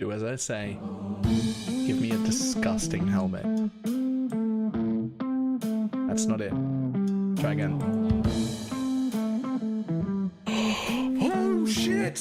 Do as I say. Give me a disgusting helmet. That's not it. Try again. Oh shit!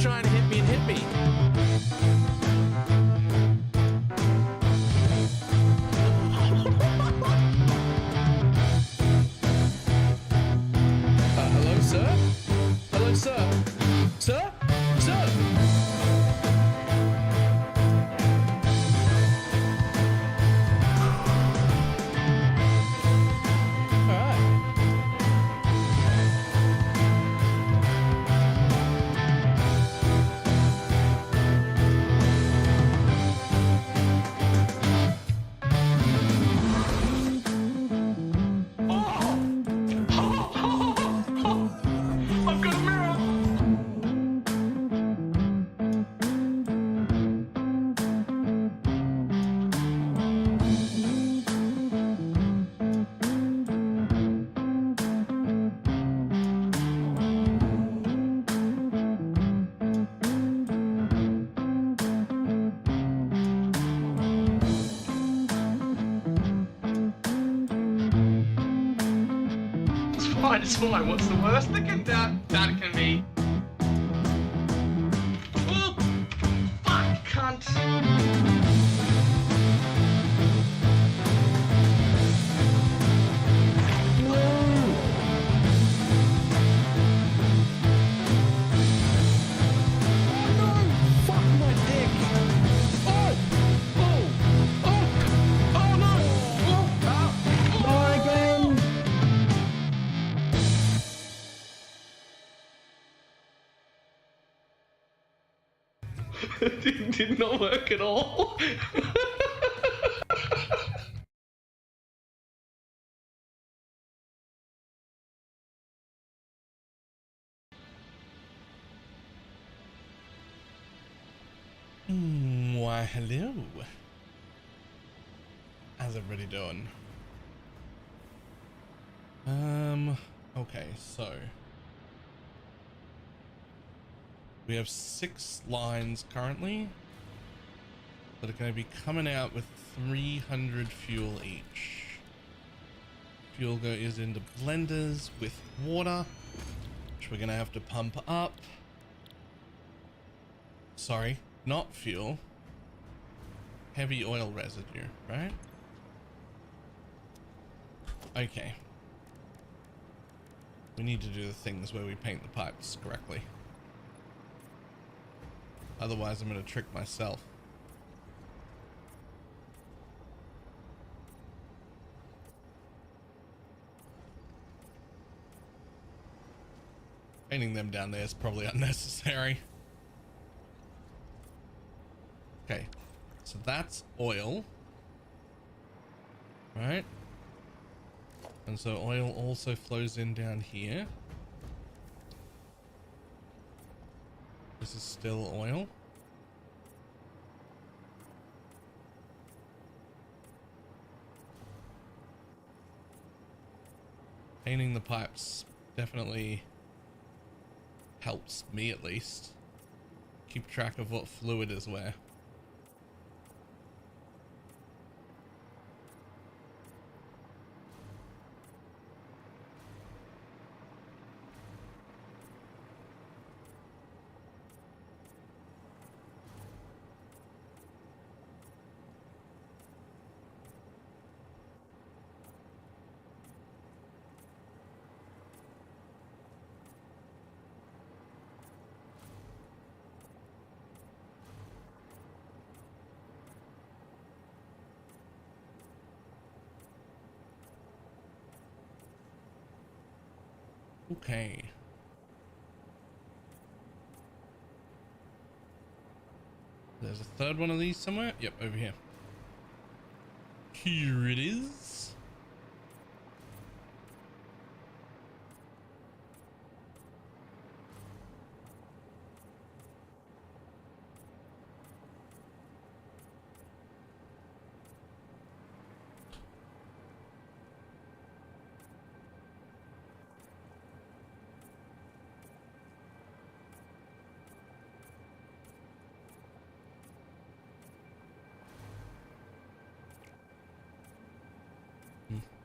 Trying to hit me and hit me. Hello, sir? Hello, sir? Sir? Sir? It's fine. What's the worst that can be? Oh, fuck, cunt. Did not work at all. Why, hello. How's everybody doing? Okay, so we have 6 lines currently that are going to be coming out with 300 fuel each. Fuel goes into blenders with water, which we're going to have to pump up. Sorry, not fuel. Heavy oil residue, right? Okay. We need to do the things where we paint the pipes correctly. Otherwise, I'm going to trick myself. Painting them down there is probably unnecessary. Okay, so that's oil. Right? And so oil also flows in down here. This is still oil. Painting the pipes definitely helps me, at least, keep track of what fluid is where. Okay. There's a third one of these somewhere. Yep, over here. Here it is.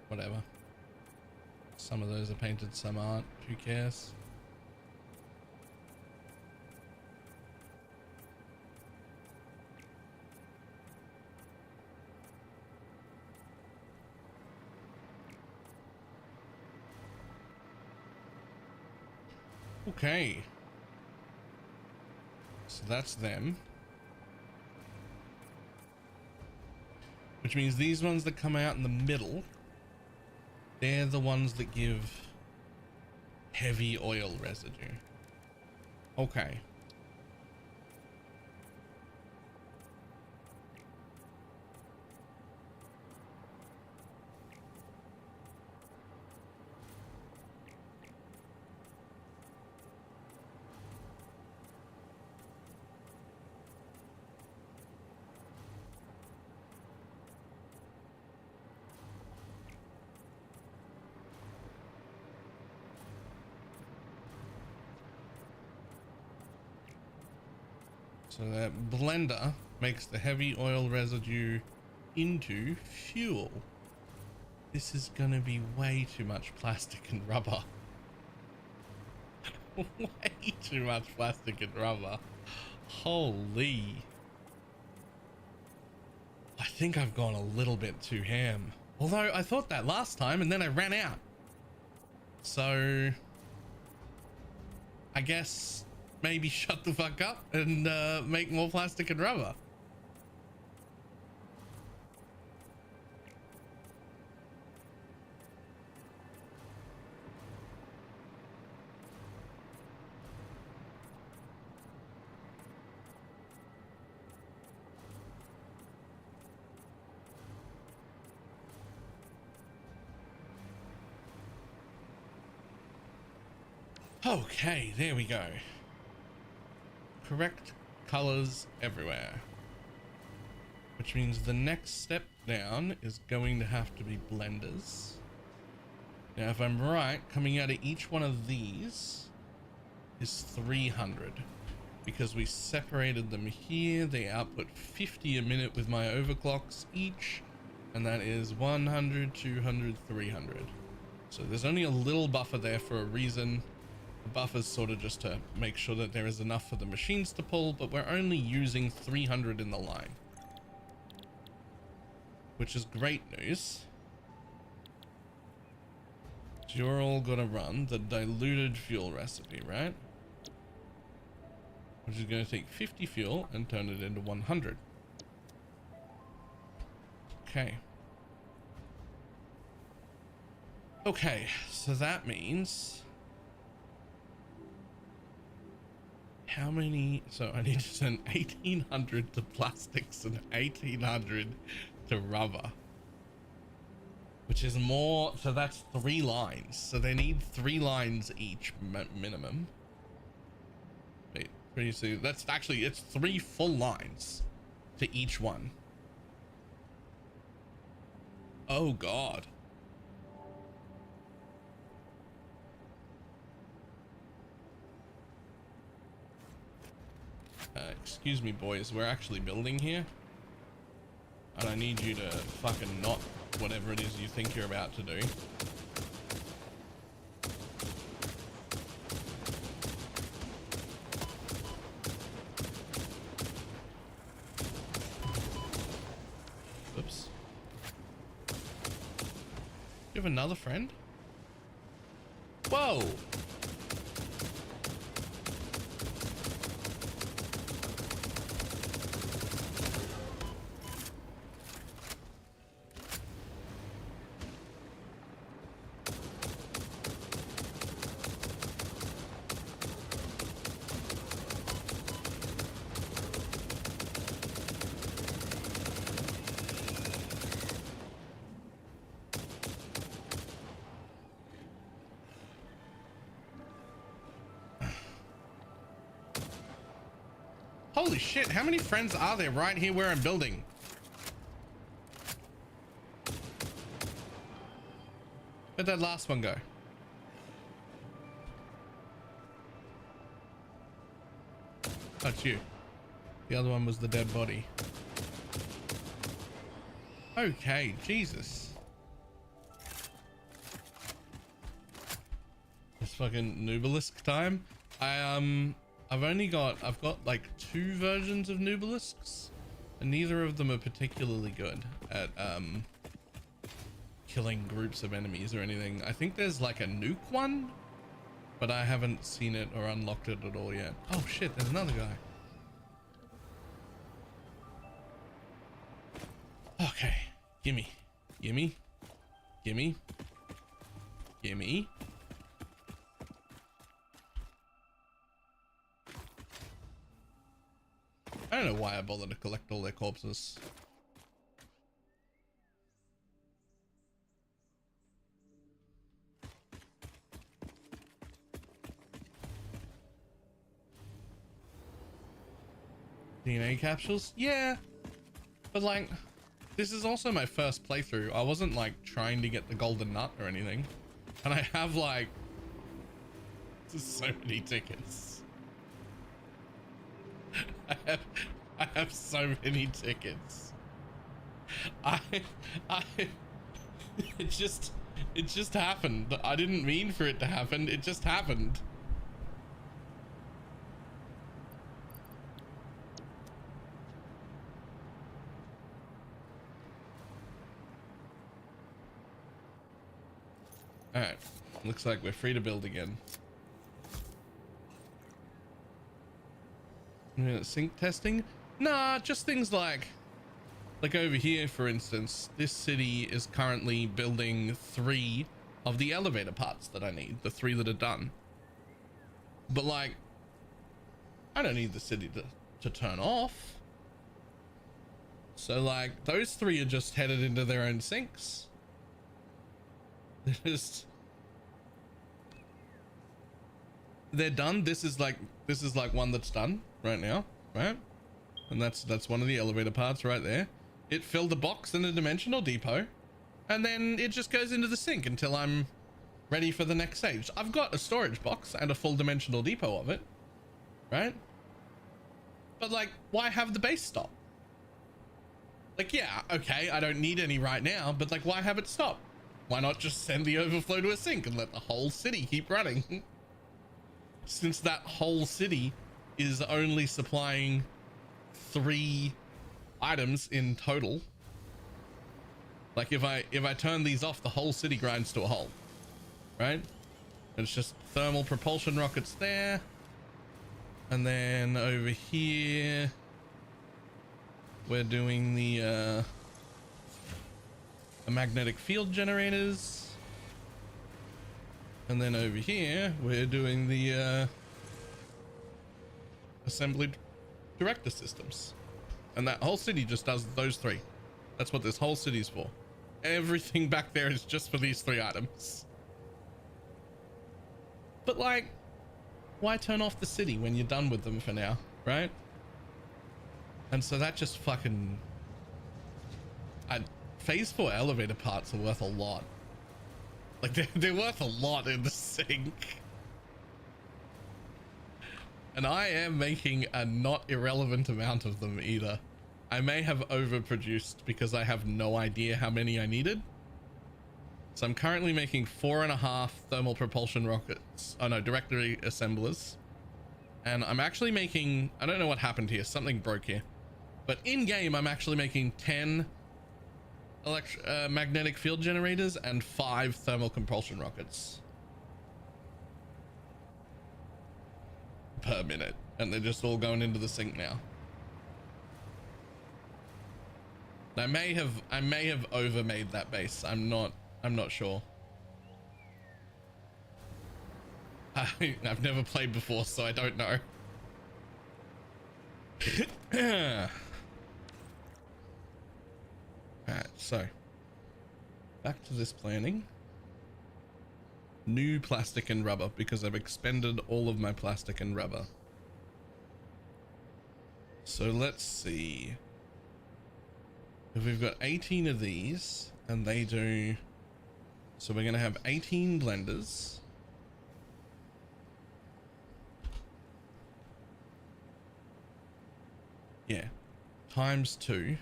Whatever. Some of those are painted, some aren't. Who cares? Okay. So that's them. Which means these ones that come out in the middle, they're the ones that give heavy oil residue. Okay. So that blender makes the heavy oil residue into fuel. This is gonna be way too much plastic and rubber. Way too much plastic and rubber. Holy. I think I've gone a little bit too ham. Although I thought that last time and then I ran out. So I guess maybe shut the fuck up and make more plastic and rubber. Okay, there we go. Correct colors everywhere. Which means the next step down is going to have to be blenders. Now, if I'm right, coming out of each one of these is 300. Because we separated them here, they output 50 a minute with my overclocks each. And that is 100, 200, 300. So there's only a little buffer there for a reason. The buffer's sort of just to make sure that there is enough for the machines to pull, but we're only using 300 in the line. Which is great news. So you're all gonna run the diluted fuel recipe, right? Which is gonna take 50 fuel and turn it into 100. Okay. Okay, so that means... how many? So I need to send 1800 to plastics and 1800 to rubber, which is more. So that's 3 lines. So they need 3 lines each minimum. Wait, pretty soon. That's actually, it's 3 full lines to each one. Oh God. Excuse me, boys, we're actually building here. And I need you to fucking not whatever it is you think you're about to do. Oops. You have another friend? Whoa! Holy shit, how many friends are there right here where I'm building? Where'd that last one go? That's you. The other one was the dead body. Okay, Jesus. It's fucking Nubalisk time. I've got like 2 versions of Nubalisks, and neither of them are particularly good at killing groups of enemies or anything. I think there's like a nuke one, but I haven't seen it or unlocked it at all yet. Oh shit, there's another guy. Okay, gimme, gimme, gimme, gimme. I don't know why I bothered to collect all their corpses. DNA capsules? Yeah, but like, this is also my first playthrough. I wasn't like trying to get the golden nut or anything. And I have like, just so many tickets. I have so many tickets. It just happened. I didn't mean for it to happen. It just happened. All right, looks like we're free to build again. Sync testing? Nah, just things like over here, for instance, this city is currently building 3 of the elevator parts that I need, the 3 that are done. But like, I don't need the city to turn off. So like, those 3 are just headed into their own sinks. They're done. This is like one that's done right now, right? And that's one of the elevator parts right there. It filled a box in a dimensional depot, and then it just goes into the sink until I'm ready for the next stage. I've got a storage box and a full dimensional depot of it, right? But like, why have the base stop? Like, yeah, okay, I don't need any right now, but like, why have it stop? Why not just send the overflow to a sink and let the whole city keep running? Since that whole city is only supplying 3 items in total. Like if I turn these off, the whole city grinds to a halt, right? It's just thermal propulsion rockets there. And then over here, we're doing the magnetic field generators. And then over here, we're doing the assembly director systems. And that whole city just does those 3. That's what this whole city's for. Everything back there is just for these 3 items. But like, why turn off the city when you're done with them for now, right? And so that just fucking... Phase 4 elevator parts are worth a lot. Like, they're worth a lot in the sink. And I am making a not irrelevant amount of them either. I may have overproduced because I have no idea how many I needed. So I'm currently making 4.5 thermal propulsion rockets. Oh no, directory assemblers. And I'm actually making, I don't know what happened here. Something broke here. But in game, I'm actually making 10 magnetic field generators and 5 thermal propulsion rockets per minute, and they're just all going into the sink now. I may have overmade that base. I'm not sure. I've never played before, so I don't know. Alright, so back to this planning. New plastic and rubber, because I've expended all of my plastic and rubber. So let's see. If we've got 18 of these and they do, so we're going to have 18 blenders. Yeah, times 2,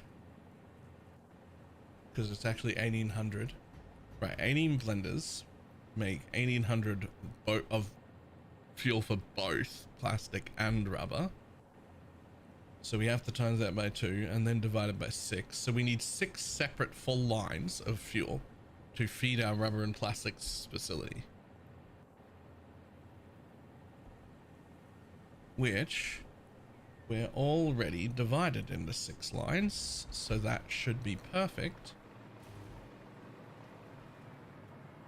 because it's actually 1800. Right, 18 blenders make 1800 of fuel for both plastic and rubber. So we have to times that by 2 and then divide it by 6. So we need 6 separate full lines of fuel to feed our rubber and plastics facility. Which we're already divided into 6 lines, so that should be perfect.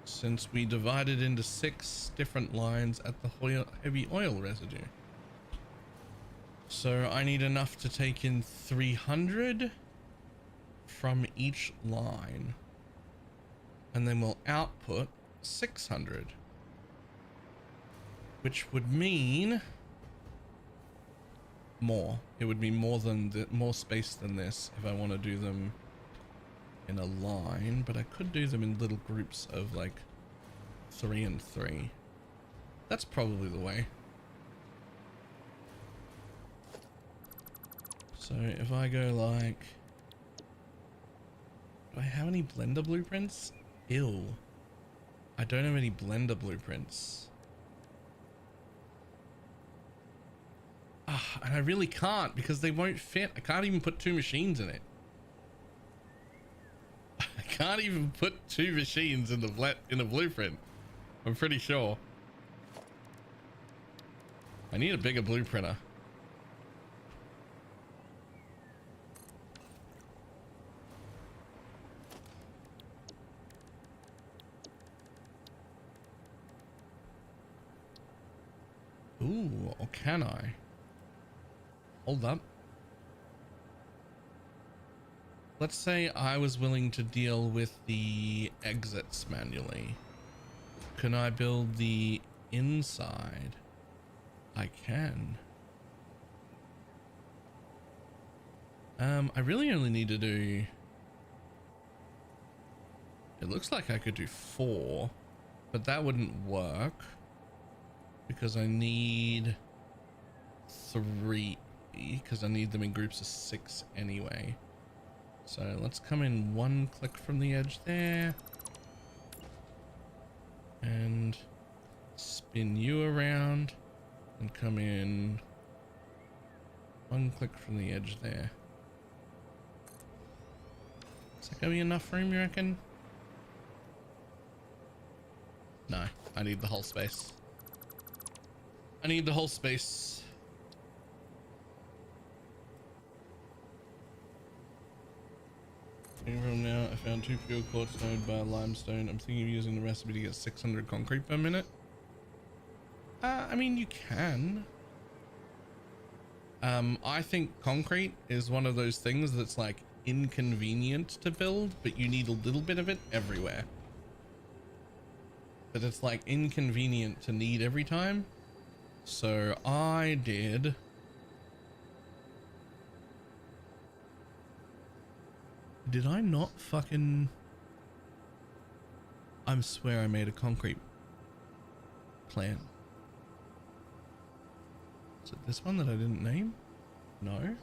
Since we divided into 6 different lines at the heavy oil residue. So I need enough to take in 300 from each line. And then we'll output 600. Which would mean more. It would be more space than this if I want to do them in a line, but I could do them in little groups of like 3 and 3. That's probably the way. So if I go like, do I have any blender blueprints? Ew. I don't have any blender blueprints. And I really can't because they won't fit. I can't even put 2 machines in it. I can't even put 2 machines in a blueprint. I'm pretty sure. I need a bigger blueprinter. Ooh, or can I? Hold up. Let's say I was willing to deal with the exits manually. Can I build the inside? I can. I really only need to do... It looks like I could do 4, but that wouldn't work because I need 3, because I need them in groups of 6 anyway. So let's come in 1 click from the edge there and spin you around and come in 1 click from the edge there. Is that gonna be enough room, you reckon? No, I need the whole space. I need the whole space. From now, I found 2 pure quartz node by limestone. I'm thinking of using the recipe to get 600 concrete per minute. I mean, you can. I think concrete is one of those things that's like inconvenient to build, but you need a little bit of it everywhere. But it's like inconvenient to need every time. So I did... Did I not fucking... I swear I made a concrete plant. Is it this one that I didn't name? No.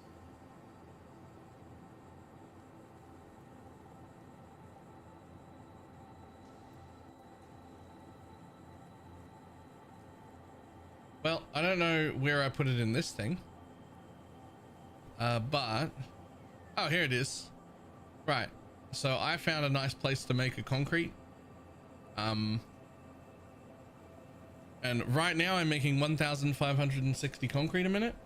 Well, I don't know where I put it in this thing. But... Oh, here it is. Right. So I found a nice place to make a concrete. And right now I'm making 1,560 concrete a minute.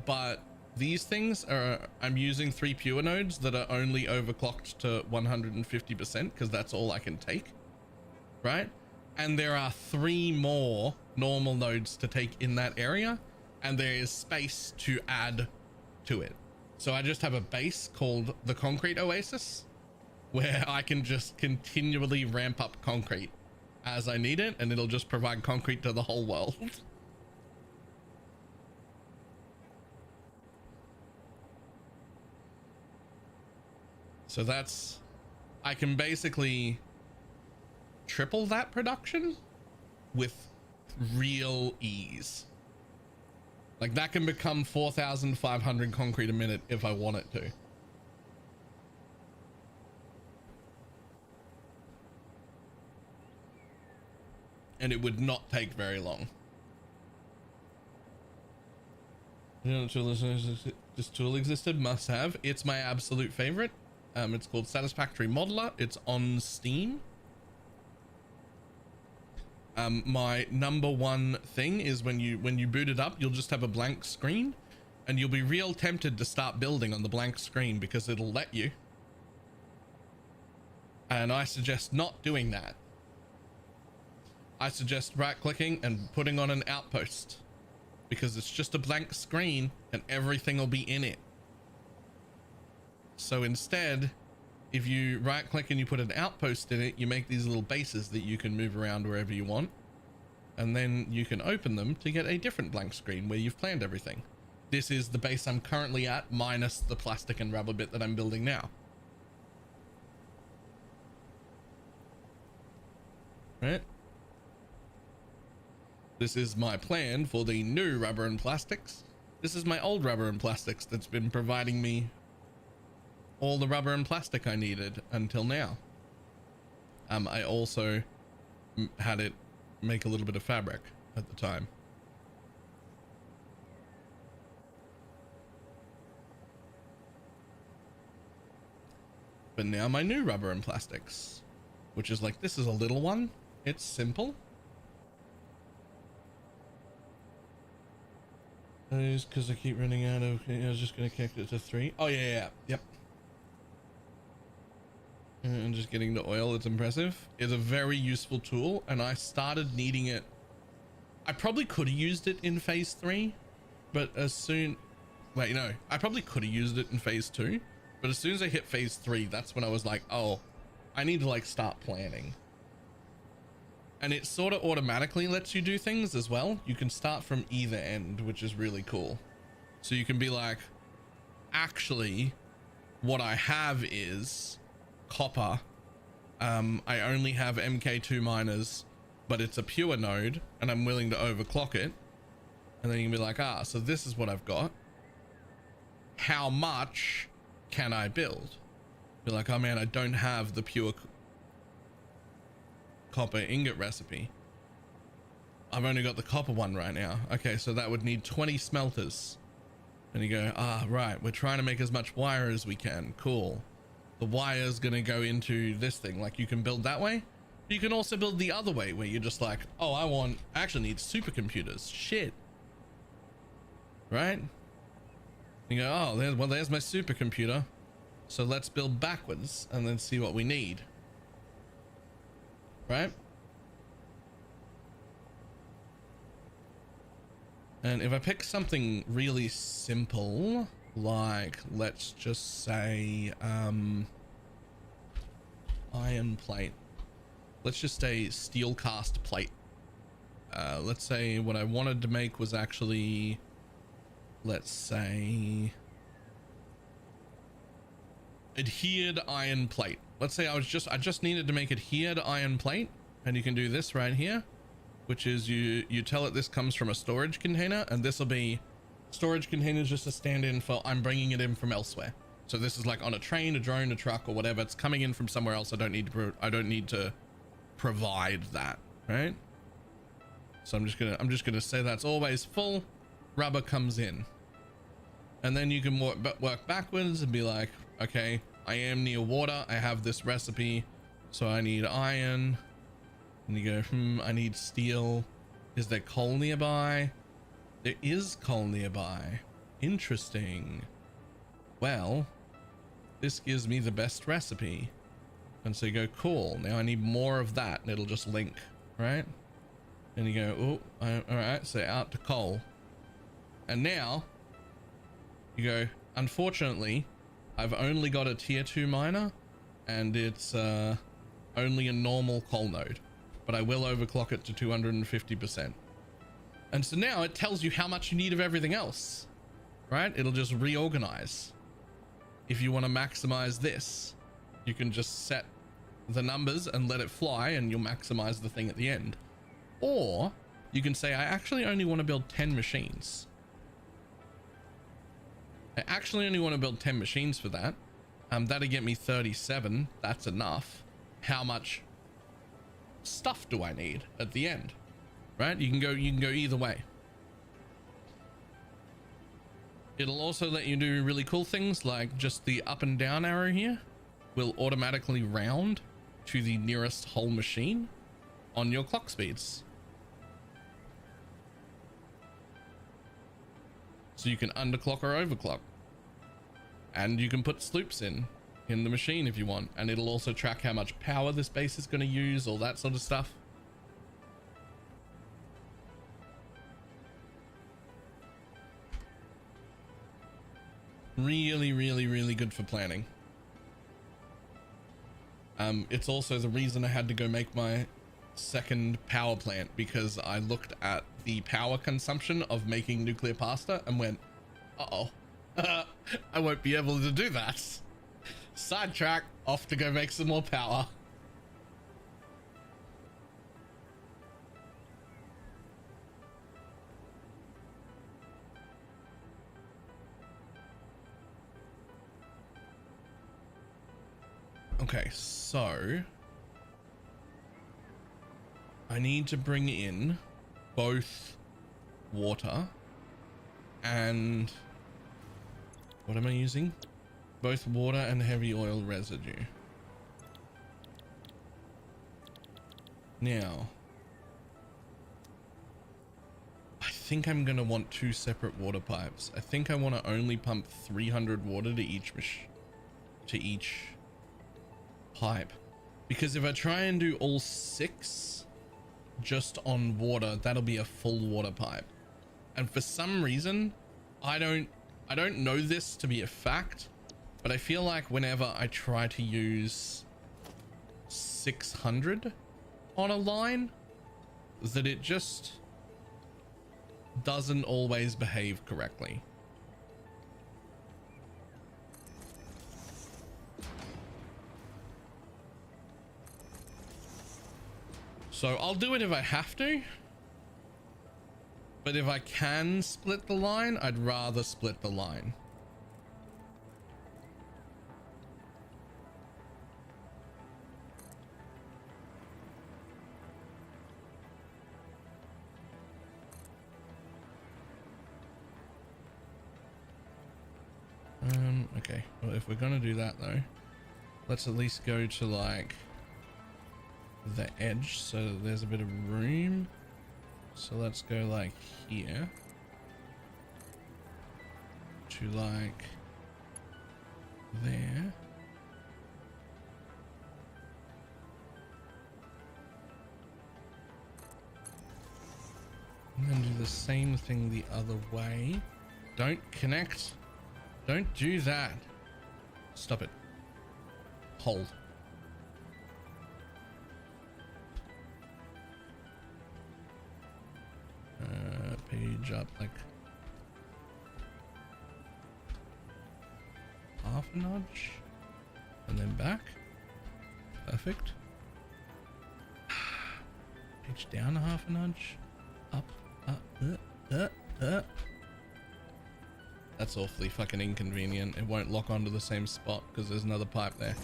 But these things are... I'm using 3 pure nodes that are only overclocked to 150% because that's all I can take. Right? And there are 3 more normal nodes to take in that area, and there is space to add to it. So I just have a base called the Concrete Oasis, where I can just continually ramp up concrete as I need it, and it'll just provide concrete to the whole world. So that's, I can basically triple that production with real ease. Like that can become 4,500 concrete a minute if I want it to. And it would not take very long. You know, this tool existed, must have. It's my absolute favorite. It's called Satisfactory Modeler. It's on Steam. My number one thing is when you boot it up, you'll just have a blank screen and you'll be real tempted to start building on the blank screen because it'll let you. And I suggest not doing that. I suggest right clicking and putting on an outpost because it's just a blank screen and everything will be in it. So instead, if you right click and you put an outpost in it, you make these little bases that you can move around wherever you want. And then you can open them to get a different blank screen where you've planned everything. This is the base I'm currently at minus the plastic and rubber bit that I'm building now. Right? This is my plan for the new rubber and plastics. This is my old rubber and plastics that's been providing me all the rubber and plastic I needed until now. I also had it make a little bit of fabric at the time. But now my new rubber and plastics, which is like, this is a little one. It's simple. Because I keep running out of, I was just going to connect it to 3. Oh yeah, yep. And just getting the oil, it's impressive. It's a very useful tool, and I started needing it. I probably could have used it in phase 3, but as soon, wait, no, I probably could have used it in phase 2, but as soon as I hit phase 3, that's when I was like, oh, I need to like start planning. And it sort of automatically lets you do things as well. You can start from either end, which is really cool. So you can be like, actually, what I have is copper. I only have MK2 miners, but it's a pure node and I'm willing to overclock it. And then you can be like, ah, so this is what I've got. How much can I build? Be like, oh man, I don't have the pure copper ingot recipe. I've only got the copper one right now. Okay, so that would need 20 smelters. And you go, ah, right, we're trying to make as much wire as we can. Cool. The wire is going to go into this thing. Like, you can build that way. You can also build the other way where you're just like, oh, I actually need supercomputers. Shit. Right? You go, oh, there's my supercomputer. So let's build backwards and then see what we need. Right? And if I pick something really simple, like, let's just say, iron plate. Let's just say steel cast plate. Let's say what I wanted to make was actually, let's say, adhered iron plate. Let's say I just needed to make adhered iron plate, and you can do this right here, which is you tell it this comes from a storage container, and this will be storage containers just a stand-in for I'm bringing it in from elsewhere. So this is like on a train, a drone, a truck, or whatever. It's coming in from somewhere else. I don't need to provide that, right? So I'm just gonna say that's always full. Rubber comes in, and then you can work backwards and be like, okay, I am near water. I have this recipe, so I need iron. And you go, I need steel. Is there coal nearby? There is coal nearby. Interesting. Well, this gives me the best recipe. And so you go, cool. Now I need more of that, and it'll just link, right? And you go, oh, all right. So out to coal. And now you go, unfortunately, I've only got a tier 2 miner, and it's only a normal coal node, but I will overclock it to 250%. And so now it tells you how much you need of everything else, right? It'll just reorganize if you want to maximize this. You can just set the numbers and let it fly and you'll maximize the thing at the end. Or you can say, I actually only want to build 10 machines. I actually only want to build 10 machines for that. That'll get me 37. That's enough. How much stuff do I need at the end? Right? You can go either way. It'll also let you do really cool things like just the up and down arrow here will automatically round to the nearest whole machine on your clock speeds. So you can underclock or overclock. And you can put sloops in the machine if you want. And it'll also track how much power this base is going to use, all that sort of stuff. Really, really, really good for planning. It's also the reason I had to go make my second power plant, because I looked at the power consumption of making nuclear pasta and went, uh-oh, I won't be able to do that. Sidetrack, off to go make some more power. Okay, so I need to bring in both water and what am I using? Both water and heavy oil residue. Now, I think I'm going to want 2 separate water pipes. I think I want to only pump 300 water to each pipe, because if I try and do all 6 just on water, that'll be a full water pipe. And for some reason, I don't know this to be a fact, but I feel like whenever I try to use 600 on a line, that it just doesn't always behave correctly. So I'll do it if I have to, but if I can split the line, I'd rather split the line. Okay, well, if we're gonna do that though, let's at least go to like the edge so that there's a bit of room. So let's go like here to like there. And then do the same thing the other way. Don't connect. Don't do that. Stop it. Hold. Page up like half a notch and then back. Perfect. Page down a half a notch. Up, up. That's awfully fucking inconvenient. It won't lock onto the same spot because there's another pipe there.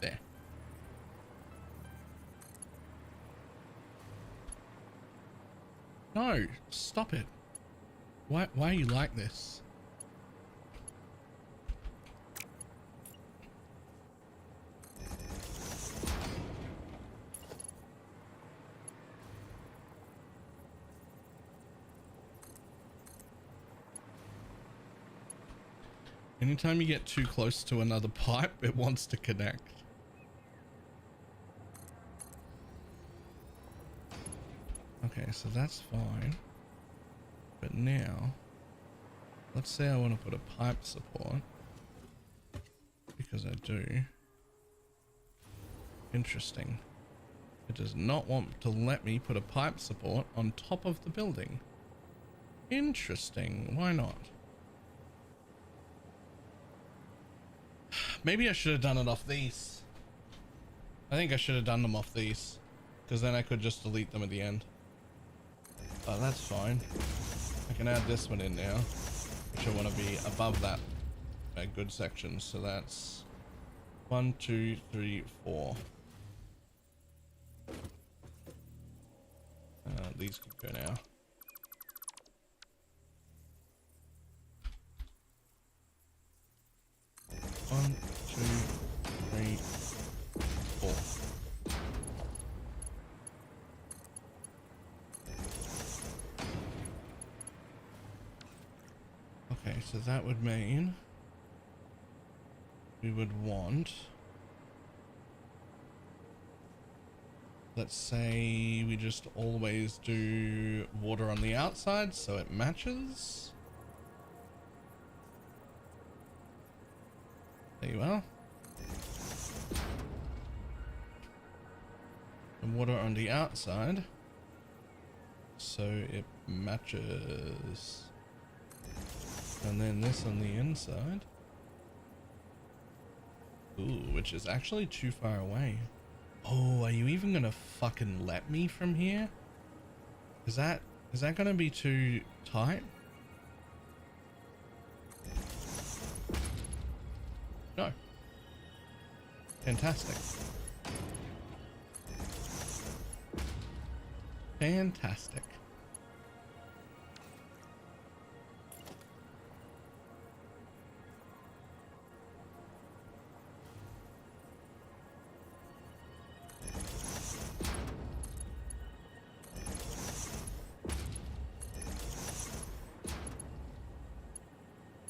There. No, stop it. Why are you like this? Anytime you get too close to another pipe, it wants to connect. Okay, so that's fine. But now, let's say I want to put a pipe support, because I do. Interesting. It does not want to let me put a pipe support on top of the building. Interesting. Why not? Maybe I should have done it off these. I think I should have done them off these, because then I could just delete them at the end. Oh, that's fine. I can add this one in now, which I want to be above that good section. So that's 1, 2, 3, 4. These could go now. One, 2, 3, 4. Okay, so that would mean we would want, let's say we just always do water on the outside so it matches. There you are. And water on the outside so it matches. And then this on the inside. Ooh, which is actually too far away. Oh, are you even gonna fucking let me from here? Is that gonna be too tight? No. Fantastic. Fantastic.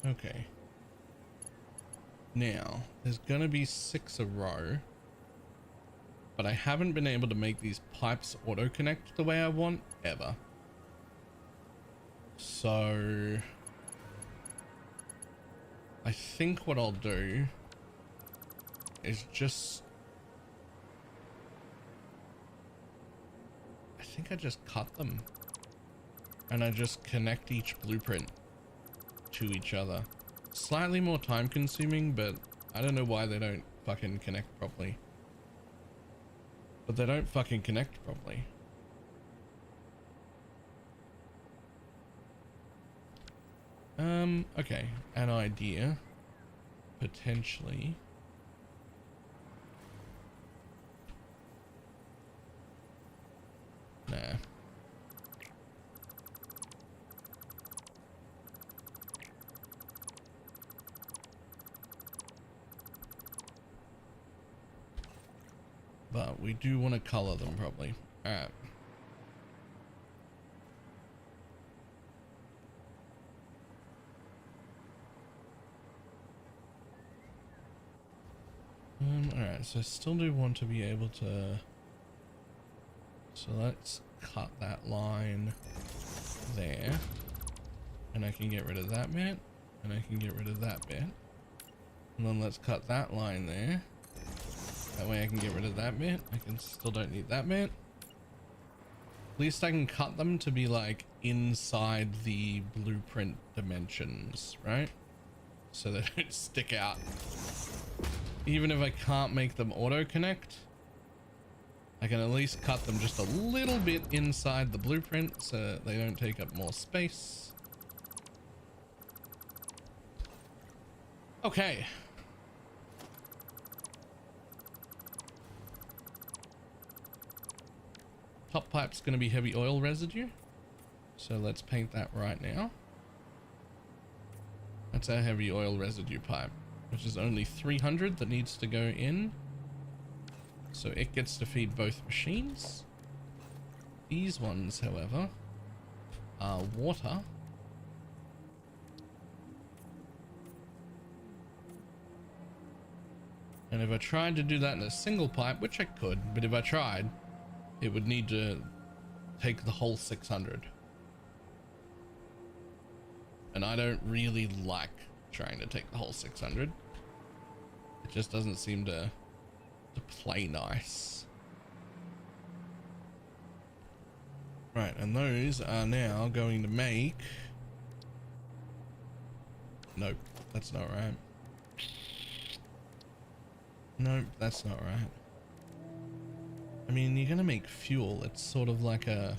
Okay. Now, there's gonna be 6 a row, but I haven't been able to make these pipes auto-connect the way I want, ever. So, I think what I'll do is just, I think I just cut them, and I just connect each blueprint to each other. Slightly more time consuming, but I don't know why they don't fucking connect properly. But they don't fucking connect properly. Okay, an idea, potentially. Nah. But we do want to color them properly. Alright. Alright, so I still do want to be able to, so let's cut that line there, and I can get rid of that bit, and I can get rid of that bit, and then let's cut that line there. That way I can get rid of that bit. I can still don't need that bit. At least I can cut them to be like inside the blueprint dimensions, right? So they don't stick out. Even if I can't make them auto connect, I can at least cut them just a little bit inside the blueprint so they don't take up more space. Okay. Top pipe's going to be heavy oil residue. So let's paint that right now. That's our heavy oil residue pipe, which is only 300 that needs to go in. So it gets to feed both machines. These ones, however, are water. And if I tried to do that in a single pipe, which I could, but if I tried, it would need to take the whole 600. And I don't really like trying to take the whole 600. It just doesn't seem to play nice. Right, and those are now going to make Nope, that's not right. Nope, that's not right. I mean, you're gonna make fuel. It's sort of like a...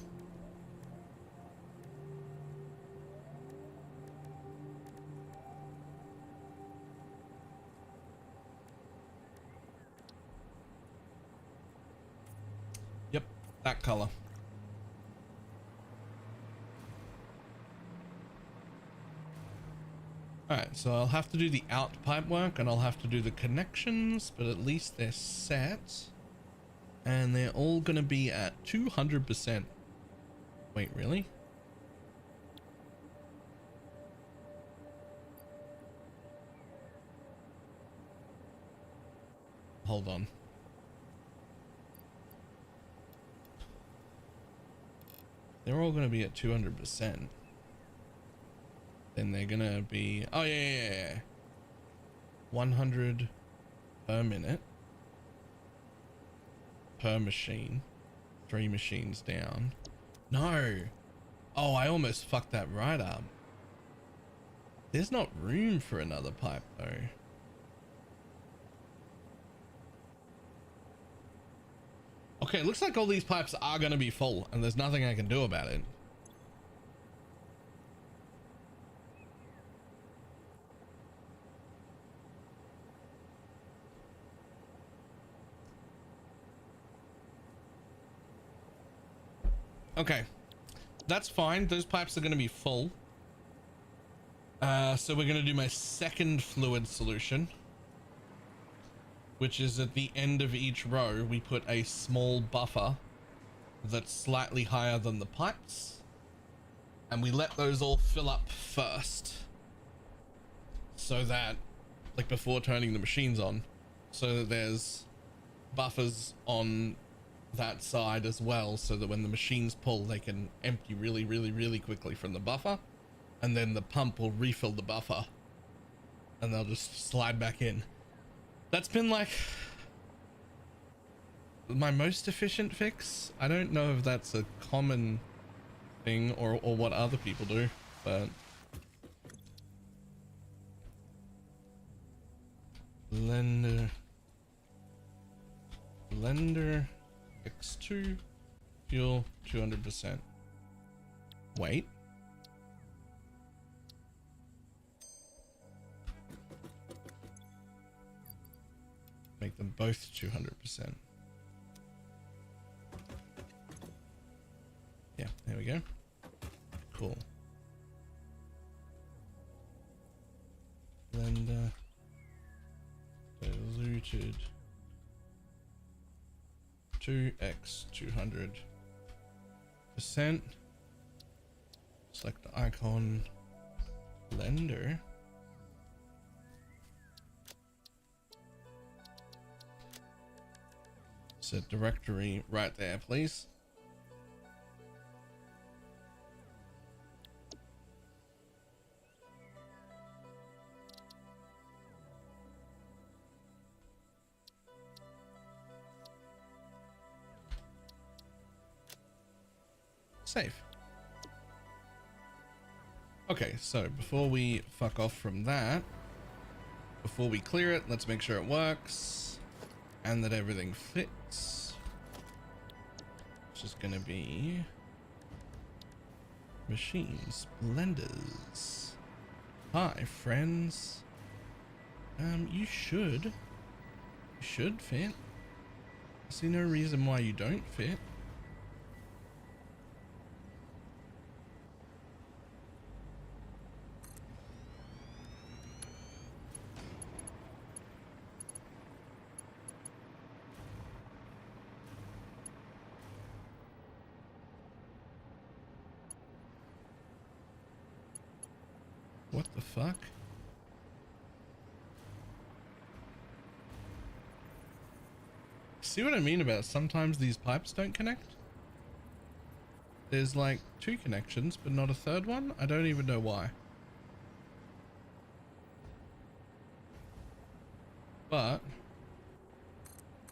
Yep, that color. Alright, so I'll have to do the out pipe work and I'll have to do the connections, but at least they're set. And they're all gonna be at 200%. Wait, really? Hold on. They're all gonna be at 200%. Then they're gonna be, oh yeah. 100 per minute. Per machine. 3 machines down. No. Oh, I almost fucked that right up. There's not room for another pipe though. Okay, it looks like all these pipes are going to be full and there's nothing I can do about it. Okay, that's fine. Those pipes are going to be full. So we're going to do my second fluid solution, which is at the end of each row, we put a small buffer that's slightly higher than the pipes. And we let those all fill up first. So that, like before turning the machines on, so that there's buffers on that side as well, so that when the machines pull they can empty really quickly from the buffer, and then the pump will refill the buffer and they'll just slide back in. That's been like my most efficient fix. I don't know if that's a common thing or what other people do, but blender X2 fuel 200%. Wait. Make them both 200%. Yeah, there we go. Cool. Blender diluted 2x 200%. Select the icon blender. Set directory right there, please. Save. Okay, so before we fuck off from that, before we clear it, let's make sure it works and that everything fits. Which is gonna be machines, blenders. Hi, friends. You should fit. I see no reason why you don't fit. What the fuck? See what I mean about sometimes these pipes don't connect? There's like 2 connections, but not a third one? I don't even know why. But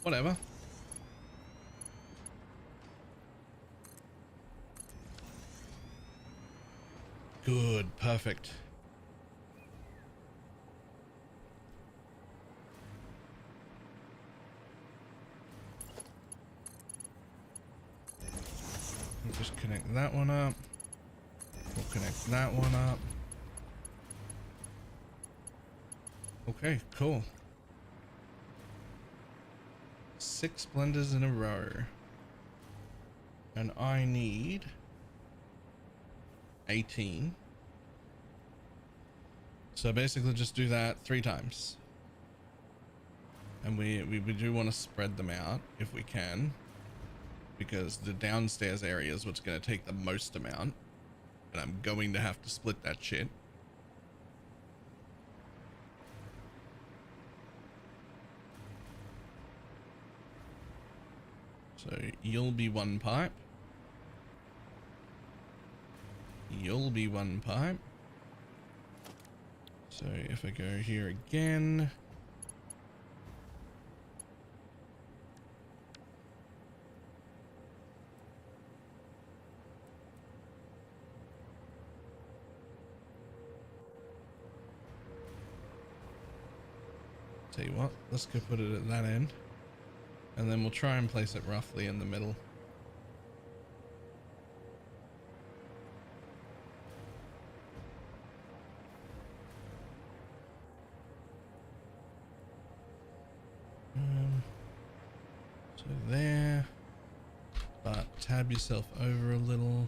whatever. Good, perfect. Just connect that one up. We'll connect that one up. Okay, cool. 6 blenders in a row. And I need 18. So basically just do that 3 times. And we do want to spread them out if we can, because the downstairs area is what's going to take the most amount, and I'm going to have to split that shit. So you'll be 1 pipe. You'll be 1 pipe. So if I go here again, tell you what, let's go put it at that end, and then we'll try and place it roughly in the middle. So there, but tab yourself over a little.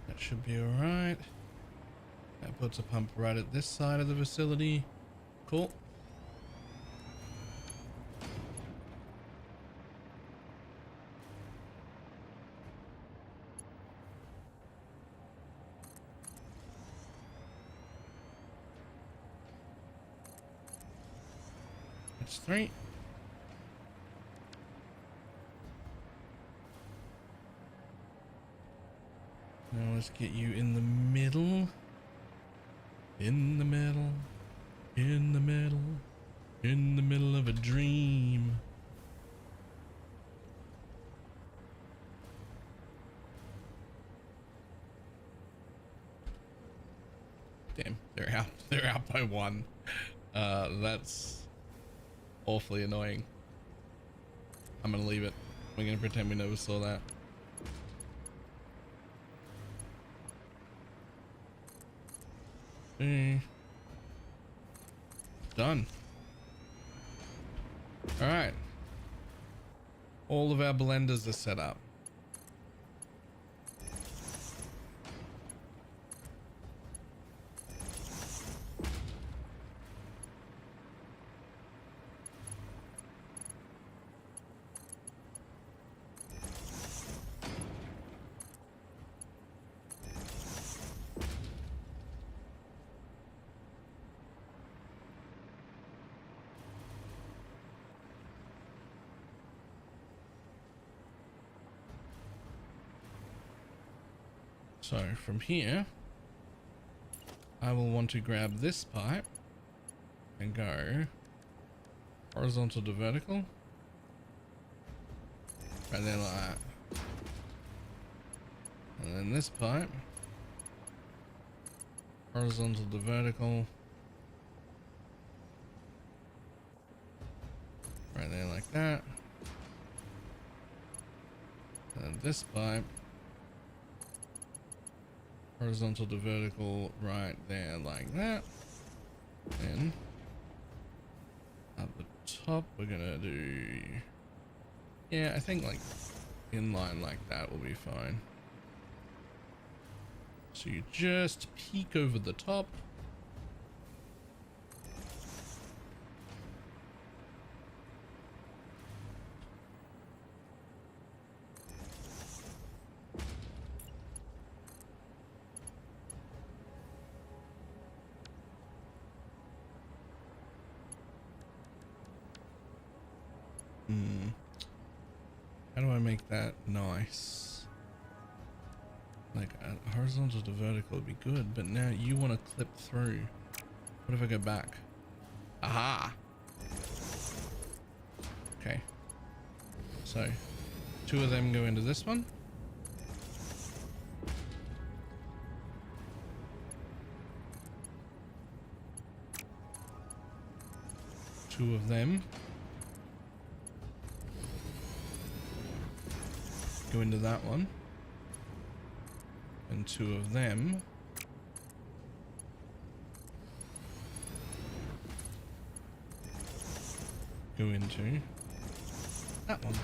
That should be all right. That puts a pump right at this side of the facility. Cool. That's 3. Now let's get you in the middle. In the middle. In the middle. In the middle of a dream. Damn, they're out. They're out by 1. That's awfully annoying. I'm gonna leave it. We're gonna pretend we never saw that. Done. All right. All of our blenders are set up. So from here, I will want to grab this pipe and go horizontal to vertical. Right there like that. And then this pipe, horizontal to vertical. Right there like that. And this pipe, horizontal to vertical right there like that. And at the top we're gonna do, yeah, I think like in line like that will be fine. So you just peek over the top. How do I make that nice? Like horizontal to vertical would be good, but now you want to clip through. What if I go back? Aha! Okay. So 2 of them go into this one. 2 of them go into that one, and 2 of them go into that one,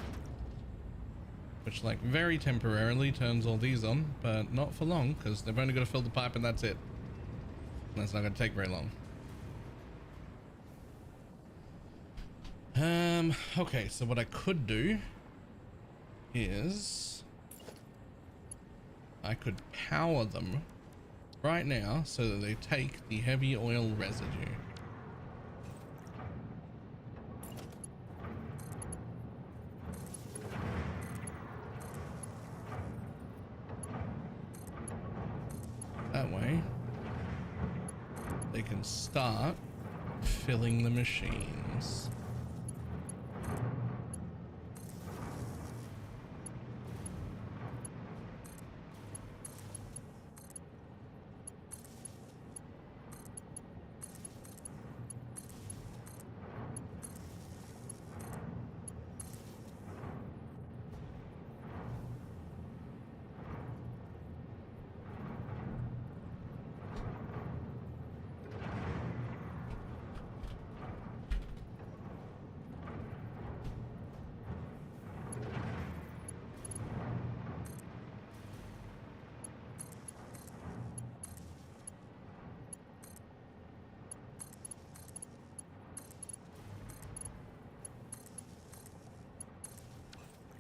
which like very temporarily turns all these on, but not for long because they've only got to fill the pipe and that's it. And that's not going to take very long. Okay, so what I could do is I could power them right now so that they take the heavy oil residue. That way they can start filling the machines.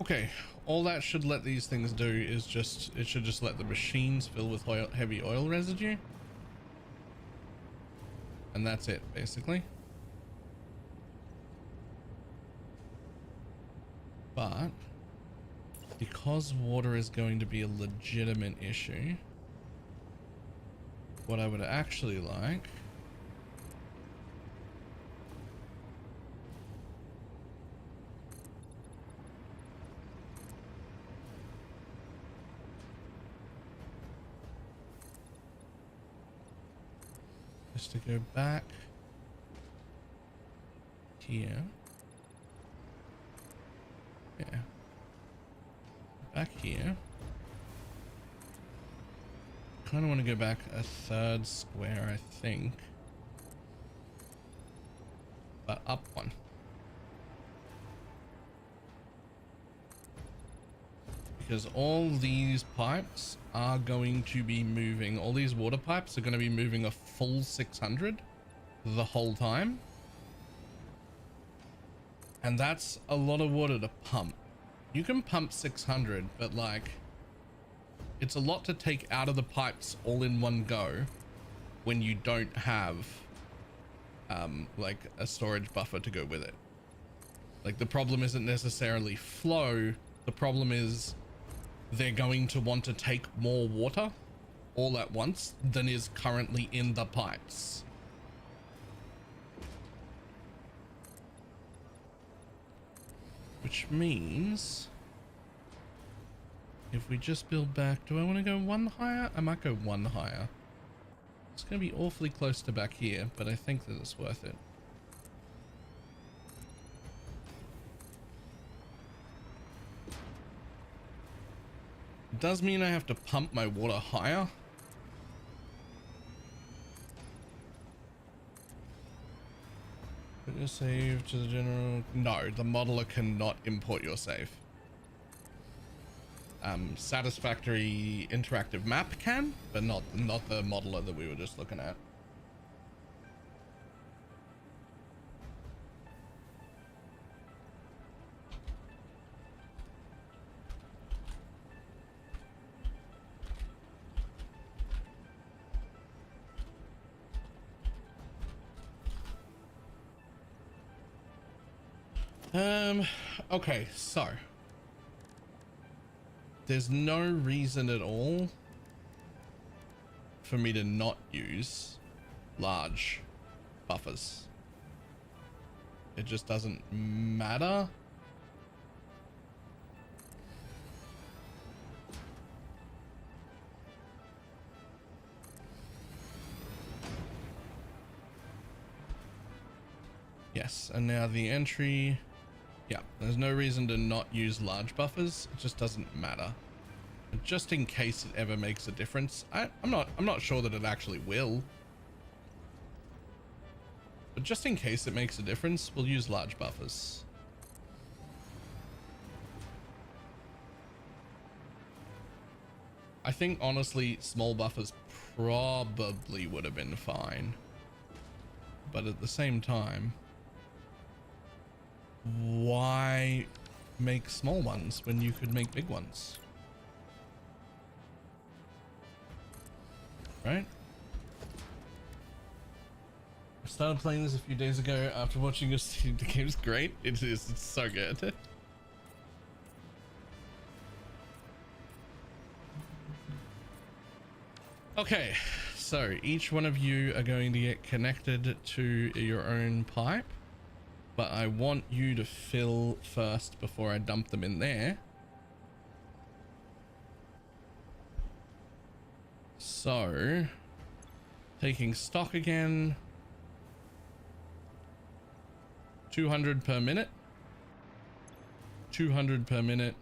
Okay, all that should let these things do is it should just let the machines fill with heavy oil residue. And that's it, basically. But because water is going to be a legitimate issue, what I would actually like is to go back here. Yeah. Back here. Kind of want to go back a third square, I think. But up one. Because all these pipes are going to be moving, all these water pipes are going to be moving a full 600 the whole time. And that's a lot of water to pump. You can pump 600, but like, it's a lot to take out of the pipes all in one go when you don't have like a storage buffer to go with it. Like, the problem isn't necessarily flow. The problem is they're going to want to take more water all at once than is currently in the pipes. Which means if we just build back, do I want to go one higher? I might go one higher. It's going to be awfully close to back here, but I think that it's worth it. It does mean I have to pump my water higher. Put your save to the general. No, the modeler cannot import your save. Satisfactory interactive map can, but not the modeler that we were just looking at. Okay, so there's no reason at all for me to not use large buffers. It just doesn't matter. Yes. Yes, and now the entry. Yeah, there's no reason to not use large buffers. It just doesn't matter. But just in case it ever makes a difference, I'm not sure that it actually will. But just in case it makes a difference, we'll use large buffers. I think honestly, small buffers probably would have been fine. But at the same time, why make small ones when you could make big ones? Right? I started playing this a few days ago after watching your stream. The game's great. It is. It's so good. Okay, so each one of you are going to get connected to your own pipe, but I want you to fill first before I dump them in there. So, taking stock again, 200 per minute, 200 per minute,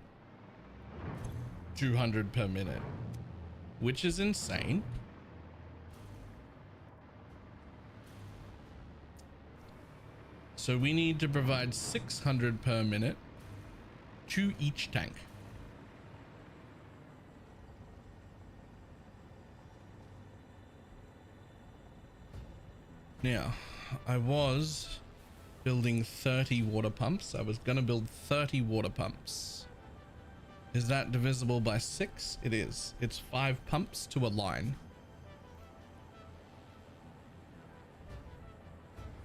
200 per minute, which is insane. So we need to provide 600 per minute to each tank. Now, I was building 30 water pumps. I was going to build 30 water pumps. Is that divisible by 6? It is. It's 5 pumps to a line.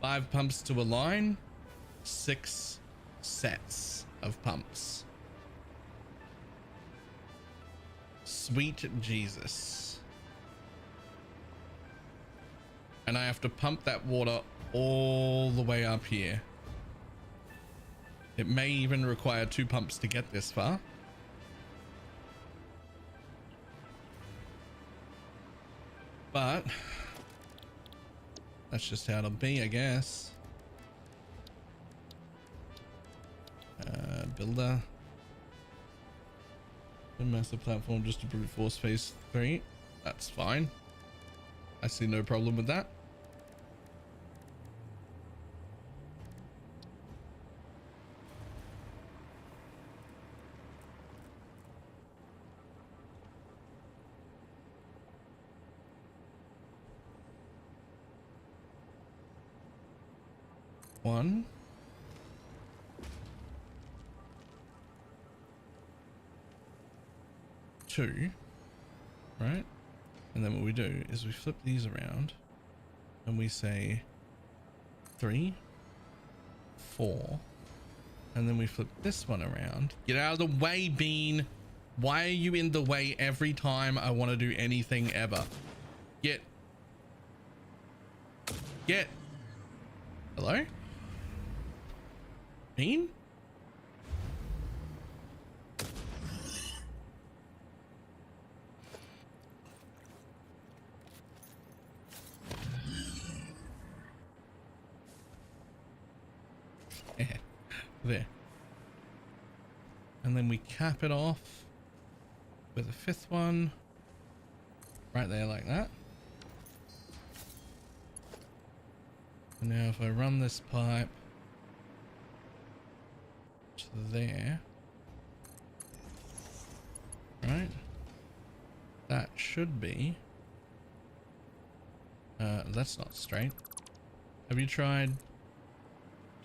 5 pumps to a line, 6 sets of pumps. Sweet Jesus. And I have to pump that water all the way up here. It may even require 2 pumps to get this far. But that's just how it'll be, I guess. Builder. A massive platform just to brute force phase 3. That's fine. I see no problem with that. One. Two. Right? And then what we do is we flip these around and we say 3, 4, and then we flip this one around. Get out of the way, Bean. Why are you in the way every time I want to do anything ever? Get. Hello? Bean? There. And then we cap it off with a 5th one right there like that. And now if I run this pipe to there, right, that should be that's not straight. Have you tried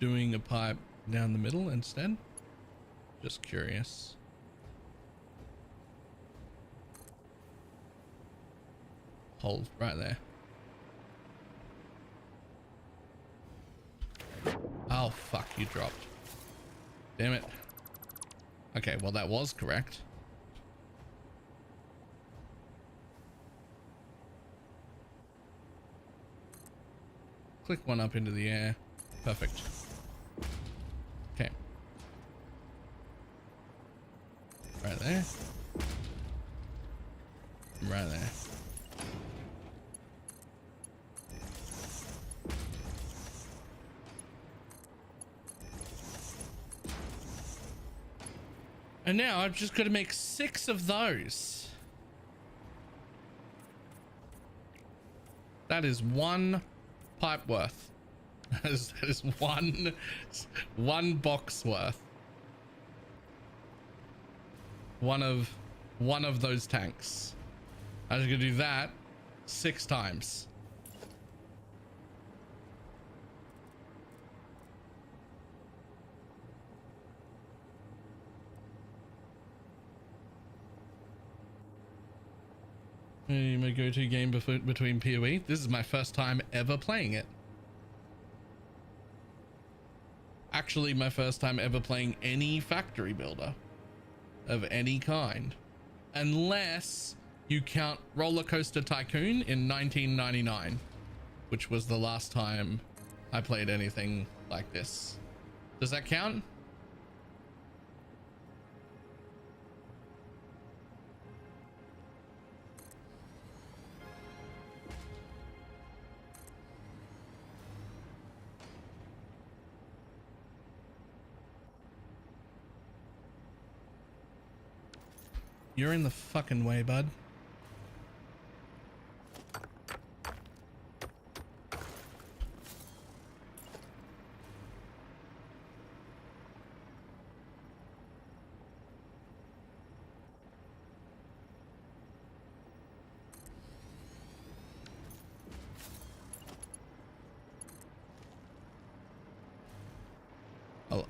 doing a pipe down the middle instead? Just curious. Hold right there. Oh fuck, you dropped. Damn it. Okay, well that was correct. Click one up into the air. Perfect. Okay. Right there. Right there. And now I've just got to make 6 of those. That is 1 pipe worth. That is one box worth. One of those tanks. I'm just gonna do that 6 times. My go-to game between PoE. This is my first time ever playing it. Actually, my first time ever playing any factory builder of any kind, unless you count Roller Coaster Tycoon in 1999, which was the last time I played anything like this. Does that count? You're in the fucking way, bud.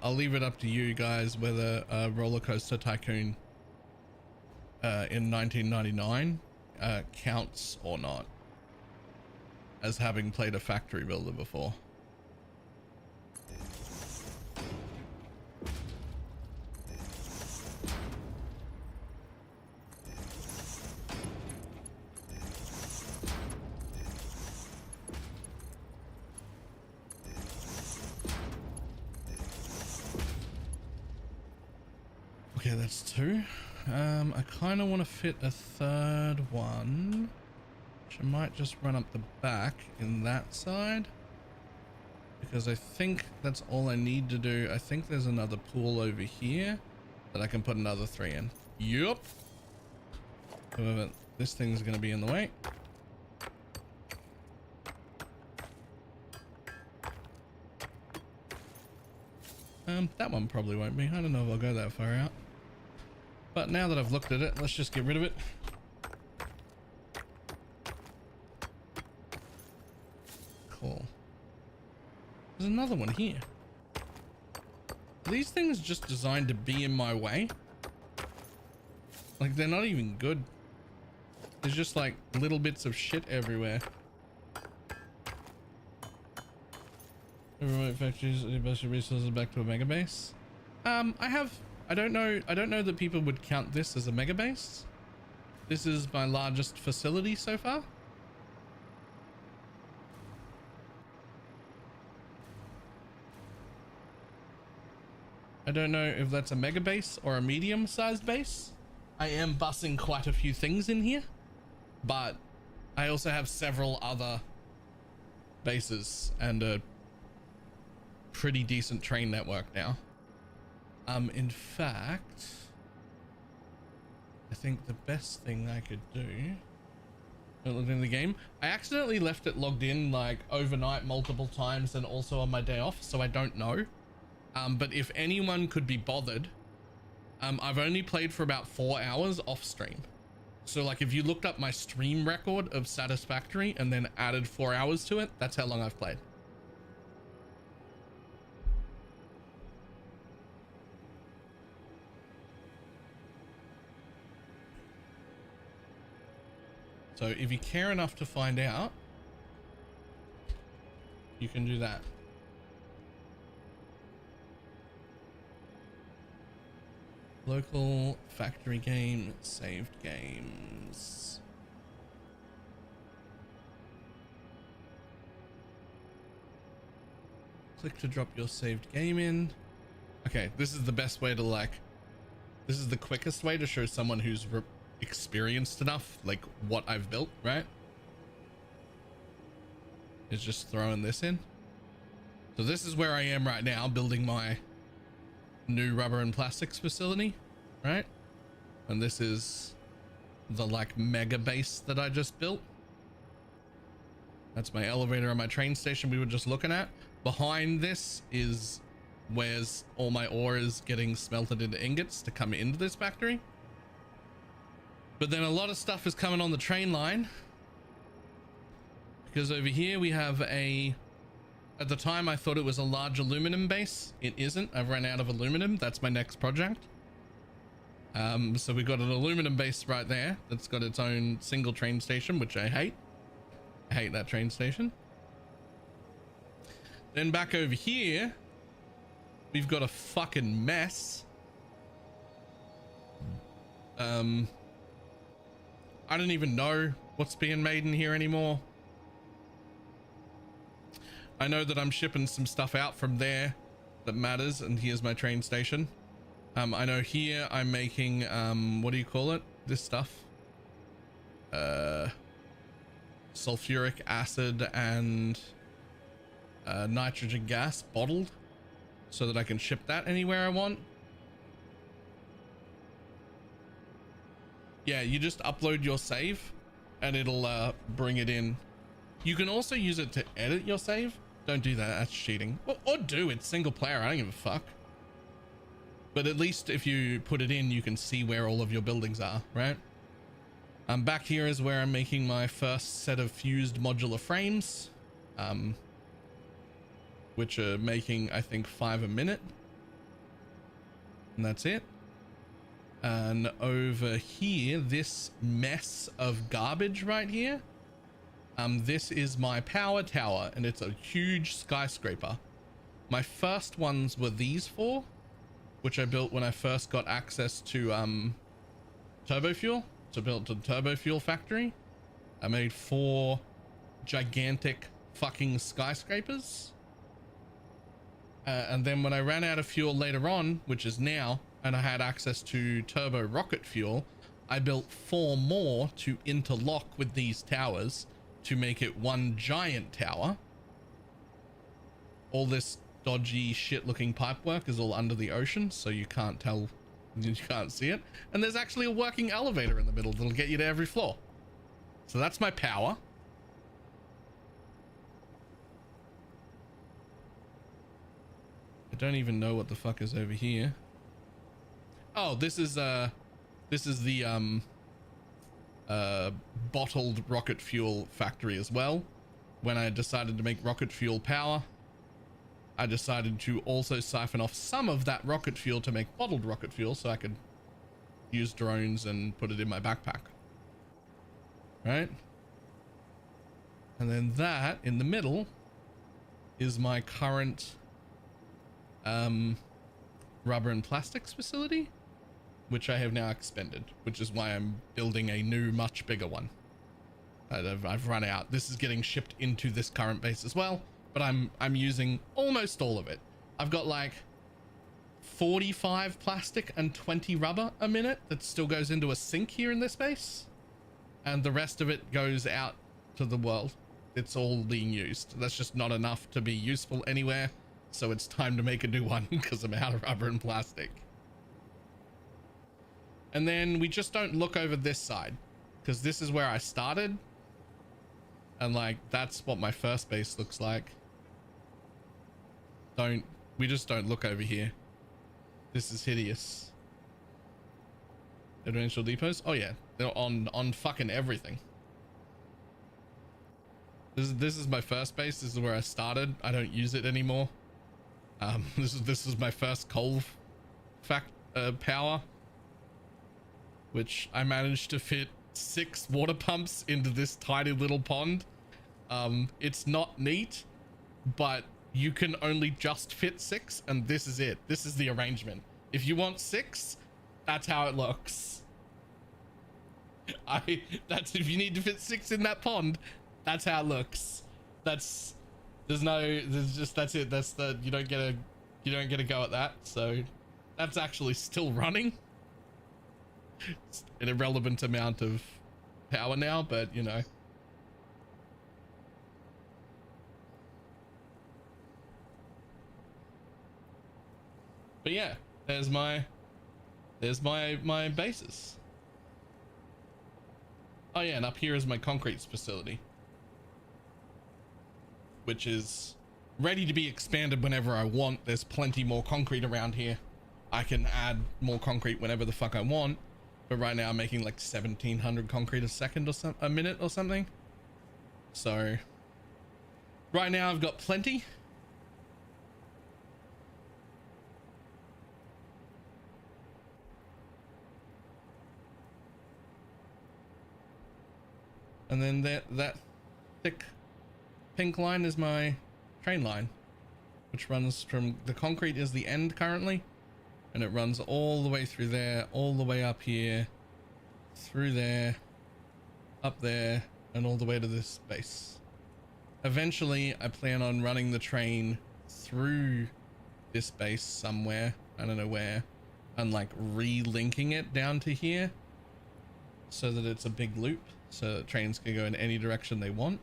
I'll leave it up to you guys whether Roller Coaster Tycoon in 1999 counts or not as having played a factory builder before. Okay, that's 2. I kind of want to fit a 3rd one, which I might just run up the back in that side, because I think that's all I need to do. I think there's another pool over here that I can put another 3 in. Yup. However, this thing's going to be in the way. That one probably won't be. I don't know if I'll go that far out. But now that I've looked at it, let's just get rid of it. Cool. There's another one here. Are these things just designed to be in my way? Like, they're not even good. There's just like little bits of shit everywhere. Remote factories, industrial resources back to a mega base. I don't know that people would count this as a mega base. This is my largest facility so far. I don't know if that's a mega base or a medium sized base. I am bussing quite a few things in here, but I also have several other bases and a pretty decent train network now. In fact, I think the best thing I could do, logged in the game, I accidentally left it logged in like overnight multiple times and also on my day off, so I don't know. But if anyone could be bothered, I've only played for about 4 hours off stream. So like if you looked up my stream record of Satisfactory and then added 4 hours to it, that's how long I've played. So if you care enough to find out, you can do that. Local factory game, saved games. Click to drop your saved game in. Okay, this is the best way to this is the quickest way to show someone who's experienced enough, like what I've built, right? Is just throwing this in. So this is where I am right now, building my new rubber and plastics facility. right? And this is the like mega base that I just built. That's my elevator and my train station we were just looking at. Behind this is where's all my ore is getting smelted into ingots to come into this factory. But then a lot of stuff is coming on the train line, because over here we have a, at the time I thought it was a large aluminum base. It isn't. I've run out of aluminum. That's my next project. So we've got an aluminum base right there that's got its own single train station, which I hate. I hate that train station. Then back over here, we've got a fucking mess. I don't even know what's being made in here anymore. I know that I'm shipping some stuff out from there that matters, and here's my train station. I know here I'm making, what do you call it? This stuff. Sulfuric acid and nitrogen gas bottled so that I can ship that anywhere I want. Yeah, you just upload your save and it'll bring it in. You can also use it to edit your save. Don't do that, that's cheating. Or do, it's single player, I don't give a fuck. But at least if you put it in, you can see where all of your buildings are, right? Back here is where I'm making my first set of fused modular frames, which are making, I think, 5 a minute. And that's it. And over here, this mess of garbage right here, this is my power tower, and it's a huge skyscraper. My first ones were these 4, which I built when I first got access to turbo fuel. So built a turbo fuel factory. I made 4 gigantic fucking skyscrapers. And then when I ran out of fuel later on, which is now, and I had access to turbo rocket fuel, I built 4 more to interlock with these towers to make it one giant tower. All this dodgy shit looking pipework is all under the ocean, so you can't tell, you can't see it. And there's actually a working elevator in the middle that'll get you to every floor. So that's my power. I don't even know what the fuck is over here. Oh, this is the bottled rocket fuel factory as well. When I decided to make rocket fuel power, I decided to also siphon off some of that rocket fuel to make bottled rocket fuel so I could use drones and put it in my backpack. Right? And then that in the middle is my current rubber and plastics facility, which I have now expended, which is why I'm building a new, much bigger one. I've run out. This is getting shipped into this current base as well, but I'm using almost all of it. I've got like 45 plastic and 20 rubber a minute that still goes into a sink here in this base, and the rest of it goes out to the world. It's all being used. That's just not enough to be useful anywhere, so it's time to make a new one because I'm out of rubber and plastic. And then we just don't look over this side because this is where I started, and like that's what my first base looks like. We just don't look over here. This is hideous. Residential depots, oh yeah, they're on fucking everything. This is my first base. This is where I started. I don't use it anymore. This is my first coal power, which I managed to fit 6 water pumps into this tiny little pond. It's not neat, but you can only just fit 6, and this is it. This is the arrangement. If you want 6, that's how it looks. That's if you need to fit 6 in that pond, that's how it looks. That's it. That's the, you don't get a go at that. So that's actually still running. It's an irrelevant amount of power now, but you know. But yeah, there's my There's my bases. Oh yeah, and up here is my concrete facility, which is ready to be expanded whenever I want. There's plenty more concrete around here. I can add more concrete whenever the fuck I want. But right now I'm making like 1700 concrete a second or a minute or something. So right now I've got plenty. And then that thick pink line is my train line, which runs from the concrete is the end currently, and it runs all the way through there, all the way up here, through there, up there, and all the way to this base. Eventually I plan on running the train through this base somewhere, I don't know where, and like re-linking it down to here so that it's a big loop, so that trains can go in any direction they want.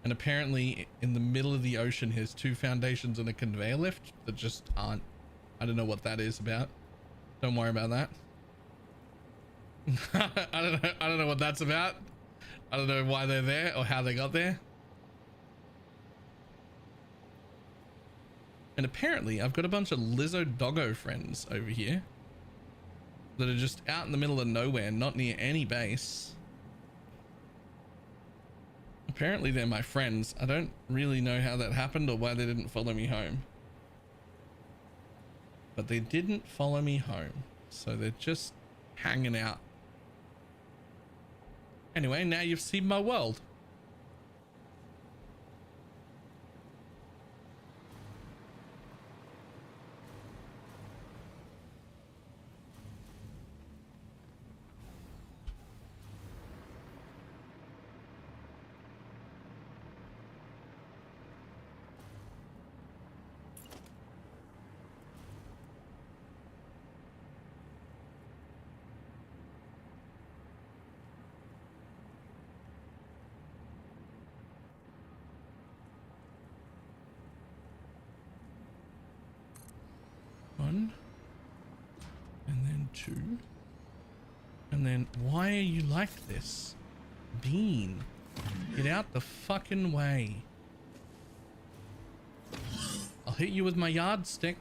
And apparently in the middle of the ocean here's two foundations and a conveyor lift that just aren't. I don't know what that is about. Don't worry about that. I don't know what that's about. I don't know why they're there or how they got there. And apparently I've got a bunch of Lizzo Doggo friends over here that are just out in the middle of nowhere, not near any base. Apparently they're my friends. I don't really know how that happened or why they didn't follow me home. But they didn't follow me home, so they're just hanging out. Anyway, now you've seen my world. One, and then two, and then why are you like this? Bean, get out the fucking way. I'll hit you with my yardstick.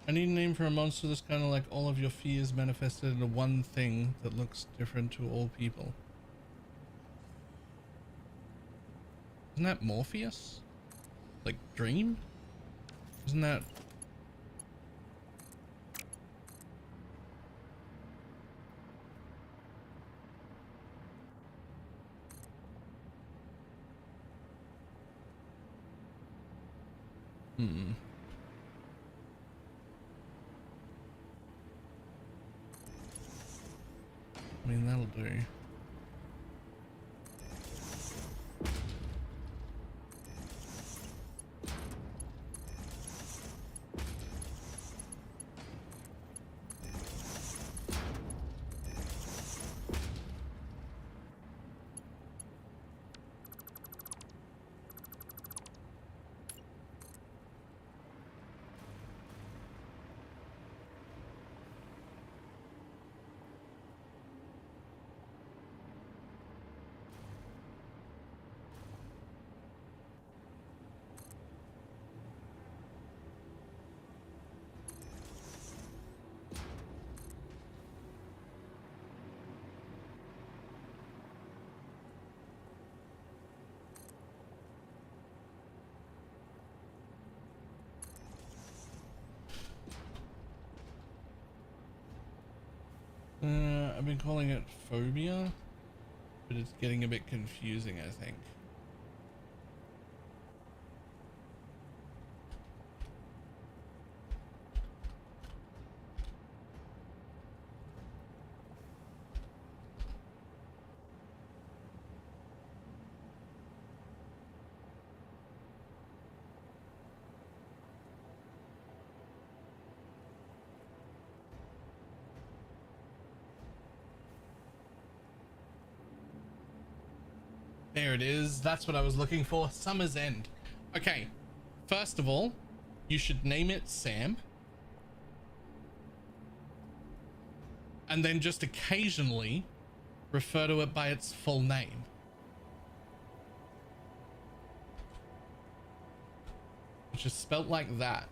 I need a name for a monster that's kind of like all of your fears manifested into one thing that looks different to all people. Isn't that Morpheus? Like Dream? Isn't that... I mean, that'll do. I've been calling it phobia. but it's getting a bit confusing, I think. There it is. That's what I was looking for. Summer's End. Okay. First of all, you should name it Sam. And then just occasionally refer to it by its full name. Which is spelt like that.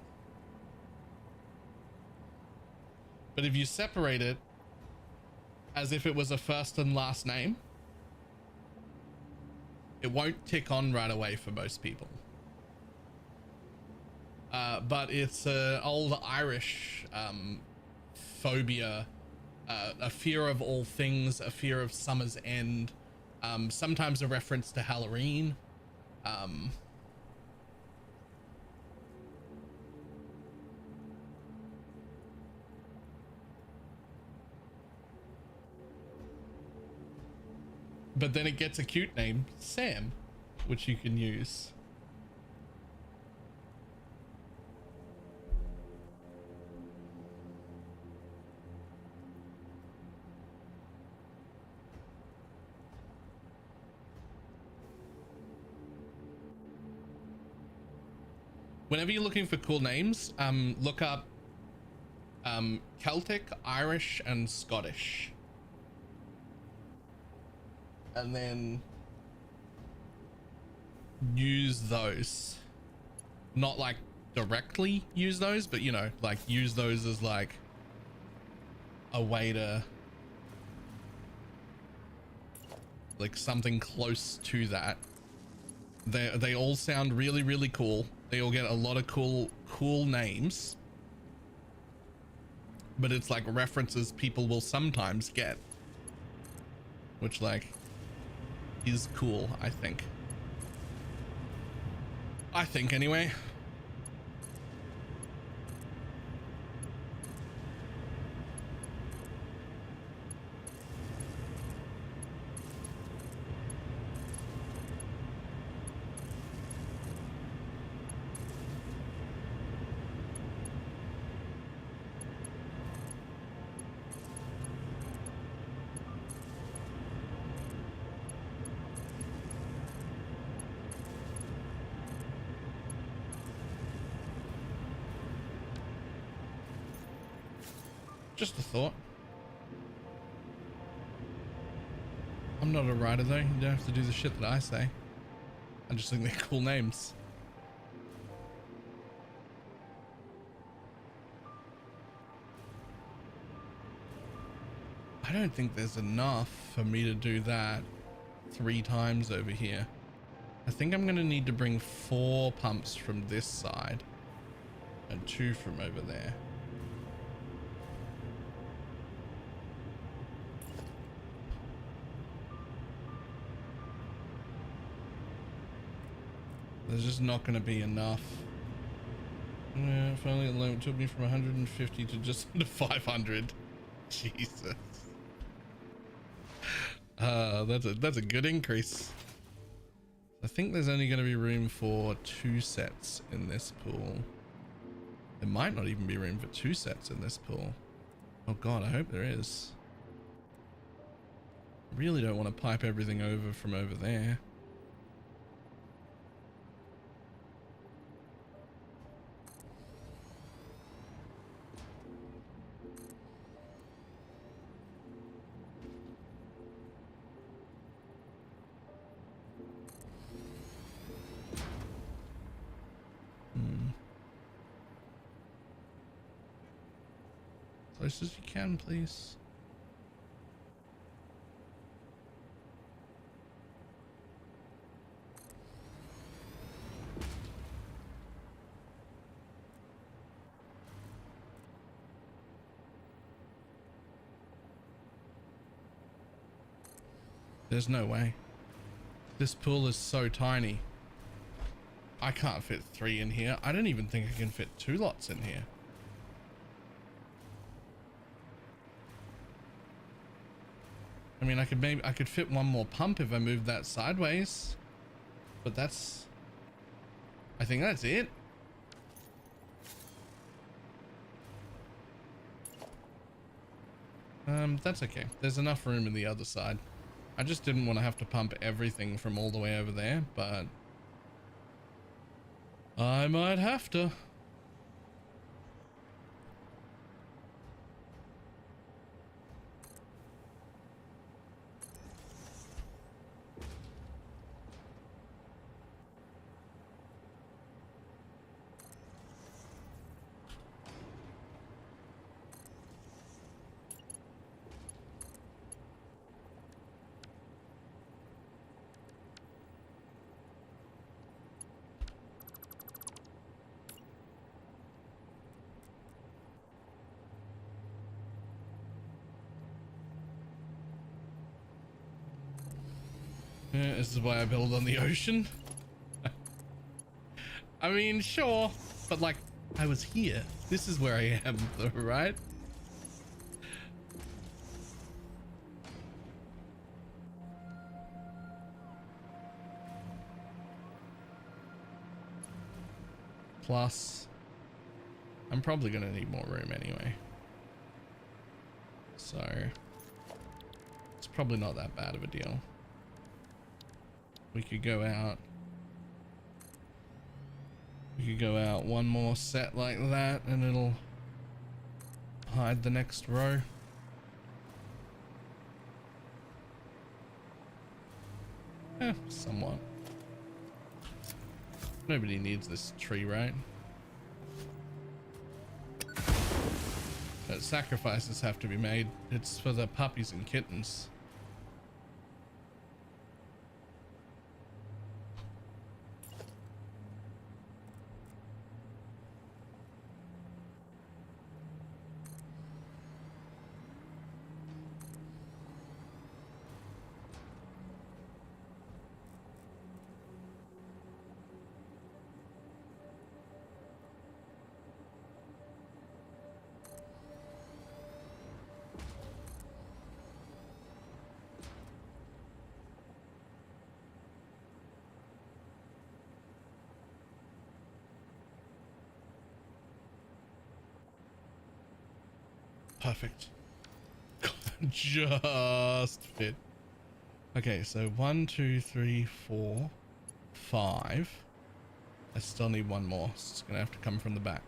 But if you separate it as if it was a first and last name, it won't tick on right away for most people. But it's an old Irish phobia, a fear of all things, a fear of summer's end, sometimes a reference to Halloween. But then it gets a cute name, Sam, which you can use. Whenever you're looking for cool names, look up Celtic, Irish, and Scottish. And then use those. Not like directly use those, but you know, like use those as like a way to like something close to that. They all sound really, really cool. They all get a lot of cool names, but it's like references people will sometimes get, which like is cool, I think anyway. Just a thought. I'm not a writer though. You don't have to do the shit that I say. I just think they're cool names. I don't think there's enough for me to do that 3 times over here. I think I'm gonna need to bring 4 pumps from this side and 2 from over there. There's just not going to be enough. Yeah, finally it took me from 150 to just under 500. Jesus. That's a good increase. I think there's only going to be room for 2 sets in this pool. There might not even be room for 2 sets in this pool. Oh god, I hope there is. I really don't want to pipe everything over from over there. Close as you can, please. There's no way. This pool is so tiny. I can't fit 3 in here. I don't even think I can fit 2 lots in here. I mean, I could fit 1 more pump if I moved that sideways, but I think that's it. That's okay. There's enough room in the other side. I just didn't want to have to pump everything from all the way over there, but I might have to. Yeah, this is why I build on the ocean. I mean, sure, but like, I was here. This is where I am, though, right? Plus, I'm probably gonna need more room anyway. So, it's probably not that bad of a deal. We could go out. We could go out 1 more set like that and it'll hide the next row. Somewhat. Nobody needs this tree, right? But sacrifices have to be made. It's for the puppies and kittens. Perfect. Just fit. Okay, so 1, 2, 3, 4, 5. I still need 1 more. So it's gonna have to come from the back.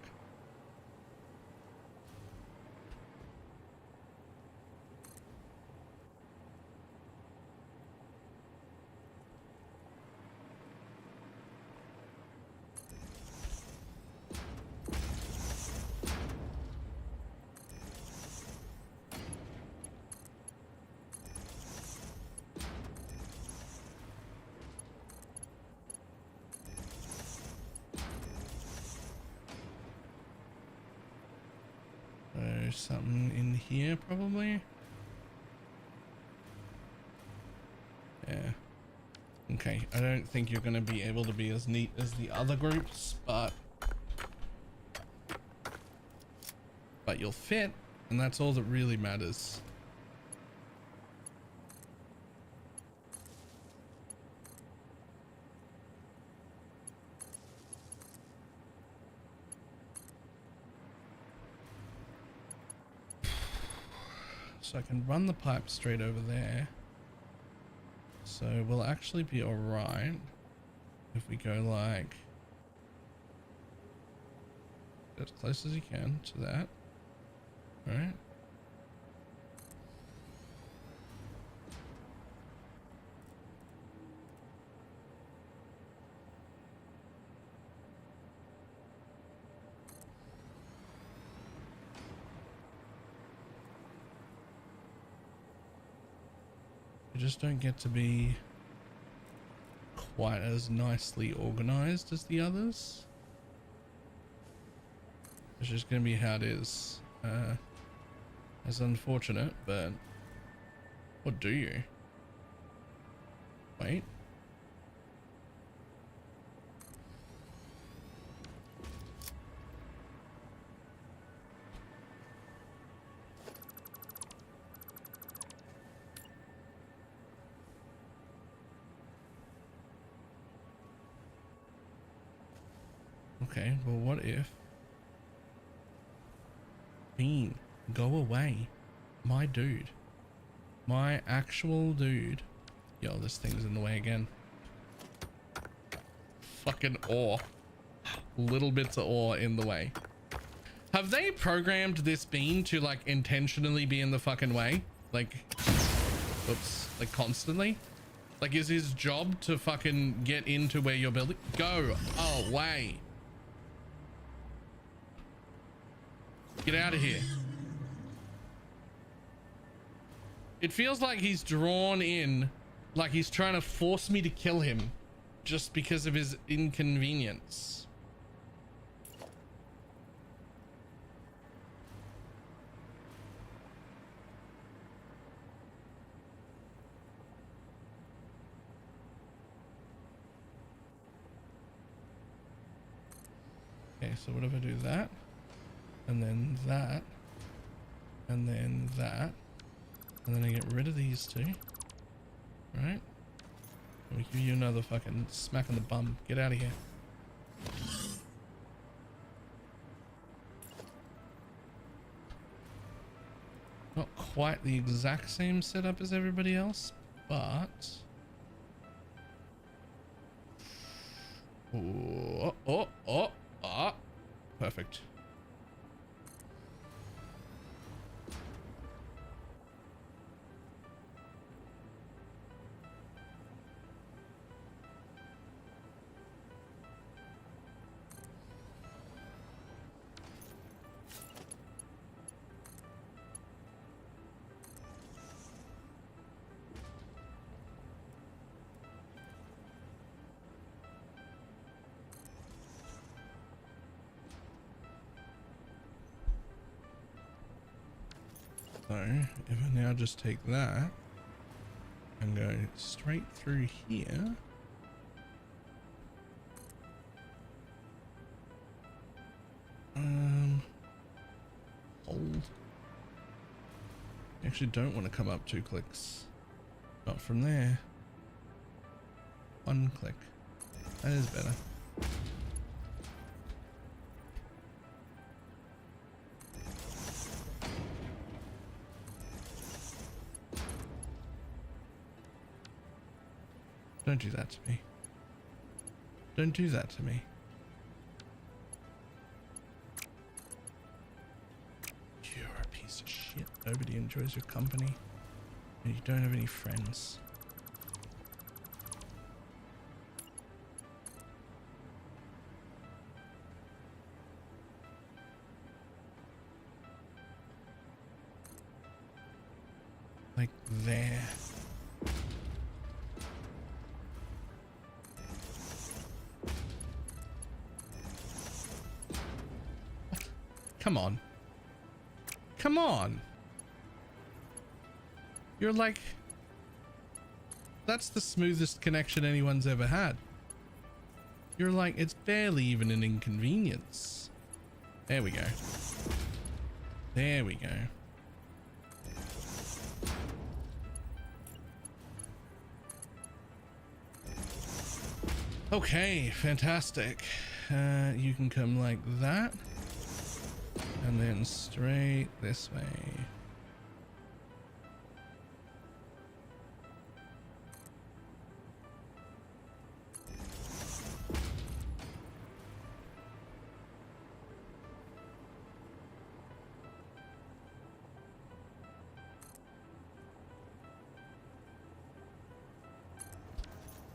Something in here probably. Yeah. Okay, I don't think you're going to be able to be as neat as the other groups, but you'll fit, and that's all that really matters. So I can run the pipe straight over there. So we'll actually be all right if we go like as close as you can to that. All right. Just don't get to be quite as nicely organized as the others. It's just gonna be how it is. It's unfortunate, but what do you? wait. Okay, well, what if Bean, go away, my dude, my actual dude. Yo, this thing's in the way again. Fucking ore. Little bits of ore in the way. Have they programmed this Bean to like intentionally be in the fucking way? Like, oops, like constantly? Like, is his job to fucking get into where you're building? Go away. Get out of here. It feels like he's drawn in, like he's trying to force me to kill him just because of his inconvenience. Okay, so what if I do that? And then that, and then that, and then I get rid of these two, right? And we give you another fucking smack on the bum. Get out of here. Not quite the exact same setup as everybody else, but... Perfect. So if I now just take that and go straight through here, hold. Actually don't want to come up 2 clicks. Not from there. 1 click. That is better. Don't do that to me. Don't do that to me. You're a piece of shit. Nobody enjoys your company. And you don't have any friends. Like there. Come on. Come on. You're like... That's the smoothest connection anyone's ever had. You're like, it's barely even an inconvenience. There we go. There we go. Okay, fantastic. You can come like that. And then straight this way.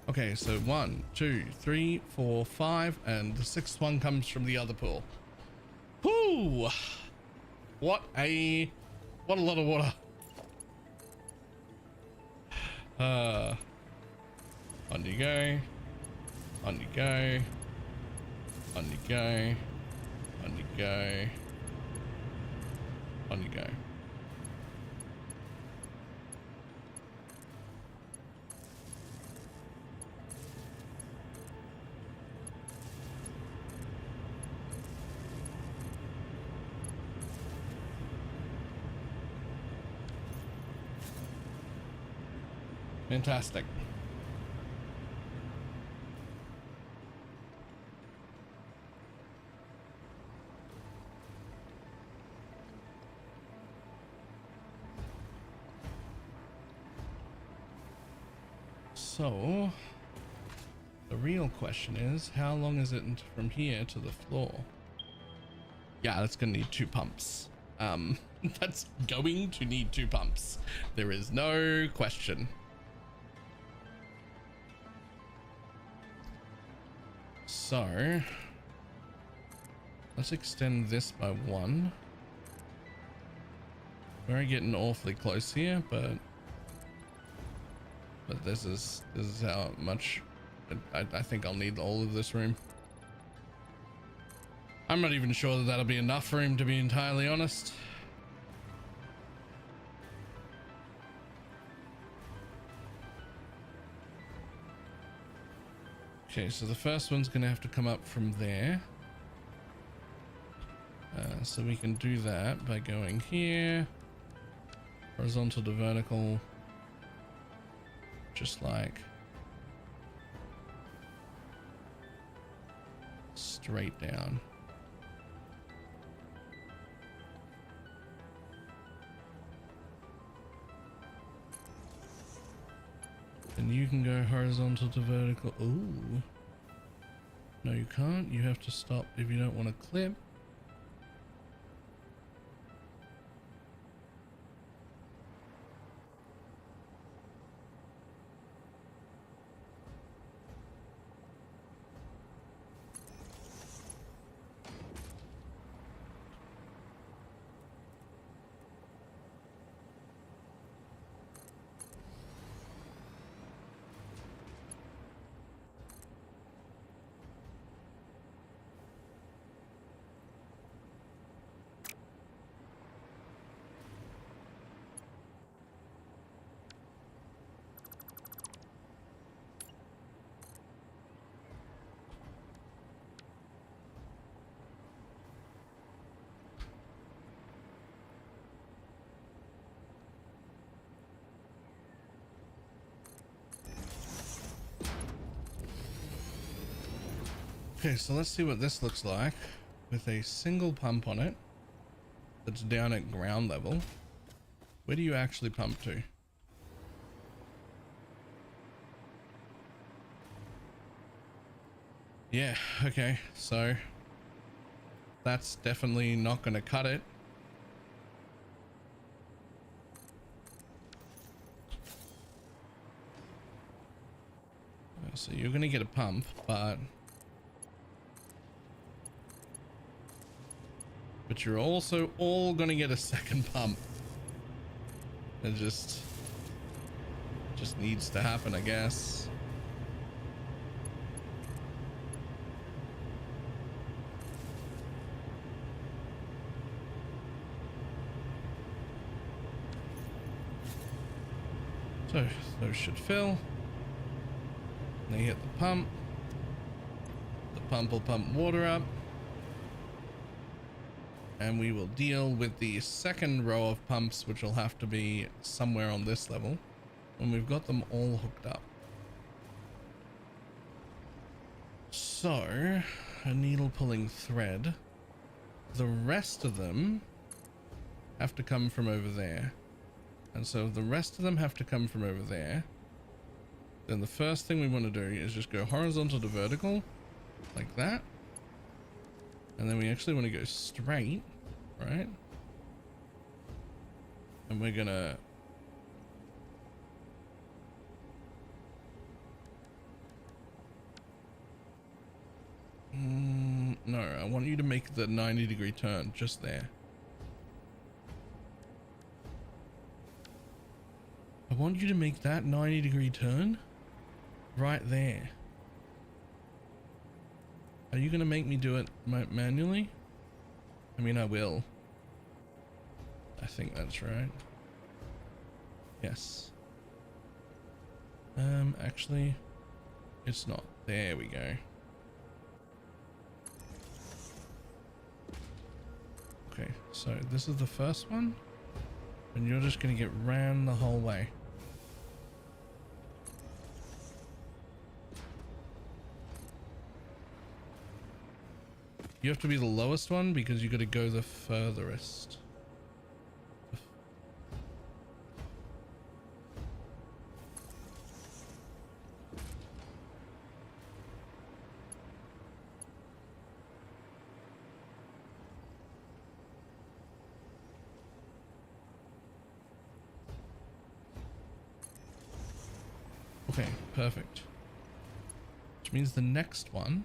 Okay, so 1, 2, 3, 4, 5, and the 6th one comes from the other pool. Whoo! What a lot of water. On you go. On you go. On you go. On you go. On you go. Fantastic. So, the real question is, how long is it from here to the floor? Yeah, that's gonna need 2 pumps. That's going to need 2 pumps. There is no question. So, let's extend this by 1. We're getting awfully close here, but this is how much I think I'll need all of this room. I'm not even sure that that'll be enough room, to be entirely honest. Okay, so the first one's gonna have to come up from there. So we can do that by going here, horizontal to vertical, just like straight down. And you can go horizontal to vertical. Ooh. No, you can't. You have to stop if you don't want to clip. Okay, so let's see what this looks like with a single pump on it that's down at ground level. Where do you actually pump to? Yeah, okay, so that's definitely not going to cut it. So you're going to get a pump, but you're also all going to get a second pump. It just needs to happen, I guess. So those should fill. They hit the pump. The pump will pump water up. And we will deal with the second row of pumps, which will have to be somewhere on this level when we've got them all hooked up. So, a needle pulling thread. The rest of them have to come from over there. And so if the rest of them have to come from over there, then the first thing we want to do is just go horizontal to vertical like that. And then we actually want to go straight, right? And we're gonna no, I want you to make the 90-degree turn just there. I want you to make that 90-degree turn right there. Are you gonna make me do it manually? I mean, I will. I think that's right. Yes. Actually, it's not. There we go. Okay, so this is the first one, and you're just gonna get ran the whole way. You have to be the lowest one because you got to go the furthest. Okay, perfect. Which means the next one,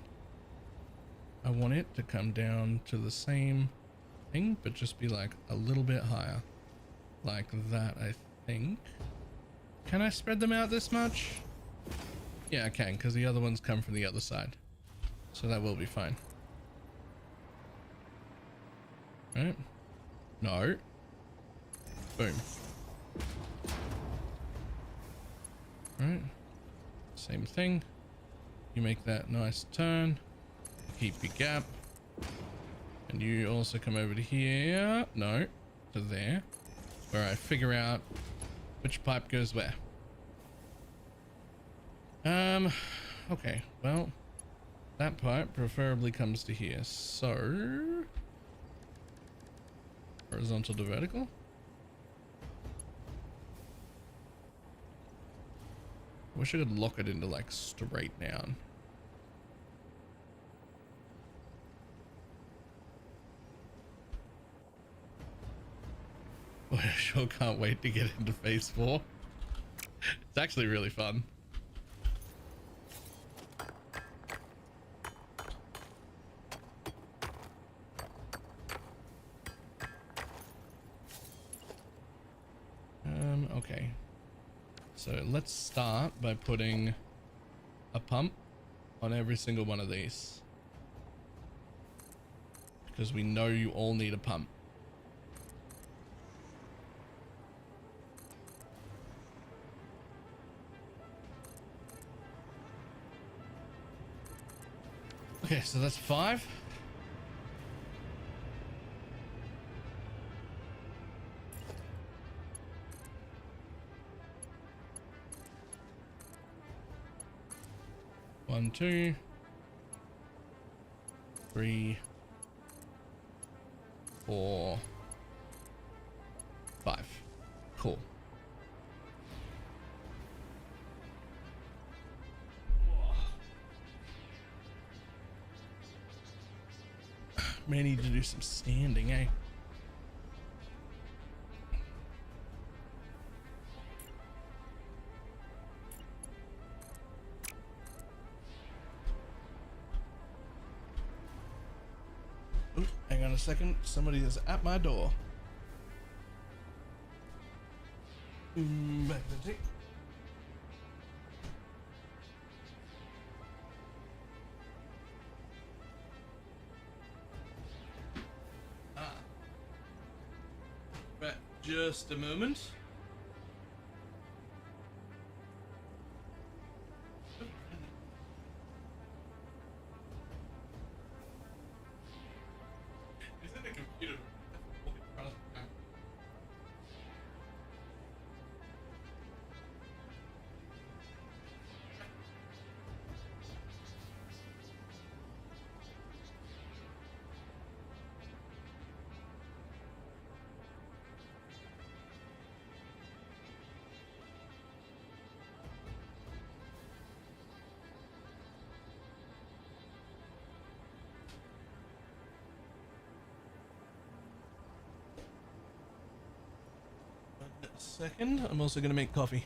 I want it to come down to the same thing, but just be like a little bit higher. Like that, I think. Can I spread them out this much? Yeah, I can, because the other ones come from the other side. So that will be fine. Right? No. Boom. Right. Same thing. You make that nice turn. Keep your gap. And you also come over to here. No. To there. Where I figure out which pipe goes where. Okay. Well, that pipe preferably comes to here. So, horizontal to vertical. Wish I could lock it into like straight down. Boy, I sure can't wait to get into phase 4. It's actually really fun. Okay. So let's start by putting a pump on every single one of these. Because we know you all need a pump. Okay, so that's 5. One, 2, 3, 4, 5. Cool. May need to do some standing, eh? Ooh, hang on a second. Somebody is at my door. Magnetic. Right, just a moment. Is it a computer? Second, I'm also going to make coffee.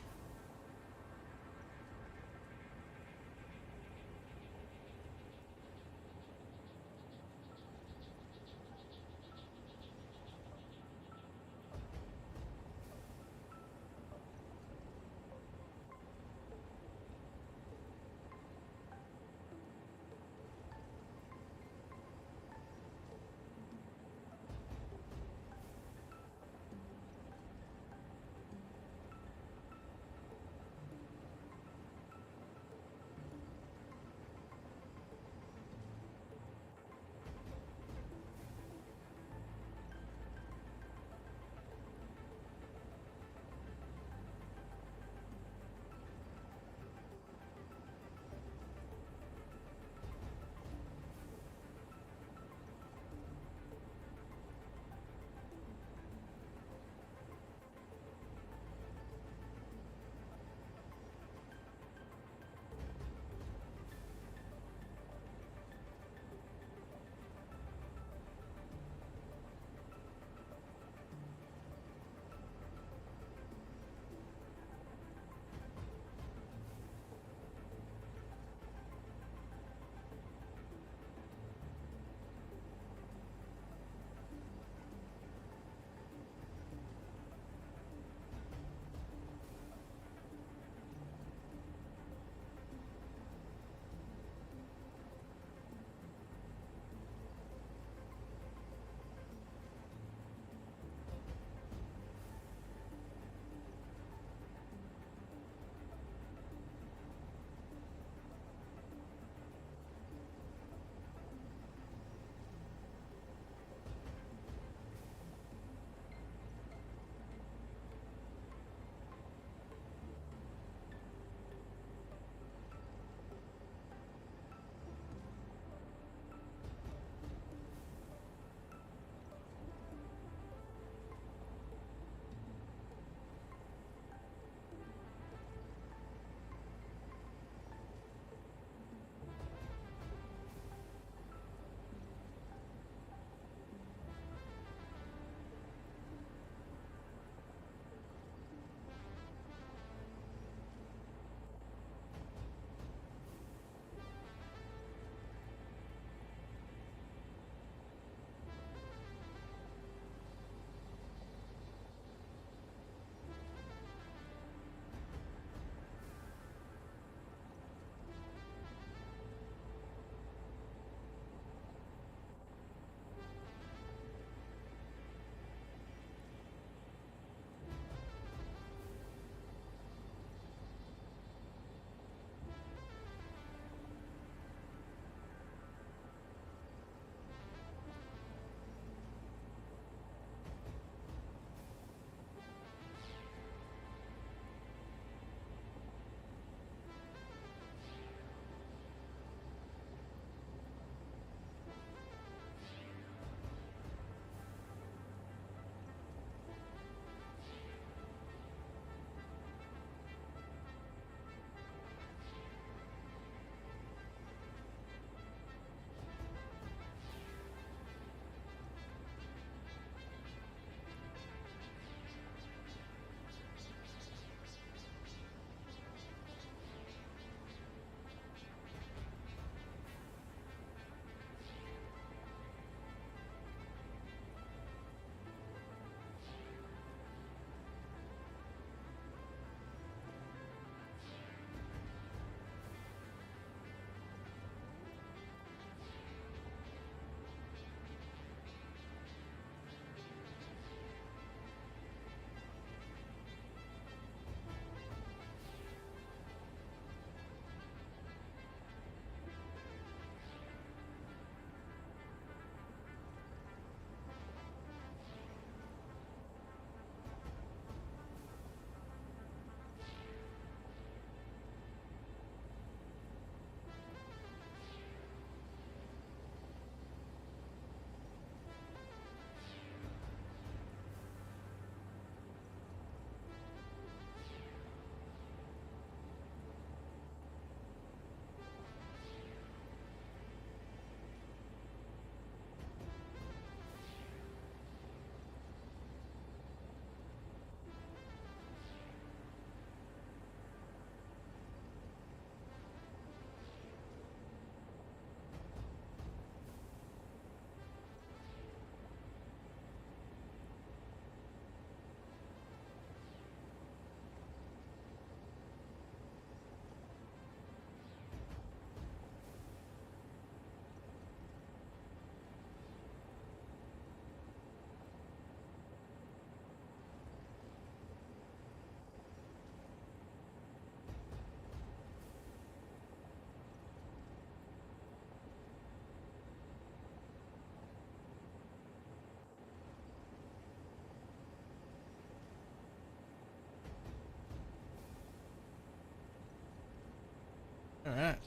Alright.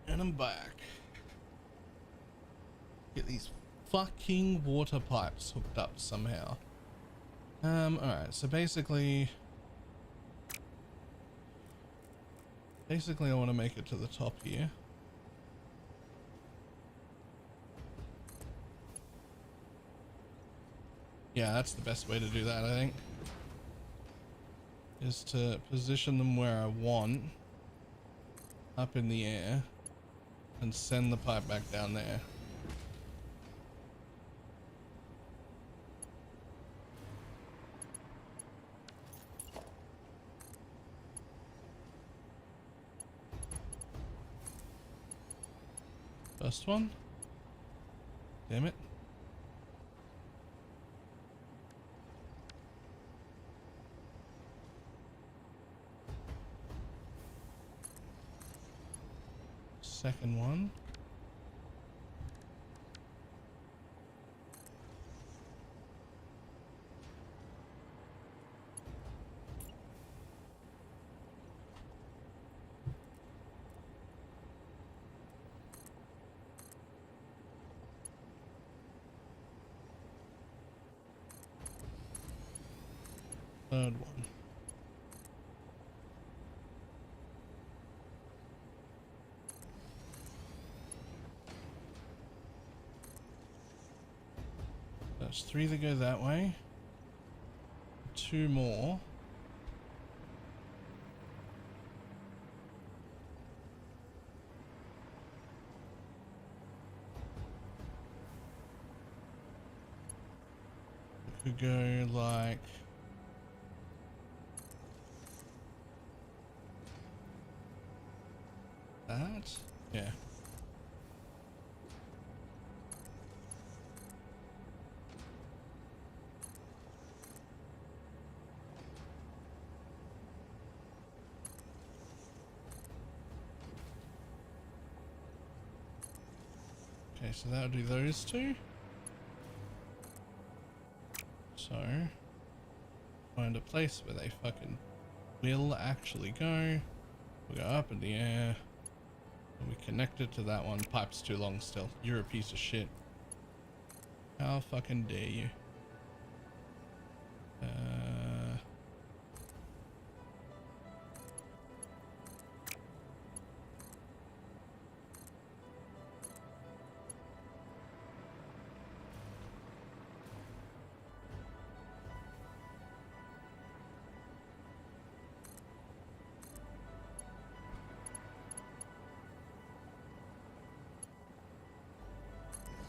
And I'm back. Get these fucking water pipes hooked up somehow. Alright, so basically I want to make it to the top here. Yeah, that's the best way to do that, I think. Is to position them where I want, up in the air, and send the pipe back down there. First one. Damn it. Second one. Third one. There's 3 that go that way. 2 more. Could go like that. Yeah. Okay, so that'll do those 2. So find a place where they fucking will actually go. We go up in the air. And we connect it to that one. Pipe's too long still. You're a piece of shit. How fucking dare you?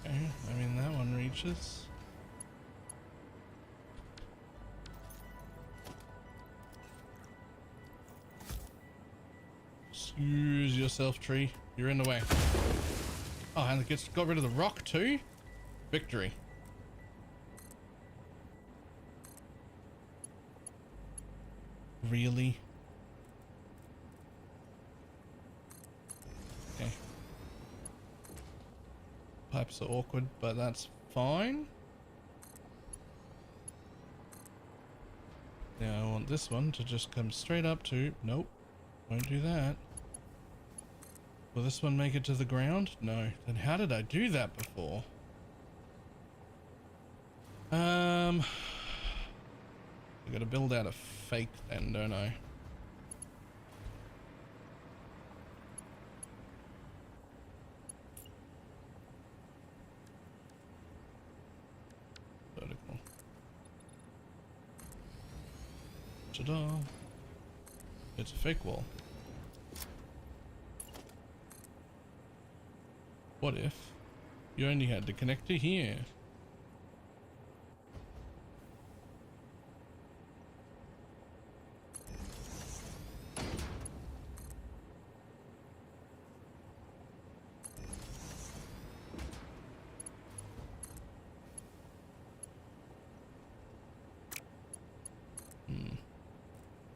Okay, I mean that one reaches. Excuse yourself, tree. You're in the way. Oh, and it got rid of the rock too? Victory. Really? Okay. Pipes are awkward, but that's fine. Now I want this one to just come straight up to... Nope. Won't do that. Will this one make it to the ground? No. Then how did I do that before? I gotta build out a fake then, don't I? Vertical. Ta-da! It's a fake wall. What if you only had to connect to here?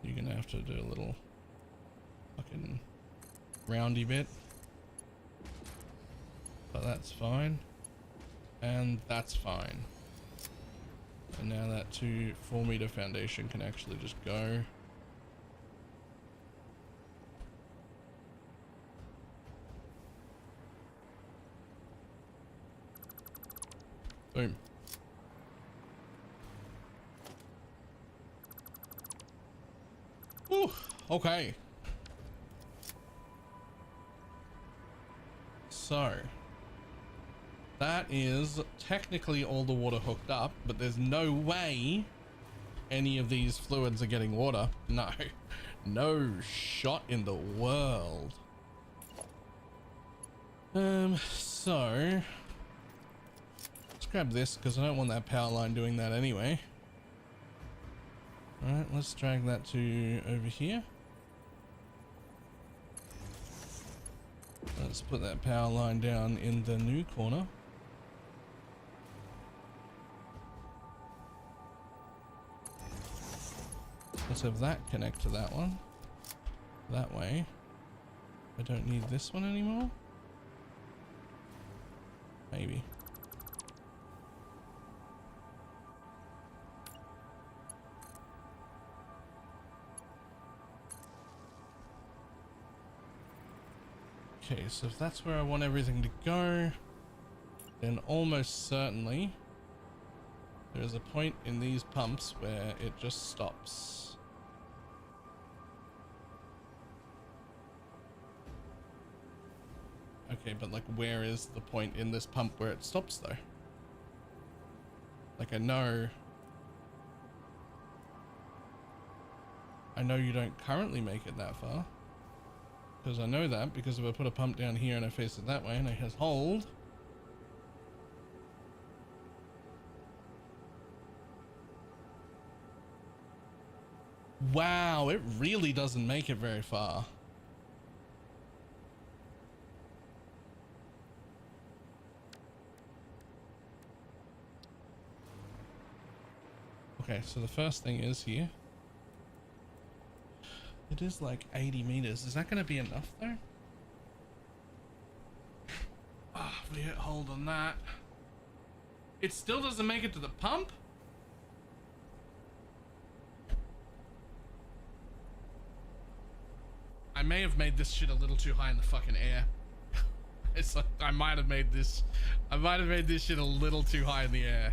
You're gonna have to do a little fucking roundy bit. But that's fine. And that's fine. And now that 4 meter foundation can actually just go. Boom. Ooh, okay. So that is technically all the water hooked up, but there's no way any of these fluids are getting water. No, no shot in the world. So let's grab this because I don't want that power line doing that anyway. All right, let's drag that to over here. Let's put that power line down in the new corner. Let's have that connect to that one. That way. I don't need this one anymore. Maybe. Okay, so if that's where I want everything to go, then almost certainly there is a point in these pumps where it just stops. Okay, but like where is the point in this pump where it stops though? Like I know you don't currently make it that far. Because I know that, because if I put a pump down here and I face it that way and it has hold. Wow, it really doesn't make it very far. Okay, so the first thing is here. It is like 80 meters. Is that going to be enough though? Ah, we hit hold on that. It still doesn't make it to the pump? I may have made this shit a little too high in the fucking air. It's like I might have made this shit a little too high in the air.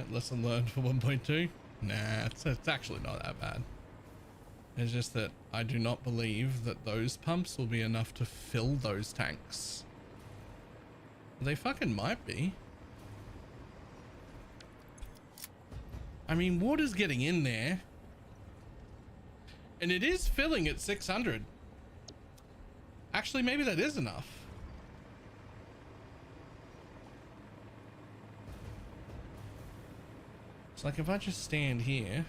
Lesson learned for 1.2. Nah, it's actually not that bad. It's just that I do not believe that those pumps will be enough to fill those tanks. They fucking might be. I mean, water's getting in there. And it is filling at 600. Actually, maybe that is enough. It's like if I just stand here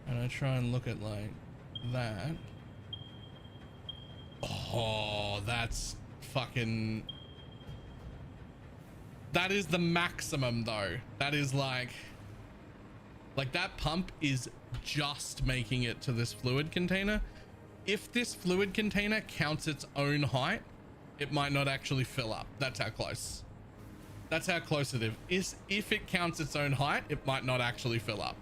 and I try and look at like that. Oh, that's fucking... That is the maximum though. That is like that pump is just making it to this fluid container. If this fluid container counts its own height, it might not actually fill up. That's how close. That's how close it is. If it counts its own height, it might not actually fill up.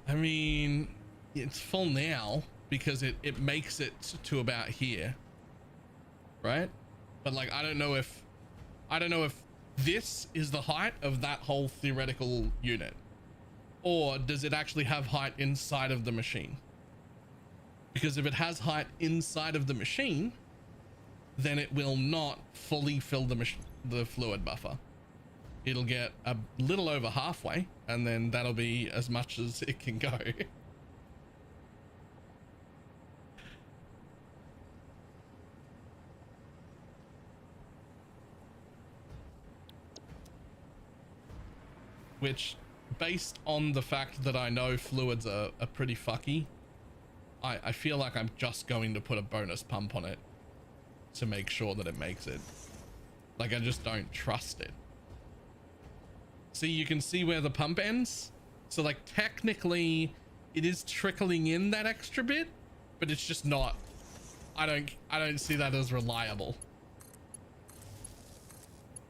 I mean, it's full now because it makes it to about here, right? But like, I don't know if this is the height of that whole theoretical unit, or does it actually have height inside of the machine? Because if it has height inside of the machine, then it will not fully fill the fluid buffer. it'll get a little over halfway, and then that'll be as much as it can go. Which, based on the fact that I know fluids are pretty fucky, I feel like I'm just going to put a bonus pump on it to make sure that it makes it. Like, I just don't trust it. See, you can see where the pump ends. So like technically it is trickling in that extra bit, but it's just not, I don't see that as reliable.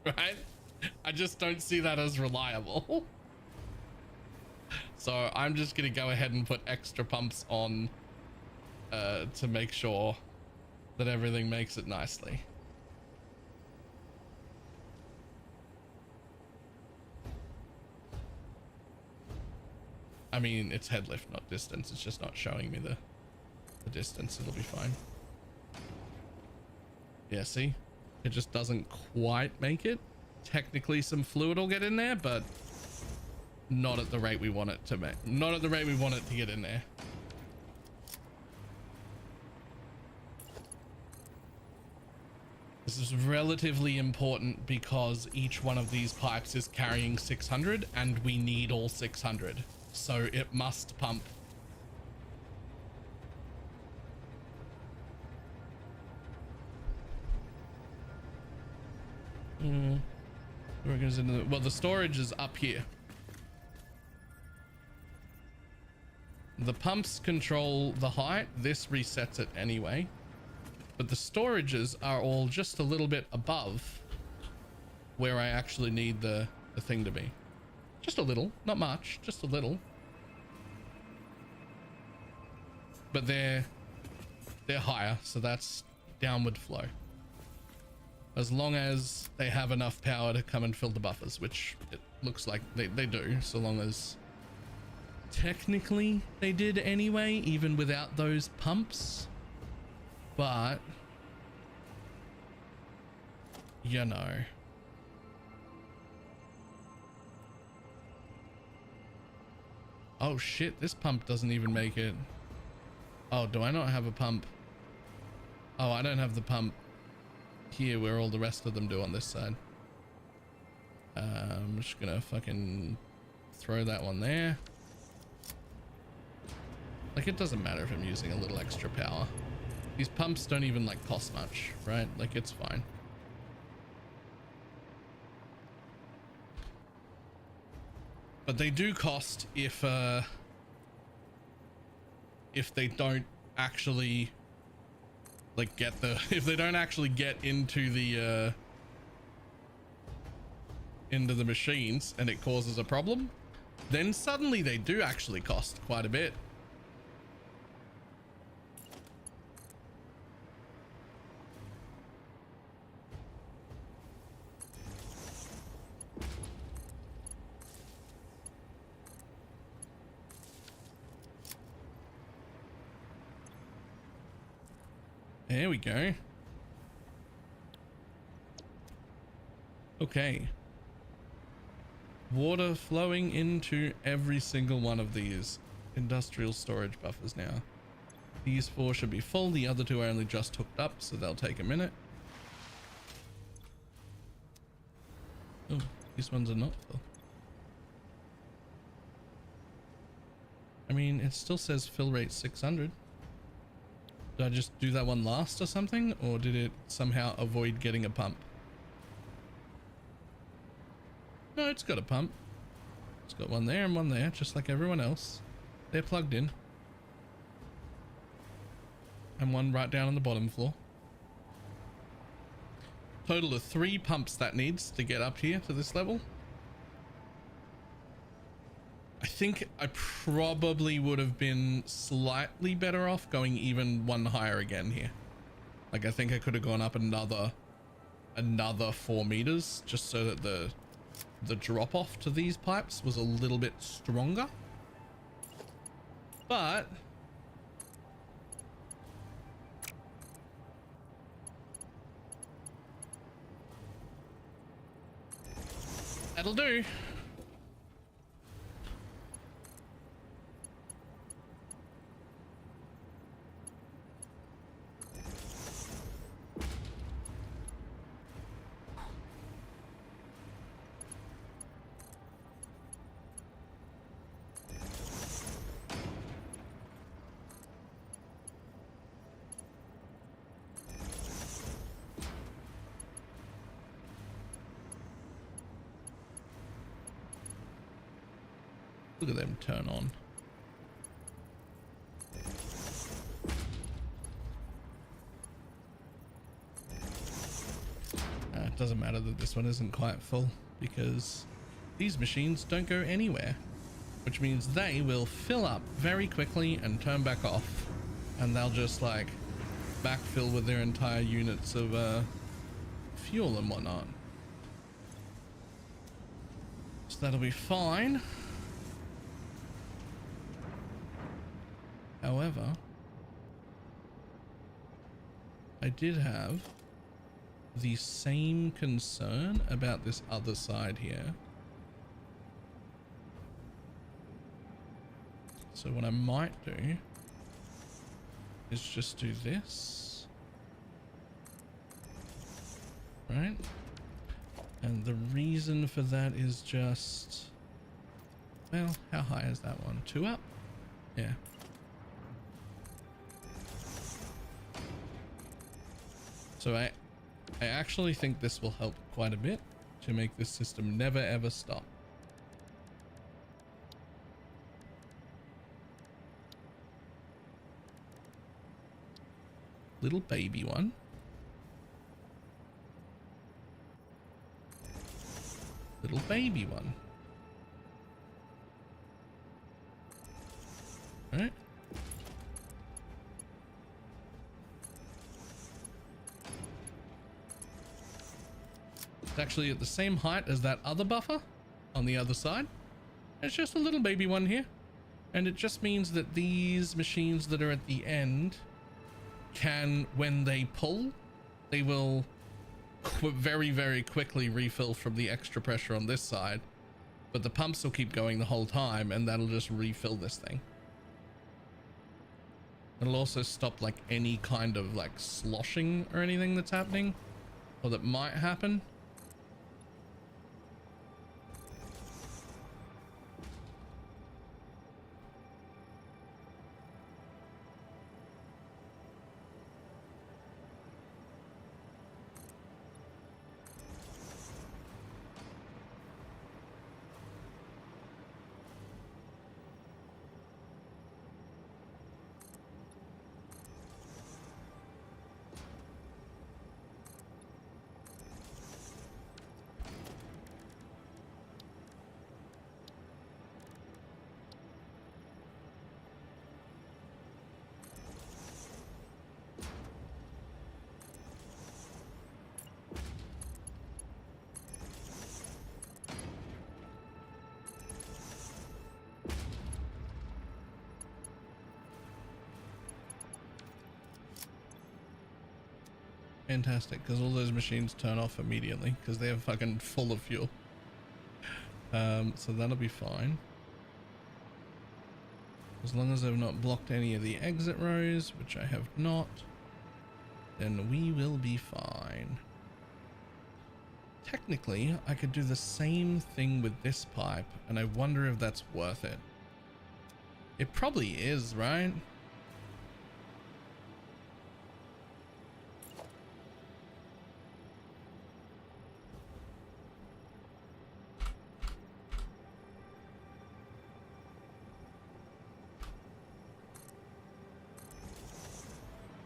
Right? I just don't see that as reliable. So I'm just gonna go ahead and put extra pumps on to make sure that everything makes it nicely. I mean, it's head lift, not distance. It's just not showing me the distance. It'll be fine. Yeah, see? It just doesn't quite make it. Technically some fluid will get in there, but not at the rate we want it to make. Not at the rate we want it to get in there. This is relatively important because each one of these pipes is carrying 600 and we need all 600. So it must pump. Where it goes into the, well, the storage is up here. The pumps control the height. This resets it anyway. But the storages are all just a little bit above where I actually need the thing to be. Just a little, not much, just a little. But they're higher, so that's downward flow. As long as they have enough power to come and fill the buffers, which it looks like they do, so long as technically they did anyway, even without those pumps. But you know, oh shit, this pump doesn't even make it. Oh, do I not have a pump? Oh, I don't have the pump here where all the rest of them do on this side. I'm just gonna fucking throw that one there. Like, it doesn't matter if I'm using a little extra power. These pumps don't even like cost much, right? Like, it's fine. But they do cost if they don't actually like get the, if they don't actually get into the machines and it causes a problem, then suddenly they do actually cost quite a bit. There we go. Okay. Water flowing into every single one of these industrial storage buffers now. These 4 should be full. The other 2 are only just hooked up, so they'll take a minute. Oh, these ones are not full. I mean, it still says fill rate 600. Did I just do that one last or something? Or did it somehow avoid getting a pump? No, it's got a pump. It's got one there and one there, just like everyone else. They're plugged in. And one right down on the bottom floor. Total of 3 pumps that needs to get up here to this level. I think I probably would have been slightly better off going even one higher again here. Like, I think I could have gone up another 4 meters just so that the drop off to these pipes was a little bit stronger. But at That'll do. Look at them turn on. It doesn't matter that this one isn't quite full because these machines don't go anywhere, which means they will fill up very quickly and turn back off, and they'll just like backfill with their entire units of fuel and whatnot. So that'll be fine. However, I did have the same concern about this other side here. So what I might do is just do this, right? And the reason for that is just, well, how high is that one? 2 up? Yeah. So I actually think this will help quite a bit to make this system never ever stop. Little baby one. Little baby one. All right. It's actually at the same height as that other buffer on the other side. It's just a little baby one here. And it just means that these machines that are at the end can, when they pull, they will very, very quickly refill from the extra pressure on this side. But the pumps will keep going the whole time, and that'll just refill this thing. It'll also stop like any kind of like sloshing or anything that's happening or that might happen. Fantastic, because all those machines turn off immediately because they're fucking full of fuel. So that'll be fine. As long as I've not blocked any of the exit rows, which I have not, then we will be fine. Technically, I could do the same thing with this pipe, and I wonder if that's worth it. It probably is, right?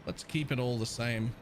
Let's keep it all the same.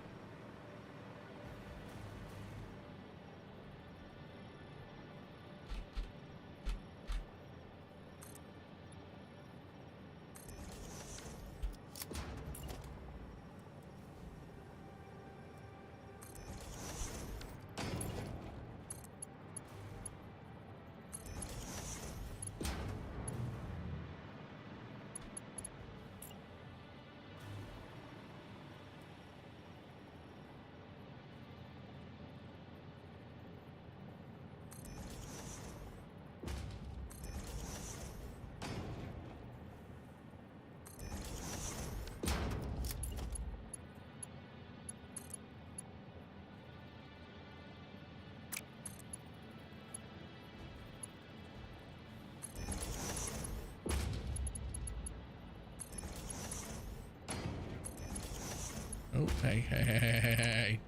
Oh, hey.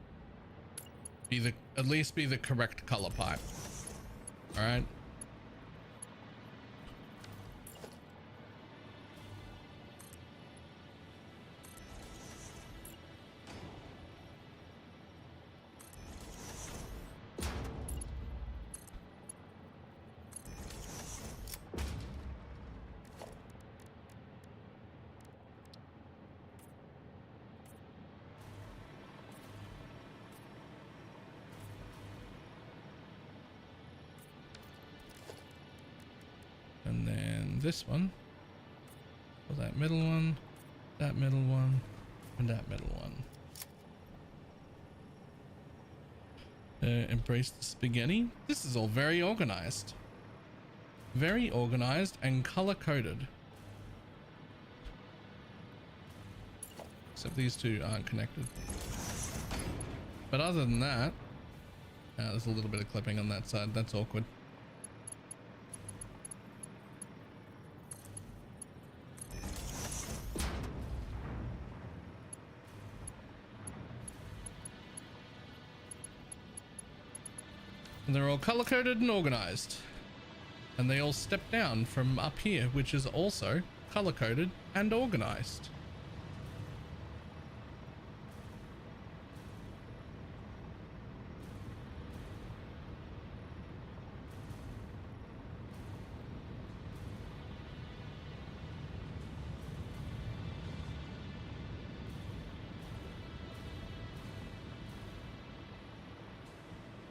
At least be the correct color pipe. All right. And then this one, or that middle one, and that middle one. Embrace the spaghetti. This is all very organized. Very organized and color coded. Except these two aren't connected. But other than that, there's a little bit of clipping on that side. That's awkward. And they're all color coded and organized. And they all step down from up here, which is also color coded and organized.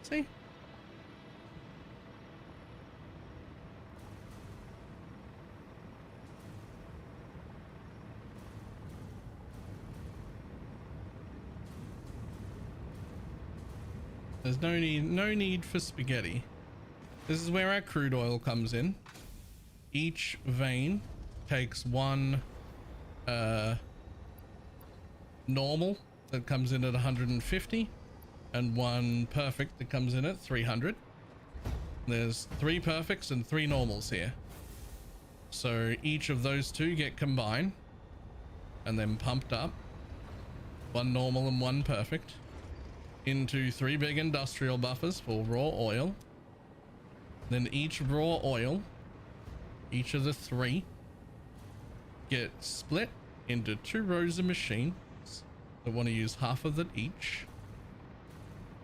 See? There's no need for spaghetti. This is where our crude oil comes in. Each vein takes one normal that comes in at 150 and one perfect that comes in at 300. There's 3 perfects and 3 normals here. So each of those two get combined and then pumped up, one normal and one perfect, into 3 big industrial buffers for raw oil. Then each raw oil, each of the 3, get split into 2 rows of machines that want to use half of it each.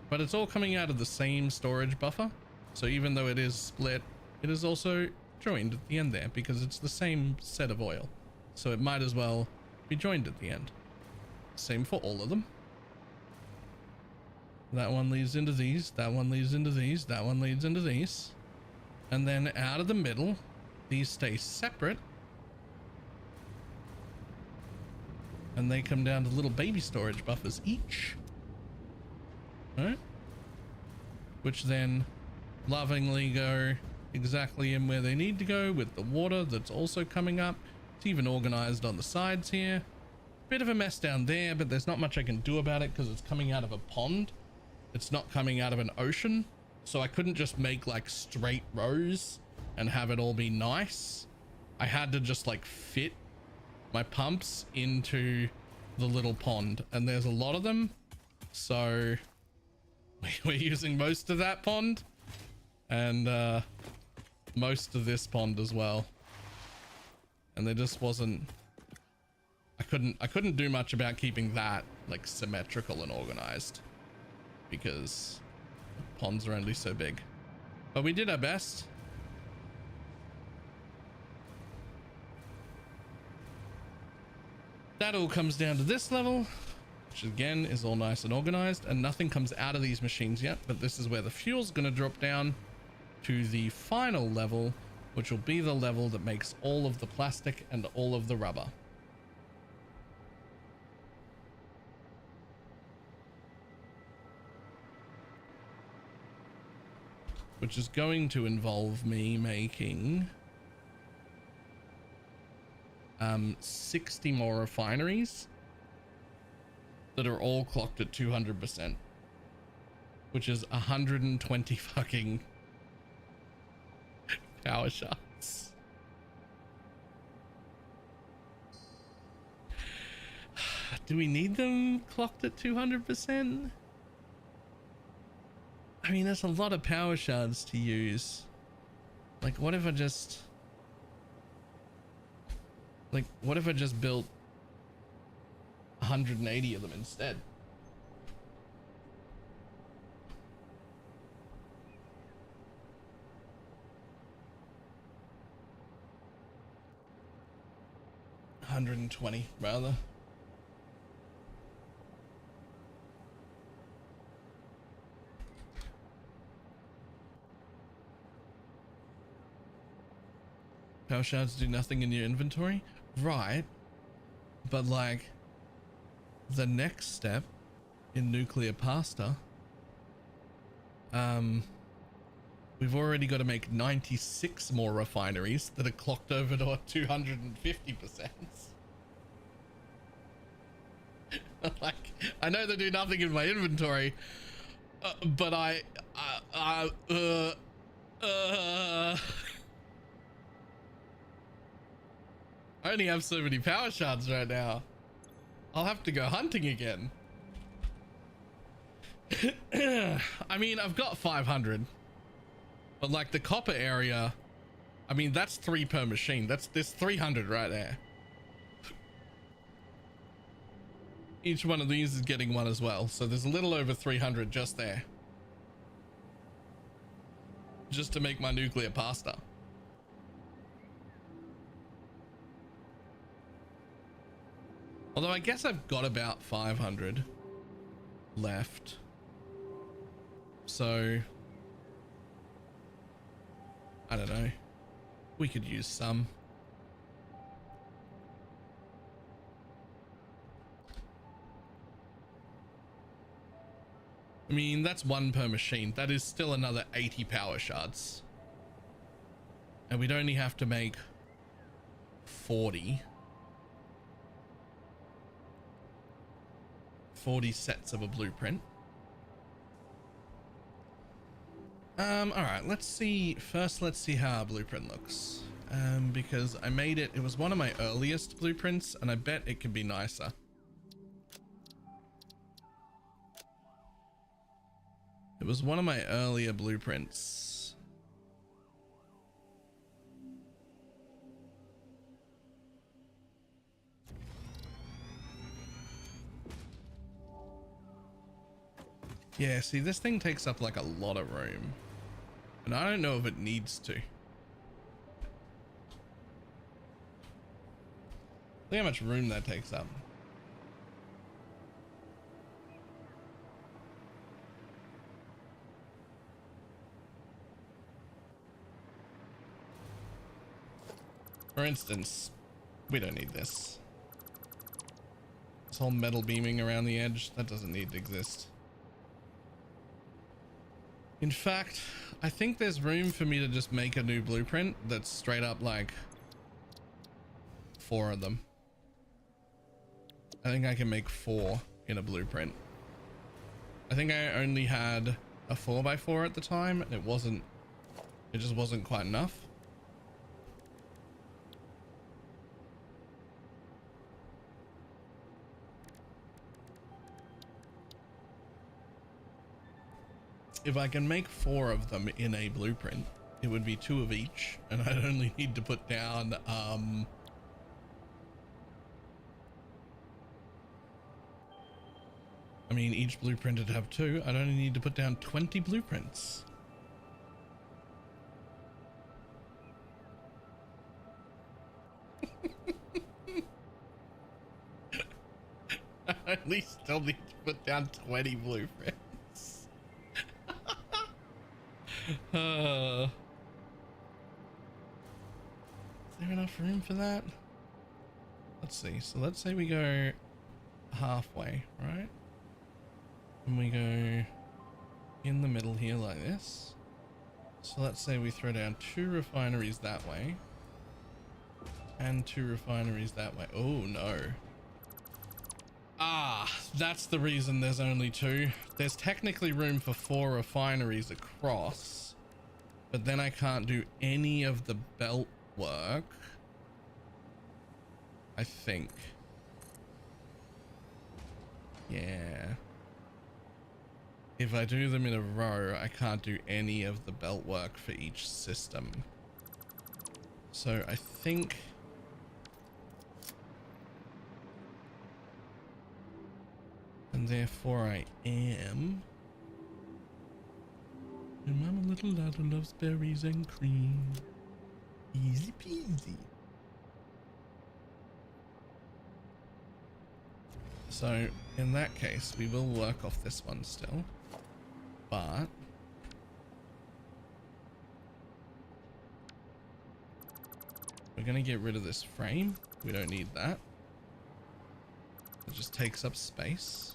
But it's all coming out of the same storage buffer. So even though it is split, it is also joined at the end there because it's the same set of oil. So it might as well be joined at the end. Same for all of them. That one leads into these, that one leads into these, that one leads into these. And then out of the middle, these stay separate. And they come down to little baby storage buffers each. Alright? Which then lovingly go exactly in where they need to go with the water that's also coming up. It's even organized on the sides here. Bit of a mess down there, but there's not much I can do about it because it's coming out of a pond. It's not coming out of an ocean, so I couldn't just make like straight rows and have it all be nice. I had to just like fit my pumps into the little pond, and there's a lot of them, so we're using most of that pond and most of this pond as well. And there just wasn't, I couldn't do much about keeping that like symmetrical and organized, because ponds are only so big. But we did our best. That all comes down to this level, which again is all nice and organized, and nothing comes out of these machines yet, but this is where the fuel's going to drop down to the final level, which will be the level that makes all of the plastic and all of the rubber. Which is going to involve me making 60 more refineries that are all clocked at 200%, which is 120 fucking power shots. Do we need them clocked at 200%? I mean, that's a lot of power shards to use. Like, what if I just... Like, what if I just built 180 of them instead? $120 rather. Power shards do nothing in your inventory? Right. But like, the next step in nuclear pasta, we've already got to make 96 more refineries that are clocked over to 250%. Like, I know they do nothing in my inventory, but I only have so many power shards right now. I'll have to go hunting again. I mean, I've got 500, but like the copper area, I mean, that's 3 per machine. There's 300 right there. Each one of these is getting one as well. So there's a little over 300 just there. Just to make my nuclear pasta. Although I guess I've got about 500 left. So I don't know. We could use some. I mean, that's 1 per machine. That is still another 80 power shards. And we'd only have to make 40 sets of a blueprint. All right, let's see. First, let's see how our blueprint looks. Because I made it. It was one of my earliest blueprints, and I bet it could be nicer. It was one of my earlier blueprints. Yeah, see, this thing takes up like a lot of room. And I don't know if it needs to. Look how much room that takes up. For instance, we don't need this. This whole metal beaming around the edge, that doesn't need to exist. In fact, I think there's room for me to just make a new blueprint that's straight up like 4 of them. I think I can make 4 in a blueprint. I think I only had a 4x4 at the time, and it just wasn't quite enough. If I can make 4 of them in a blueprint, it would be 2 of each, and I'd only need to put down I mean, each blueprint would have 2. I'd only need to put down 20 blueprints. I at least still need to put down 20 blueprints. Is there enough room for that? Let's see. So let's say we go halfway, right? And we go in the middle here like this. So let's say we throw down 2 refineries that way and 2 refineries that way. Oh no. Ah, that's the reason there's only 2. There's technically room for 4 refineries across, but then I can't do any of the belt work, I think. Yeah. If I do them in a row, I can't do any of the belt work for each system. So I think... And therefore I am... And I'm a little lad who loves berries and cream. Easy peasy. So in that case, we will work off this one still. But we're going to get rid of this frame. We don't need that. It just takes up space.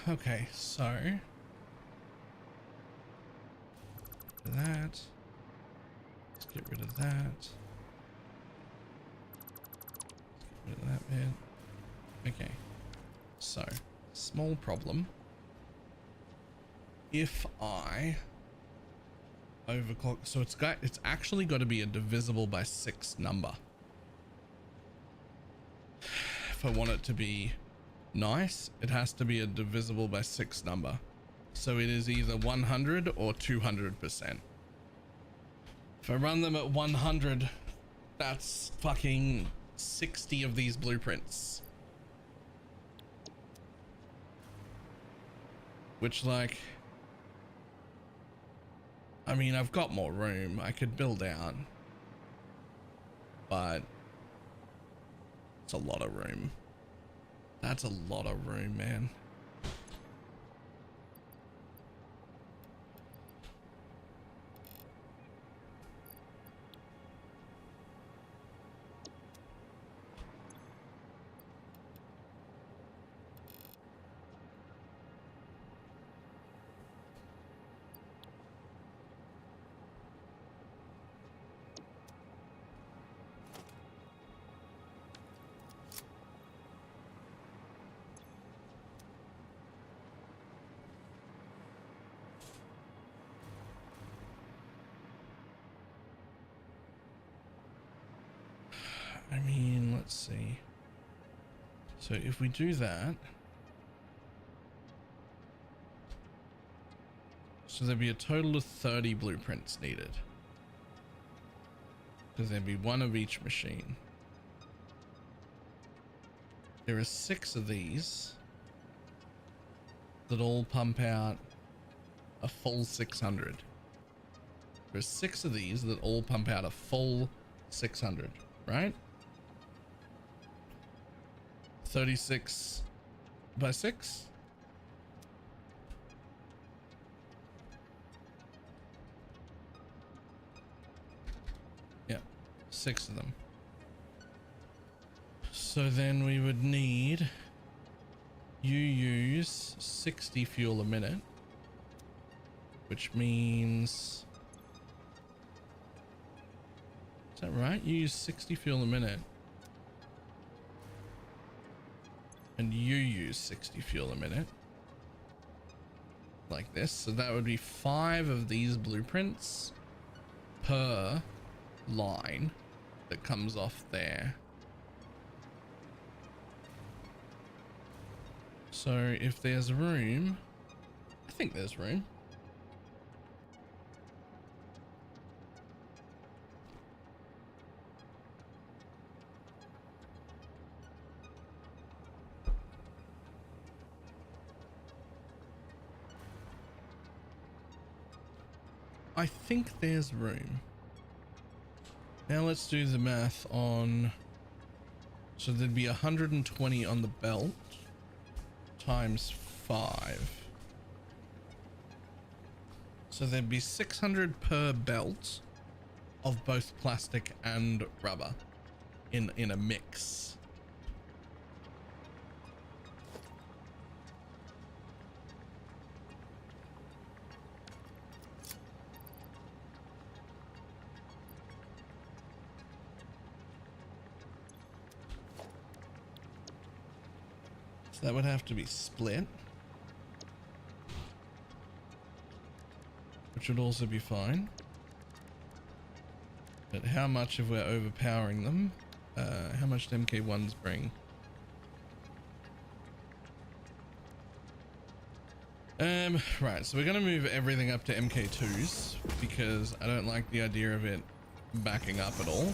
Okay, so that. Let's get rid of that. Let's get rid of that bit. Okay. So, small problem. If I overclock, so it's actually got to be a divisible by 6 number. If I want it to be nice, it has to be a divisible by 6 number. So it is either 100 or 200%. If I run them at 100, that's fucking 60 of these blueprints. Which, like, I mean, I've got more room. I could build out, but it's a lot of room. That's a lot of room, man. I mean, let's see. So if we do that, so there'd be a total of 30 blueprints needed. Because there'd be 1 of each machine. There are 6 of these that all pump out a full 600. There's 6 of these that all pump out a full 600, right? 36 by 6. Yeah, 6 of them. So then we would need, you use 60 fuel a minute, which means, is that right? You use 60 fuel a minute. And you use 60 fuel a minute. Like this. So that would be 5 of these blueprints per line that comes off there. So if there's room, I think there's room. I think there's room. Now let's do the math on, so there'd be 120 on the belt times 5. So there'd be 600 per belt of both plastic and rubber in a mix. So that would have to be split, which would also be fine. But how much if we're overpowering them? How much do MK1s bring? Right, so we're gonna move everything up to MK2s because I don't like the idea of it backing up at all.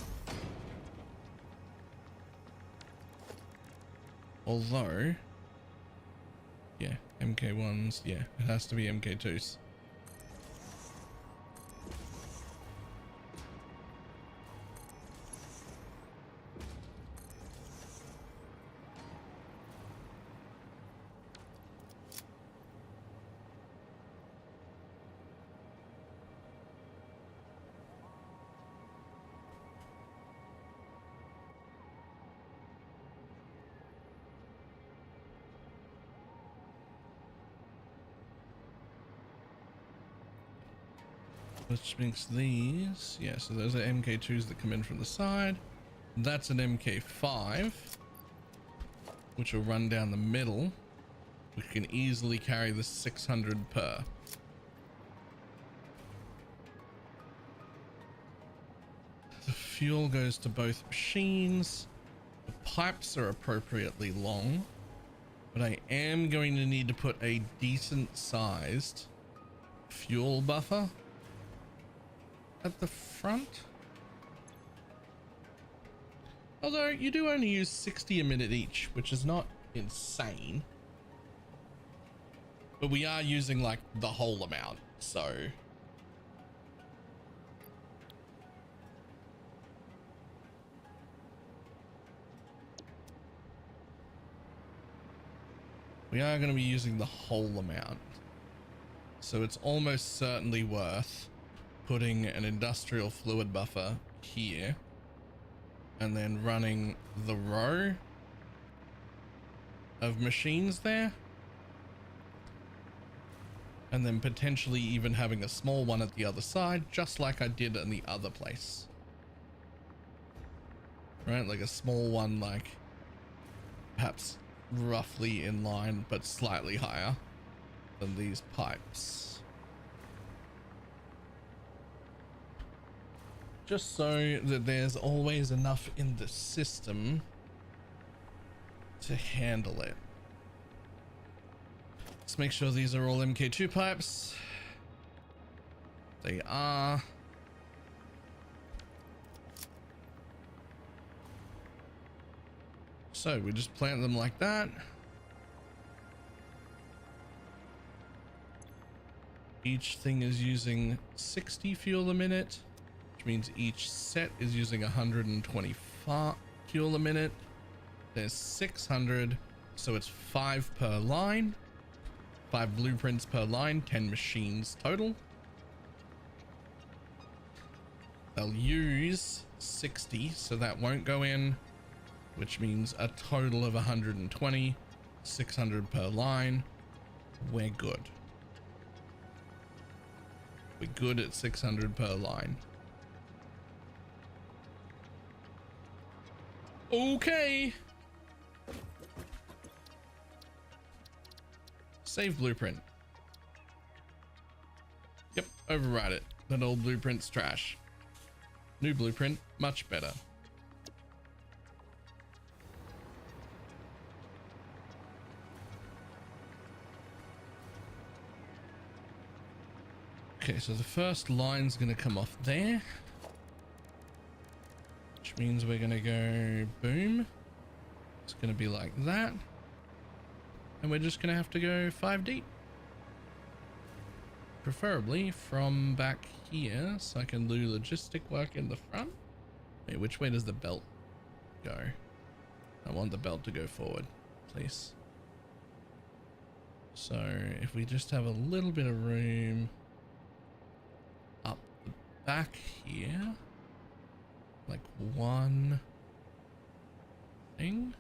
Although, yeah, MK1s, yeah, it has to be MK2s. Which makes these, yeah, so those are MK2s that come in from the side. That's an MK5, which will run down the middle. We can easily carry the 600 per. The fuel goes to both machines. The pipes are appropriately long, but I am going to need to put a decent sized fuel buffer at the front. Although you do only use 60 a minute each, which is not insane. But we are using like the whole amount, so. We are going to be using the whole amount. So it's almost certainly worth putting an industrial fluid buffer here and then running the row of machines there, and then potentially even having a small one at the other side, just like I did in the other place, right? Like a small one, like perhaps roughly in line but slightly higher than these pipes. Just so that there's always enough in the system to handle it. Let's make sure these are all MK2 pipes. They are. So we just plant them like that. Each thing is using 60 fuel a minute, which means each set is using 125 fuel a minute. There's 600, so it's 5 per line, 5 blueprints per line, 10 machines total. They'll use 60, so that won't go in, which means a total of 120, 600 per line. We're good. We're good at 600 per line. Okay. Save blueprint. Yep, override it. That old blueprint's trash. New blueprint, much better. Okay, so the first line's gonna come off there, which means we're gonna go boom. It's gonna be like that, and we're just gonna have to go 5 deep, preferably from back here, so I can do logistic work in the front. Wait, which way does the belt go? I want the belt to go forward, please. So if we just have a little bit of room up the back here, like one thing.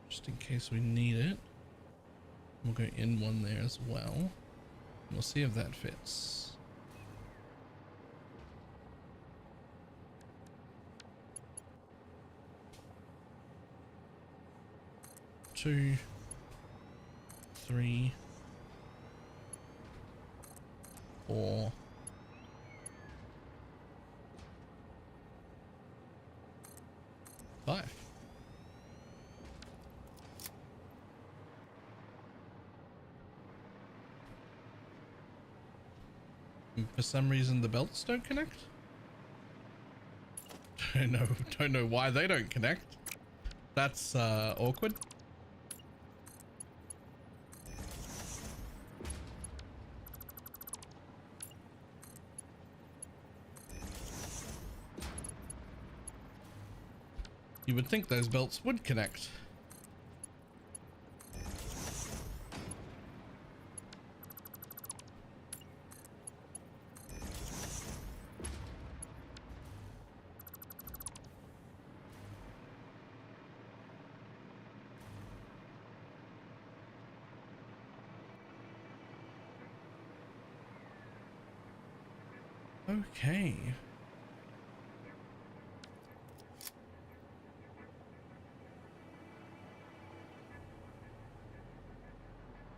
Just in case we need it. We'll go in one there as well. We'll see if that fits. 2, 3, 4, 5. And for some reason the belts don't connect. Don't know why they don't connect. That's awkward. You would think those belts would connect. Okay.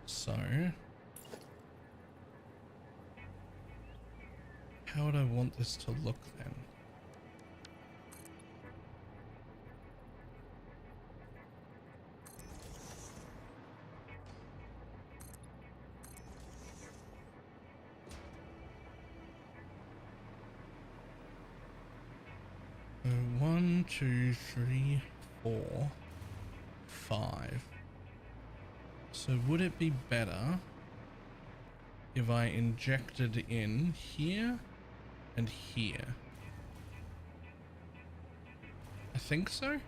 So, how would I want this to look then? So 1, 2, 3, 4, 5. So would it be better if I injected in here and here? I think so.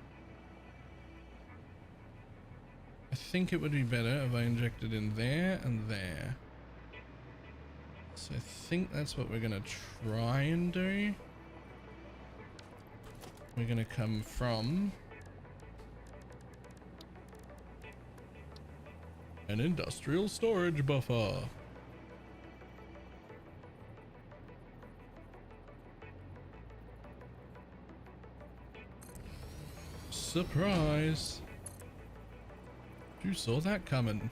I think it would be better if I injected in there and there. So I think that's what we're gonna try and do. We're gonna come from an industrial storage buffer. Surprise! You saw that coming.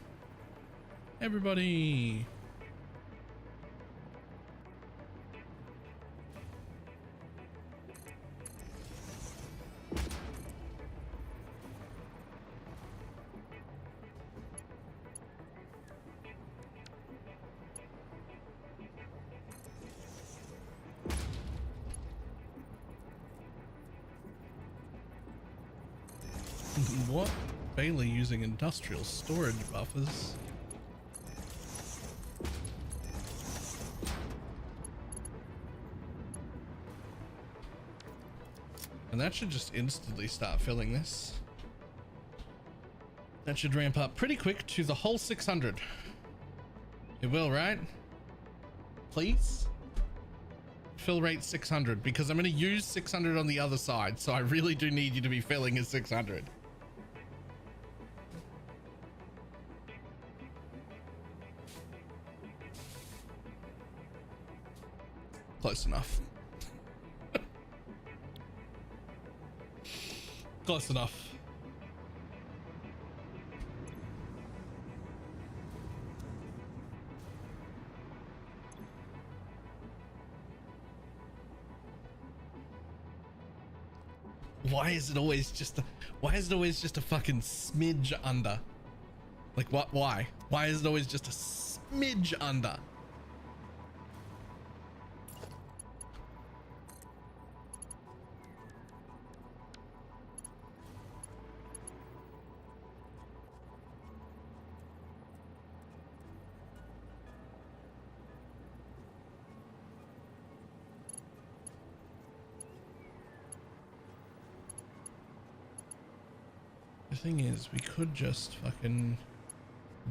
Everybody! What? Bailey using industrial storage buffers? And that should just instantly start filling this. That should ramp up pretty quick to the whole 600. It will, right? Please? Fill rate 600, because I'm going to use 600 on the other side, so I really do need you to be filling at 600. Close enough. Close enough. Why is it always just a fucking smidge under? Like what? Why? Why is it always just a smidge under? The thing is, we could just fucking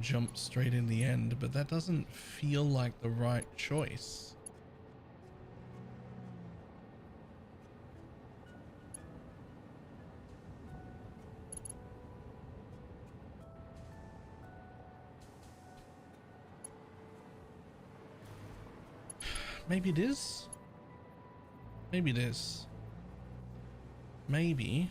jump straight in the end, but that doesn't feel like the right choice. Maybe it is. Maybe it is. Maybe.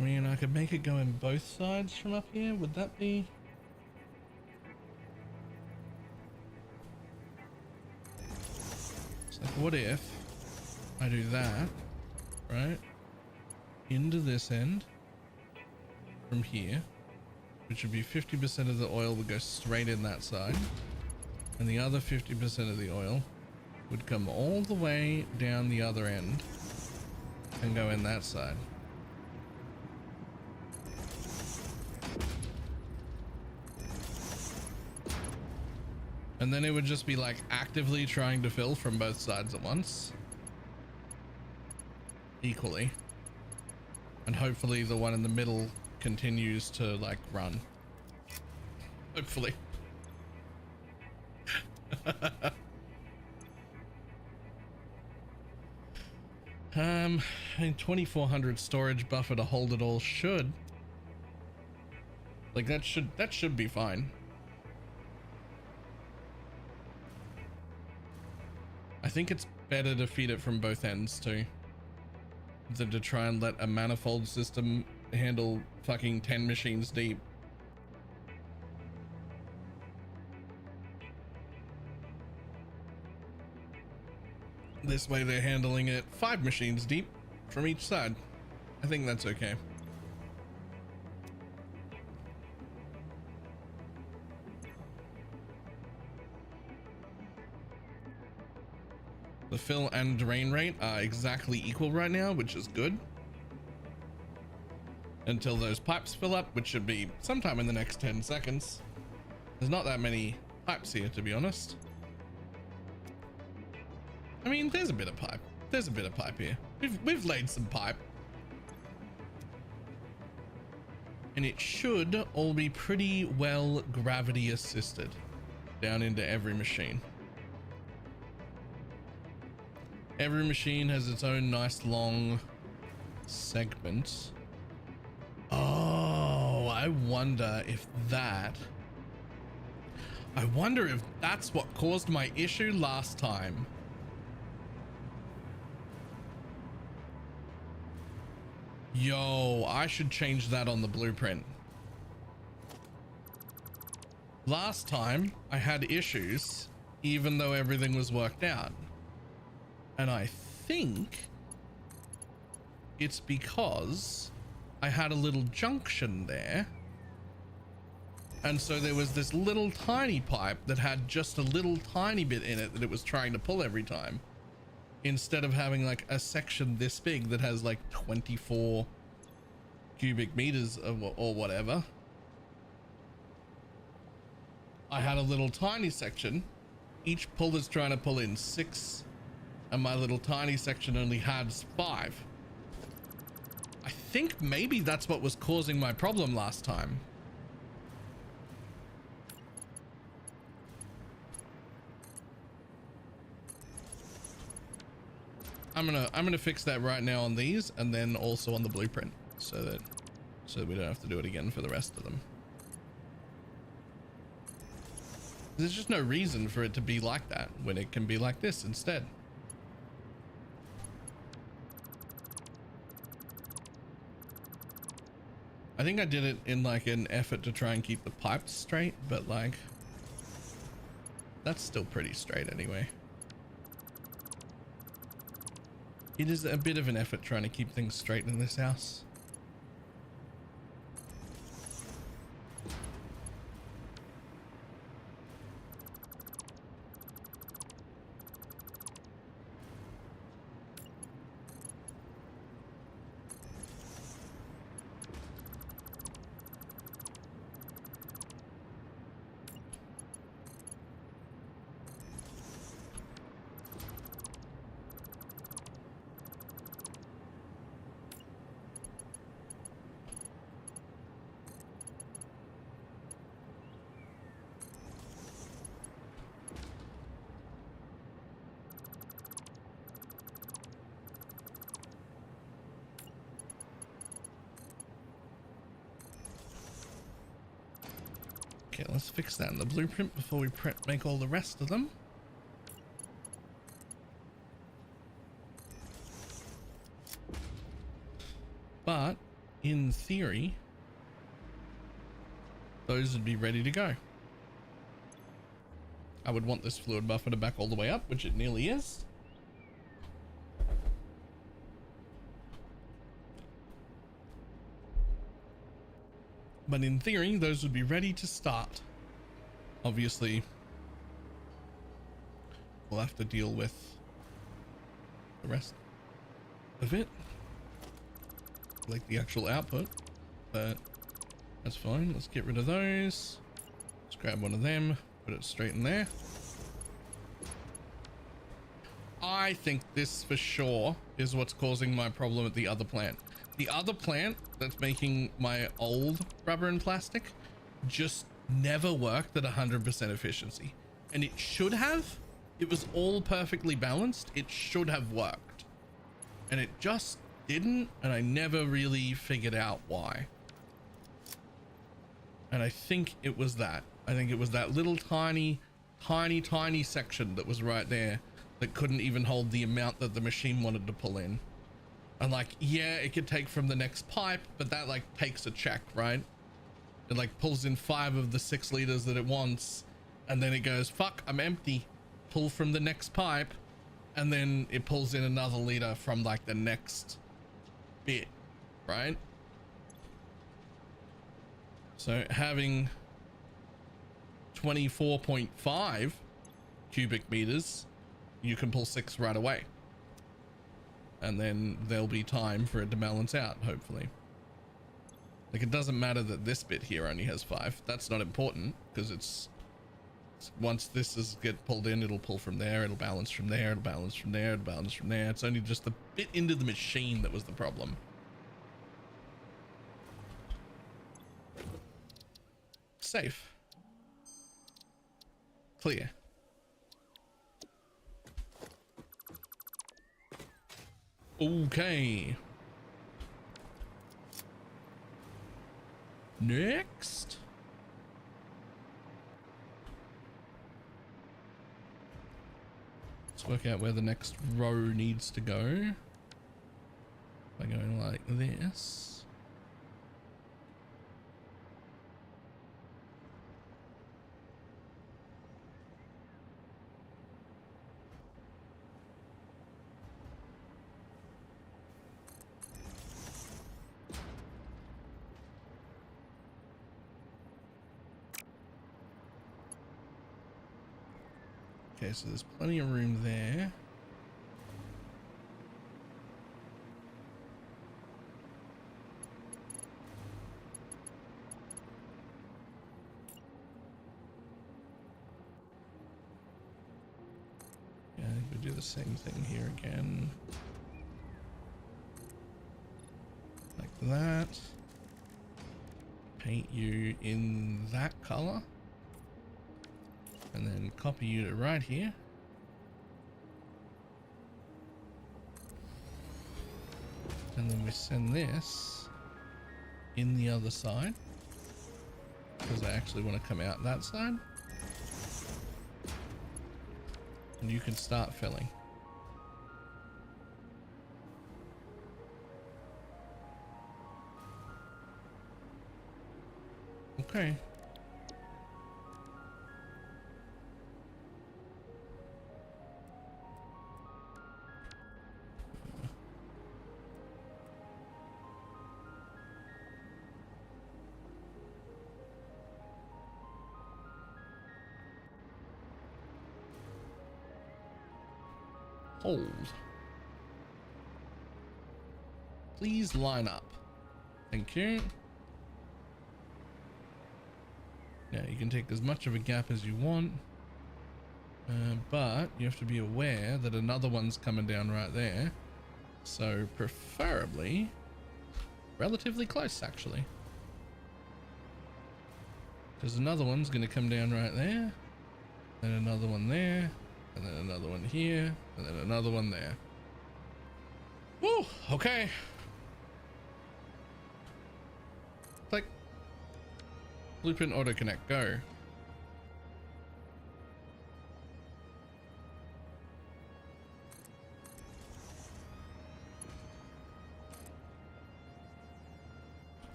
I mean, I could make it go in both sides from up here. Would that be... It's like, what if I do that, right? Into this end from here, which would be 50% of the oil would go straight in that side. And the other 50% of the oil would come all the way down the other end and go in that side. And then it would just be like actively trying to fill from both sides at once. Equally. And hopefully the one in the middle continues to like run. Hopefully. I mean 2400 storage buffer to hold it all should. Like that should be fine. I think it's better to feed it from both ends too, than to try and let a manifold system handle fucking 10 machines deep. This way they're handling it 5 machines deep from each side. I think that's okay. The fill and drain rate are exactly equal right now, which is good. Until those pipes fill up, which should be sometime in the next 10 seconds. There's not that many pipes here, to be honest. I mean, there's a bit of pipe. There's a bit of pipe here. We've laid some pipe. And it should all be pretty well gravity assisted down into every machine. Every machine has its own nice long segment. Oh, I wonder if that's what caused my issue last time. Yo, I should change that on the blueprint. Last time I had issues even though everything was worked out. And I think it's because I had a little junction there. And so there was this little tiny pipe that had just a little tiny bit in it that it was trying to pull every time. Instead of having like a section this big that has like 24 cubic meters or whatever. I had a little tiny section. Each puller's trying to pull in 6. And my little tiny section only has 5. I think maybe that's what was causing my problem last time. I'm gonna fix that right now on these, and then also on the blueprint, so that we don't have to do it again for the rest of them. There's just no reason for it to be like that when it can be like this instead. I think I did it in like an effort to try and keep the pipes straight, but like that's still pretty straight anyway. It is a bit of an effort trying to keep things straight in this house. Okay, let's fix that in the blueprint before we make all the rest of them. But in theory, those would be ready to go. I would want this fluid buffer to back all the way up, which it nearly is. But in theory, those would be ready to start. Obviously, we'll have to deal with the rest of it, like the actual output, but that's fine. Let's get rid of those. Let's grab one of them, put it straight in there. I think this for sure is what's causing my problem at the other plant. The other plant that's making my old rubber and plastic just never worked at 100% efficiency, and it should have. It was all perfectly balanced. It should have worked, and it just didn't, and I never really figured out why. And I think it was that. I think it was that little tiny section that was right there that couldn't even hold the amount that the machine wanted to pull in. And like, yeah, it could take from the next pipe, but that like takes a check, right? It like pulls in 5 of the 6 liters that it wants, and then it goes, fuck, I'm empty. Pull from the next pipe, and then it pulls in another liter from like the next bit, right? So having 24.5 cubic meters, you can pull 6 right away, and then there'll be time for it to balance out, hopefully. Like, it doesn't matter that this bit here only has 5. That's not important, because it's once this is get pulled in, it'll pull from there, it'll balance from there, it'll balance from there, it'll balance from there. It's only just the bit into the machine that was the problem. Safe. Clear. Okay. Next. Let's work out where the next row needs to go. By going like this. Okay, so there's plenty of room there. Yeah, I think we do the same thing here again. Like that. Paint you in that color. And then copy you to right here. And then we send this in the other side, because I actually want to come out that side. And you can start filling. Okay. Hold. Please line up. Thank you. Now you can take as much of a gap as you want, but you have to be aware that another one's coming down right there. So preferably relatively close, actually, because another one's going to come down right there, and another one there, and then another one here, and then another one there. Woo, okay. Click. Blueprint auto connect, go.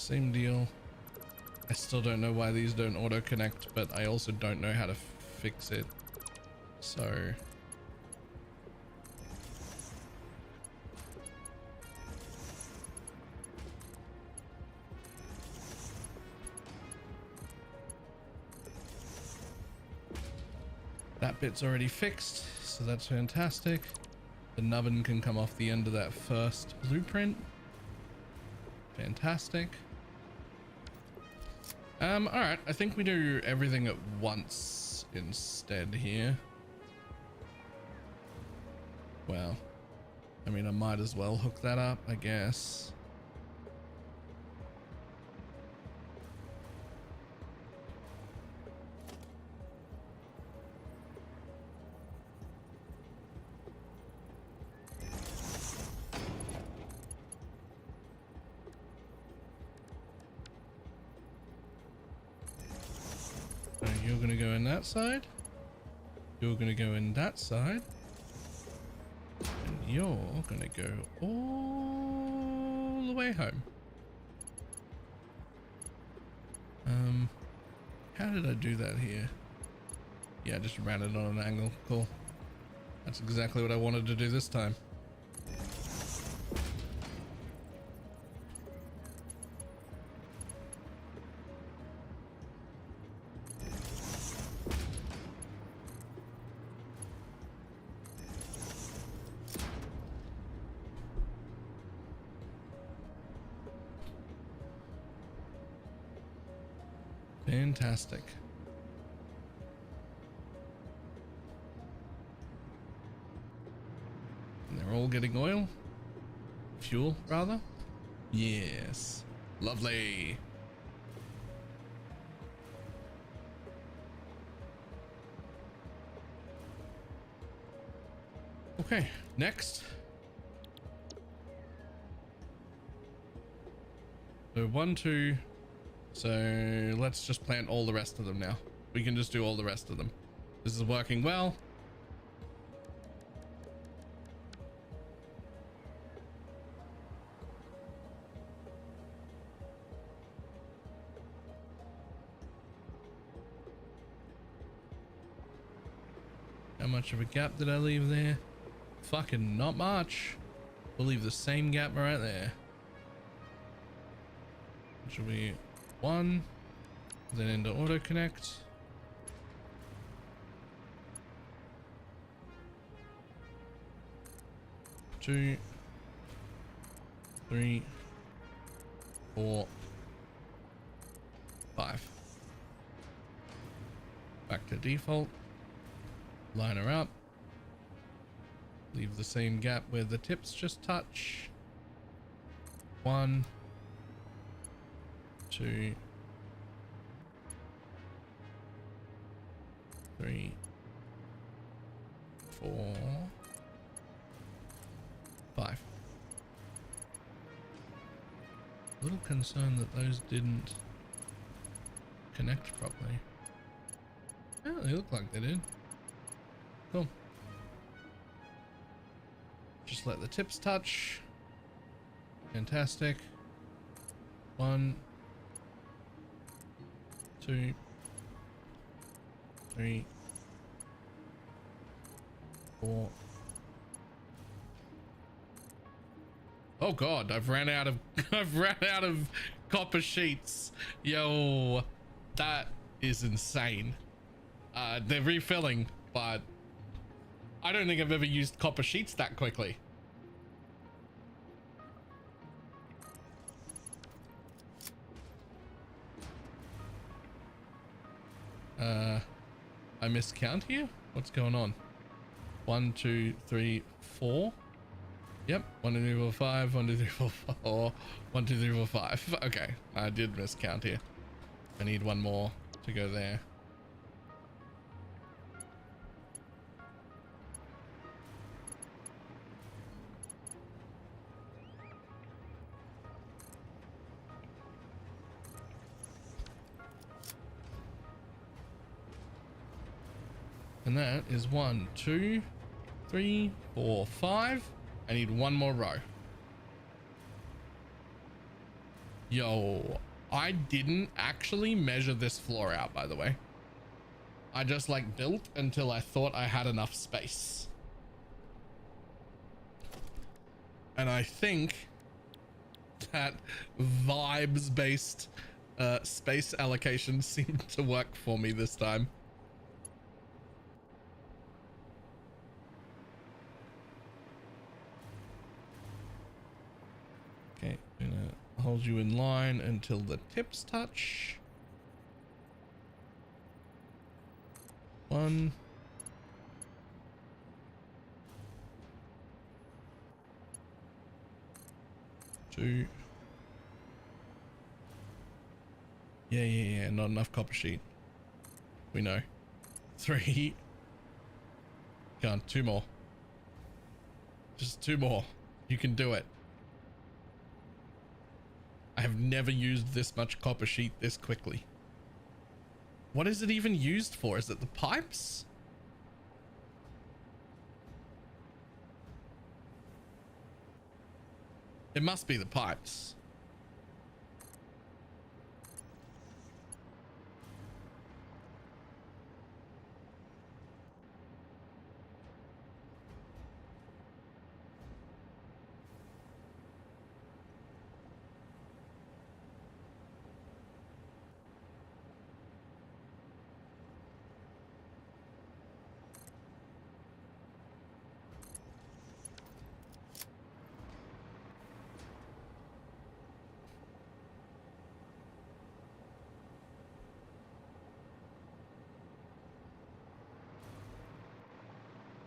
Same deal. I still don't know why these don't auto connect, but I also don't know how to fix it. So that bit's already fixed, so that's fantastic. The nubbin can come off the end of that first blueprint. Fantastic. All right, I think we do everything at once instead here. Well, I mean, I might as well hook that up, I guess. You're gonna go in that side. You're gonna go in that side. And you're gonna go all the way home. How did I do that here? Yeah, I just ran it on an angle. Cool. That's exactly what I wanted to do this time. Fantastic. And they're all getting oil? Fuel, rather? Yes. Lovely. Okay, next. So 1, 2. So let's just plant all the rest of them now. We can just do all the rest of them. This is working well. How much of a gap did I leave there? Fucking not much. We'll leave the same gap right there. Which will be 1, then into auto connect. 2, 3, 4, 5. Back to default. Line her up. Leave the same gap where the tips just touch. 1, 2, 3, 4, 5. A little concerned that those didn't connect properly. Oh, they look like they did. Cool. Just let the tips touch. Fantastic. 1, 2, 3, 4. Oh god, I've ran out of copper sheets. Yo, that is insane. They're refilling, but I don't think I've ever used copper sheets that quickly. I miscount here? What's going on? 1, 2, 3, 4. Yep, 1, 2, 3, 4, 5, 1, 2, 3, 4, 4, 1, 2, 3, 4, 5. Okay, I did miscount here. I need one more to go there. And that is 1, 2, 3, 4, 5. I need one more row. Yo, I didn't actually measure this floor out, by the way. I just like built until I thought I had enough space. And I think that vibes based space allocation seemed to work for me this time. Okay, I'm gonna hold you in line until the tips touch. 1, 2. Yeah, not enough copper sheet. We know. 3. Come on, 2 more. Just 2 more. You can do it. I have never used this much copper sheet this quickly. What is it even used for? Is it the pipes? It must be the pipes.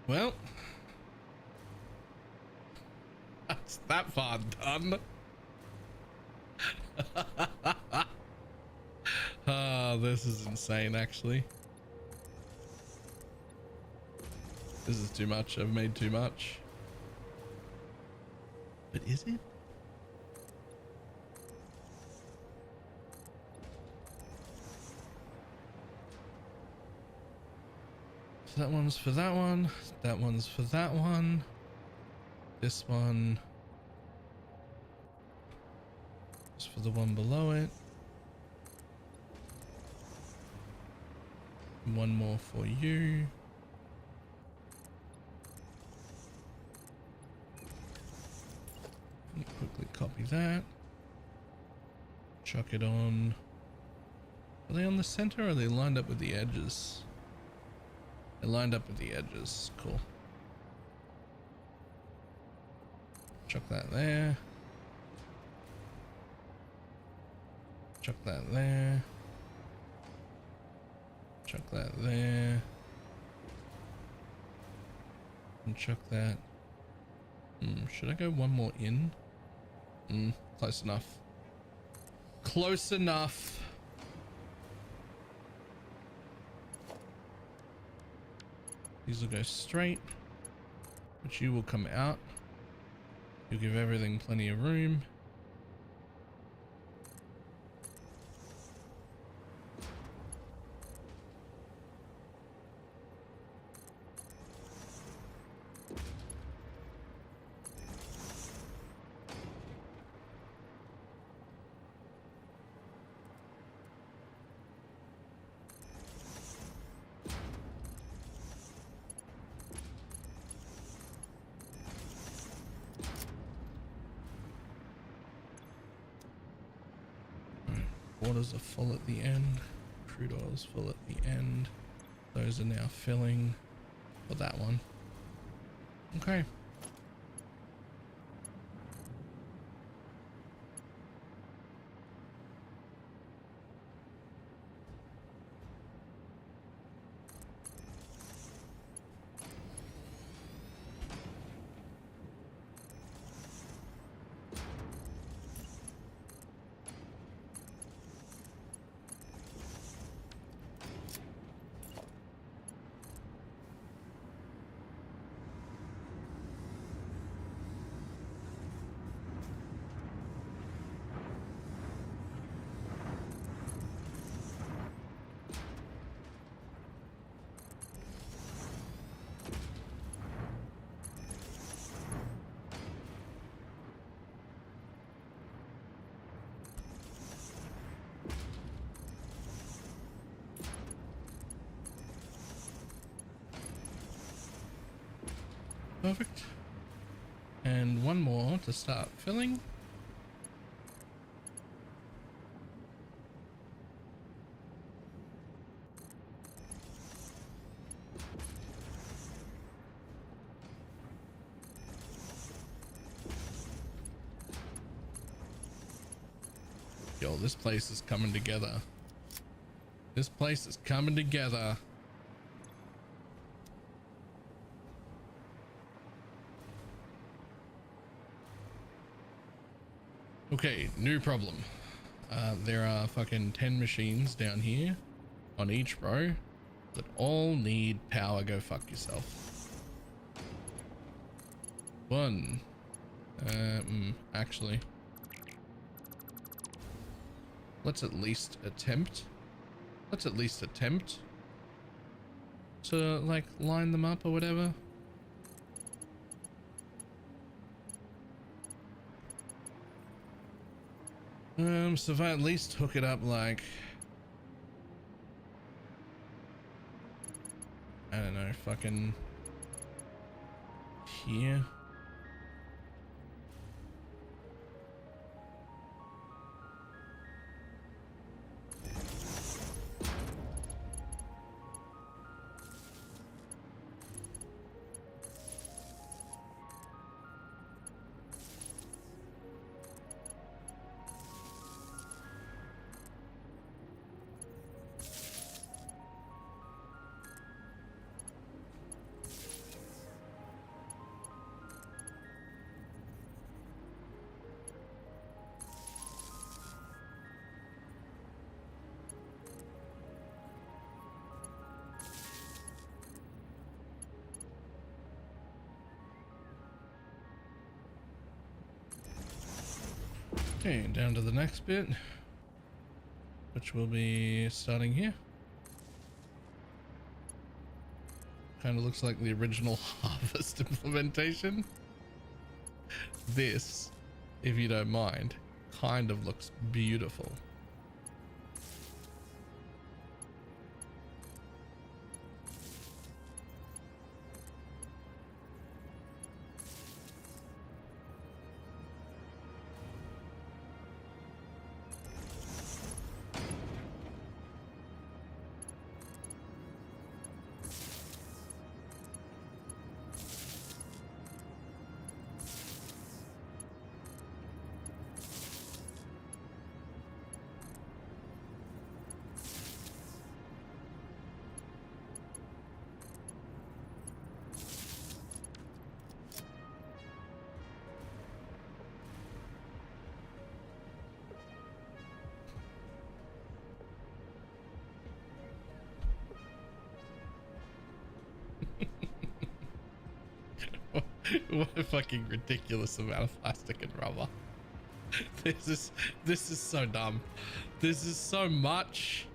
Well, that's that far done. Oh, this is insane, actually. This is too much. I've made too much. But is it? So that one's for that one. That one's for that one. This one is for the one below it. One more for you. Let me quickly copy that. Chuck it on. Are they on the center or are they lined up with the edges? They're lined up with the edges. Cool. Chuck that there. Chuck that there. Chuck that there. And chuck that. Should I go one more in? Close enough. Close enough. These will go straight, but you will come out. You'll give everything plenty of room. Waters are full at the end. Crude oil's full at the end. Those are now filling for that one. Okay. Perfect. And one more to start filling. Yo, this place is coming together. This place is coming together. Okay, new problem. There are fucking 10 machines down here on each row that all need power. Go fuck yourself. One. Actually, let's at least attempt. Let's at least attempt to like line them up or whatever. So if I at least hook it up like, I don't know, fucking here. Okay, down to the next bit, which will be starting here. Kind of looks like the original harvest implementation. This, if you don't mind, kind of looks beautiful. What a fucking ridiculous amount of plastic and rubber. This is so dumb. This is so much.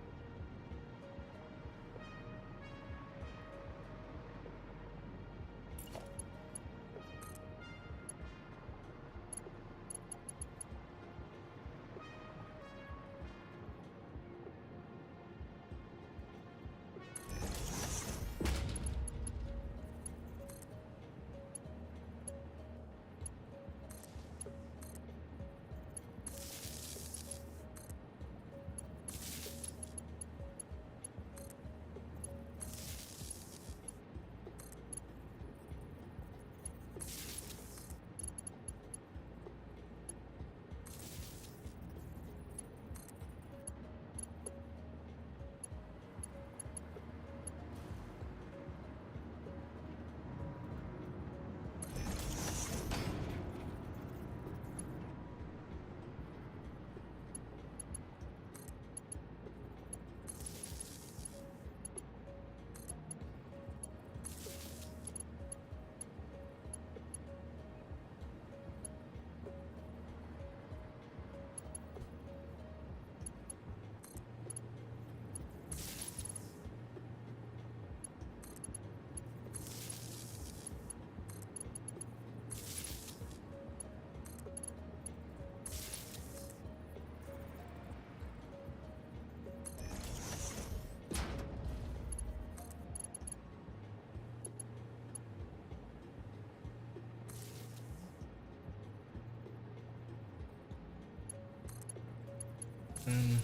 Mhm.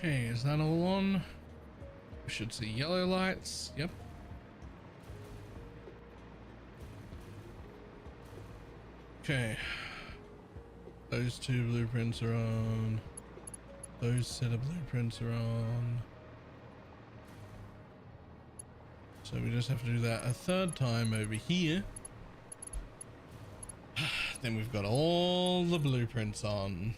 Okay, is that all on? We should see yellow lights. Yep. Okay. Those two blueprints are on. Those set of blueprints are on. So we just have to do that a third time over here. Then we've got all the blueprints on.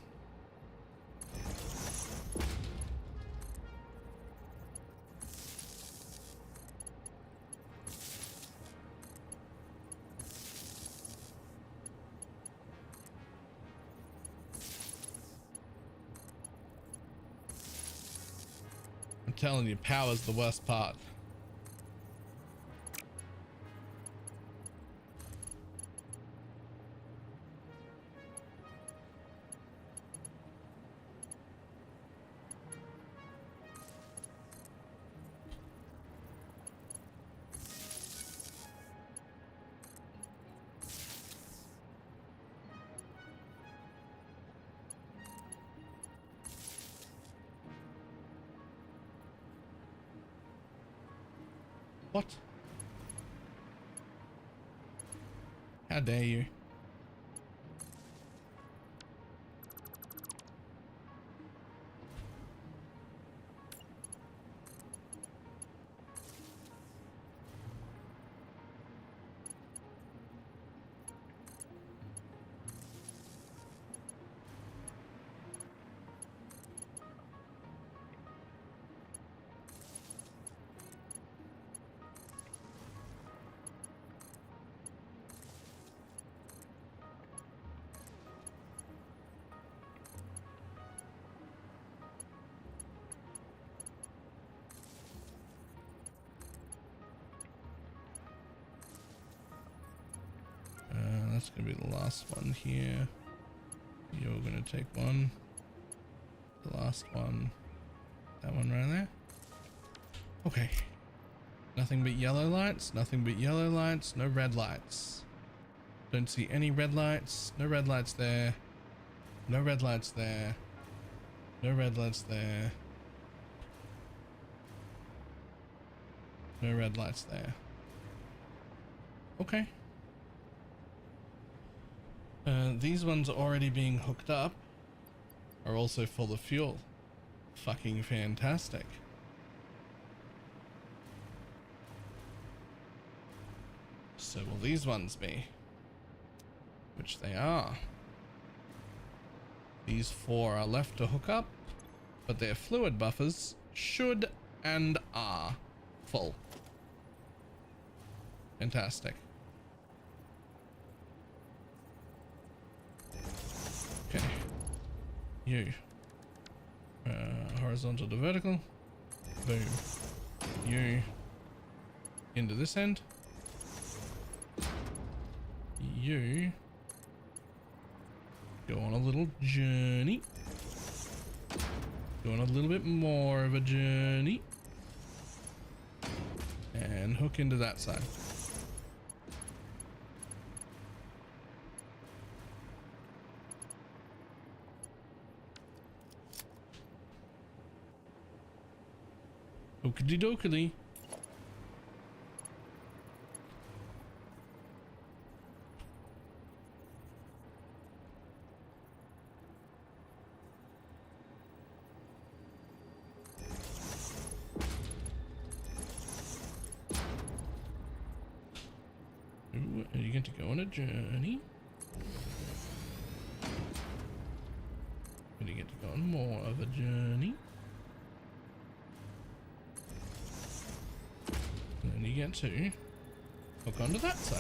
I'm telling you, power's the worst part. What? How dare you? That's gonna be the last one here. You're gonna take one. The last one. That one right there. Okay. Nothing but yellow lights. Nothing but yellow lights. No red lights. Don't see any red lights. No red lights there. No red lights there. No red lights there. No red lights there. Okay. These ones already being hooked up are also full of fuel. Fucking fantastic. So will these ones be? Which they are. These four are left to hook up, but their fluid buffers should and are full. Fantastic. Okay. You. Horizontal to vertical. Boom. You. Into this end. You. Go on a little journey. Go on a little bit more of a journey. And hook into that side. Okie dokie. Ooh, are you going to go on a journey? Are you going to go on more of a journey? And then you get to hook onto that side.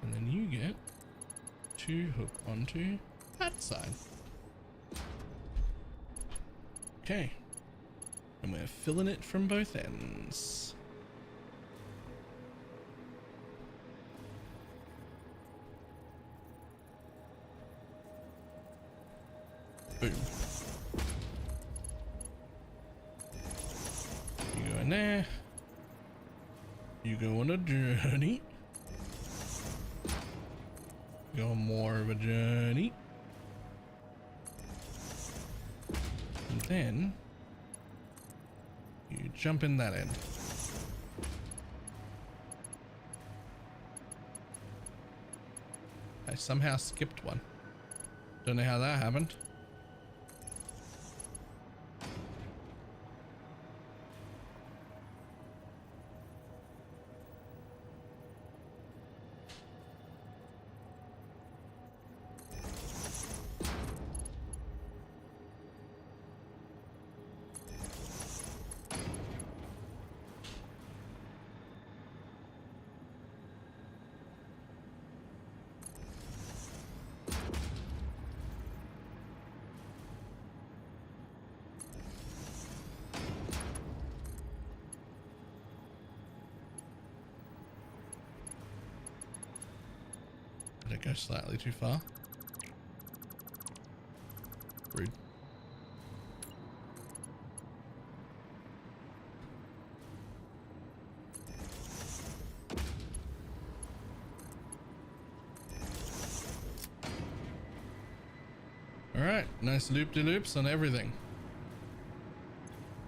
And then you get to hook onto that side. Okay, And we're filling it from both ends. Boom. You go in there. You go on a journey. Go on more of a journey. And then you jump in that end. I somehow skipped one. Don't know how that happened. Did it go slightly too far? Rude. Alright, nice loop-de-loops on everything.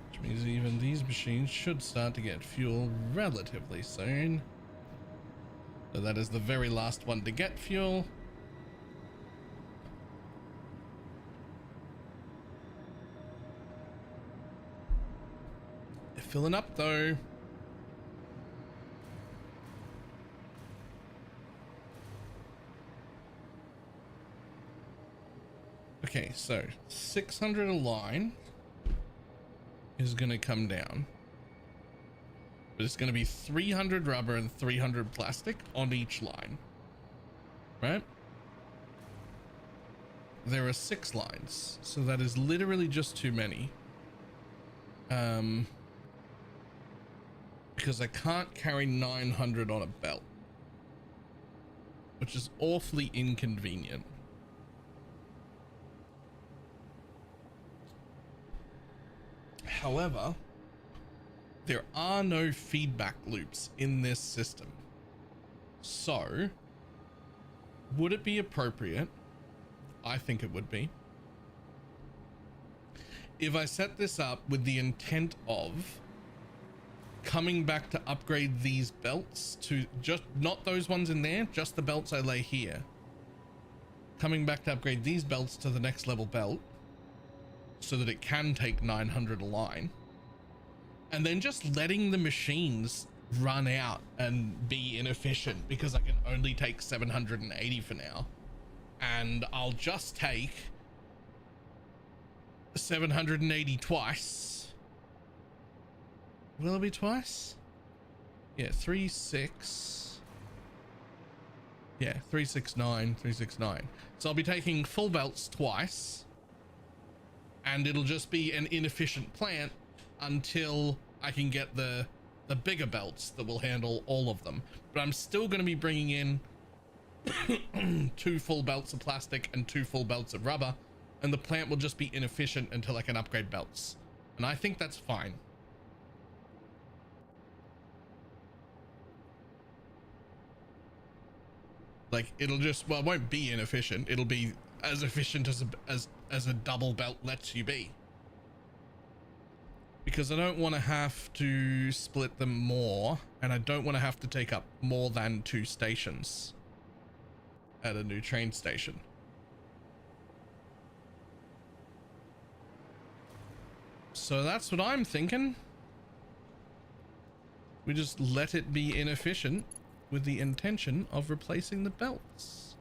Which means even these machines should start to get fuel relatively soon. So that is the very last one to get fuel. They're filling up though. Okay, so 600 a line is going to come down. But it's going to be 300 rubber and 300 plastic on each line, right? There are 6 lines, so that is literally just too many. Because I can't carry 900 on a belt, which is awfully inconvenient. However, there are no feedback loops in this system. So, would it be appropriate? I think it would be. If I set this up with the intent of coming back to upgrade these belts to just not those ones in there, just the belts I lay here. Coming back to upgrade these belts to the next level belt so that it can take 900 a line. And then just letting the machines run out and be inefficient because I can only take 780 for now. And I'll just take 780 twice. Will it be twice? Yeah, 369, 369. So I'll be taking full belts twice. And it'll just be an inefficient plant until I can get the bigger belts that will handle all of them. But I'm still going to be bringing in 2 full belts of plastic and 2 full belts of rubber, and the plant will just be inefficient until I can upgrade belts. And I think that's fine. Like, it'll just, well, it won't be inefficient. It'll be as efficient as a double belt lets you be. Because I don't want to have to split them more, and I don't want to have to take up more than 2 stations at a new train station. So that's what I'm thinking. We just let it be inefficient with the intention of replacing the belts.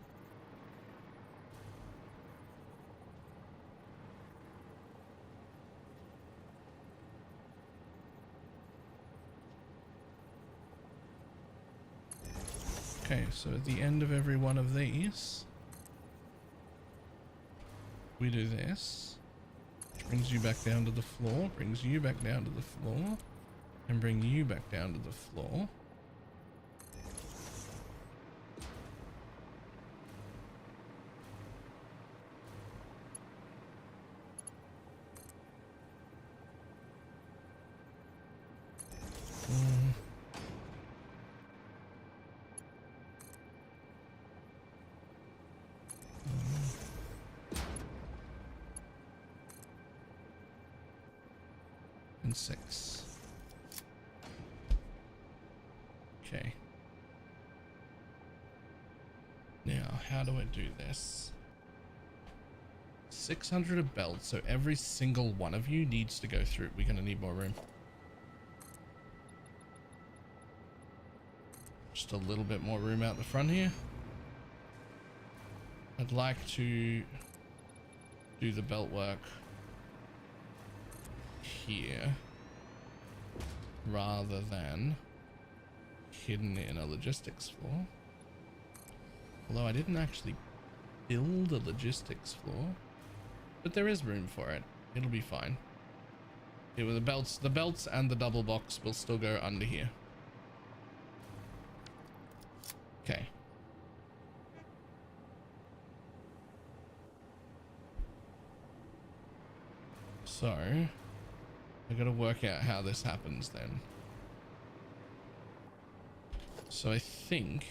Okay, so at the end of every one of these, we do this. brings you back down to the floor, brings you back down to the floor, and bring you back down to the floor. And 6. Okay. Now, how do I do this? 600 of belts, so every single one of you needs to go through. We're going to need more room. Just a little bit more room out the front here. I'd like to do the belt work here rather than hidden in a logistics floor. Although I didn't actually build a logistics floor, but there is room for it. It'll be fine. Yeah, with the belts and the double box will still go under here. Okay. So, I gotta work out how this happens then. So I think...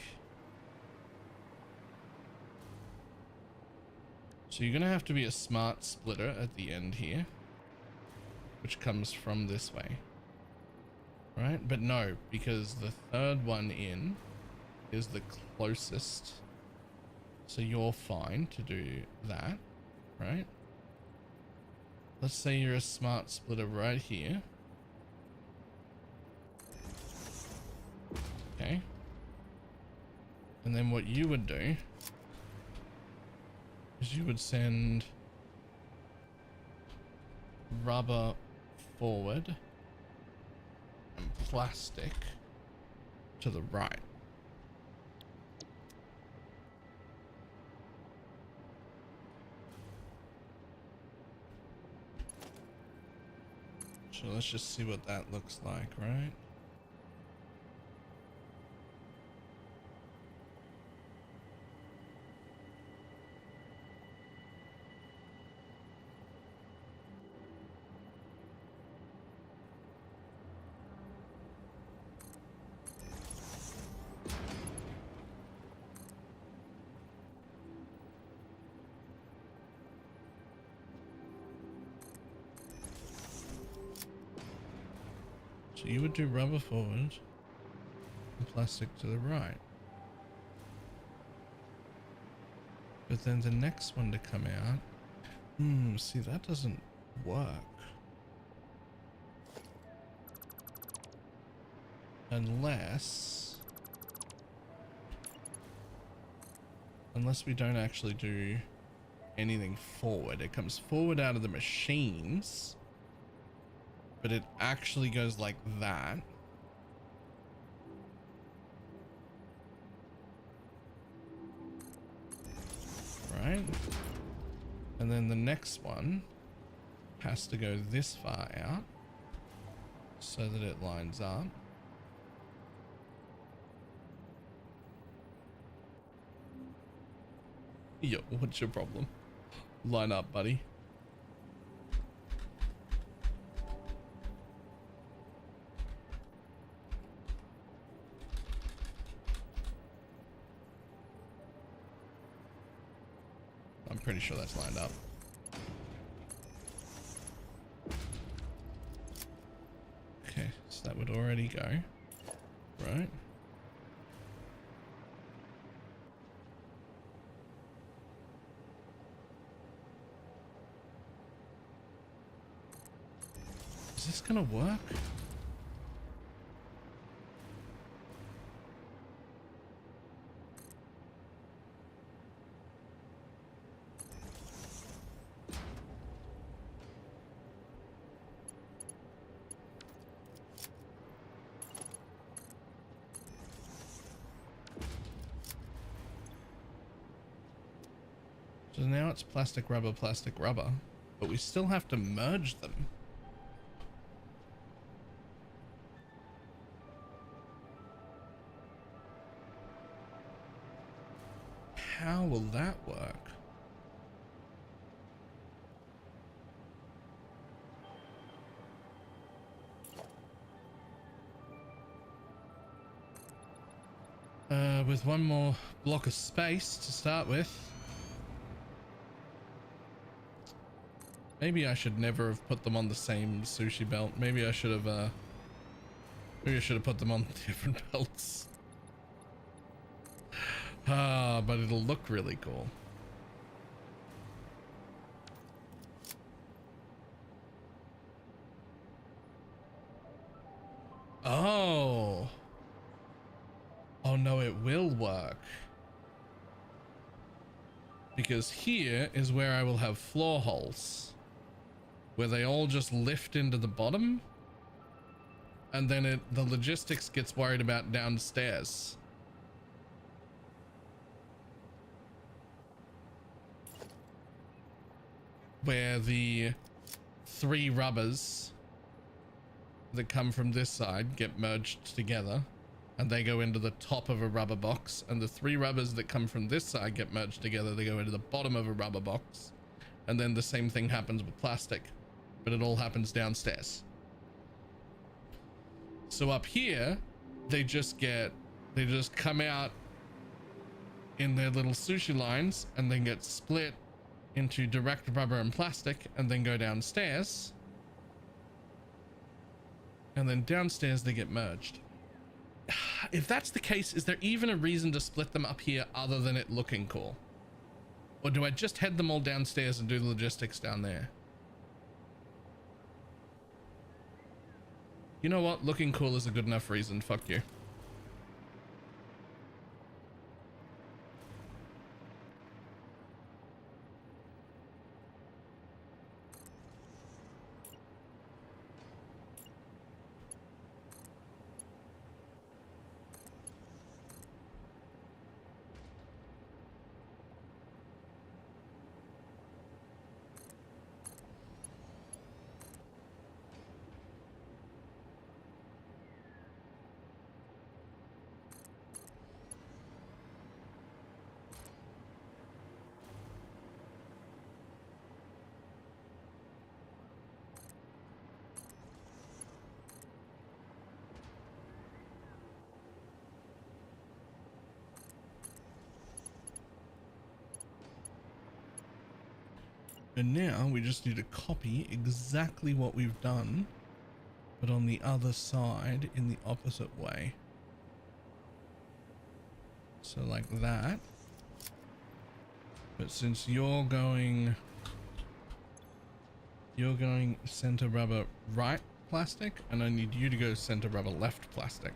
So you're gonna have to be a smart splitter at the end here, which comes from this way. Right? But no, because the third one in is the closest. So you're fine to do that, right? Let's say you're a smart splitter right here. Okay. And then what you would do is you would send rubber forward and plastic to the right. So let's just see what that looks like, right? So you would do rubber forward and plastic to the right. But then the next one to come out, see, that doesn't work. Unless we don't actually do anything forward. It comes forward out of the machines, but it actually goes like that. Right? And then the next one has to go this far out so that it lines up. Yo, what's your problem? Line up, buddy. I'm pretty sure that's lined up. Okay, so that would already go, right? Is this gonna work? So now it's plastic, rubber, but we still have to merge them. How will that work? With one more block of space to start with. Maybe I should never have put them on the same sushi belt. Maybe I should have put them on different belts. But it'll look really cool. Oh. Oh no, it will work. Because here is where I will have floor holes, where they all just lift into the bottom, and then the logistics gets worried about downstairs. Where the 3 rubbers that come from this side get merged together, and they go into the top of a rubber box, and the 3 rubbers that come from this side get merged together, they go into the bottom of a rubber box, and then the same thing happens with plastic, but it all happens downstairs. So up here, they just come out in their little sushi lines, and then get split into direct rubber and plastic, and then go downstairs, and then downstairs they get merged. If that's the case, is there even a reason to split them up here other than it looking cool? Or do I just head them all downstairs and do the logistics down there? You know what? Looking cool is a good enough reason. Fuck you. And now we just need to copy exactly what we've done, but on the other side in the opposite way. So like that. But since you're going center rubber right plastic, and I need you to go center rubber left plastic.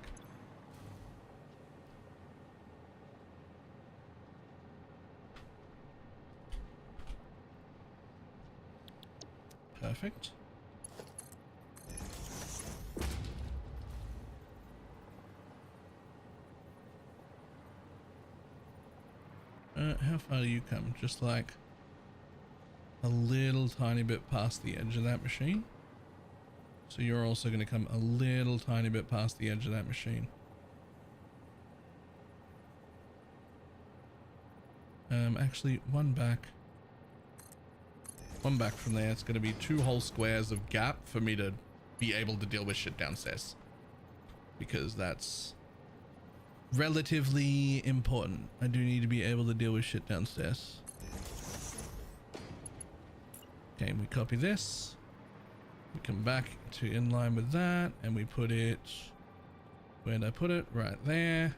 Perfect. How far do you come? Just like a little tiny bit past the edge of that machine. So you're also going to come a little tiny bit past the edge of that machine. Actually, one back from there. It's going to be 2 whole squares of gap for me to be able to deal with shit downstairs, because that's relatively important. I do need to be able to deal with shit downstairs. Okay, we copy this, we come back to in line with that, and we put it, where'd I put it? Right there.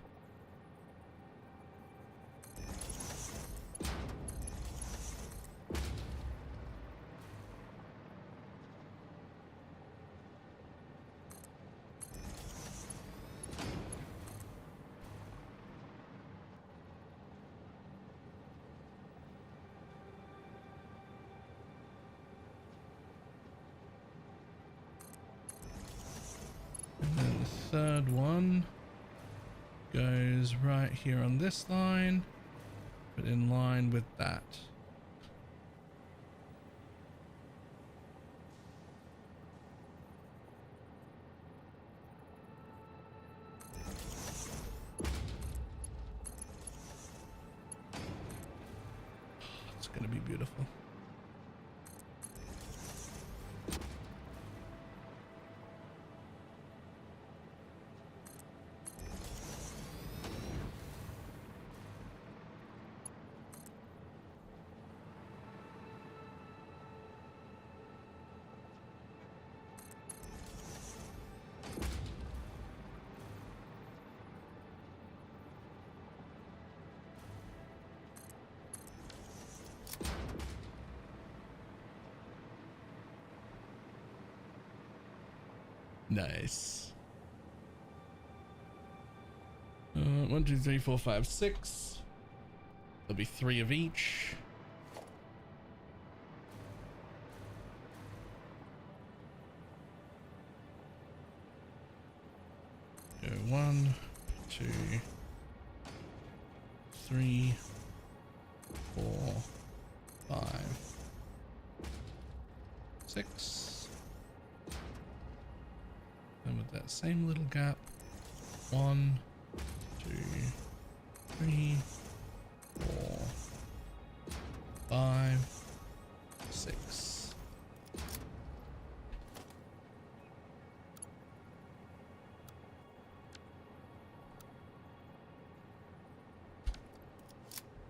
Third one goes right here on this line, but in line with that. gonna be beautiful. Nice. 1, 2, 3, 4, 5, 6. There'll be 3 of each. Go 1, 2, 3, 4, 5, 6. And with that same little gap, 1, 2, 3, 4, 5, 6.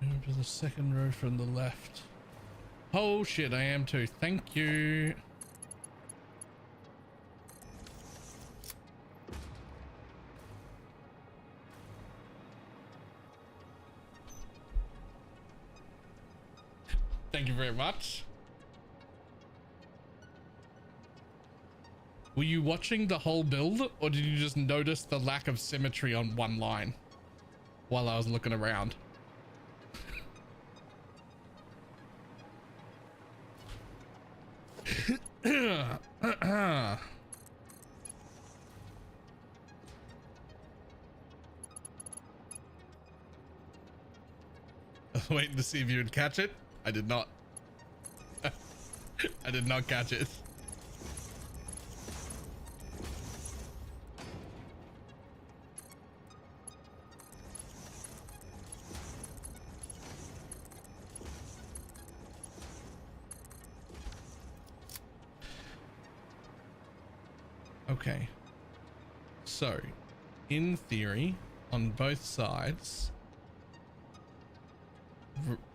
Move to the second row from the left. Oh shit, I am too. Thank you. Thank you very much. Were you watching the whole build, or did you just notice the lack of symmetry on one line while I was looking around? Waiting to see if you would catch it. I did not. I did not catch it. Okay. So, in theory, on both sides,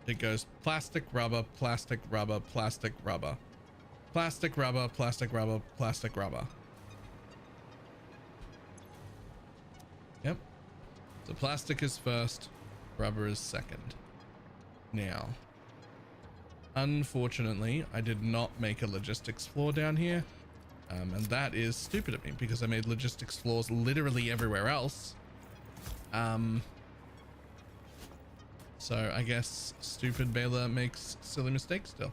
it goes plastic, rubber, plastic, rubber, plastic, rubber, plastic, rubber, plastic, rubber, plastic, rubber. Yep. So plastic is first, rubber is second. Now, unfortunately, I did not make a logistics floor down here. And that is stupid of me because I made logistics floors literally everywhere else. So I guess stupid Baylor makes silly mistakes still.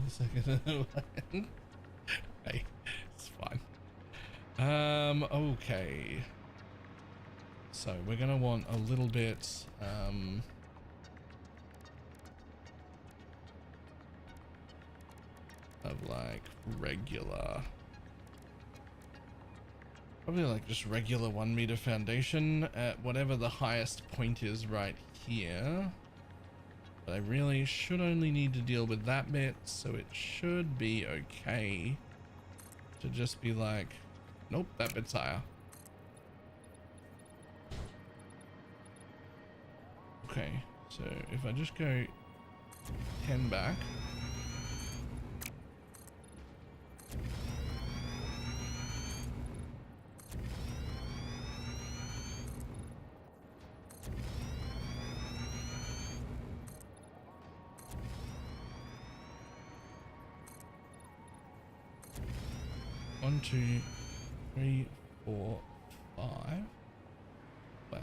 2nd. Hey, it's fine. Okay. So we're gonna want a little bit, of like regular, probably like just regular 1 meter foundation at whatever the highest point is right here. But I really should only need to deal with that bit, so it should be okay to just be like, nope, that bit's higher. Okay, so if I just go 10 back. One, 2, 3, 4, 5. Wow.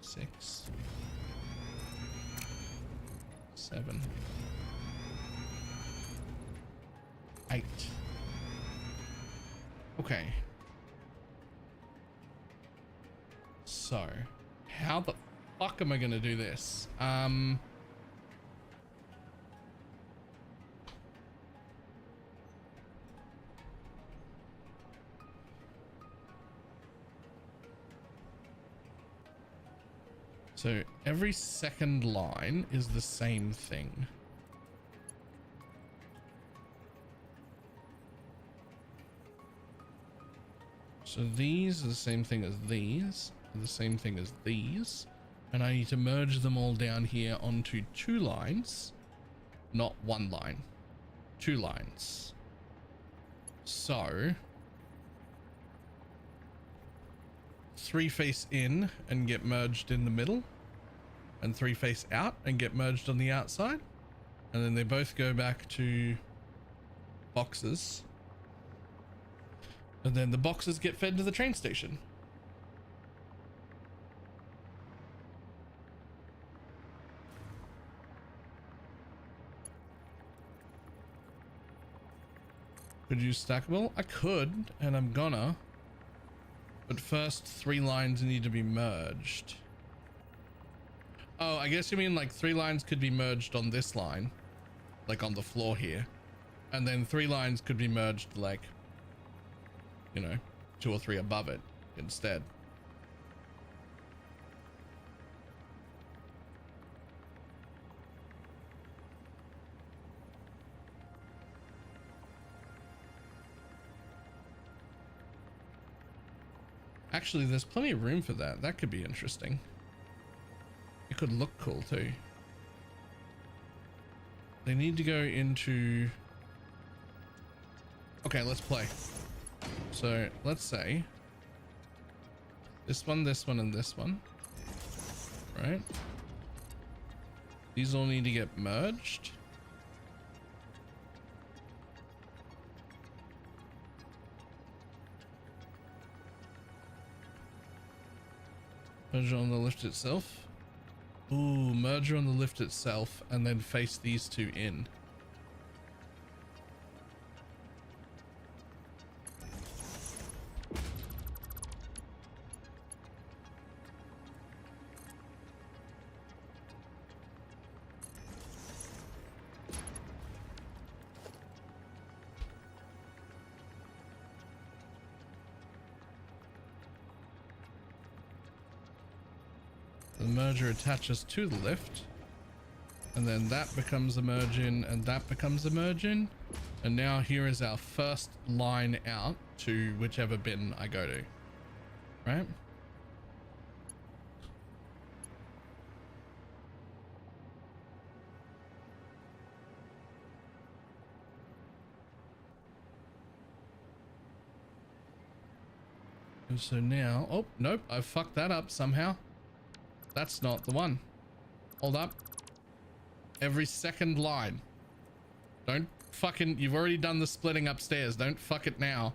6, 7, 8. Okay. So, how the fuck am I gonna do this? So every second line is the same thing. So these are the same thing as these, the same thing as these, and I need to merge them all down here onto 2 lines, not 1 line, 2 lines. So 3 face in and get merged in the middle, and 3 face out and get merged on the outside, and then they both go back to boxes, and then the boxes get fed to the train station. Could use stackable? I could, and I'm gonna, but first 3 lines need to be merged. Oh, I guess you mean like 3 lines could be merged on this line, like on the floor here, and then 3 lines could be merged like, you know, 2 or 3 above it instead. Actually, there's plenty of room for that. That could be interesting. It could look cool too. They need to go into... Okay, let's play. So let's say this one, and this one, right? These all need to get merged. Merger on the lift itself. Ooh, merger on the lift itself and then face these 2 in. The merger attaches to the lift, and then that becomes a merge in, and that becomes a merge in, and now here is our first line out to whichever bin I go to, right? And so now, oh nope, I fucked that up somehow. That's not the one. Hold up. Every second line. Don't fucking... You've already done the splitting upstairs. Don't fuck it now.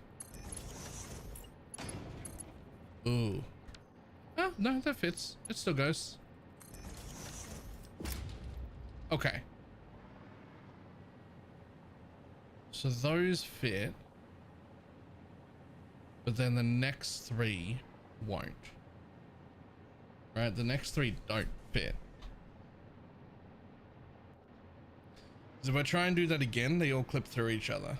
Ooh. Oh, no, that fits. It still goes. Okay. So those fit. But then the next 3 won't. Right, the next 3 don't fit. So if I try and do that again, they all clip through each other.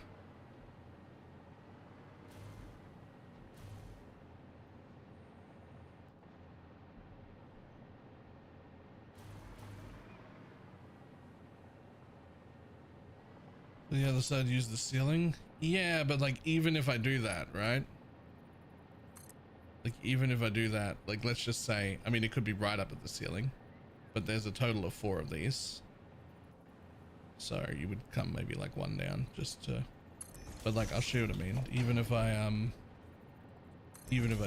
The other side use the ceiling. Yeah, but like even if I do that, right? Like even if I do that, like let's just say, I mean it could be right up at the ceiling, but there's a total of 4 of these. So you would come maybe like 1 down just to, but like I'll show you what I mean. Even if I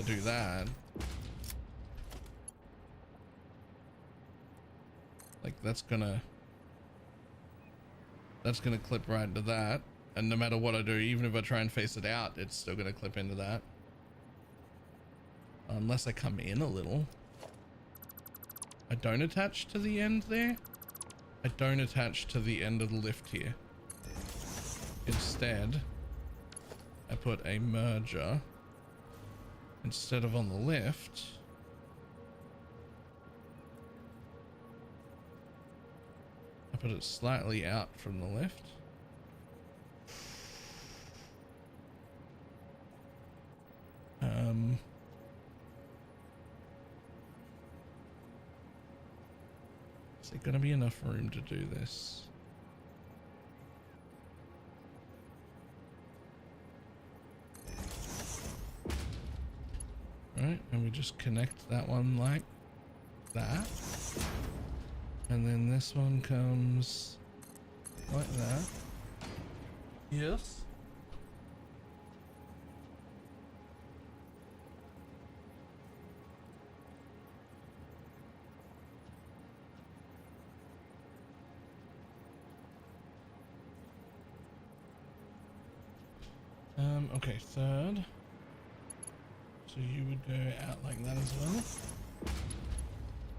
do that, like that's gonna clip right into that, and no matter what I do, even if I try and face it out, it's still gonna clip into that. Unless I come in a little. I don't attach to the end there. I don't attach to the end of the lift here. Instead, I put a merger instead of on the lift. I put it slightly out from the lift. Is there going to be enough room to do this? Right, and we just connect that one like that. And then this one comes like that. Yes. Okay, third. So you would go out like that as well.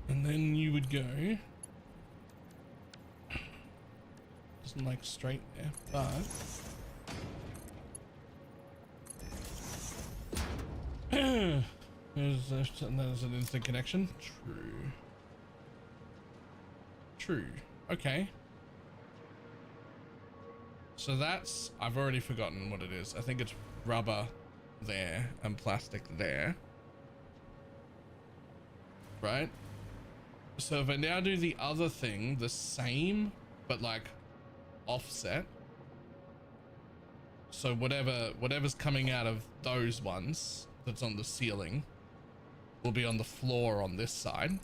And then you would go, doesn't like straight there, but there's an instant connection. True. Okay. So that's, I've already forgotten what it is. I think it's rubber there and plastic there. Right? So if I now do the other thing, the same, but like offset. So whatever's coming out of those ones that's on the ceiling will be on the floor on this side.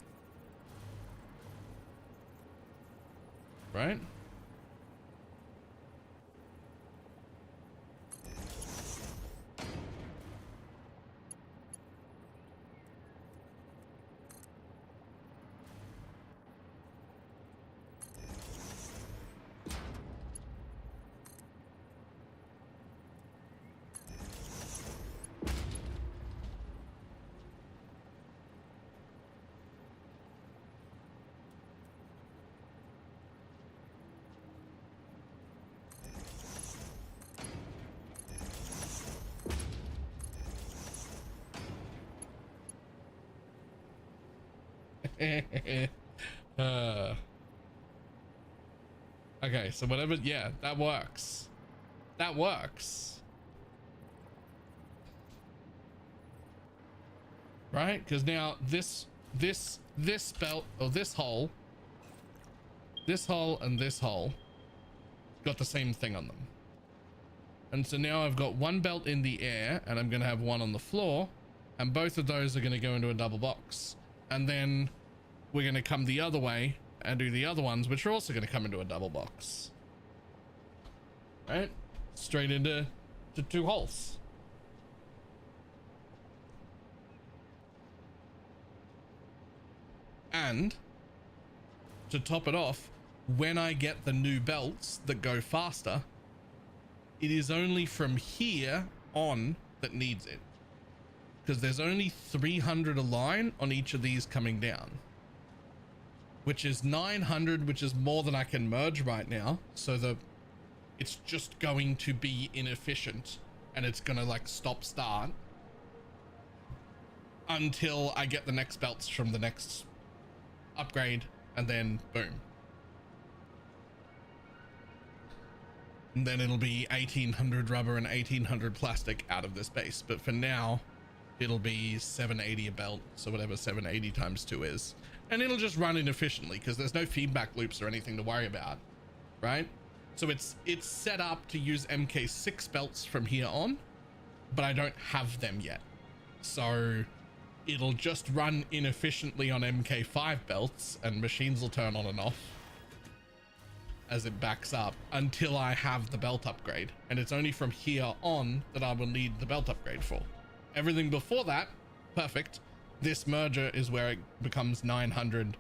Right? Okay, so whatever, yeah, that works. That works. Right? Because now this belt, or this hole and this hole got the same thing on them. And so now I've got one belt in the air and I'm going to have one on the floor, and both of those are going to go into a double box. And then we're going to come the other way and do the other ones, which are also going to come into a double box. Right? Straight into two holes. And to top it off, when I get the new belts that go faster, it is only from here on that needs it. Because there's only 300 a line on each of these coming down, which is 900, which is more than I can merge right now. So it's just going to be inefficient, and it's gonna like stop start until I get the next belts from the next upgrade, and then boom. And then it'll be 1800 rubber and 1800 plastic out of this base. But for now, it'll be 780 a belt, so whatever 780 times 2 is. And it'll just run inefficiently because there's no feedback loops or anything to worry about, right? So it's set up to use MK6 belts from here on, but I don't have them yet. So it'll just run inefficiently on MK5 belts, and machines will turn on and off as it backs up until I have the belt upgrade. And it's only from here on that I will need the belt upgrade for. Everything before that, perfect. This merger is where it becomes 900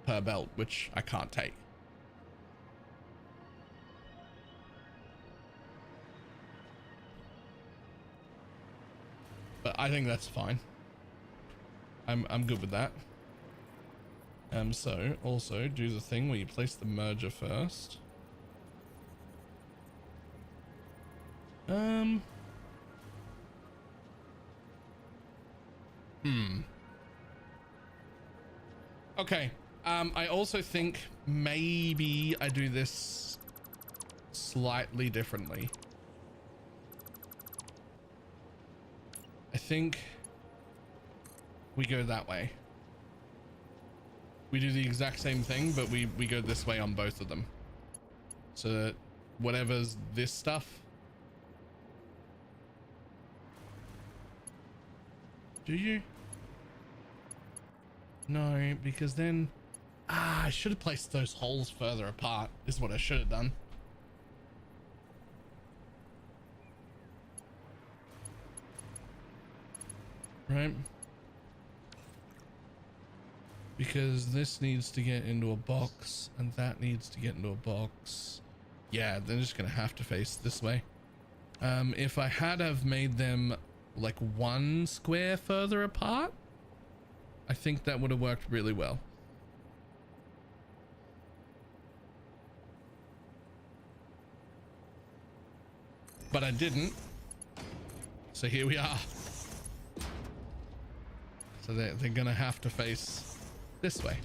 per belt, which I can't take. But I think that's fine. I'm good with that. So also do the thing where you place the merger first. Okay. I also think maybe I do this slightly differently. I think we go that way. We do the exact same thing, but we go this way on both of them. So that whatever's this stuff. Do you? No, because then... I should have placed those holes further apart, is what I should have done. Right? Because this needs to get into a box, and that needs to get into a box. Yeah, they're just gonna have to face this way. If I had have made them like 1 square further apart, I think that would have worked really well. But I didn't. So here we are. So they're gonna have to face this way.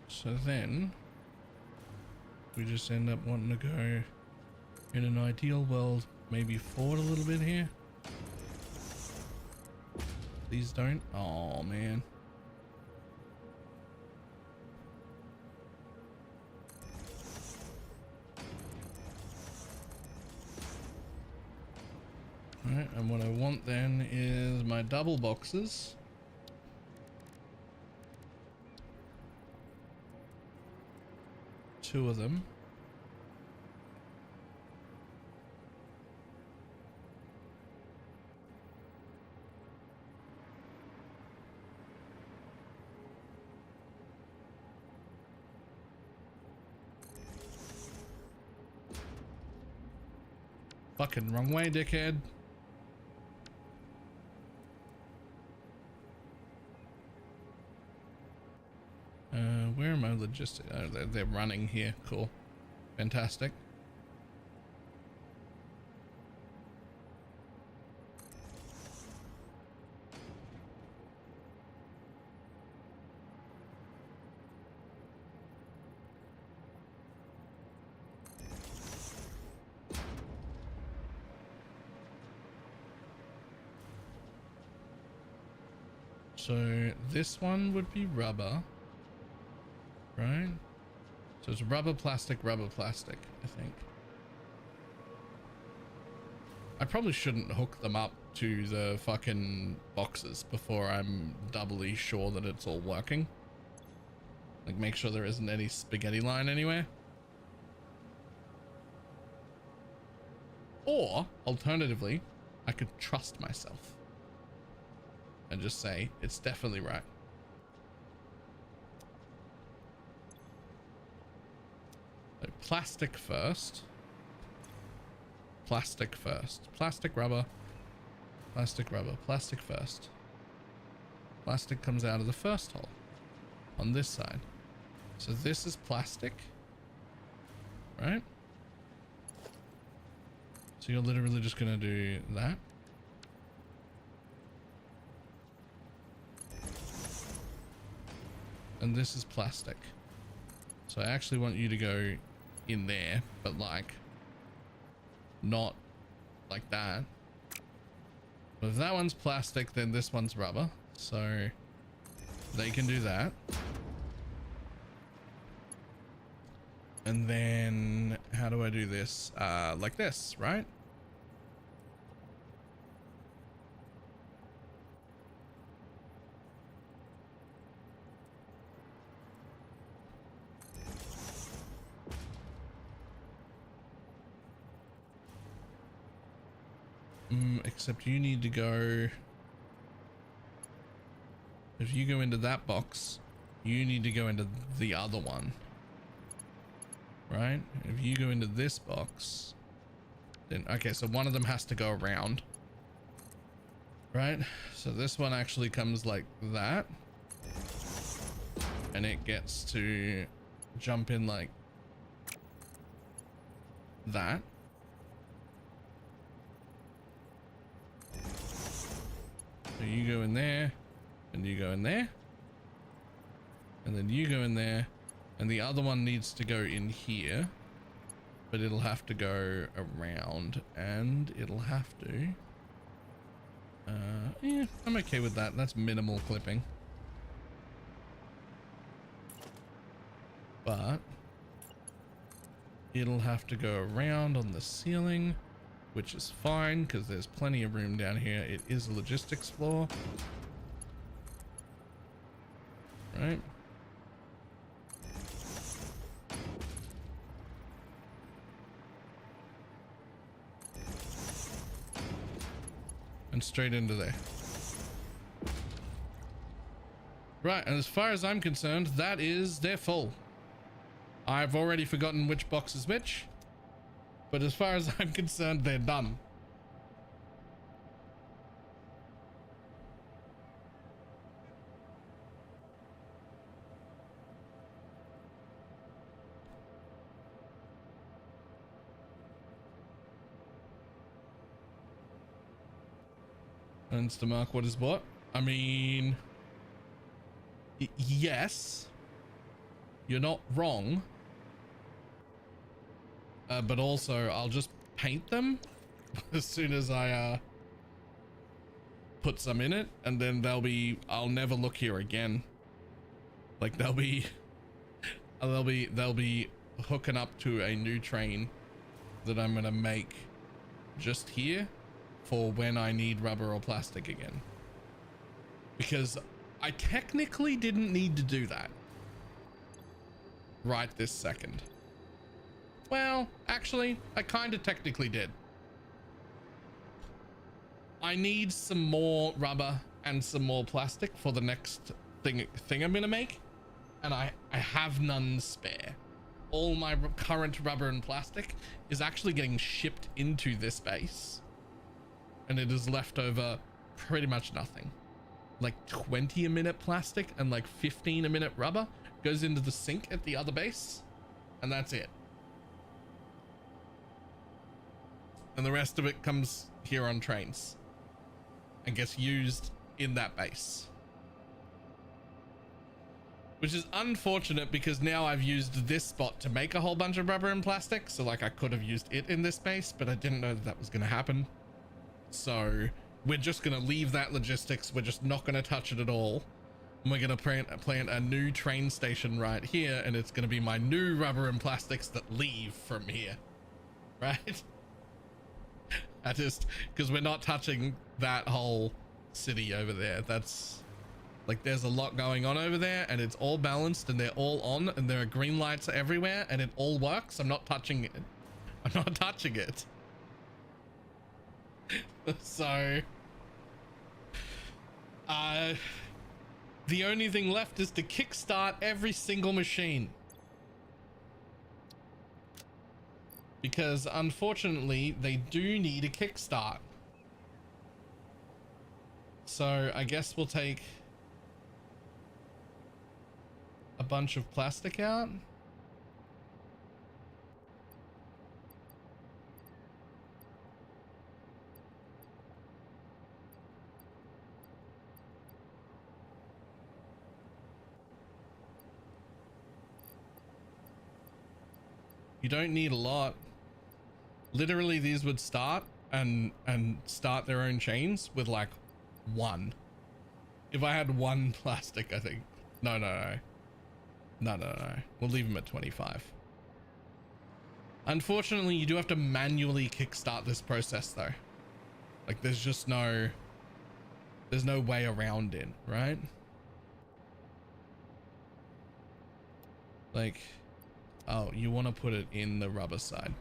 So then we just end up wanting to go, in an ideal world, maybe forward a little bit here. Please don't. Oh man. Alright, and what I want then is my double boxes. Two of them. Fucking wrong way, dickhead. Where are my logistics? Oh, they're running here. Cool. Fantastic. So this one would be rubber. Right? So it's rubber, plastic, I think. I probably shouldn't hook them up to the fucking boxes before I'm doubly sure that it's all working. Like, make sure there isn't any spaghetti line anywhere. Or, alternatively, I could trust myself and just say, it's definitely right. So plastic first. Plastic first. Plastic, rubber. Plastic, rubber. Plastic first. Plastic comes out of the first hole on this side. So this is plastic, right? So you're literally just gonna do that. And this is plastic. So I actually want you to go in there, but like not like that. But if that one's plastic, then this one's rubber. So they can do that. And then how do I do this? Like this, right? Except you need to go, if you go into that box, you need to go into the other one, right? If you go into this box, then, okay, so one of them has to go around, right? So this one actually comes like that, and it gets to jump in like that. So you go in there, and you go in there, and then you go in there, and the other one needs to go in here, but it'll have to go around, and it'll have to, yeah, I'm okay with that. That's minimal clipping, but it'll have to go around on the ceiling, which is fine because there's plenty of room down here. It is a logistics floor, right? And straight into there. Right, and as far as I'm concerned, they're full. I've already forgotten which box is which, but as far as I'm concerned, they're done. And to mark what is what? I mean, yes, you're not wrong. But also I'll just paint them as soon as I put some in it, and then I'll never look here again. Like they'll be hooking up to a new train that I'm gonna make just here for when I need rubber or plastic again, because I technically didn't need to do that right this second. Well, actually, I kind of technically did. I need some more rubber and some more plastic for the next thing I'm gonna make, and I have none spare. All my current rubber and plastic is actually getting shipped into this base, and it is left over pretty much nothing. Like 20 a minute plastic and like 15 a minute rubber goes into the sink at the other base, and that's it. And the rest of it comes here on trains and gets used in that base, which is unfortunate because now I've used this spot to make a whole bunch of rubber and plastic. So like I could have used it in this base, but I didn't know that was going to happen. So we're just going to leave that logistics. We're just not going to touch it at all. And we're going to plant a new train station right here, and it's going to be my new rubber and plastics that leave from here, right? I just, because we're not touching that whole city over there. That's like, there's a lot going on over there, and it's all balanced, and they're all on, and there are green lights everywhere, and it all works. I'm not touching it. I'm not touching it. So the only thing left is to kickstart every single machine, because unfortunately they do need a kickstart. So I guess we'll take a bunch of plastic out. You don't need a lot. Literally, these would start and start their own chains with like one. If I had one plastic, I think. No. We'll leave them at 25. Unfortunately, you do have to manually kickstart this process though. Like there's no way around it, right? Like, oh, you want to put it in the rubber side.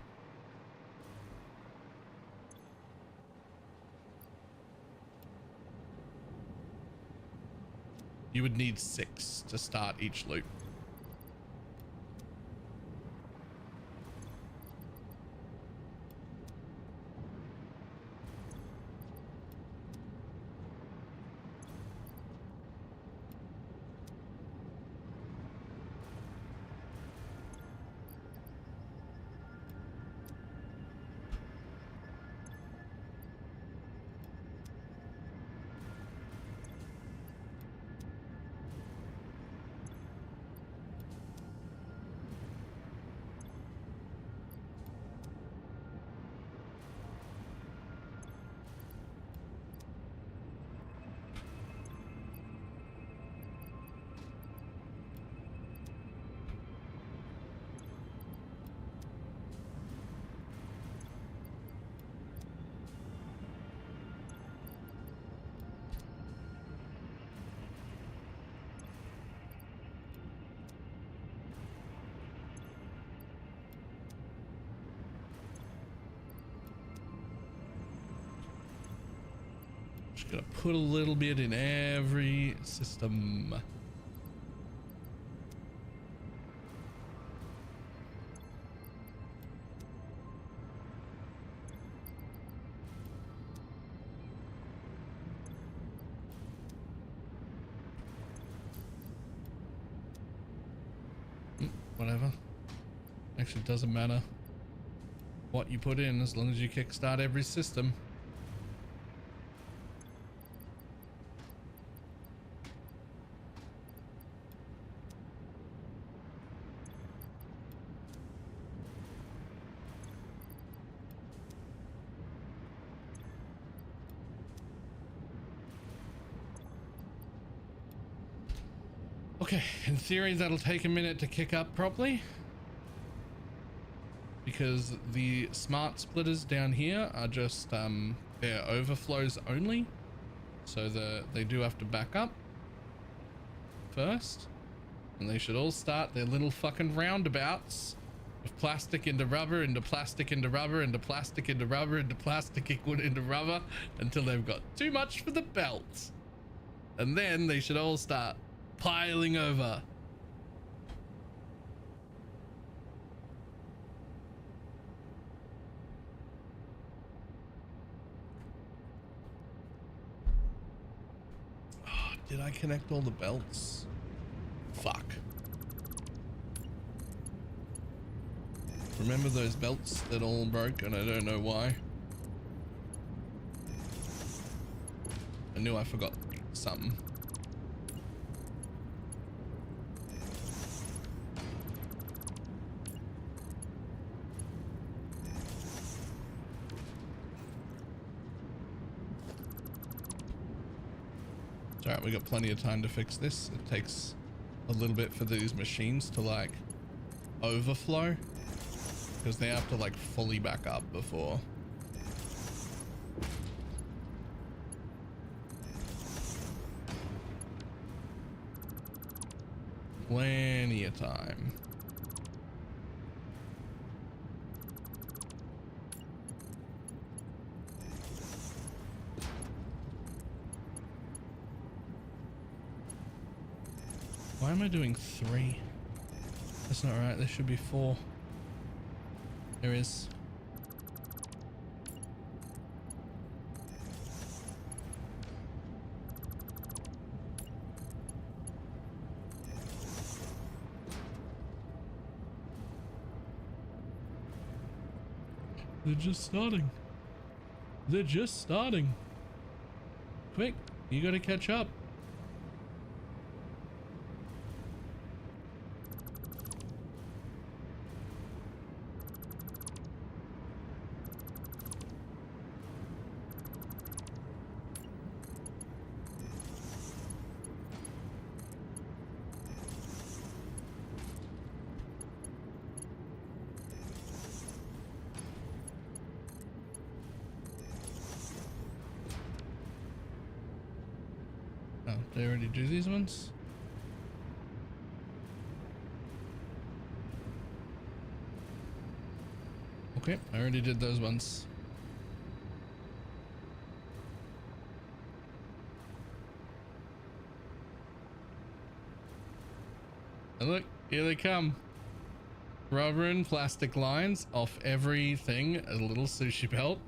You would need 6 to start each loop. Just gonna put a little bit in every system. Whatever. Actually, it doesn't matter what you put in as long as you kickstart every system. Okay, in theory that'll take a minute to kick up properly because the smart splitters down here are just they're overflows only, so they do have to back up first, and they should all start their little fucking roundabouts of plastic into rubber into plastic into rubber into plastic into rubber into plastic into rubber until they've got too much for the belt, and then they should all start piling over. Oh, did I connect all the belts? Fuck. Remember those belts that all broke and I don't know why? I knew I forgot something. All right, we got plenty of time to fix this. It takes a little bit for these machines to like overflow because they have to like fully back up before. Plenty of time. Why am I doing 3? That's not right. There should be 4. There is. They're just starting. They're just starting. Quick, you gotta catch up. They already do these ones? Okay, I already did those ones. And look, here they come. Rubber and plastic lines off everything, a little sushi belt.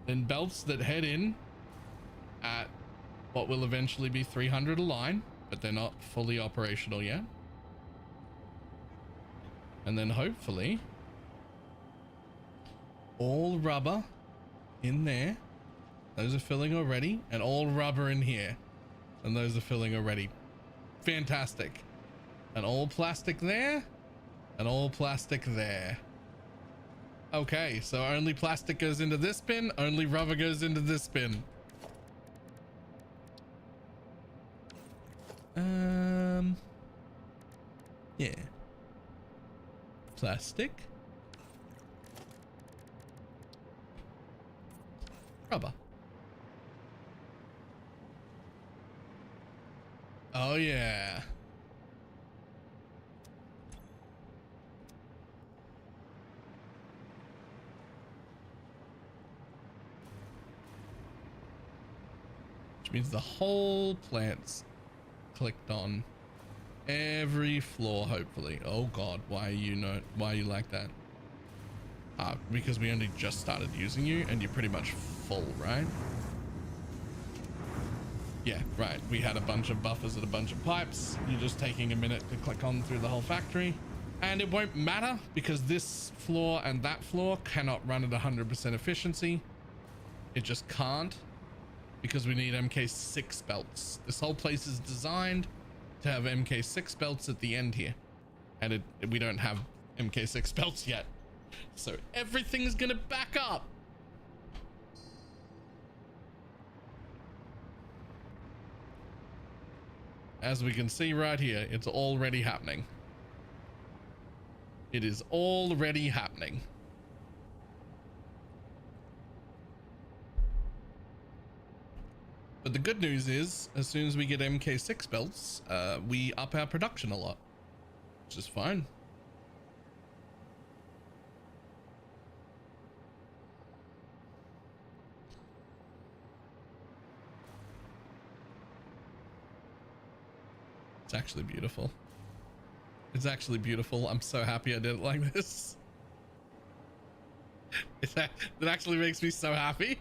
Then belts that head in at what will eventually be 300 a line, but they're not fully operational yet. And then hopefully all rubber in there. Those are filling already, and all rubber in here. And those are filling already. Fantastic. And all plastic there, and all plastic there. Okay, so only plastic goes into this bin, only rubber goes into this bin. Yeah. Plastic. Rubber. Oh yeah. Which means the whole plant's clicked on. Every floor, hopefully. Oh god, why are you like that? Because we only just started using you and you're pretty much full, right? Yeah, right. We had a bunch of buffers and a bunch of pipes. You're just taking a minute to click on through the whole factory. And it won't matter because this floor and that floor cannot run at 100% efficiency. It just can't because we need MK6 belts. This whole place is designed to have MK6 belts at the end here. And we don't have MK6 belts yet. So everything's gonna back up. As we can see right here, it's already happening. It is already happening. But the good news is, as soon as we get MK6 belts, we up our production a lot, which is fine. It's actually beautiful. It's actually beautiful. I'm so happy I did it like this. It actually makes me so happy.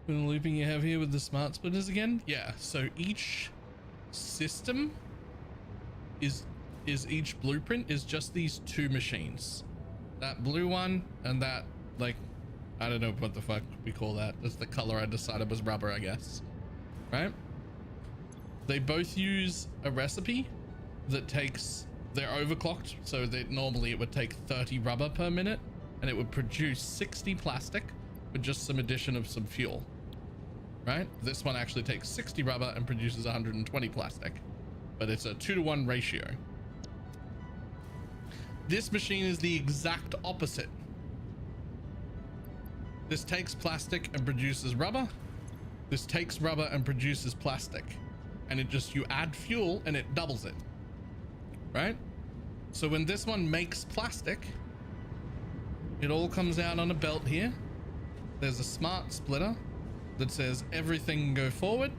Been looping you have here with the smart splitters again? Yeah, so each system is each blueprint is just these two machines. That blue one and that, like, I don't know what the fuck we call that. That's the color I decided was rubber, I guess. Right? They both use a recipe that takes, they're overclocked, so that normally it would take 30 rubber per minute and it would produce 60 plastic with just some addition of some fuel. Right? This one actually takes 60 rubber and produces 120 plastic, but it's a 2-to-1 ratio. This machine is the exact opposite. This takes plastic and produces rubber. This takes rubber and produces plastic, and it just, you add fuel and it doubles it. Right? So when this one makes plastic, it all comes out on a belt here. There's a smart splitter that says everything go forward,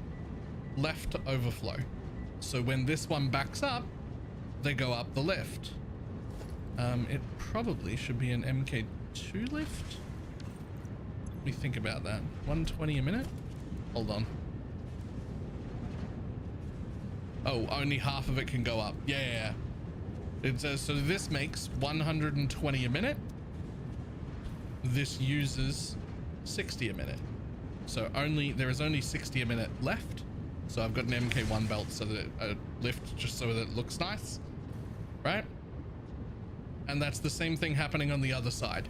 left to overflow. So when this one backs up, they go up the lift. It probably should be an MK2 lift. me think about that. 120 a minute? Hold on. Oh, only half of it can go up. Yeah. It says, so this makes 120 a minute. This uses 60 a minute. So there is only 60 a minute left. So I've got an MK1 belt so that it lift just so that it looks nice, right? And that's the same thing happening on the other side.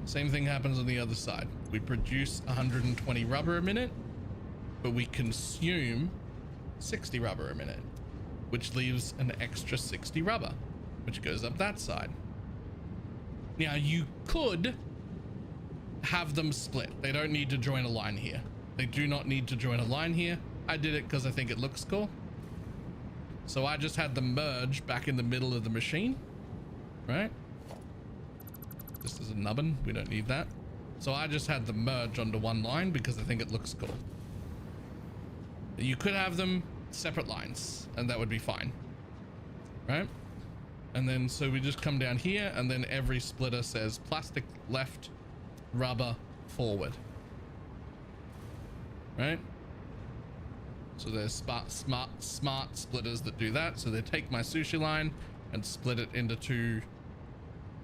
Same thing happens on the other side. We produce 120 rubber a minute, but we consume 60 rubber a minute, which leaves an extra 60 rubber, which goes up that side. Now you could have them split. They don't need to join a line here. They do not need to join a line here. I did it because I think it looks cool. So I just had them merge back in the middle of the machine, right? This is a nubbin. We don't need that. So I just had them merge onto one line because I think it looks cool. You could have them separate lines and that would be fine, right? And then so we just come down here and then every splitter says plastic left, rubber forward, right? So there's smart splitters that do that. So they take my sushi line and split it into two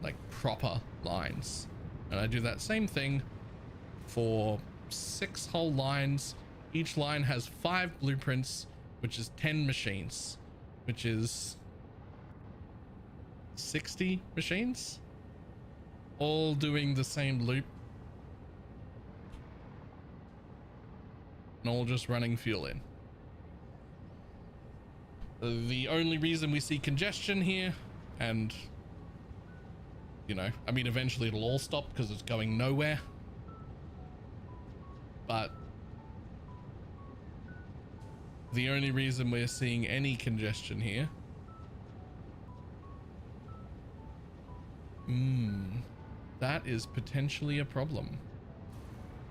like proper lines, and I do that same thing for 6 whole lines. Each line has 5 blueprints, which is 10 machines, which is 60 machines, all doing the same loop and all just running fuel in. The only reason we see congestion here, and you know, I mean, eventually it'll all stop because it's going nowhere, but the only reason we're seeing any congestion here, that is potentially a problem.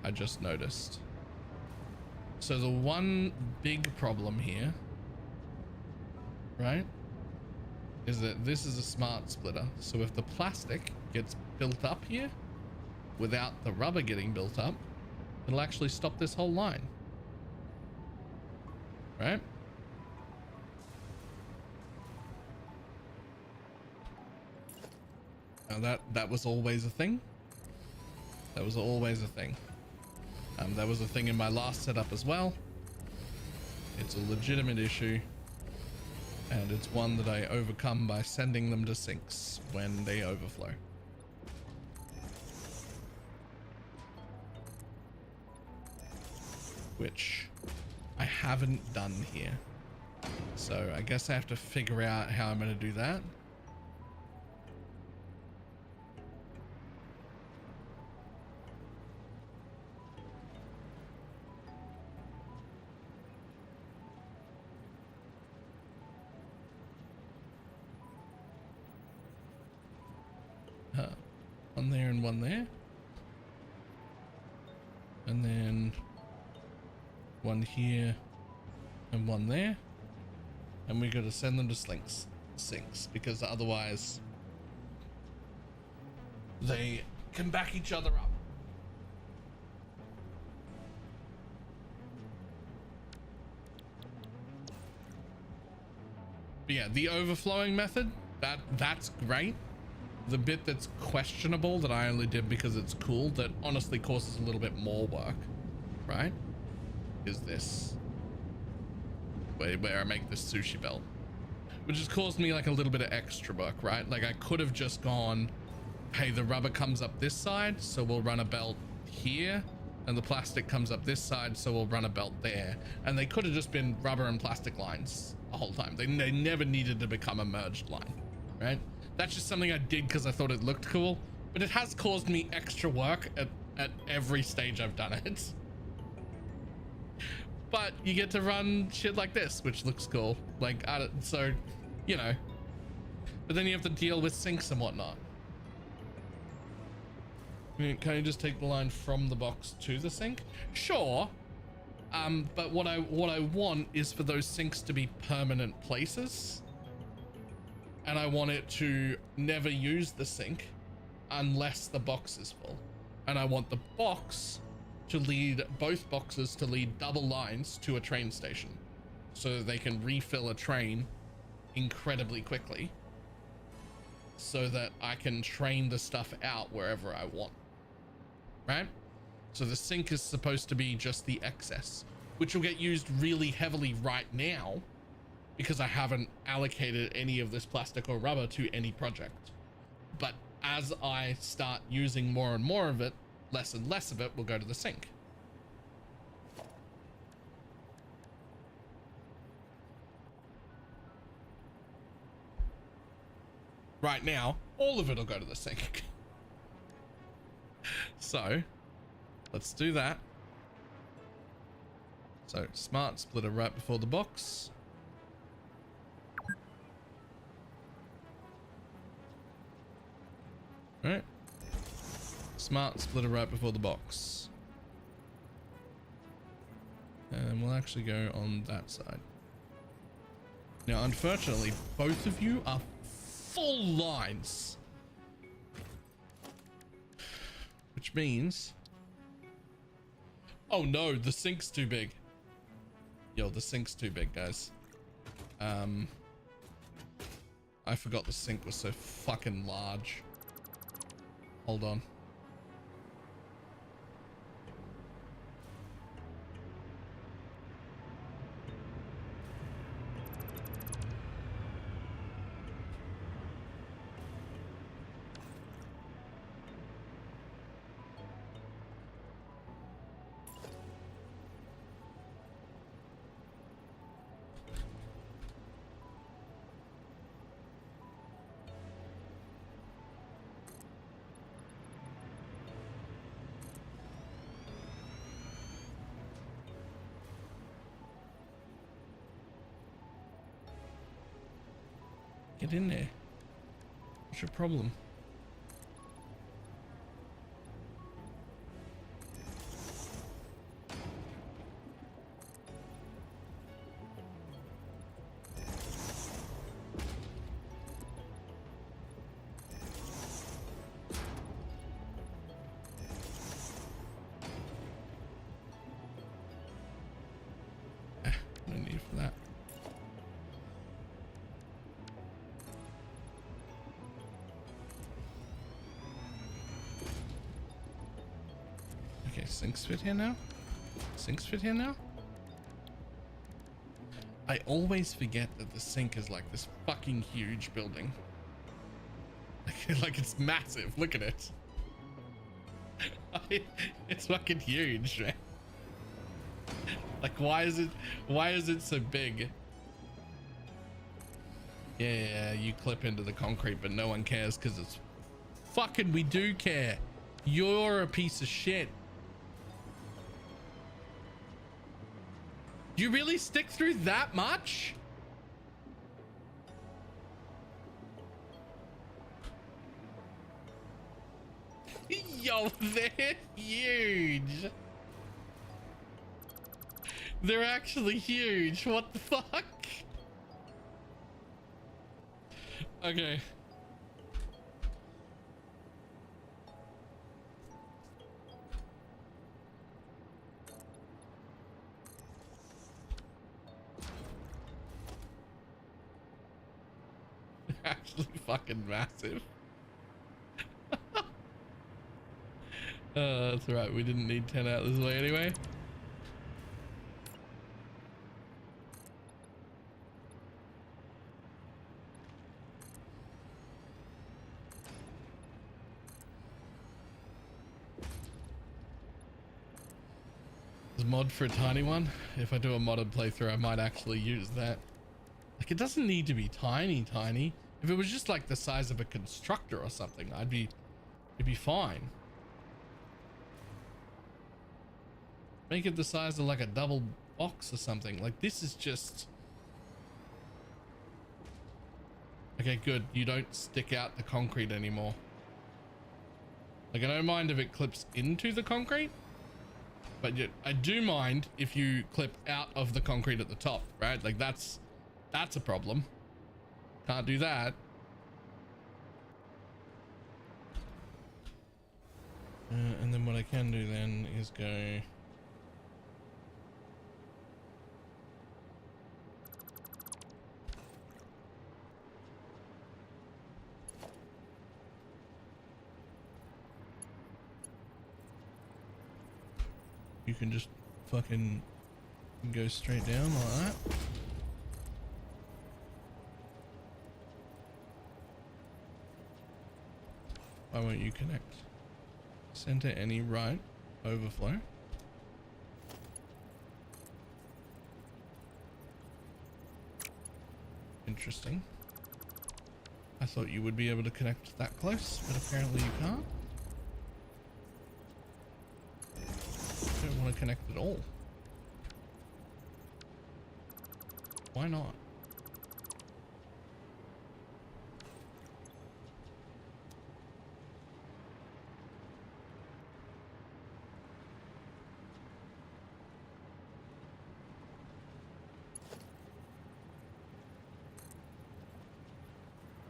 I just noticed. So the one big problem here, right, is that this is a smart splitter. So if the plastic gets built up here without the rubber getting built up, it'll actually stop this whole line, right? Now that was always a thing. That was always a thing. That was a thing in my last setup as well. It's a legitimate issue, and it's one that I overcome by sending them to sinks when they overflow. Which I haven't done here. So I guess I have to figure out how I'm going to do that. One there and one there, and then one here and one there, and we got to send them to sinks because otherwise they can back each other up. But yeah, the overflowing method, that's great. The bit that's questionable that I only did because it's cool, that honestly causes a little bit more work, right, is this where I make this sushi belt, which has caused me like a little bit of extra work, right? Like I could have just gone, hey, the rubber comes up this side, so we'll run a belt here, and the plastic comes up this side, so we'll run a belt there. And they could have just been rubber and plastic lines the whole time. They never needed to become a merged line, right? That's just something I did because I thought it looked cool, but it has caused me extra work at every stage I've done it. But you get to run shit like this, which looks cool. Like, so, you know, but then you have to deal with sinks and whatnot. Can you just take the line from the box to the sink? Sure. But what I want is for those sinks to be permanent places. And I want it to never use the sink unless the box is full. and I want the box to lead, both boxes to lead double lines to a train station so that they can refill a train incredibly quickly so that I can train the stuff out wherever I want, right? So the sink is supposed to be just the excess, which will get used really heavily right now because I haven't allocated any of this plastic or rubber to any project. But as I start using more and more of it, less and less of it will go to the sink. Right now, all of it will go to the sink. So let's do that. So smart splitter right before the box. All right. Smart splitter right before the box. And we'll actually go on that side. Now, unfortunately, both of you are full lines. Which means... Oh no, the sink's too big. Yo, the sink's too big, guys. I forgot the sink was so fucking large. Hold on. Get in there. What's your problem? No need for that. Okay, sinks fit here now? Sinks fit here now? I always forget that the sink is like this fucking huge building. Like it's massive. Look at it. It's fucking huge, man. Like why is it so big? Yeah, you clip into the concrete, but no one cares because it's fucking, we do care. You're a piece of shit. You really stick through that much? Yo, they're huge. They're actually huge. What the fuck? Okay. Actually fucking massive. That's right, we didn't need 10 out this way anyway. There's a mod for a tiny one. If I do a modded playthrough, I might actually use that. Like, it doesn't need to be tiny. If it was just like the size of a constructor or something, it'd be fine. Make it the size of like a double box or something. Like this is just... Okay, good. You don't stick out the concrete anymore. Like I don't mind if it clips into the concrete, but I do mind if you clip out of the concrete at the top, right? Like that's a problem. Can't do that. And then what I can do then is go you can just fucking go straight down like that. Why won't you connect? Center any right overflow. Interesting. I thought you would be able to connect that close, but apparently you can't. Don't want to connect at all. Why not?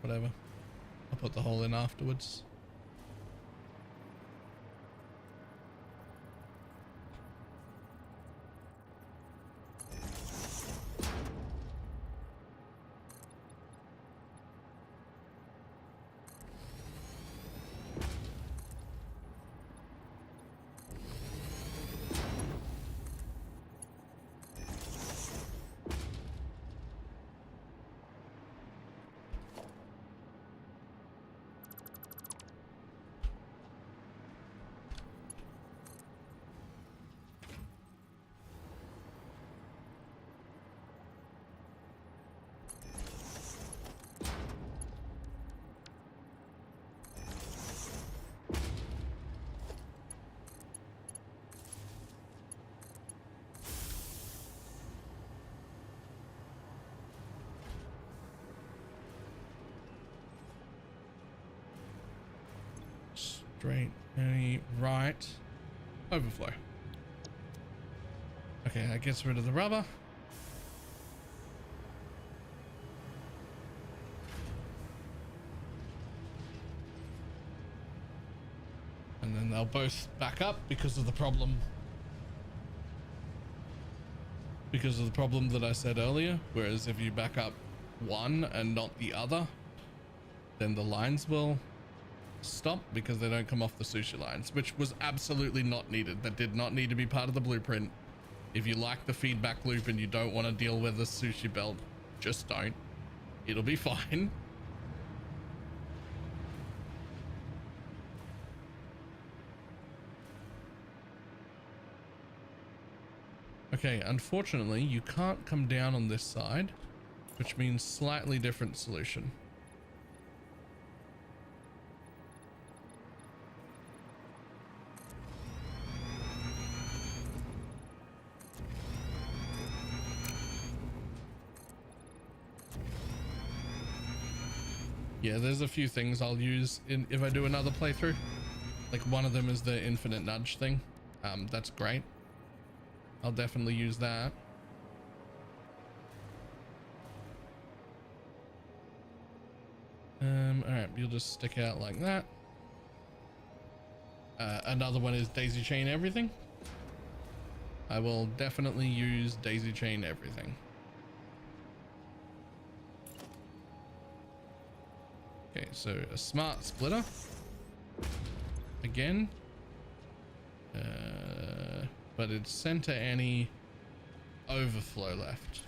Whatever. I'll put the hole in afterwards. Straight, any right, overflow. Okay, that gets rid of the rubber. And then they'll both back up because of the problem. Because of the problem that I said earlier. Whereas if you back up one and not the other, then the lines will stop because they don't come off the sushi lines, which was absolutely not needed. That did not need to be part of the blueprint. If you like the feedback loop and you don't want to deal with the sushi belt, just don't. It'll be fine. Okay, unfortunately, you can't come down on this side, which means slightly different solution. Yeah, there's a few things I'll use if I do another playthrough. Like one of them is the infinite nudge thing. That's great. I'll definitely use that. All right, you'll just stick out like that. Another one is daisy chain everything. I will definitely use daisy chain everything. Okay, so a smart splitter again, but it's center any overflow left.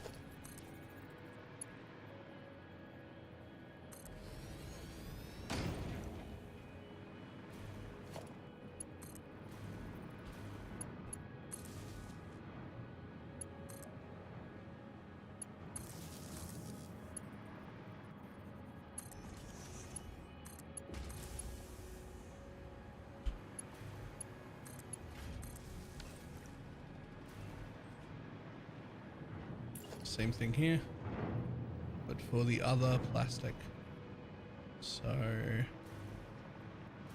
Same thing here, but for the other plastic. So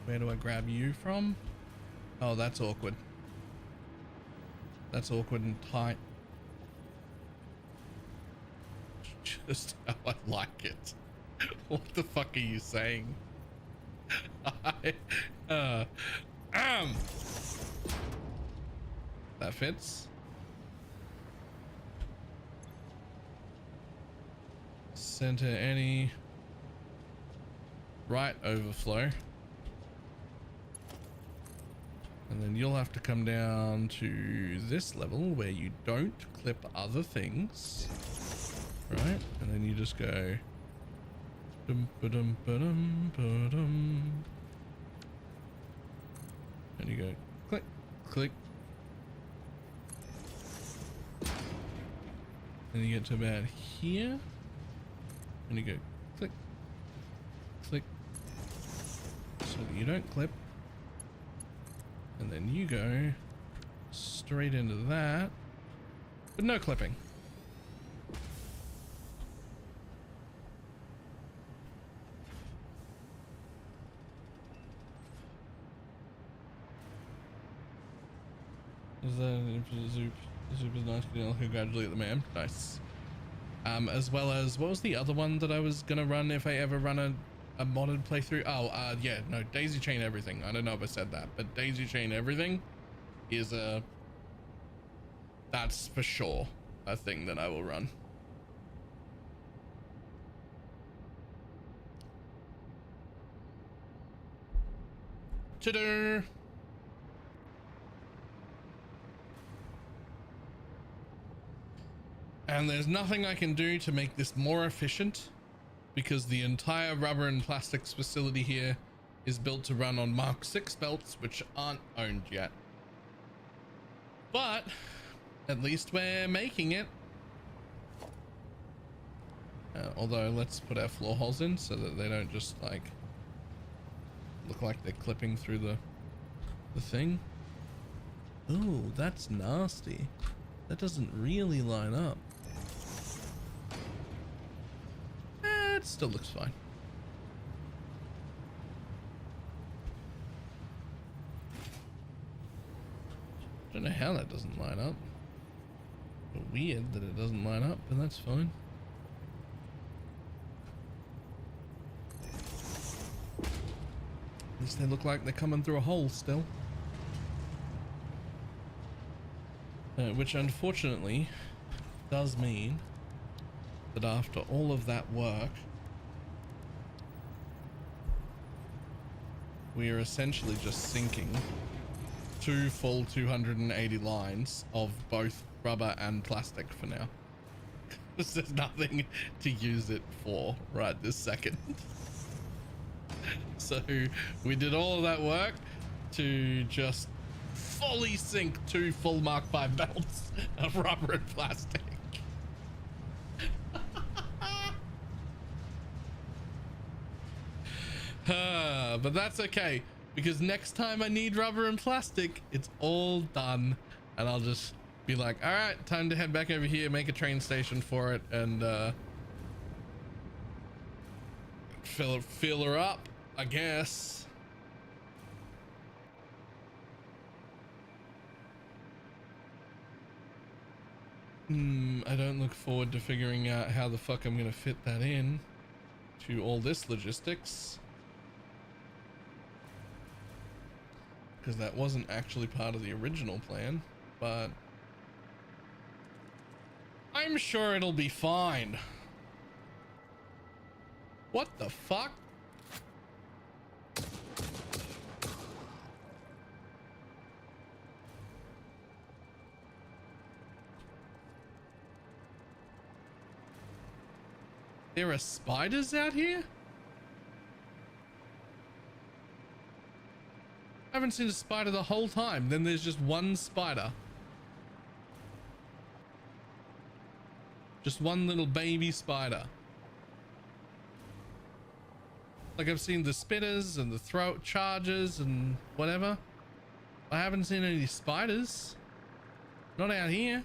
where do I grab you from? Oh, that's awkward. That's awkward and tight. Just how I like it. What the fuck are you saying? That fits. Center any right overflow. And then you'll have to come down to this level where you don't clip other things. Right? And then you just go dum ba-dum ba-dum ba-dum. And you go click, click. And you get to about here. And you go click, click. So that you don't clip. And then you go straight into that, but no clipping. Is that Zoop? Zoop is nice. Congratulate the man. Nice. As well as, what was the other one that I was gonna run if I ever run a modded playthrough? Oh, yeah, no, daisy chain everything. I don't know if I said that, but daisy chain everything is that's for sure a thing that I will run. Ta-da! And there's nothing I can do to make this more efficient because the entire rubber and plastics facility here is built to run on Mark 6 belts, which aren't owned yet. But at least we're making it. Although let's put our floor holes in so that they don't just like look like they're clipping through the thing. Oh, that's nasty. That doesn't really line up. It still looks fine. Don't know how that doesn't line up. But weird that it doesn't line up, but that's fine. At least they look like they're coming through a hole still. Which unfortunately does mean that after all of that work, we are essentially just sinking 2 full 280 lines of both rubber and plastic for now. Because there's nothing to use it for right this second. So we did all of that work to just fully sink 2 full Mark 5 belts of rubber and plastic. But that's okay, because next time I need rubber and plastic, it's all done, and I'll just be like, all right, time to head back over here, make a train station for it, and fill her up, I guess. I don't look forward to figuring out how the fuck I'm gonna fit that in to all this logistics, because that wasn't actually part of the original plan, but I'm sure it'll be fine. What the fuck? There are spiders out here? I haven't seen a spider the whole time. Then there's just one spider. Just one little baby spider. Like, I've seen the spitters and the throat charges and whatever. I haven't seen any spiders. Not out here.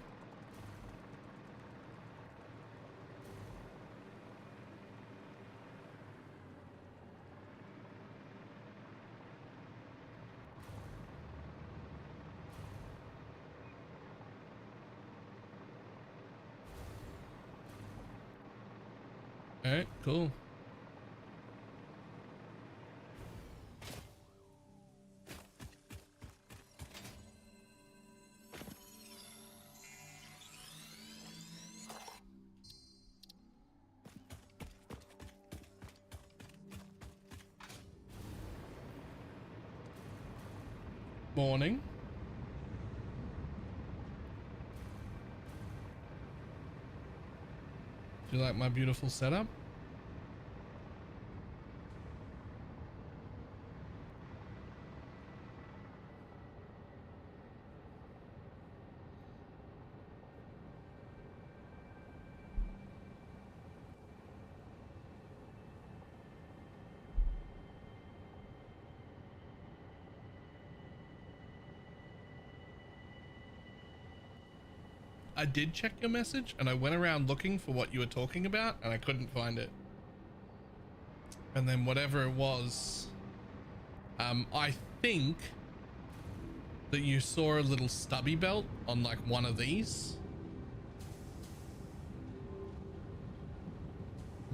All right, cool. Morning. Do you like my beautiful setup? I did check your message and I went around looking for what you were talking about and I couldn't find it. And then whatever it was, I think that you saw a little stubby belt on like one of these.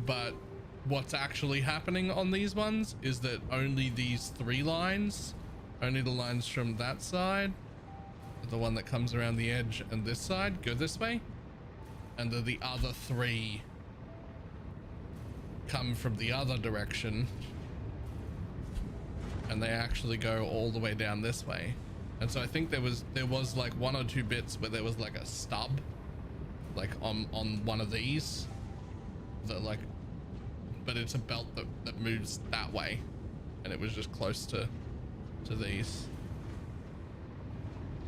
But what's actually happening on these ones is that only these 3 lines, only the lines from that side, the one that comes around the edge and this side go this way, and the other 3 come from the other direction and they actually go all the way down this way. And so I think there was like 1 or 2 bits where there was like a stub like on one of these that like, but it's a belt that moves that way and it was just close to these.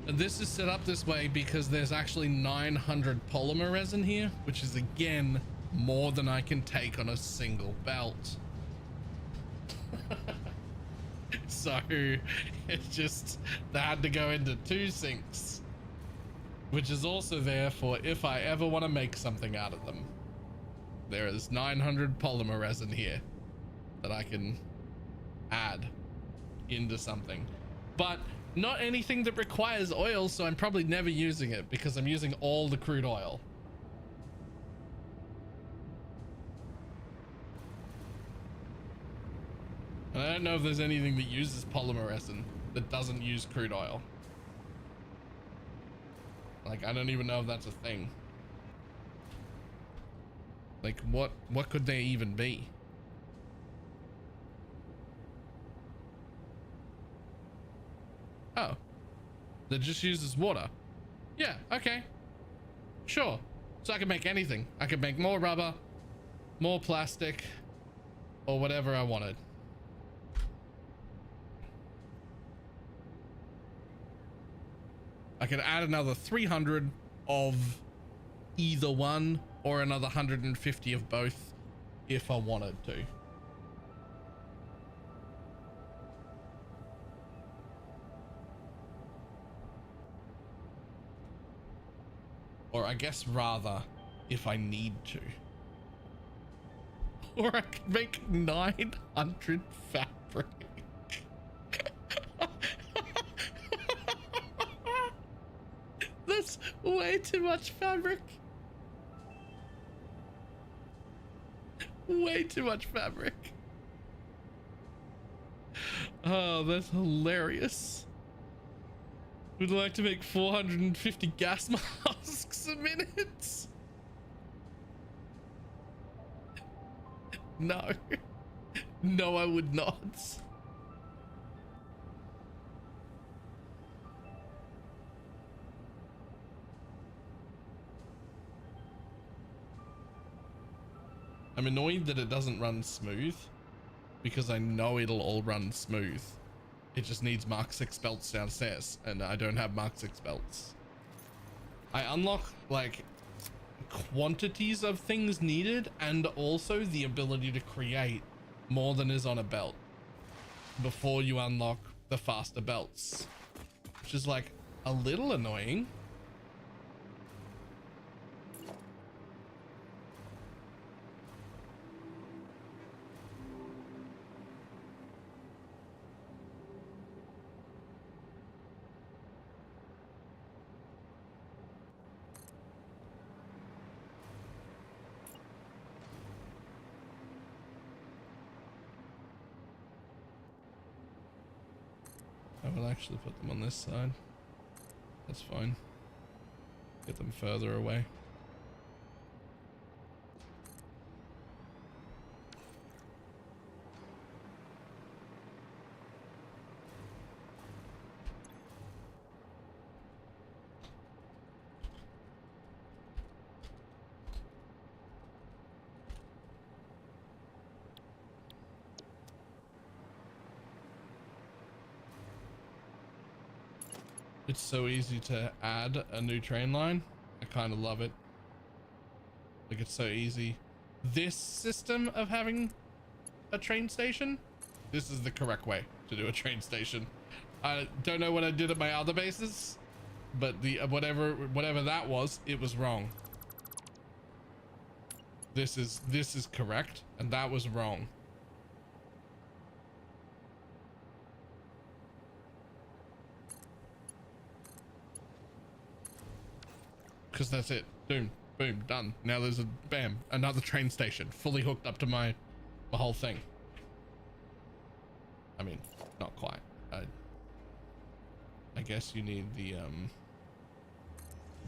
And this is set up this way because there's actually 900 polymer resin here, which is again more than I can take on a single belt. So it's just, they had to go into 2 sinks, which is also there for if I ever want to make something out of them. There is 900 polymer resin here that I can add into something, but not anything that requires oil, so I'm probably never using it because I'm using all the crude oil. And I don't know if there's anything that uses polymer resin that doesn't use crude oil. Like, I don't even know if that's a thing. Like, what could they even be? Oh, that just uses water. Yeah, okay, sure. So I can make anything. I could make more rubber, more plastic, or whatever I wanted. I could add another 300 of either one or another 150 of both if I wanted to. Or I guess rather, if I need to. Or I could make 900 fabric. That's way too much fabric. Way too much fabric. Oh, that's hilarious. Would like to make 450 gas masks a minute. No. No, I would not. I'm annoyed that it doesn't run smooth because I know it'll all run smooth. It just needs Mark 6 belts downstairs and I don't have Mark 6 belts. I unlock like quantities of things needed and also the ability to create more than is on a belt before you unlock the faster belts, which is like a little annoying. I will actually put them on this side. That's fine. Get them further away. It's so easy to add a new train line. I kind of love it. Like, it's so easy. This system of having a train station, this is the correct way to do a train station. I don't know what I did at my other bases, but the whatever that was, it was wrong. This is correct, and that was wrong. Because that's it. Boom, boom, done. Now there's a bam, another train station fully hooked up to my whole thing. I mean, not quite. I guess you need the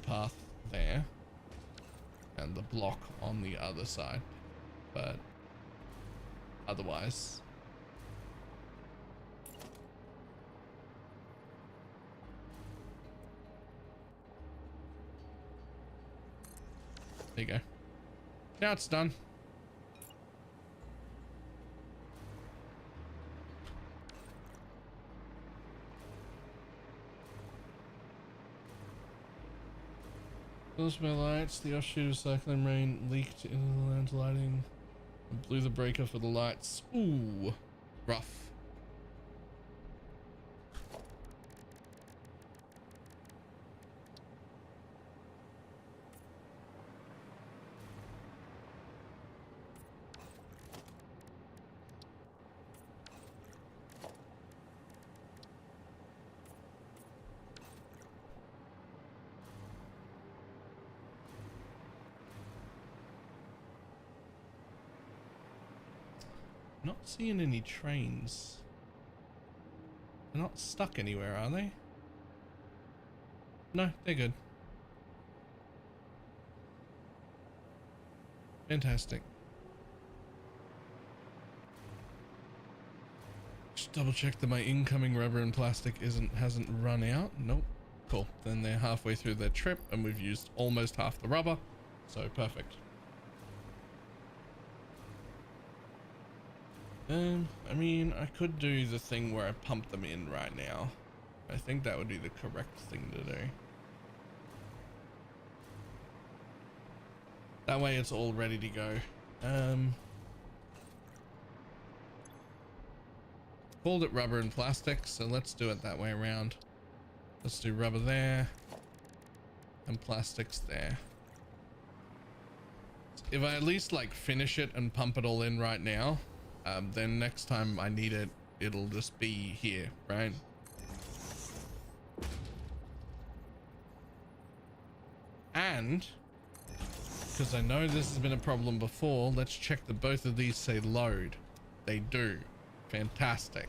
path there and the block on the other side, but otherwise there you go. Now it's done. Close my lights. The offshoot of cyclone rain leaked into the land lighting and blew the breaker for the lights. Ooh, rough. Not seeing any trains. They're not stuck anywhere, are they? No, they're good. Fantastic. Just double check that my incoming rubber and plastic hasn't run out. Nope. Cool. Then they're halfway through their trip and we've used almost half the rubber. So perfect. I mean, I could do the thing where I pump them in right now. I think that would be the correct thing to do. That way it's all ready to go. Called it rubber and plastic, so let's do it that way around. Let's do rubber there and plastics there. If I at least like finish it and pump it all in right now, then next time I need it, it'll just be here, right? And because I know this has been a problem before, let's check that both of these say load. They do. Fantastic.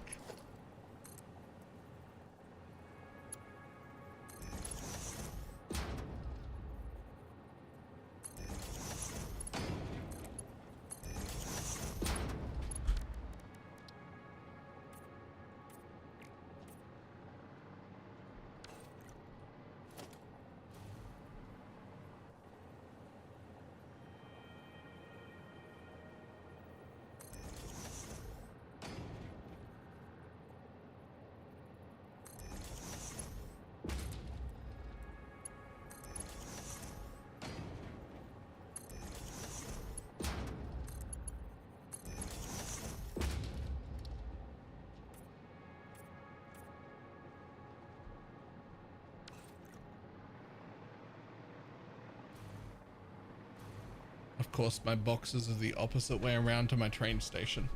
Of course, my boxes are the opposite way around to my train station.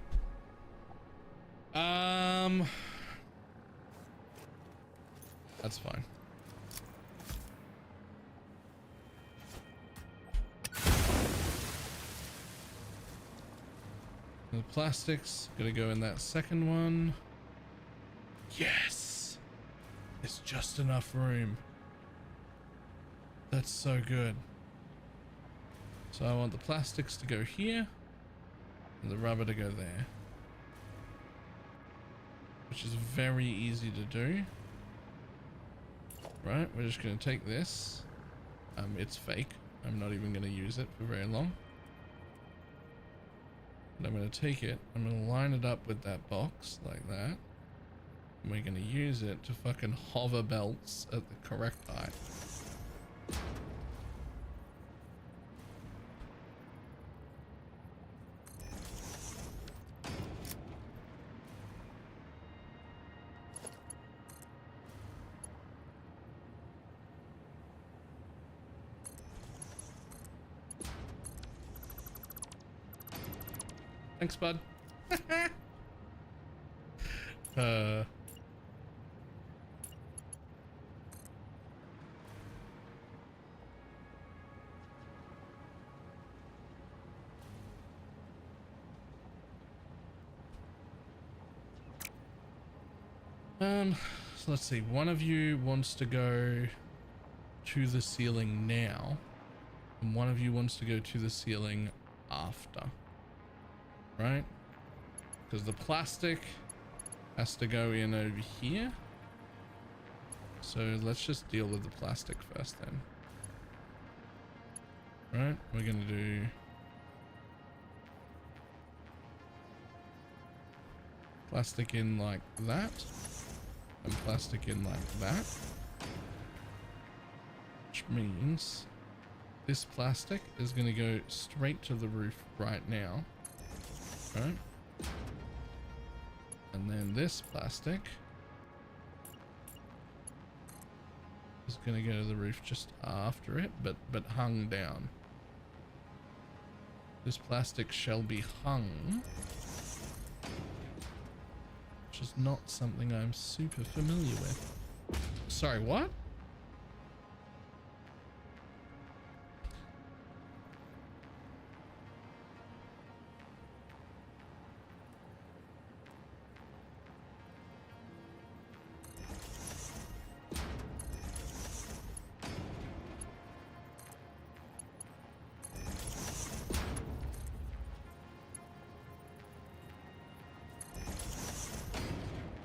That's fine. The plastics gonna go in that second one. Yes, it's just enough room. That's so good. So I want the plastics to go here and the rubber to go there, which is very easy to do. Right, we're just going to take this. It's fake. I'm not even going to use it for very long. And I'm going to take it. I'm going to line it up with that box like that. And we're going to use it to fucking hover belts at the correct height. Thanks, bud. So let's see. One of you wants to go to the ceiling now, and one of you wants to go to the ceiling after. Right? Because the plastic has to go in over here. So let's just deal with the plastic first then. Right? We're going to do plastic in like that, and plastic in like that. Which means this plastic is going to go straight to the roof right now. Right? And then this plastic is going to go to the roof just after it, but hung down. This plastic shall be hung, which is not something I'm super familiar with. Sorry, what?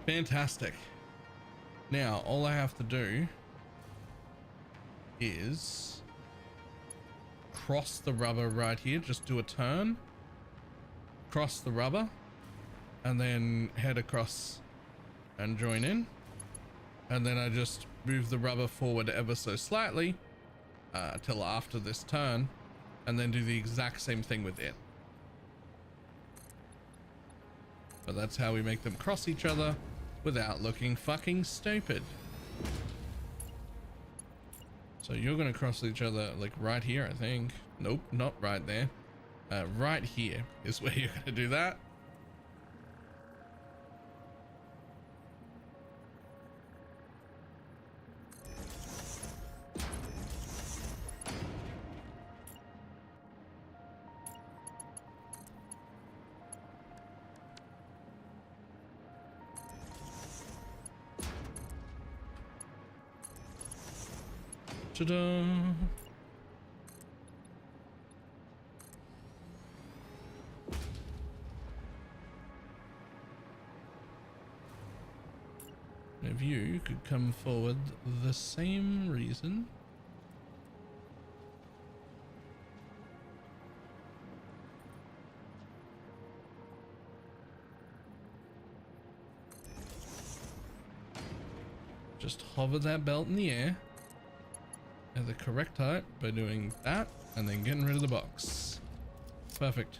Fantastic. Now, all I have to do is cross the rubber right here. Just do a turn, cross the rubber, and then head across and join in. And then I just move the rubber forward ever so slightly till after this turn, and then do the exact same thing with it. But that's how we make them cross each other without looking fucking stupid. So you're gonna cross each other like right here, I think. Nope, not right there. Right here is where you're gonna do that. Ta-da! If you could come forward the same reason. Just hover that belt in the air at the correct height by doing that and then getting rid of the box. Perfect.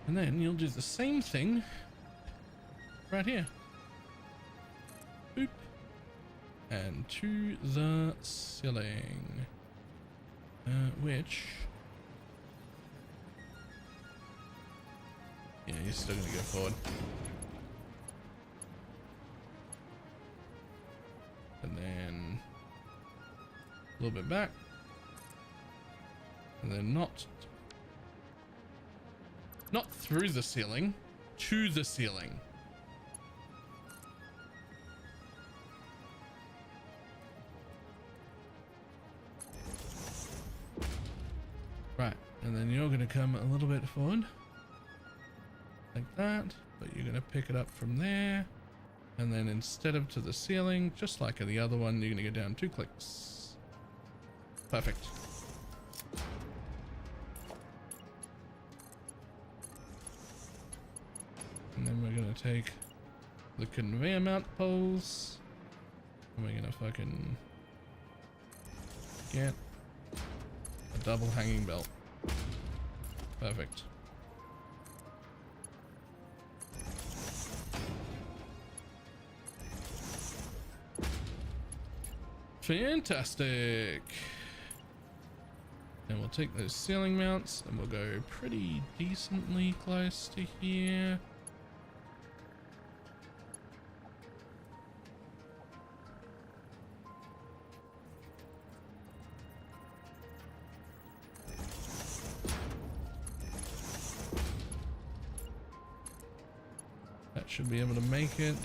And then you'll do the same thing right here. Boop. And to the ceiling. Which... yeah, you're still gonna go forward. And then a little bit back. And then not through the ceiling, to the ceiling. Right, and then you're gonna come a little bit forward. Like that, but you're going to pick it up from there, and then instead of to the ceiling, just like in the other one, you're going to go down 2 clicks. Perfect. And then we're gonna take the conveyor mount poles and we're gonna fucking get a double hanging belt. Perfect. Fantastic. And we'll take those ceiling mounts and we'll go pretty decently close to here. That should be able to make it.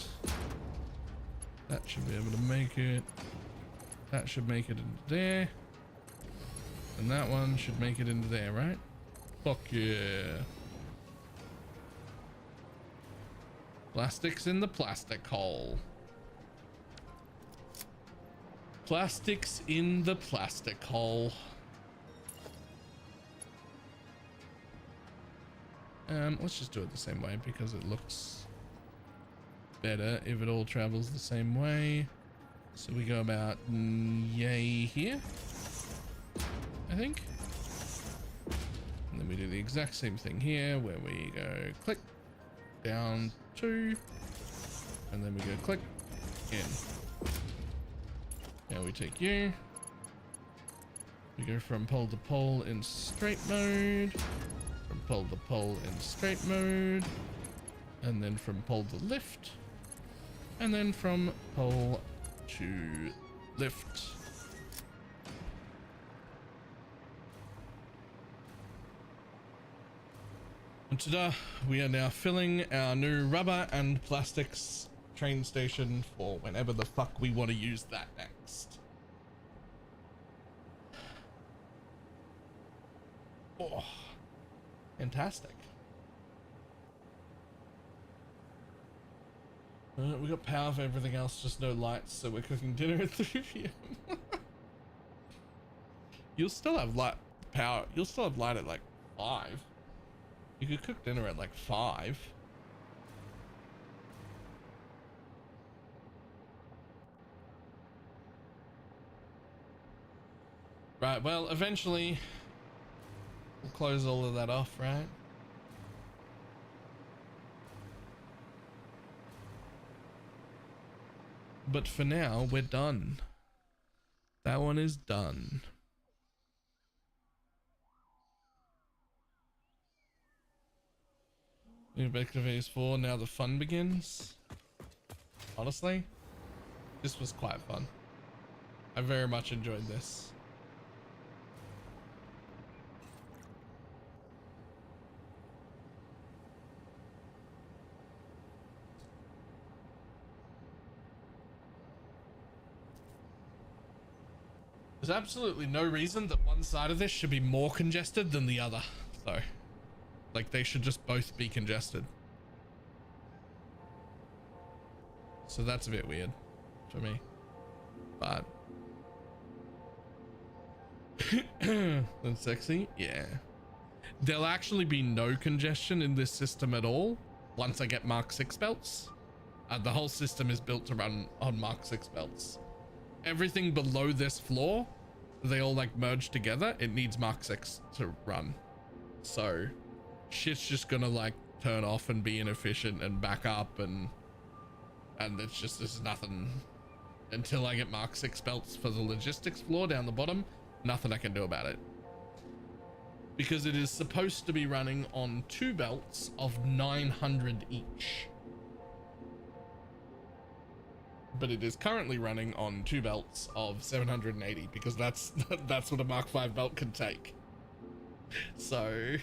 That should be able to make it. That should make it into there. And that one should make it into there, right? Fuck yeah. Plastics in the plastic hole. Plastics in the plastic hole. Let's just do it the same way because it looks better if it all travels the same way. So we go about yay here, I think. And then we do the exact same thing here where we go click down 2 and then we go click in. Now we take you. We go from pole to pole in straight mode, from pole to pole in straight mode, and then from pole to lift, and then from pole to lift. And ta-da, we are now filling our new rubber and plastics train station for whenever the fuck we want to use that next. Oh, fantastic. We got power for everything else, just no lights, so we're cooking dinner at 3 p.m. You'll still have light power. You'll still have light at like 5. You could cook dinner at like 5. Right, well, eventually we'll close all of that off, right? But for now, we're done. That one is done. New Vector Phase 4, now the fun begins. Honestly, this was quite fun. I very much enjoyed this. There's absolutely no reason that one side of this should be more congested than the other, so like they should just both be congested. So that's a bit weird for me, but that's sexy. Yeah, there'll actually be no congestion in this system at all once I get Mark 6 belts. The whole system is built to run on Mark 6 belts. Everything below this floor, they all like merge together. It needs Mark 6 to run. So shit's just gonna like turn off and be inefficient and back up and it's just, there's nothing until I get Mark 6 belts for the logistics floor down the bottom. Nothing I can do about it because it is supposed to be running on 2 belts of 900 each. But it is currently running on 2 belts of 780 because that's what a Mark 5 belt can take. So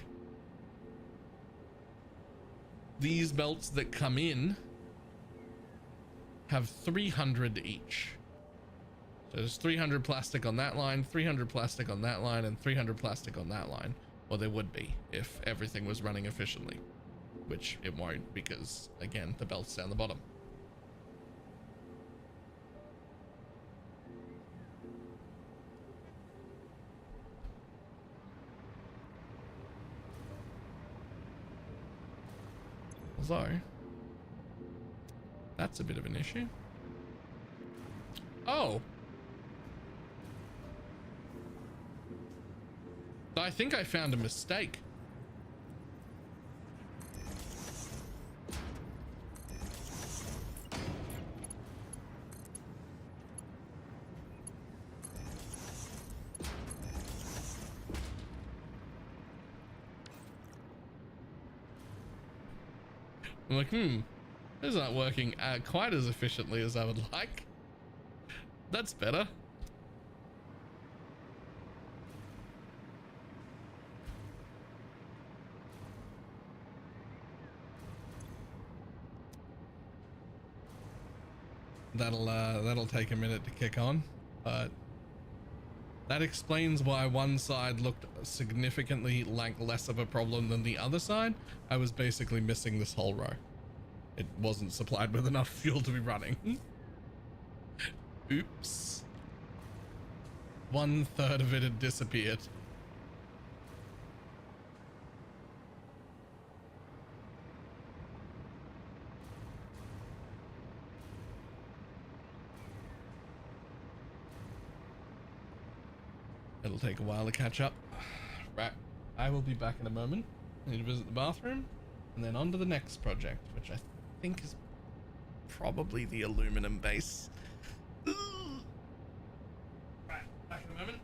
these belts that come in have 300 each. So there's 300 plastic on that line, 300 plastic on that line, and 300 plastic on that line. Or there would be if everything was running efficiently, which it won't because again, the belt's down the bottom. So that's a bit of an issue. Oh, I think I found a mistake. I'm like, this is not working quite as efficiently as I would like. That's better. That'll take a minute to kick on, but that explains why one side looked significantly like less of a problem than the other side. I was basically missing this whole row. It wasn't supplied with enough fuel to be running. Oops. 1/3 of it had disappeared. It'll take a while to catch up. Right. I will be back in a moment. I need to visit the bathroom and then on to the next project, which I think is probably the aluminum base. Right. Back in a moment.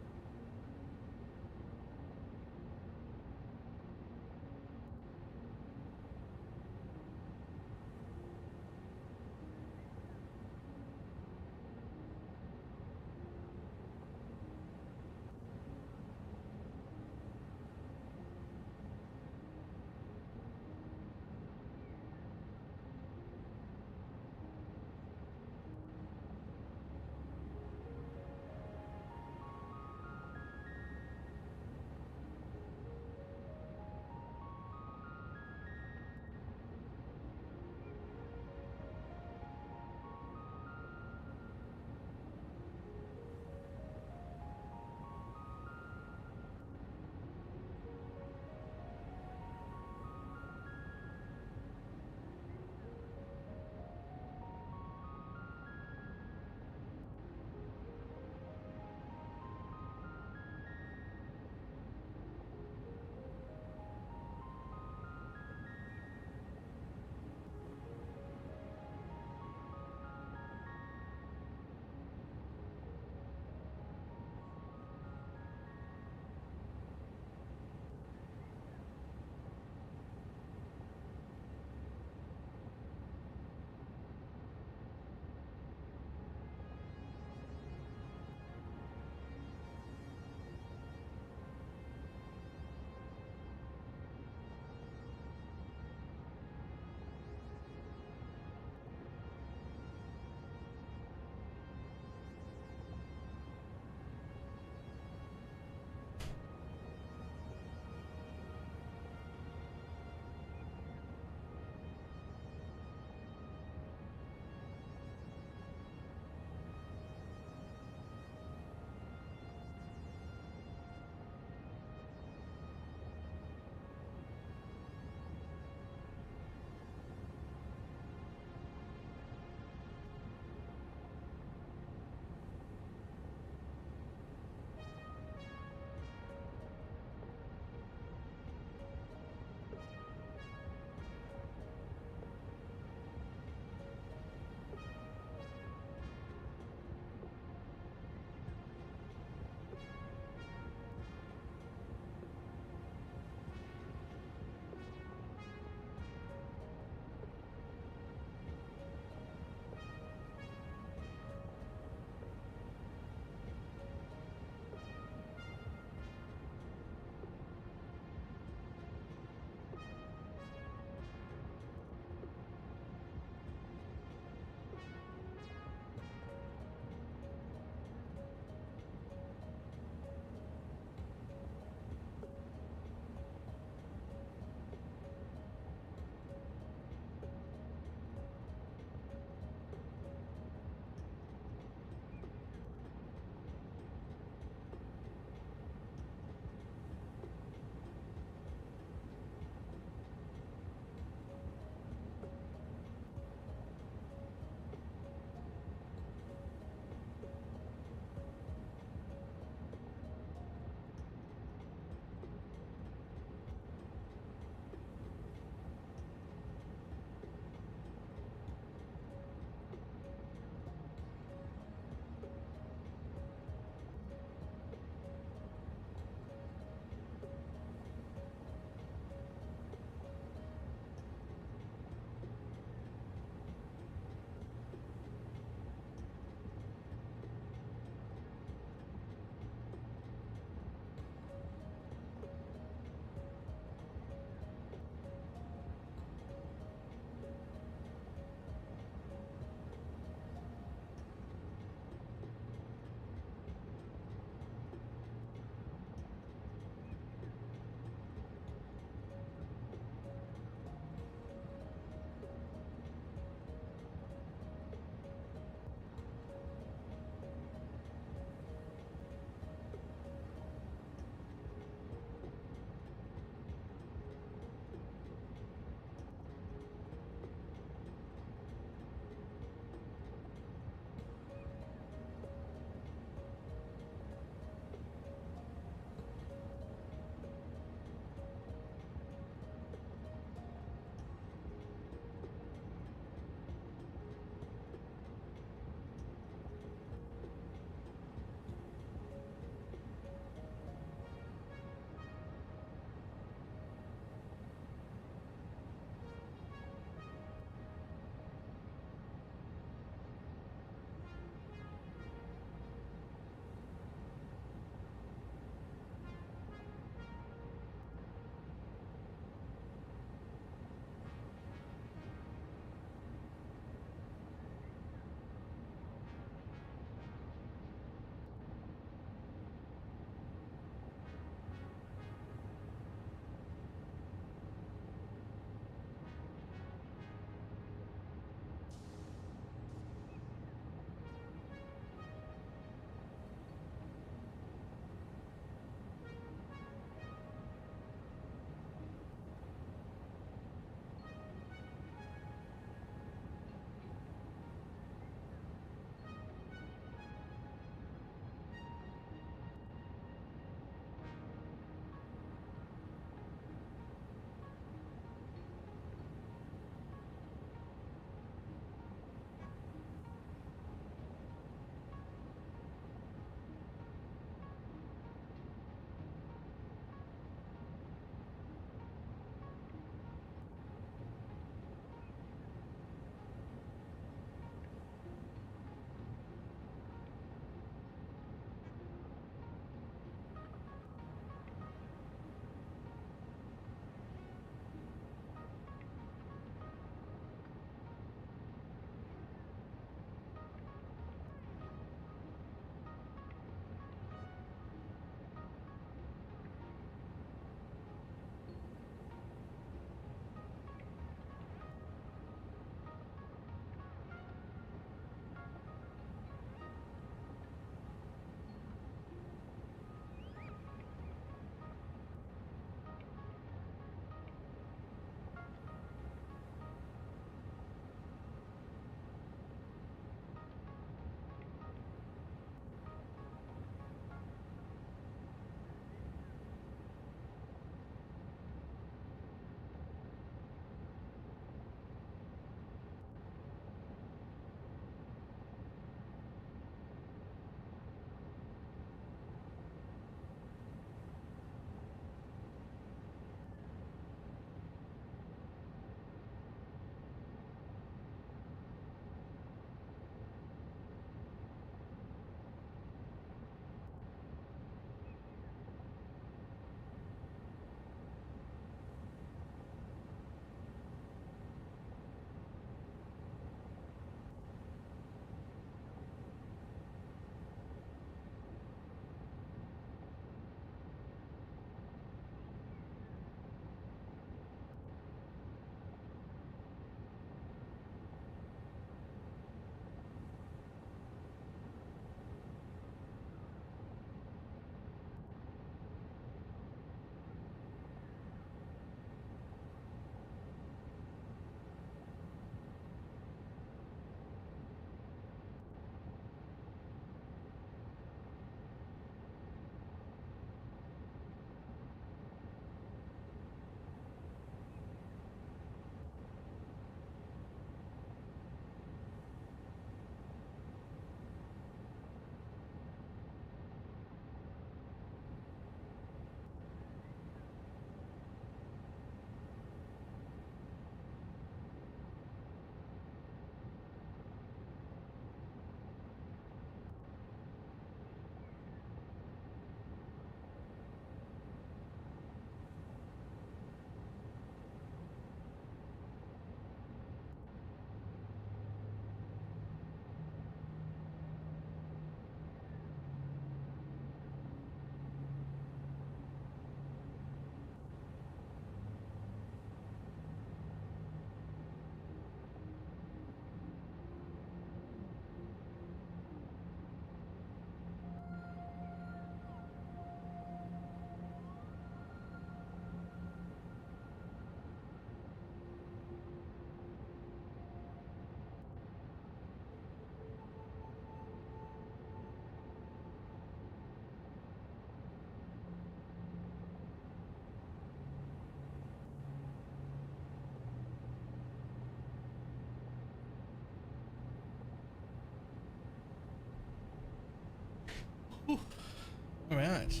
right.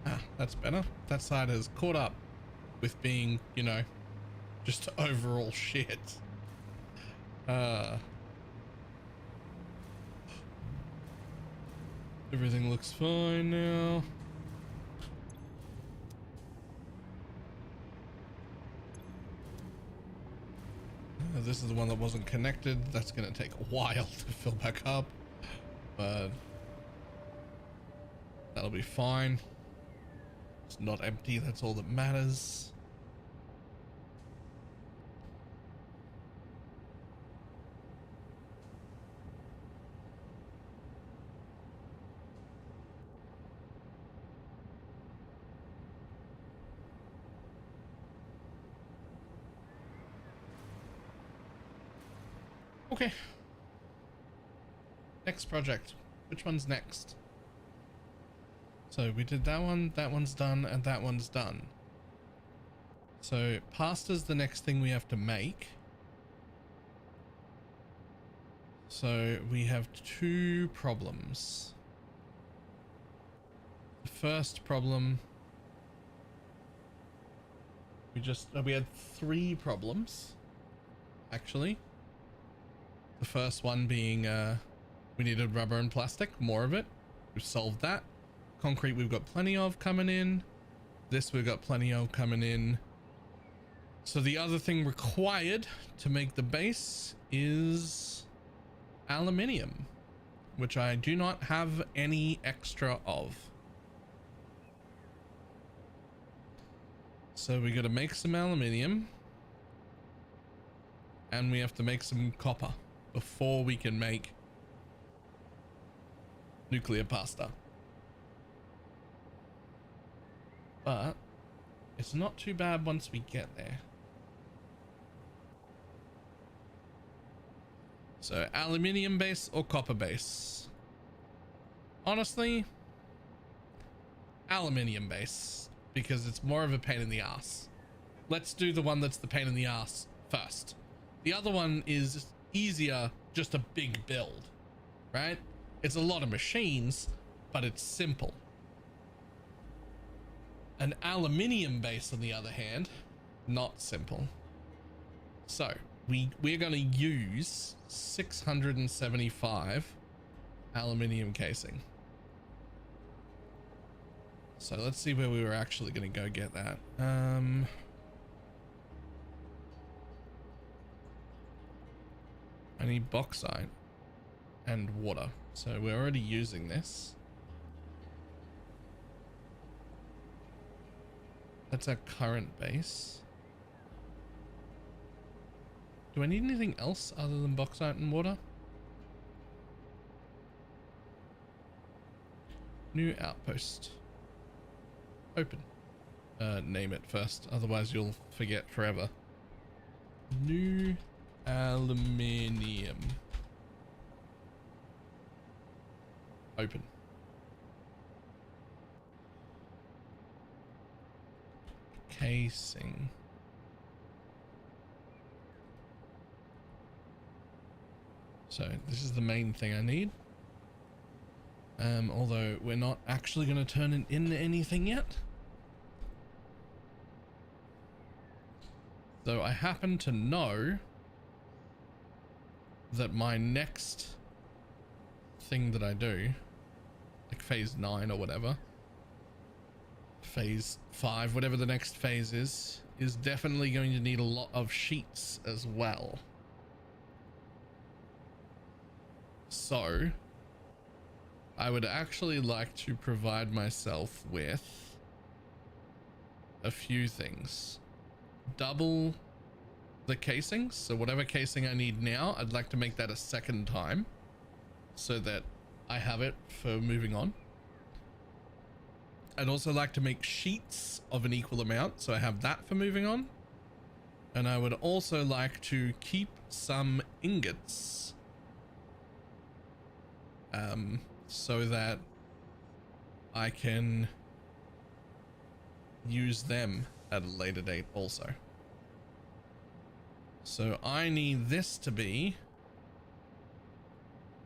Ah, that's better. That side has caught up with being, you know, just overall shit. Everything looks fine now. This is the one that wasn't connected. That's going to take a while to fill back up, but that'll be fine. It's not empty. That's all that matters. Okay. Next project. Which one's next? So we did that one, that one's done, and that one's done. So pasta's the next thing we have to make. So we have two problems. The first problem, we had three problems, actually. The first one being we needed rubber and plastic, more of it. We've solved that. Concrete we've got plenty of coming in. This we've got plenty of coming in. So the other thing required to make the base is aluminium, which I do not have any extra of. So we got to make some aluminium, and we have to make some copper before we can make nuclear pasta. But it's not too bad once we get there. So aluminium base or copper base? Honestly, aluminium base, because it's more of a pain in the ass. Let's do the one that's the pain in the ass first. The other one is easier, just a big build, right? It's a lot of machines, but it's simple. An aluminium base, on the other hand, not simple. So we're going to use 675 aluminium casing. So let's see where we were actually going to go get that. I need bauxite and water. So we're already using this. That's our current base. Do I need anything else other than bauxite and water? New outpost. Open. Name it first, otherwise you'll forget forever. New aluminium. Open. Casing. So this is the main thing I need. Although we're not actually going to turn it into anything yet. So I happen to know that my next thing that I do, like phase 9 or whatever, phase 5, whatever the next phase is definitely going to need a lot of sheets as well. So I would actually like to provide myself with a few things. Double the casings. So whatever casing I need now, I'd like to make that a second time so that I have it for moving on. I'd also like to make sheets of an equal amount, so I have that for moving on. And I would also like to keep some ingots, so that I can use them at a later date also. So I need this to be,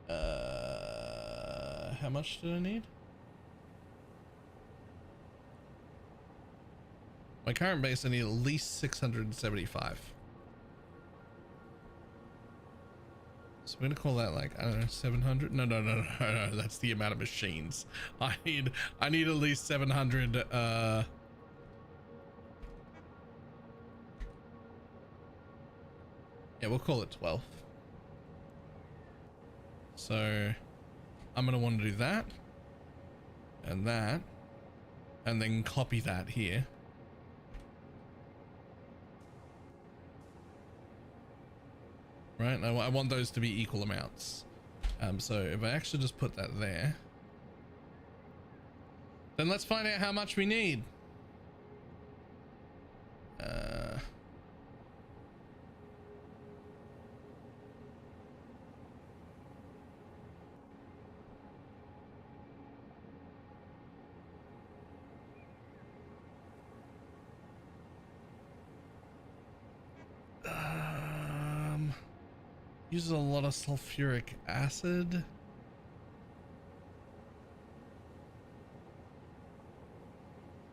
how much did I need? My current base, I need at least 675. So I'm gonna call that like, I don't know, 700. No, that's the amount of machines. I need at least 700. Yeah, we'll call it 12. So I'm gonna want to do that and that, and then copy that here. Right, I want those to be equal amounts. So if I actually just put that there, then let's find out how much we need. Uses a lot of sulfuric acid.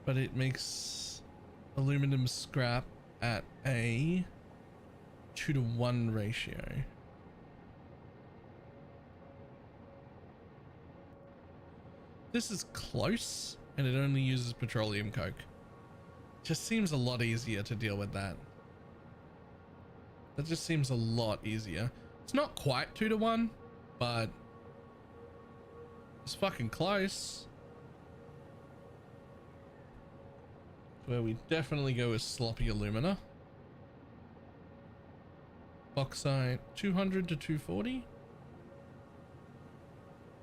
But it makes aluminum scrap at a 2-to-1 ratio. This is close, and it only uses petroleum coke. Just seems a lot easier to deal with that. That just seems a lot easier. It's not quite 2-to-1, but it's fucking close. Where we definitely go with sloppy alumina. Bauxite 200 to 240.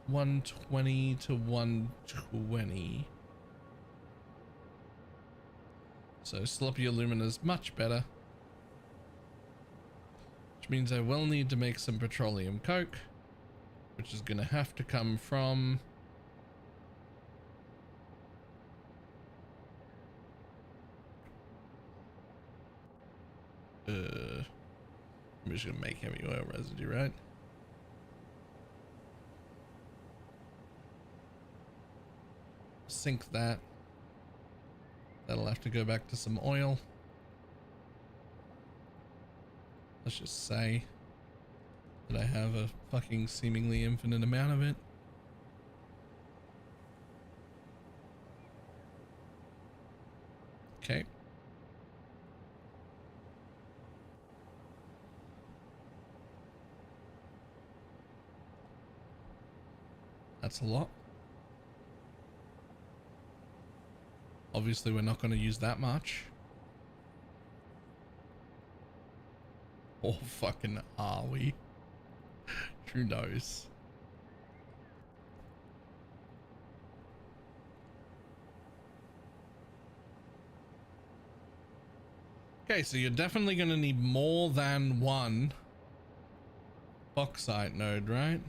120 to 120. So sloppy alumina is much better. Which means I will need to make some petroleum coke, which is going to have to come from I'm just going to make heavy oil residue, right? Sink that. That'll have to go back to some oil. Let's just say that I have a fucking seemingly infinite amount of it. Okay. That's a lot. Obviously, we're not going to use that much. Or fucking are we? Who knows? Okay, so you're definitely going to need more than one bauxite node, right?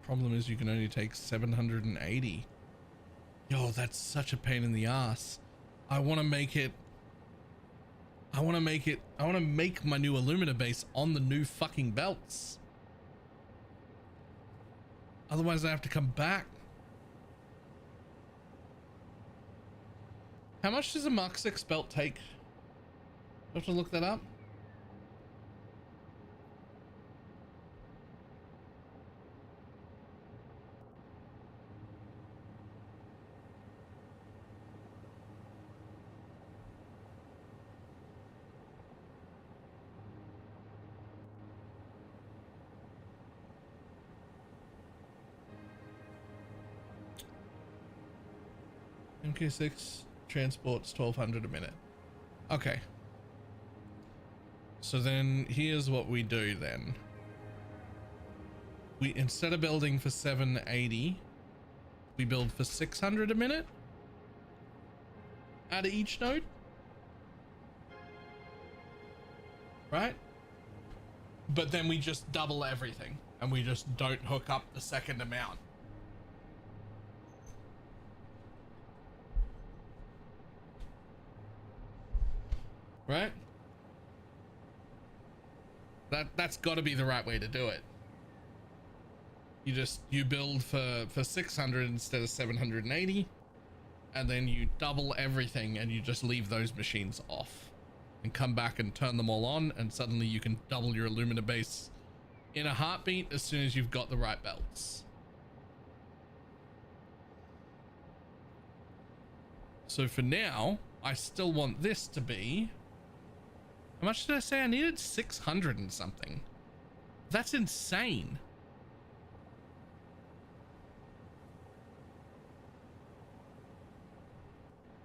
Problem is you can only take 780. Yo, that's such a pain in the ass. I want to make my new alumina base on the new fucking belts. Otherwise I have to come back. How much does a Mark 6 belt take? Do I have to look that up? MK6 transports 1200 a minute. Okay. So then here's what we do then. We, instead of building for 780, we build for 600 a minute out of each node. Right? But then we just double everything. and we just don't hook up the second amount. Right? That's got to be the right way to do it. You build for 600 instead of 780, and then you double everything and you just leave those machines off and come back and turn them all on, and suddenly you can double your alumina base in a heartbeat as soon as you've got the right belts. So for now, I still want this to be, how much did I say I needed? 600 and something. That's insane.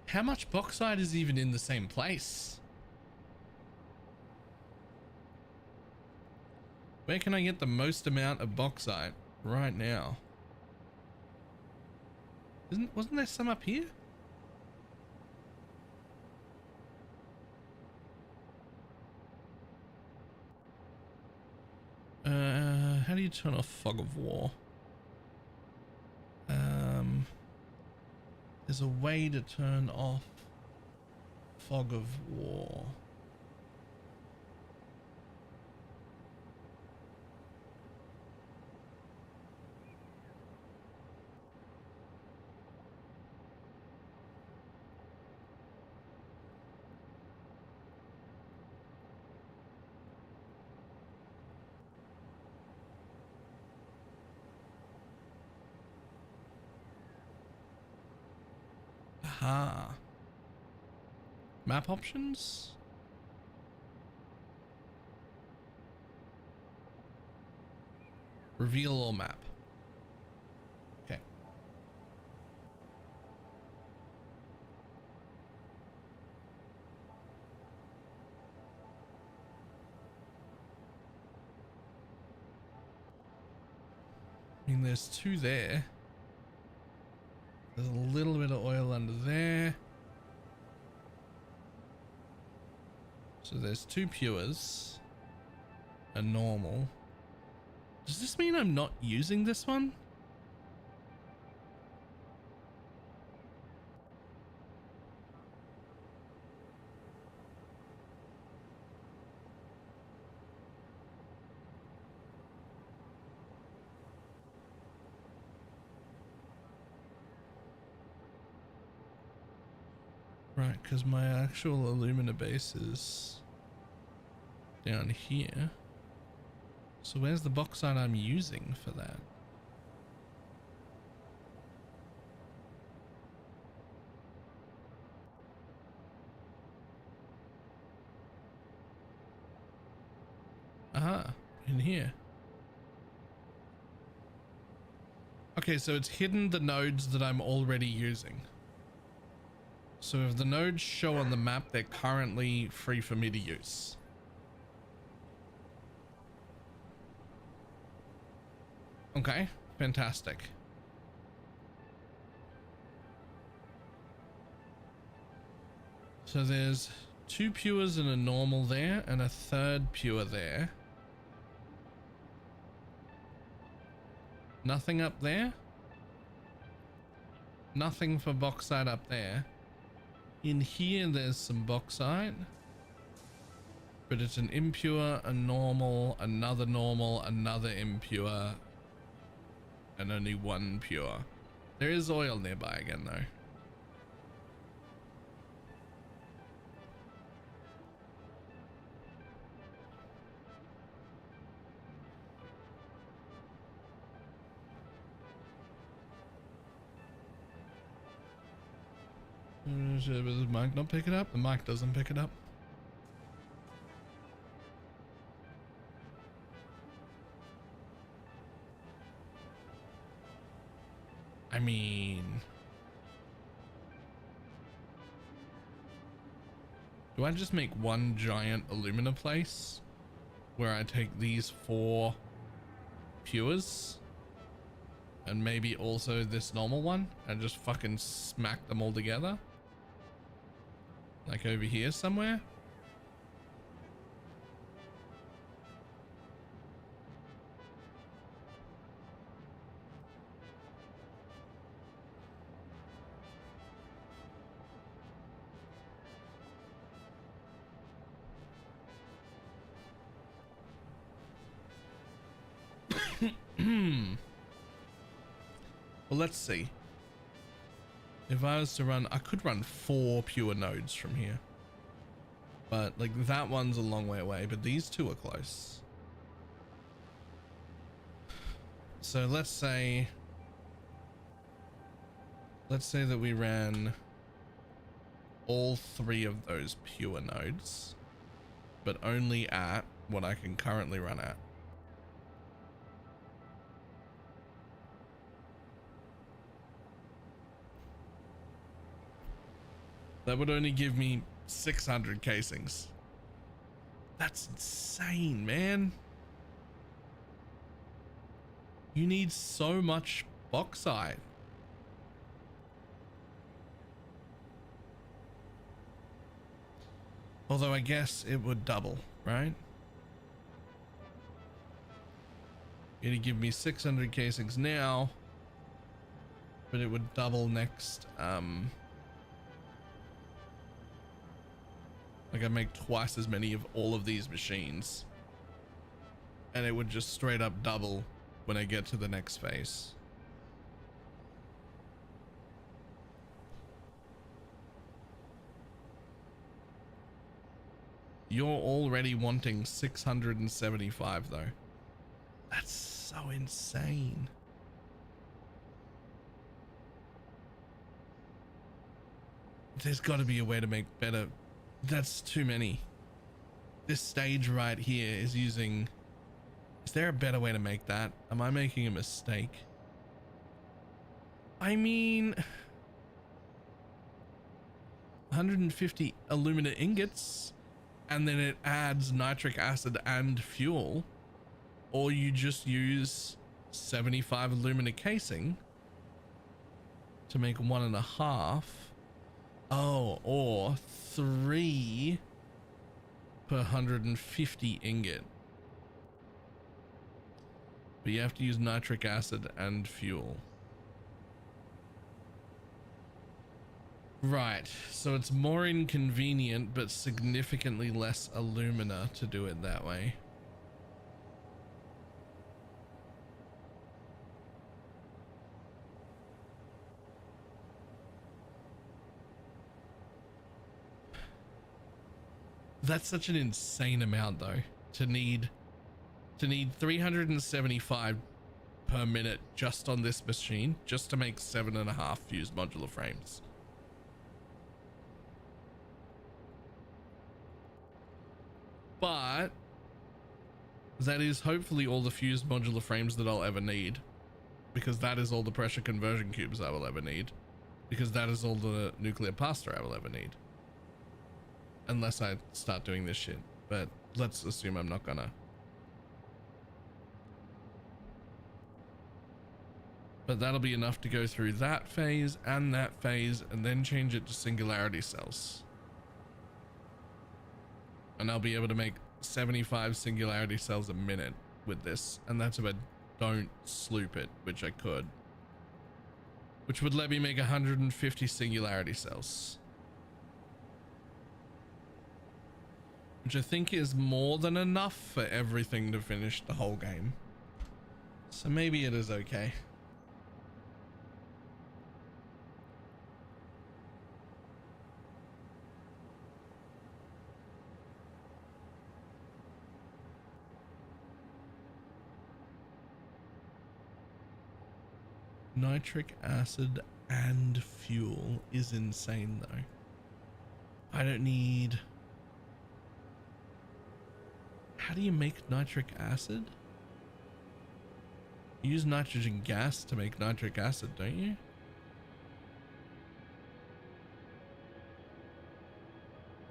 How much bauxite is even in the same place? Where can I get the most amount of bauxite right now? Wasn't there some up here? How do you turn off fog of war? There's a way to turn off fog of war. Aha. Map options? Reveal all map. Okay. I mean, there's two there. There's a little bit of oil under there. So there's two pures. A normal. Does this mean I'm not using this one? Right, because my actual alumina base is down here. So where's the bauxite I'm using for that? Aha, in here. Okay, so it's hidden the nodes that I'm already using. So if the nodes show on the map, they're currently free for me to use. Okay, fantastic. So there's two pures and a normal there, and a third pure there. Nothing up there. Nothing for bauxite up there. In here there's some bauxite, but it's an impure, a normal, another impure, and only one pure. There is oil nearby again though. Does the mic not pick it up? The mic doesn't pick it up. I mean, do I just make one giant alumina place where I take these 4 pures and maybe also this normal one and just fucking smack them all together? Like over here somewhere? Well, let's see. If I was to run, I could run 4 pure nodes from here. But like that one's a long way away, but these two are close. So let's say that we ran all 3 of those pure nodes, but only at what I can currently run at. That would only give me 600 casings. That's insane, man. You need so much bauxite. Although I guess it would double, right? It'd give me 600 casings now, but it would double next. Like I make twice as many of all of these machines, and it would just straight up double when I get to the next phase. You're already wanting 675 though. That's so insane. There's got to be a way to make better. That's too many. This stage right here is using... Is there a better way to make that? Am I making a mistake? I mean... 150 alumina ingots, and then it adds nitric acid and fuel. Or you just use 75 alumina casing to make 1.5. Oh, or 3 per 150 ingot. But you have to use nitric acid and fuel. Right, so it's more inconvenient but significantly less alumina to do it that way. That's such an insane amount though, to need 375 per minute just on this machine, just to make 7.5 fused modular frames. But that is hopefully all the fused modular frames that I'll ever need, because that is all the pressure conversion cubes I will ever need, because that is all the nuclear pasta I will ever need. Unless I start doing this shit, but let's assume I'm not gonna. But that'll be enough to go through that phase and then change it to singularity cells. And I'll be able to make 75 singularity cells a minute with this, and that's if I don't sloop it, which I could. Which would let me make 150 singularity cells. Which I think is more than enough for everything to finish the whole game. So maybe it is okay. Nitric acid and fuel is insane though. I don't need... How do you make nitric acid? You use nitrogen gas to make nitric acid, don't you?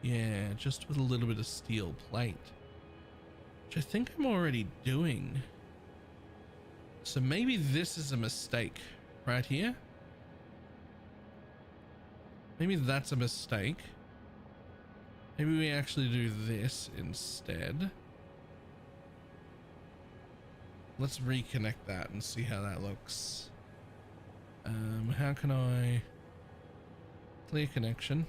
Yeah, just with a little bit of steel plate, which I think I'm already doing. So maybe this is a mistake right here. Maybe that's a mistake. Maybe we actually do this instead. Let's reconnect that and see how that looks. How can I clear connection?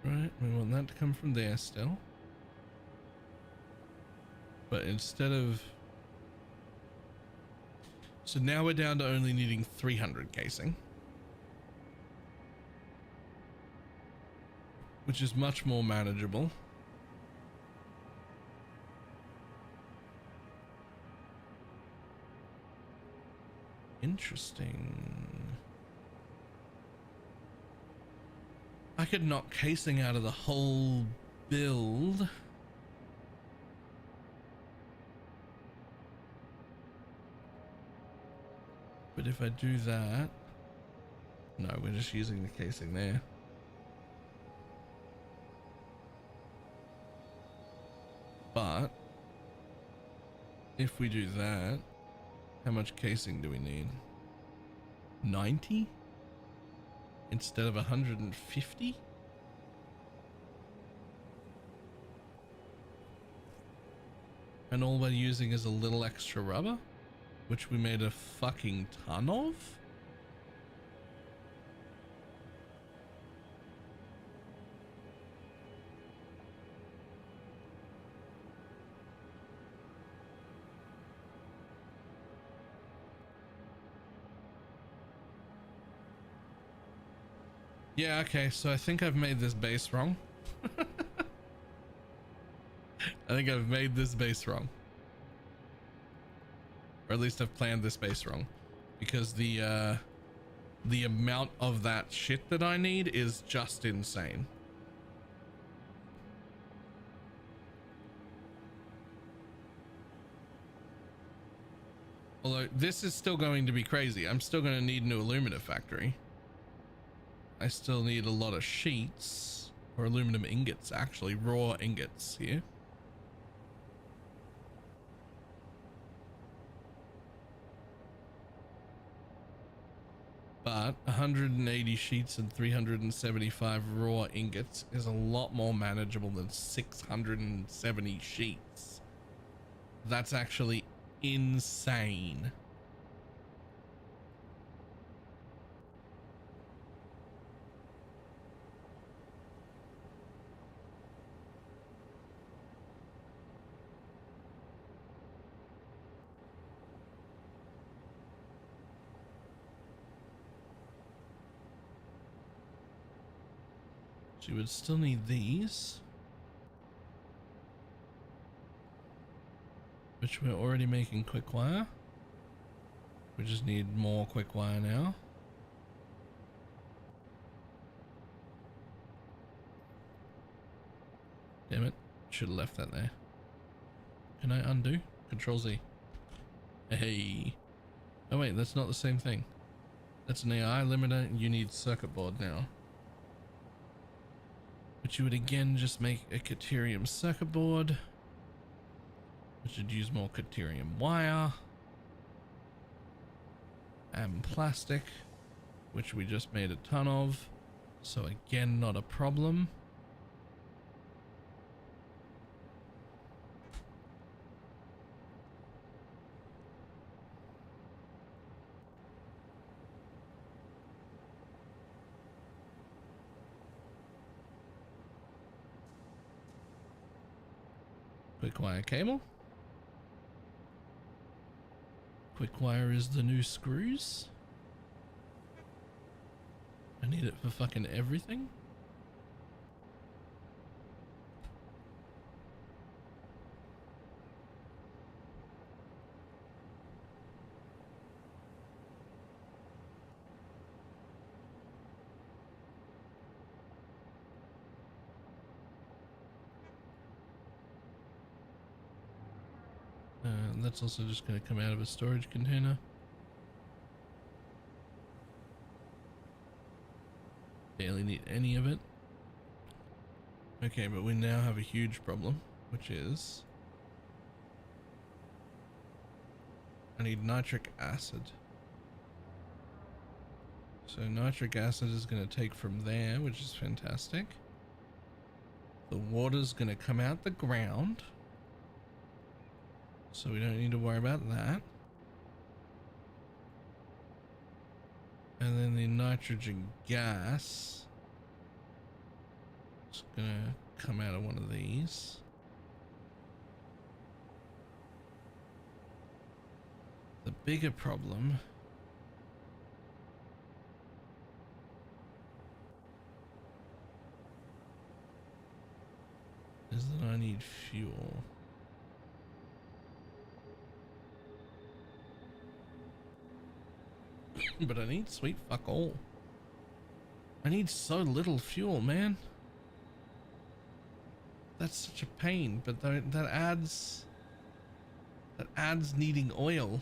Right, we want that to come from there still. But instead of... So now we're down to only needing 300 casing, which is much more manageable. Interesting. I could knock casing out of the whole build. But if I do that, no, we're just using the casing there. But if we do that, how much casing do we need? 90 instead of 150? And all we're using is a little extra rubber, which we made a fucking ton of. Yeah, okay, so I think I've made this base wrong. I think I've made this base wrong. Or at least I've planned this base wrong. Because the amount of that shit that I need is just insane. Although this is still going to be crazy. I'm still going to need a new aluminum factory. I still need a lot of sheets, or aluminum ingots, actually, raw ingots here. But 180 sheets and 375 raw ingots is a lot more manageable than 670 sheets. That's actually insane. So you would still need these, which we're already making quick wire. We just need more quick wire now. Damn it, should have left that there. Can I undo? Control Z. Hey. Oh wait, that's not the same thing. That's an AI limiter. You need circuit board now. But you would again just make a Caterium circuit board, which would use more Caterium wire and plastic, which we just made a ton of. So again, not a problem. Quick wire cable. Quick wire is the new screws. I need it for fucking everything. That's also just going to come out of a storage container. Barely need any of it. Okay, but we now have a huge problem, which is I need nitric acid. So nitric acid is going to take from there, which is fantastic. The water's going to come out the ground, so we don't need to worry about that. And then the nitrogen gas Just gonna come out of one of these. The bigger problem is that I need fuel. But I need sweet fuck all. I need so little fuel, man. That's such a pain, but that adds needing oil.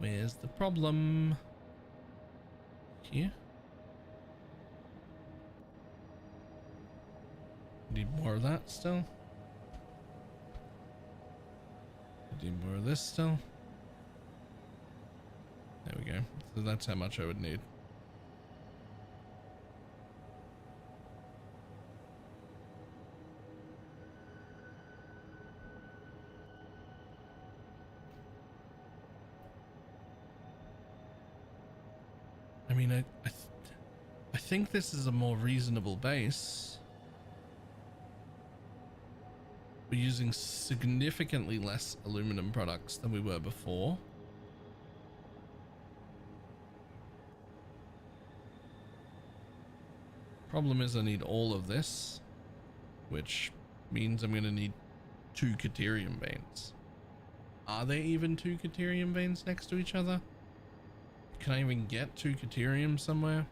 Where's the problem? Here? Need more of that still? Need more of this still? There we go. So that's how much I would need. I mean, I think this is a more reasonable base. We're using significantly less aluminum products than we were before. Problem is I need all of this, which means I'm going to need 2 Caterium veins. Are there even 2 Caterium veins next to each other? Can I even get 2 Caterium somewhere?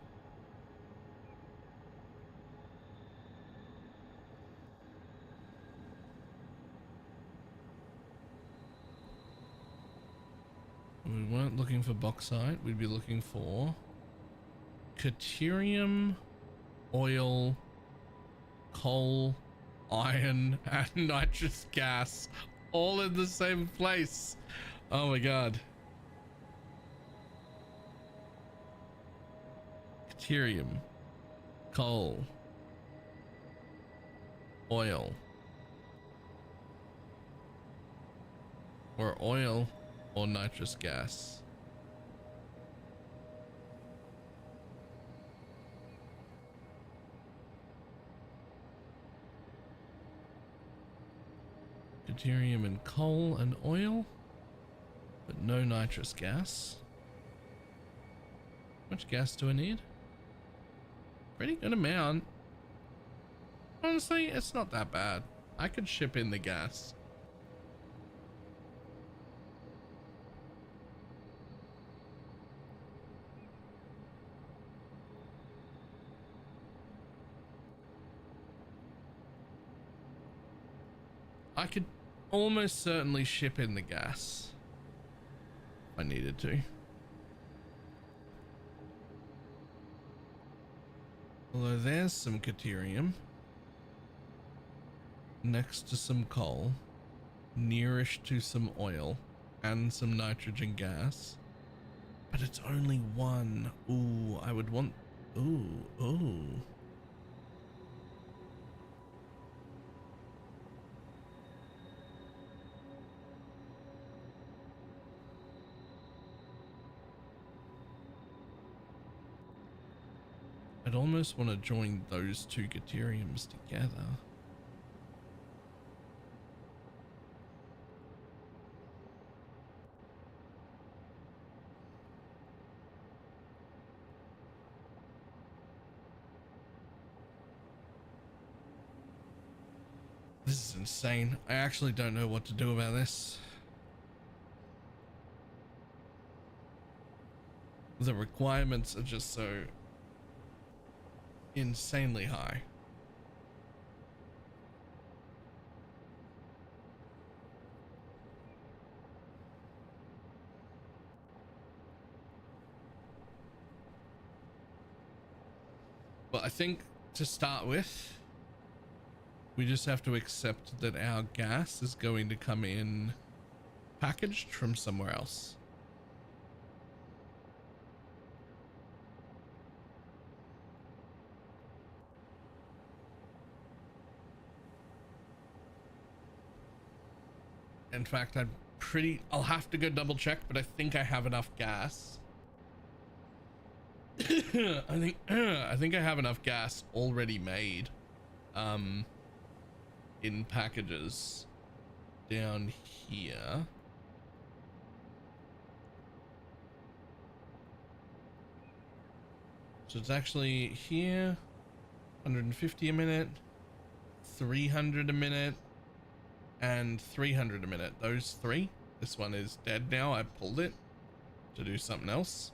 We weren't looking for bauxite. We'd be looking for Caterium, oil, coal, iron, and nitrous gas, all in the same place. Oh my god. Caterium, coal, oil, or oil or nitrous gas. Deuterium and coal and oil, but no nitrous gas. How much gas do I need? Pretty good amount. Honestly, it's not that bad. I could ship in the gas. I could almost certainly ship in the gas if I needed to. Although there's some Caterium next to some coal, nearish to some oil and some nitrogen gas, but it's only 1. Ooh, I would want, ooh. I'd almost want to join those 2 Cateriums together. This is insane. I actually don't know what to do about this. The requirements are just so insanely high. But I think to start with, we just have to accept that our gas is going to come in packaged from somewhere else. In fact, I'll have to go double check, but I think I have enough gas. I think I have enough gas already made in packages down here. So it's actually here, 150 a minute, 300 a minute, and 300 a minute. Those three. This one is dead now. I pulled it to do something else.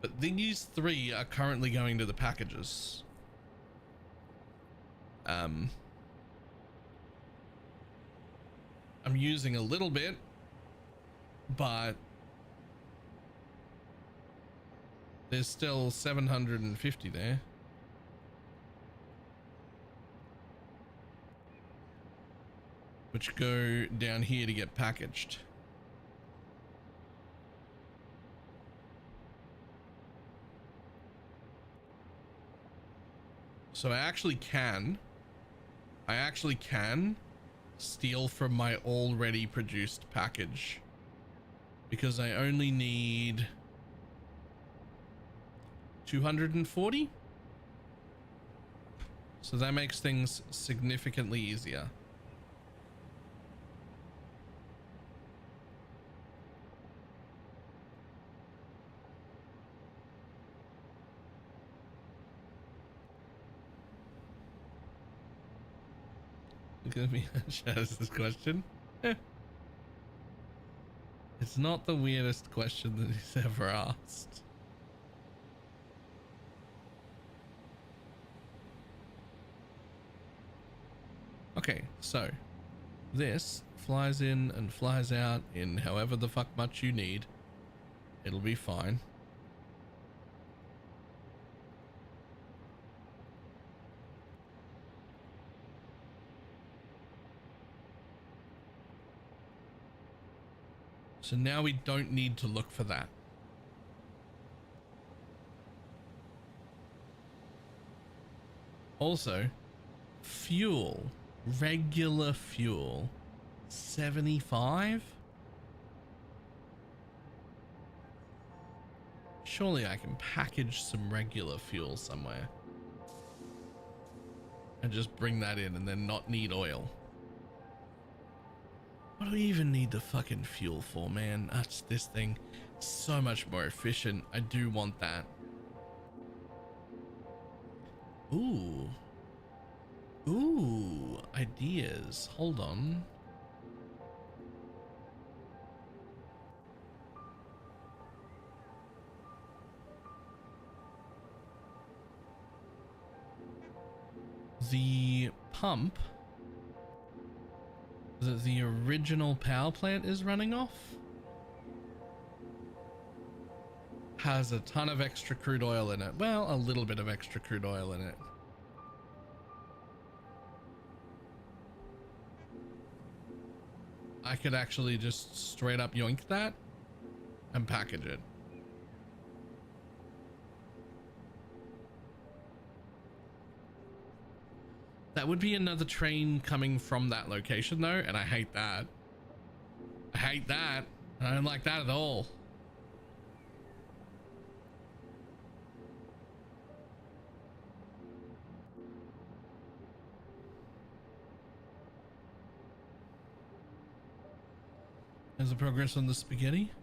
But these three are currently going to the packages. I'm using a little bit, but there's still 750 there. Which go down here to get packaged. So I actually can steal from my already produced package, because I only need 240. So that makes things significantly easier. Look at me, Shaz, this question. It's not the weirdest question that he's ever asked. Okay, so this flies in and flies out in however the fuck much you need. It'll be fine. So now we don't need to look for that. Also, fuel, regular fuel, 75? Surely I can package some regular fuel somewhere and just bring that in and then not need oil. What do we even need the fucking fuel for, man? That's this thing so much more efficient. I do want that. Ooh, ideas. Hold on. The pump that the original power plant is running off has a ton of extra crude oil in it. Well, a little bit of extra crude oil in it. I could actually just straight up yoink that and package it. That would be another train coming from that location though, and I hate that. I hate that. I don't like that at all. How's the progress on the spaghetti?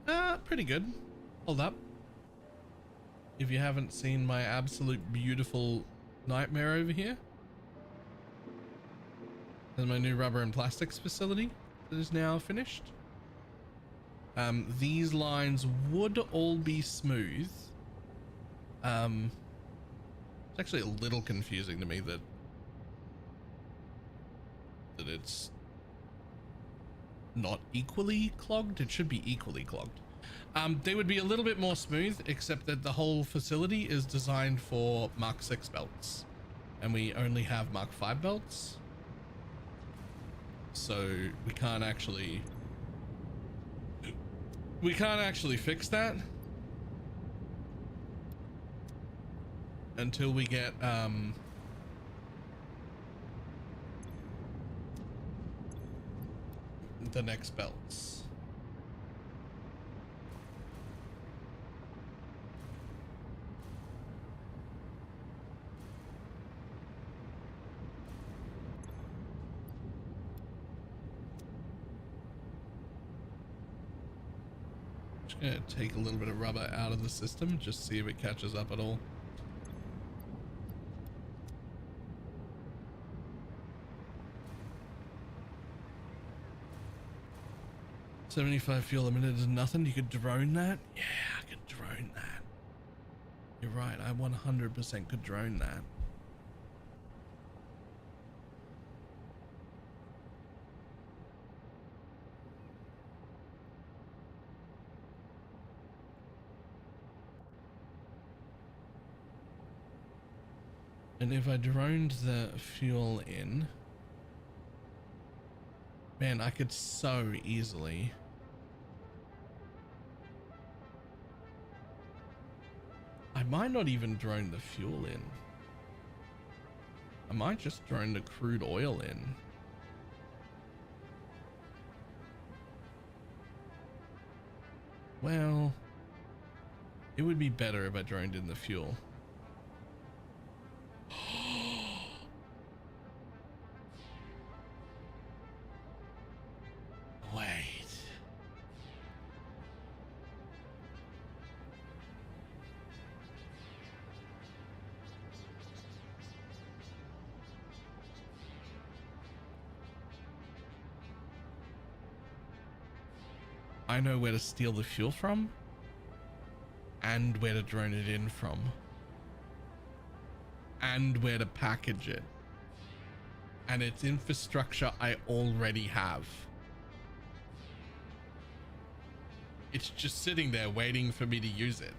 Pretty good. Hold up. If you haven't seen my absolute beautiful nightmare over here, there's my new rubber and plastics facility that is now finished. These lines would all be smooth. It's actually a little confusing to me that it's not equally clogged. It should be equally clogged. They would be a little bit more smooth, except that the whole facility is designed for Mark 6 belts, and we only have Mark 5 belts, so we can't actually fix that until we get the next belts. Just gonna take a little bit of rubber out of the system, just see if it catches up at all. $75 fuel limited is nothing. You could drone that? Yeah, I could drone that. You're right, I 100% could drone that. And if I droned the fuel in, man, I could so easily. I might not even drone the fuel in. I might just drone the crude oil in. Well, it would be better if I droned in the fuel. Wait. I know where to steal the fuel from and where to drone it in from and where to package it, and it's infrastructure I already have. It's just sitting there waiting for me to use it.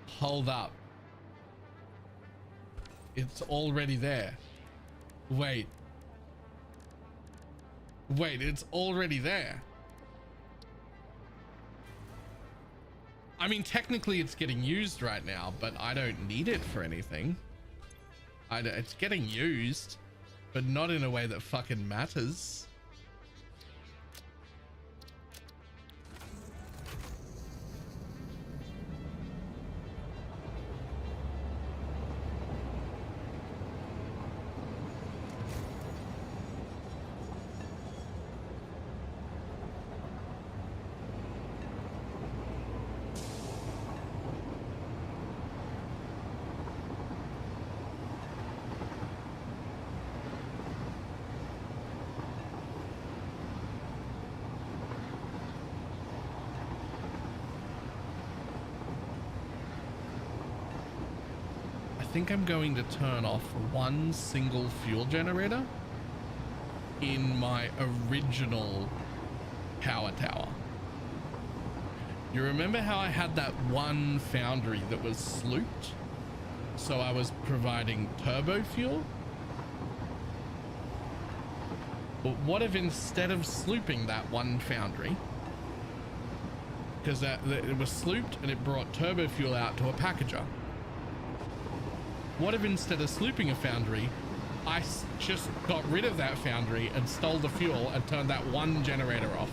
Hold up. It's already there. Wait. Wait, it's already there. I mean, technically it's getting used right now, but I don't need it for anything. It's getting used, but not in a way that fucking matters. I think I'm going to turn off one single fuel generator in my original power tower. You remember how I had that one foundry that was slooped? So I was providing turbo fuel? But what if instead of slooping that one foundry, because it was slooped and it brought turbo fuel out to a packager, what if instead of slooping a foundry, I just got rid of that foundry and stole the fuel and turned that one generator off?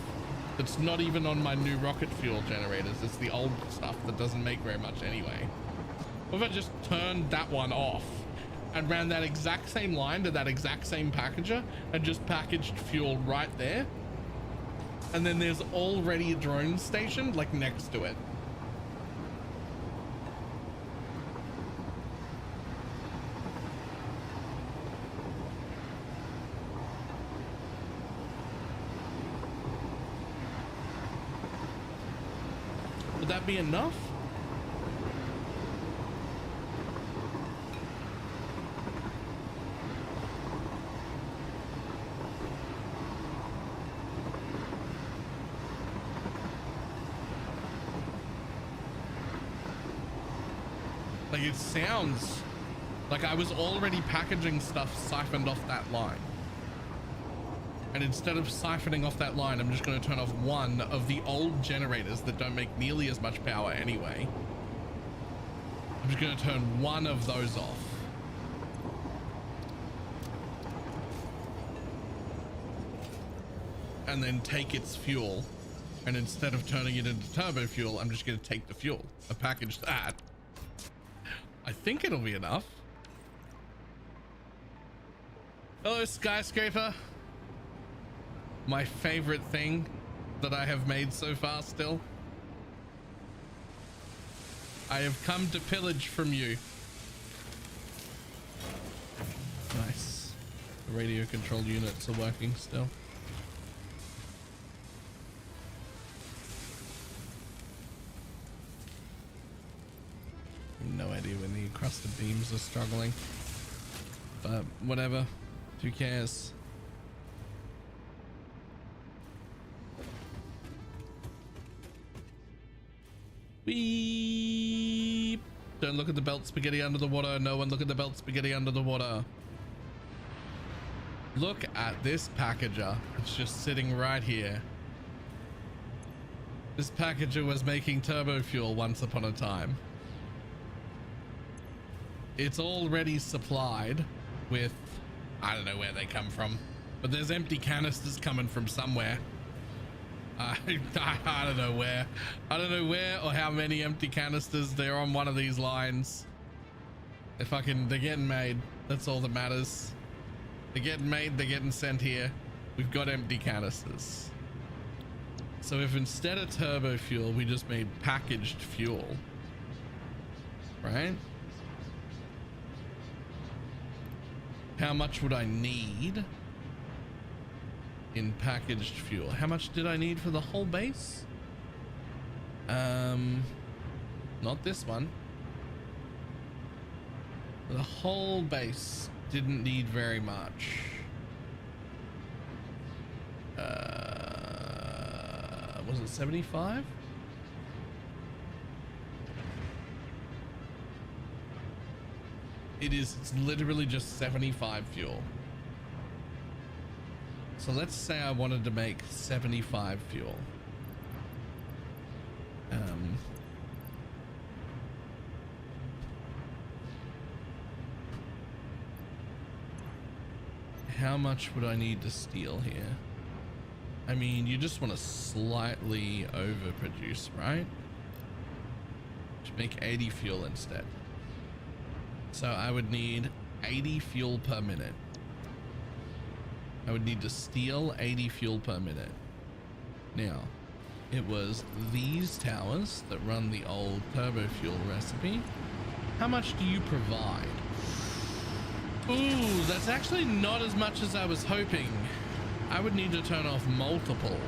That's not even on my new rocket fuel generators. It's the old stuff that doesn't make very much anyway. What if I just turned that one off and ran that exact same line to that exact same packager and just packaged fuel right there? And then there's already a drone station like next to it. Would that be enough? Like, it sounds like I was already packaging stuff siphoned off that line. And instead of siphoning off that line, I'm just going to turn off one of the old generators that don't make nearly as much power anyway. I'm just going to turn one of those off. And then take its fuel. And instead of turning it into turbo fuel, I'm just going to take the fuel. I package that. I think it'll be enough. Hello, skyscraper. My favorite thing that I have made so far still. I have come to pillage from you. Nice. The radio controlled units are working still. No idea when the encrusted beams are struggling. But whatever. Who cares? Beep. Don't look at the belt spaghetti under the water. No one look at the belt spaghetti under the water. Look at this packager. It's just sitting right here. This packager was making turbo fuel once upon a time. It's already supplied with, I don't know where they come from, but there's empty canisters coming from somewhere. I don't know where. I don't know where or how many empty canisters they're on one of these lines. They're getting made. That's all that matters. They're getting made, they're getting sent here. We've got empty canisters. So if instead of turbo fuel, we just made packaged fuel, right? How much would I need in packaged fuel? How much did I need for the whole base? Not this one. The whole base didn't need very much. Was it 75? It's literally just 75 fuel. So let's say I wanted to make 75 fuel. How much would I need to steal here? I mean, you just want to slightly overproduce, right? Just make 80 fuel instead. So I would need 80 fuel per minute. I would need to steal 80 fuel per minute. Now, it was these towers that run the old turbo fuel recipe. How much do you provide? Ooh, that's actually not as much as I was hoping. I would need to turn off multiple.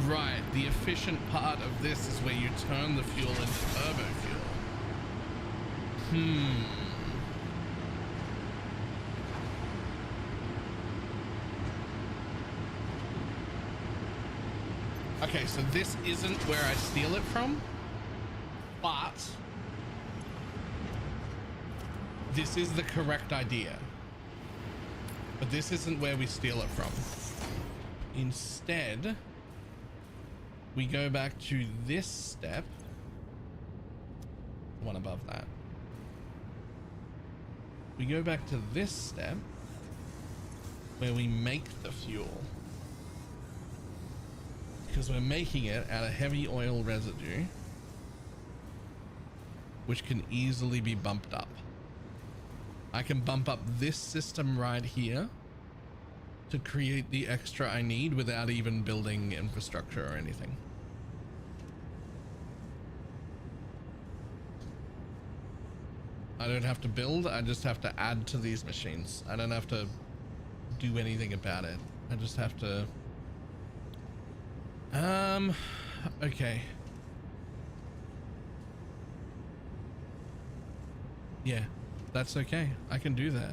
Right, the efficient part of this is where you turn the fuel into turbo fuel. Okay, so this isn't where I steal it from, but this is the correct idea. But this isn't where we steal it from. Instead, we go back to this step, one above that. We go back to this step where we make the fuel, because we're making it out of heavy oil residue, which can easily be bumped up. I can bump up this system right here to create the extra I need without even building infrastructure or anything. I don't have to build, I just have to add to these machines. I don't have to do anything about it. I just have to... okay. Yeah, that's okay. I can do that.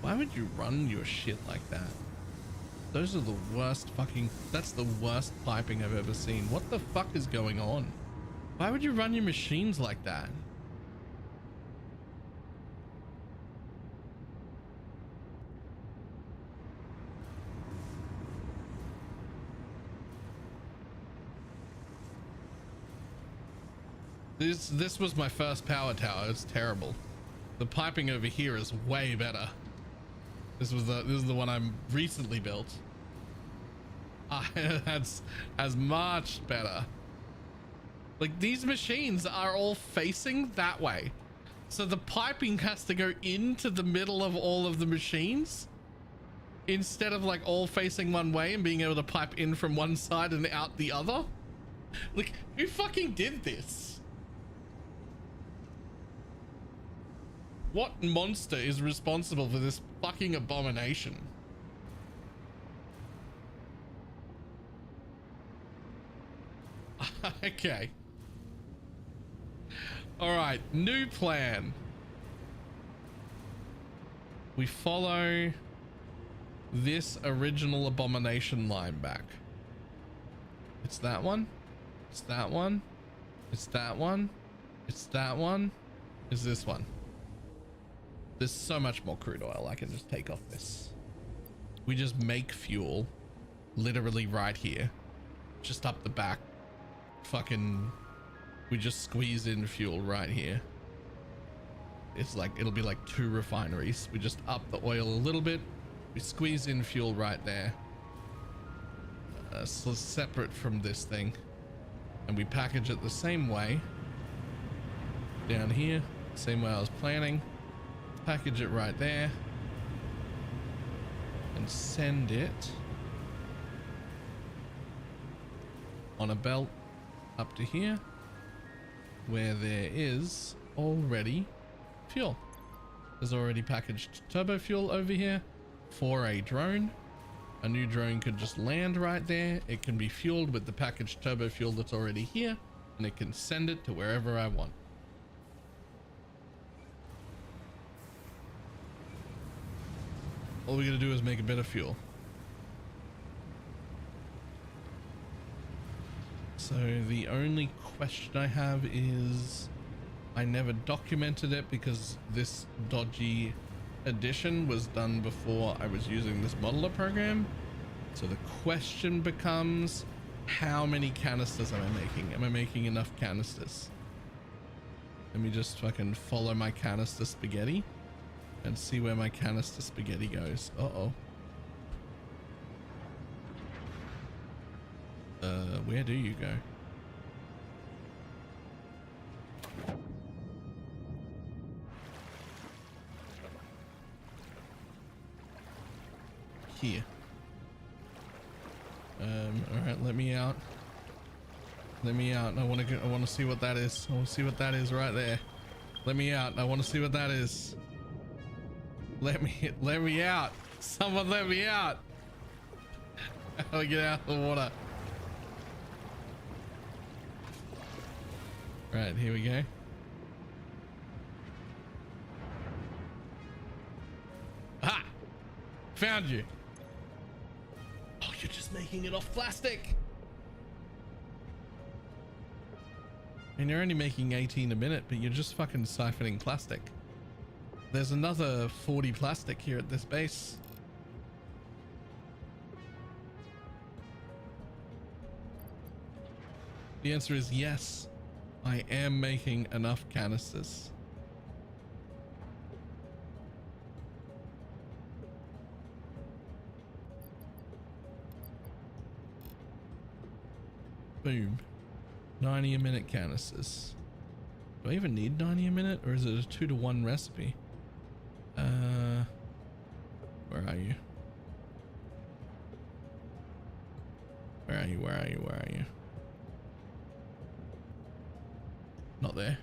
Why would you run your shit like that? Those are the worst fucking... That's the worst piping I've ever seen. What the fuck is going on? Why would you run your machines like that? This was my first power tower. It's terrible. The piping over here is way better. This is the one I recently built. That's much better. Like, these machines are all facing that way, so the piping has to go into the middle of all of the machines instead of like all facing one way and being able to pipe in from one side and out the other. Like, who fucking did this? What monster is responsible for this fucking abomination? Okay. All right, new plan. We follow this original abomination line back. It's that one. It's that one. It's that one. It's that one. It's this one. There's so much more crude oil. I can just take off this. We just make fuel literally right here, just up the back. Fucking, we just squeeze in fuel right here. It's like, it'll be like 2 refineries. We just up the oil a little bit. We squeeze in fuel right there. So separate from this thing. And we package it the same way. Down here, same way I was planning. Package it right there. And send it on a belt up to here, where there is already fuel. There's already packaged turbo fuel over here for a drone. A new drone could just land right there. It can be fueled with the packaged turbo fuel that's already here, and it can send it to wherever I want. All we gotta do is make a bit of fuel. So the only question I have is, I never documented it because this dodgy addition was done before I was using this modeler program. So the question becomes, how many canisters am I making? Am I making enough canisters? Let me just fucking follow my canister spaghetti and see where my canister spaghetti goes. Uh-oh. Where do you go? Here. All right, let me out. Let me out. I want to see what that is. I want to see what that is right there. Let me out. I want to see what that is. Let me out. Someone let me out. How do I get out of the water? Right, here we go. Ah! Found you. Oh, you're just making it off plastic. And you're only making 18 a minute, but you're just fucking siphoning plastic. There's another 40 plastic here at this base. The answer is yes. I am making enough canisters. Boom. 90 a minute canisters. Do I even need 90 a minute, or is it a 2-to-1 recipe? Where are you? Where are you? Where are you? Where are you? Not there.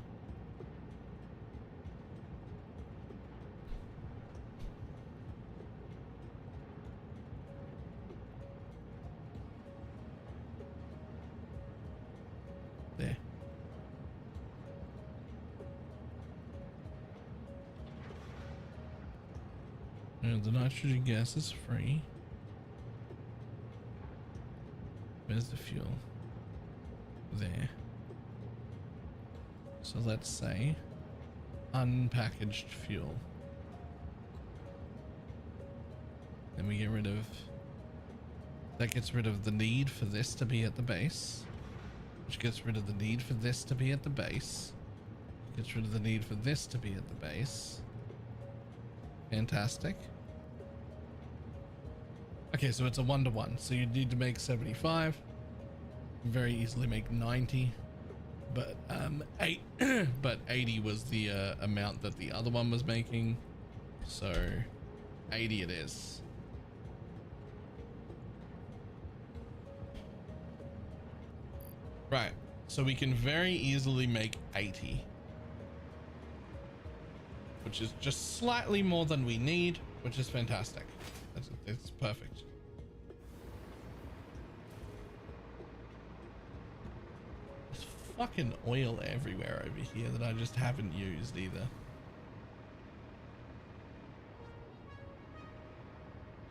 There. The nitrogen gas is free. Where's the fuel? There. So let's say unpackaged fuel. Then we get rid of, that gets rid of the need for this to be at the base, which gets rid of the need for this to be at the base, gets rid of the need for this to be at the base. Fantastic. Okay, so it's a 1-to-1. So you need to make 75. You very easily make 90. But 80 was the amount that the other one was making. So 80 it is. Right. So we can very easily make 80. Which is just slightly more than we need, which is fantastic. It's perfect. There's fucking oil everywhere over here that I just haven't used either.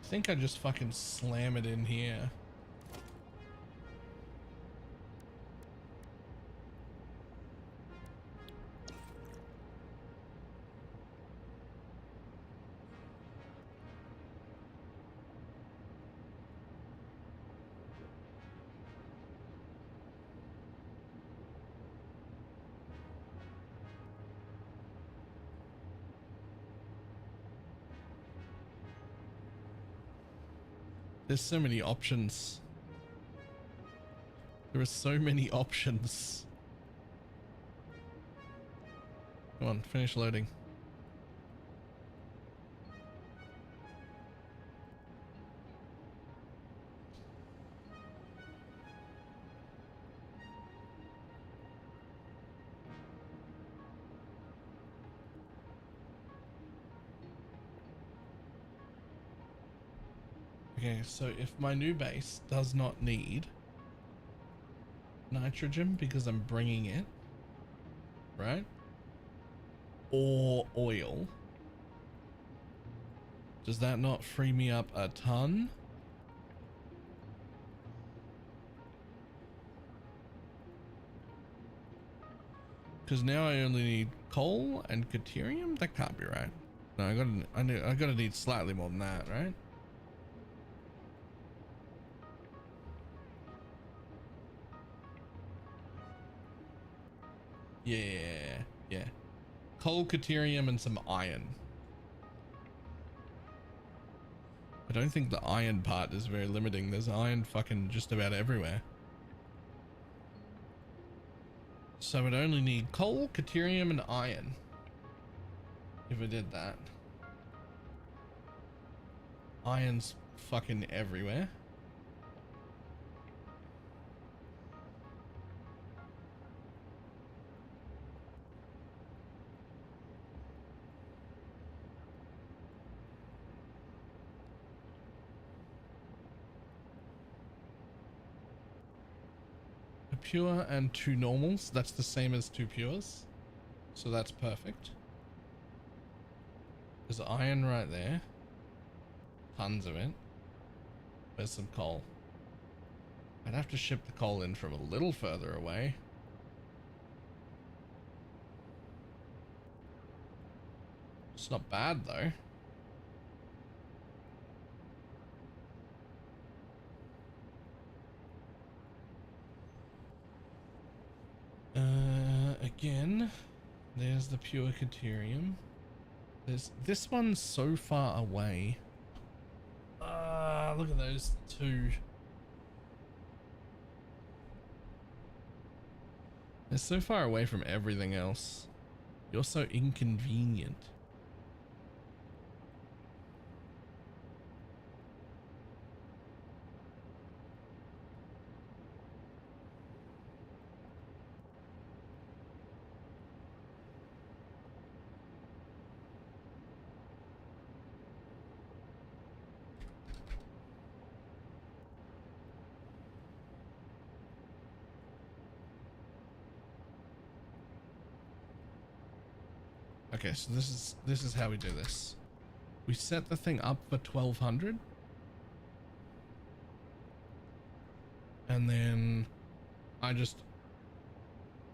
I think I just fucking slam it in here. There's so many options. There are so many options. Come on, finish loading. Okay, so if my new base does not need nitrogen because I'm bringing it, right? Or oil, does that not free me up a ton? Because now I only need coal and deuterium. That can't be right. No, I gotta need slightly more than that, right? Yeah. Coal, deuterium, and some iron. I don't think the iron part is very limiting. There's iron fucking just about everywhere. So I'd only need coal, deuterium, and iron. If I did that. Iron's fucking everywhere. Pure and 2 normals. That's the same as 2 pures. So that's perfect. There's iron right there. Tons of it. There's some coal. I'd have to ship the coal in from a little further away. It's not bad though. Again, there's the pure deuterium. There's this one's so far away. Look at those two. They're so far away from everything else. You're so inconvenient. Okay, so this is how we do this. We set the thing up for 1200. And then I just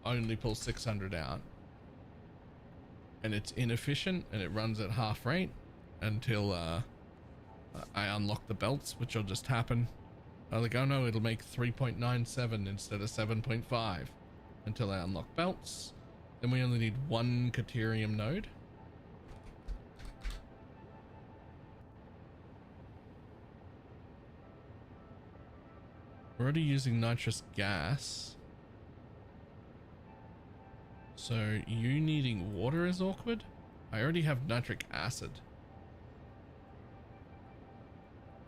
only pull 600 out. And it's inefficient and it runs at half rate until I unlock the belts, which will just happen. I'm like, oh no, it'll make 3.97 instead of 7.5 until I unlock belts. Then we only need one Caterium node. We're already using nitrous gas. So you needing water is awkward. I already have nitric acid.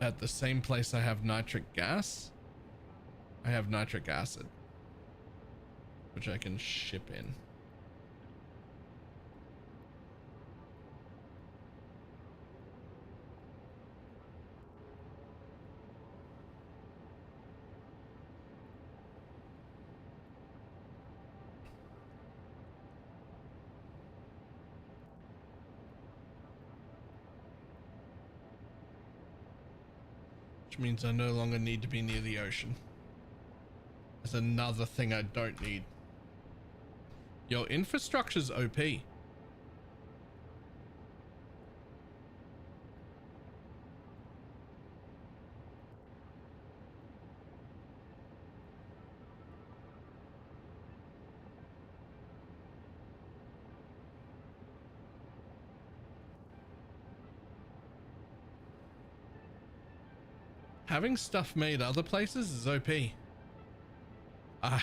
At the same place I have nitric gas, I have nitric acid, which I can ship in. Which means I no longer need to be near the ocean. There's another thing I don't need. Yo, infrastructure's OP. Having stuff made other places is OP. I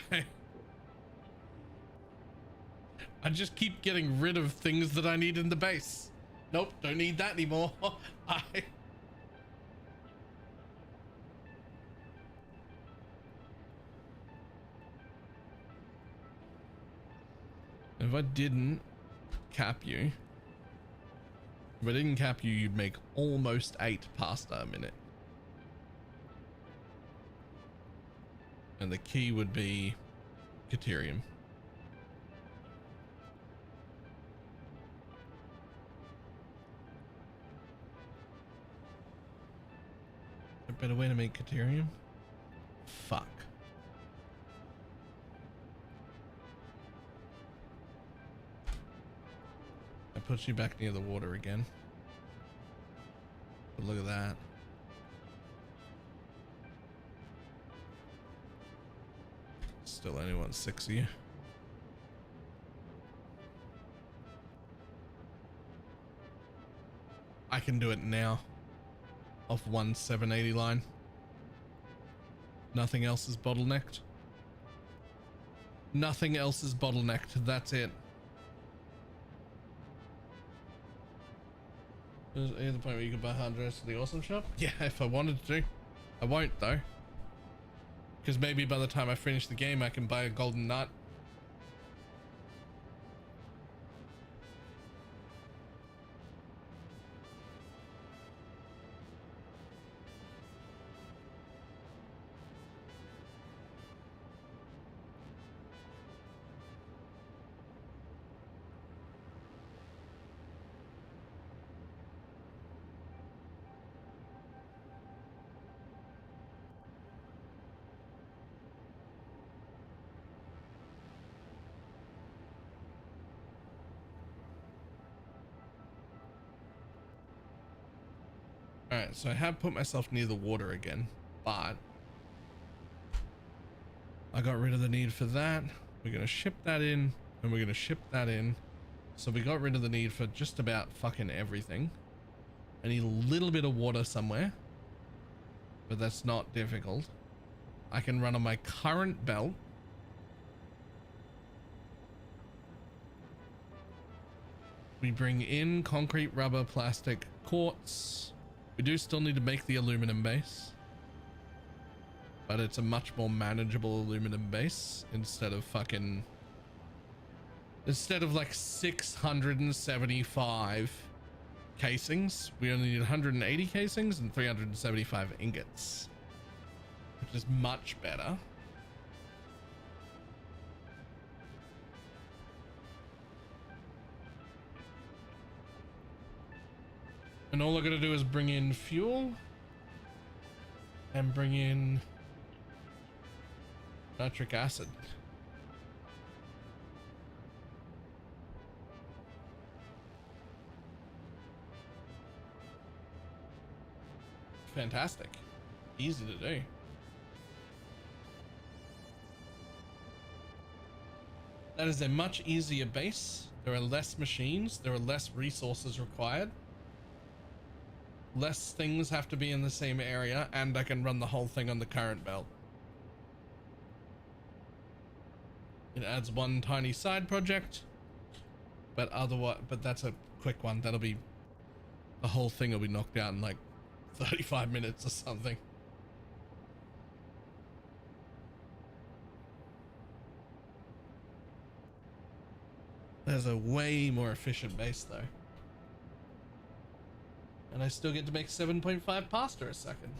just keep getting rid of things that I need in the base. Nope, don't need that anymore. If I didn't cap you, you'd make almost 8 pasta a minute. And the key would be Caterium. A better way to make Caterium? Fuck. I put you back near the water again. But look at that. Still only want 6 of you. I can do it now. Off one 780 line. Nothing else is bottlenecked. Nothing else is bottlenecked. That's it. Is the point where you can buy hard dress at the awesome shop? Yeah, if I wanted to. I won't though. Because maybe by the time I finish the game, I can buy a golden nut. Alright, so I have put myself near the water again, but I got rid of the need for that. We're going to ship that in, and we're going to ship that in. So we got rid of the need for just about fucking everything. I need a little bit of water somewhere, but that's not difficult. I can run on my current belt. We bring in concrete, rubber, plastic, quartz. We do still need to make the aluminum base, but it's a much more manageable aluminum base instead of like 675 casings. We only need 180 casings and 375 ingots, which is much better. And all I gotta do is bring in fuel and bring in nitric acid. Fantastic. Easy to do. That is a much easier base. There are less machines. There are less resources required. Less things have to be in the same area, and I can run the whole thing on the current belt. It adds one tiny side project, but that's a quick one. That'll be, the whole thing will be knocked out in like 35 minutes or something. There's a way more efficient base though. And I still get to make 7.5 pasta a second.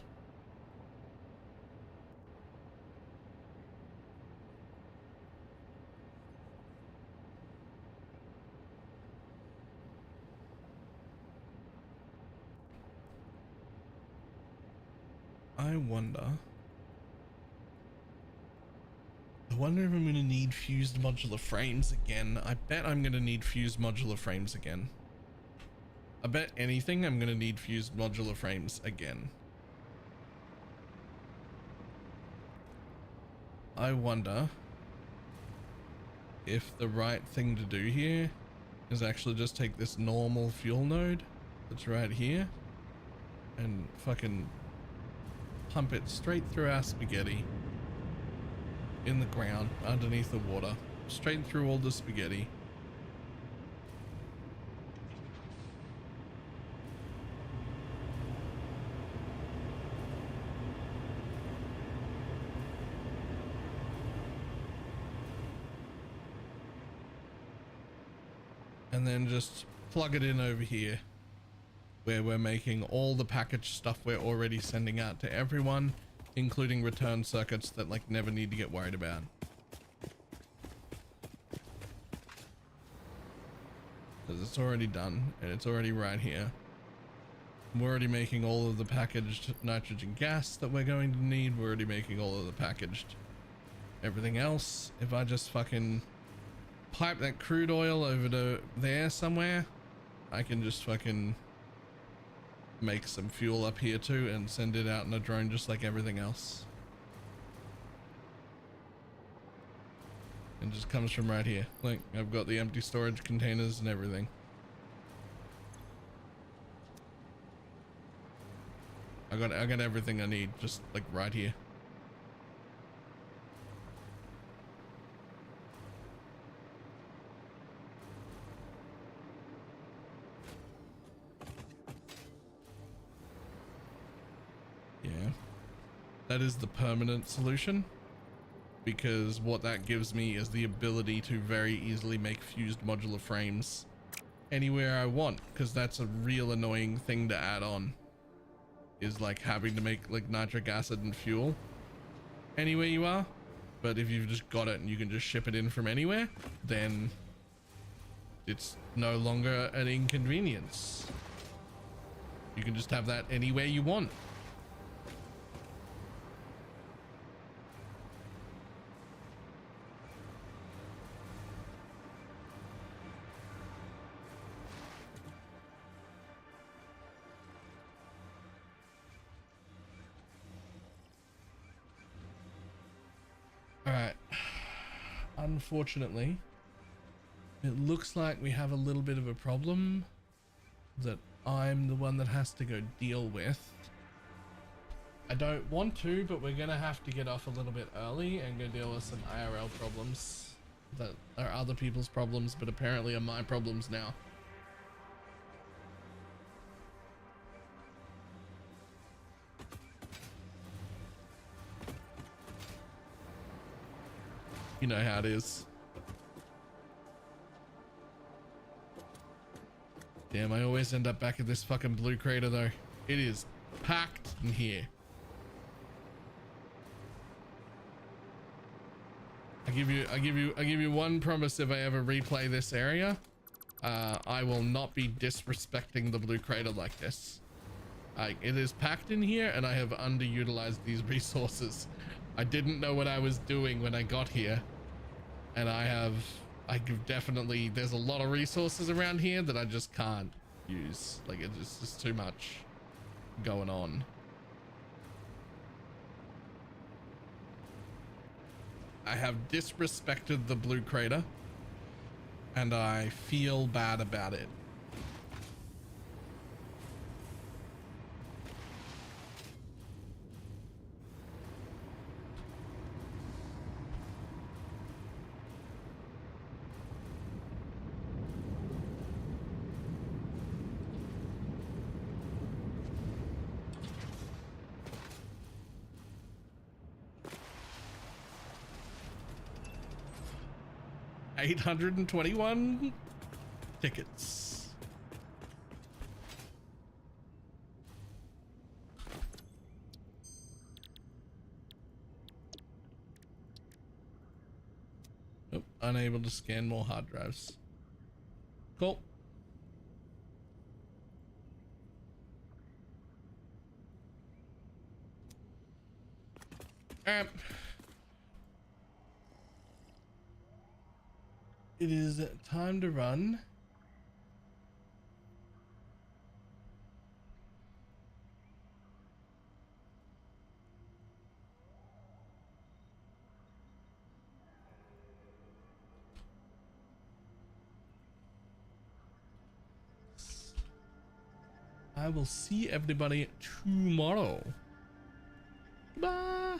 I wonder if I'm going to need fused modular frames again. I bet I'm going to need fused modular frames again. I bet anything I'm going to need fused modular frames again. I wonder if the right thing to do here is actually just take this normal fuel node that's right here and fucking pump it straight through our spaghetti in the ground underneath the water, straight through all the spaghetti. And then just plug it in over here where we're making all the packaged stuff we're already sending out to everyone, including return circuits that like never need to get worried about. Because it's already done and it's already right here. We're already making all of the packaged nitrogen gas that we're going to need. We're already making all of the packaged everything else. If I just fucking pipe that crude oil over to there somewhere, I can just fucking make some fuel up here too and send it out in a drone just like everything else. And just comes from right here. Like, I've got the empty storage containers and everything. I got everything I need just like right here. Yeah, that is the permanent solution, because what that gives me is the ability to very easily make fused modular frames anywhere I want, because that's a real annoying thing to add on, is like having to make like nitric acid and fuel anywhere you are. But if you've just got it and you can just ship it in from anywhere, then it's no longer an inconvenience. You can just have that anywhere you want. Alright, unfortunately, it looks like we have a little bit of a problem that I'm the one that has to go deal with. I don't want to, but we're gonna have to get off a little bit early and go deal with some IRL problems that are other people's problems, but apparently are my problems now. You know how it is. Damn, I always end up back at this fucking blue crater though. It is packed in here. I give you one promise: if I ever replay this area, I will not be disrespecting the blue crater like this. It is packed in here and I have underutilized these resources. I didn't know what I was doing when I got here. And there's a lot of resources around here that I just can't use. Like, it's just too much going on. I have disrespected the blue crater and I feel bad about it. $821 tickets. Oh, unable to scan more hard drives. Cool. It is time to run. I will see everybody tomorrow. Bye.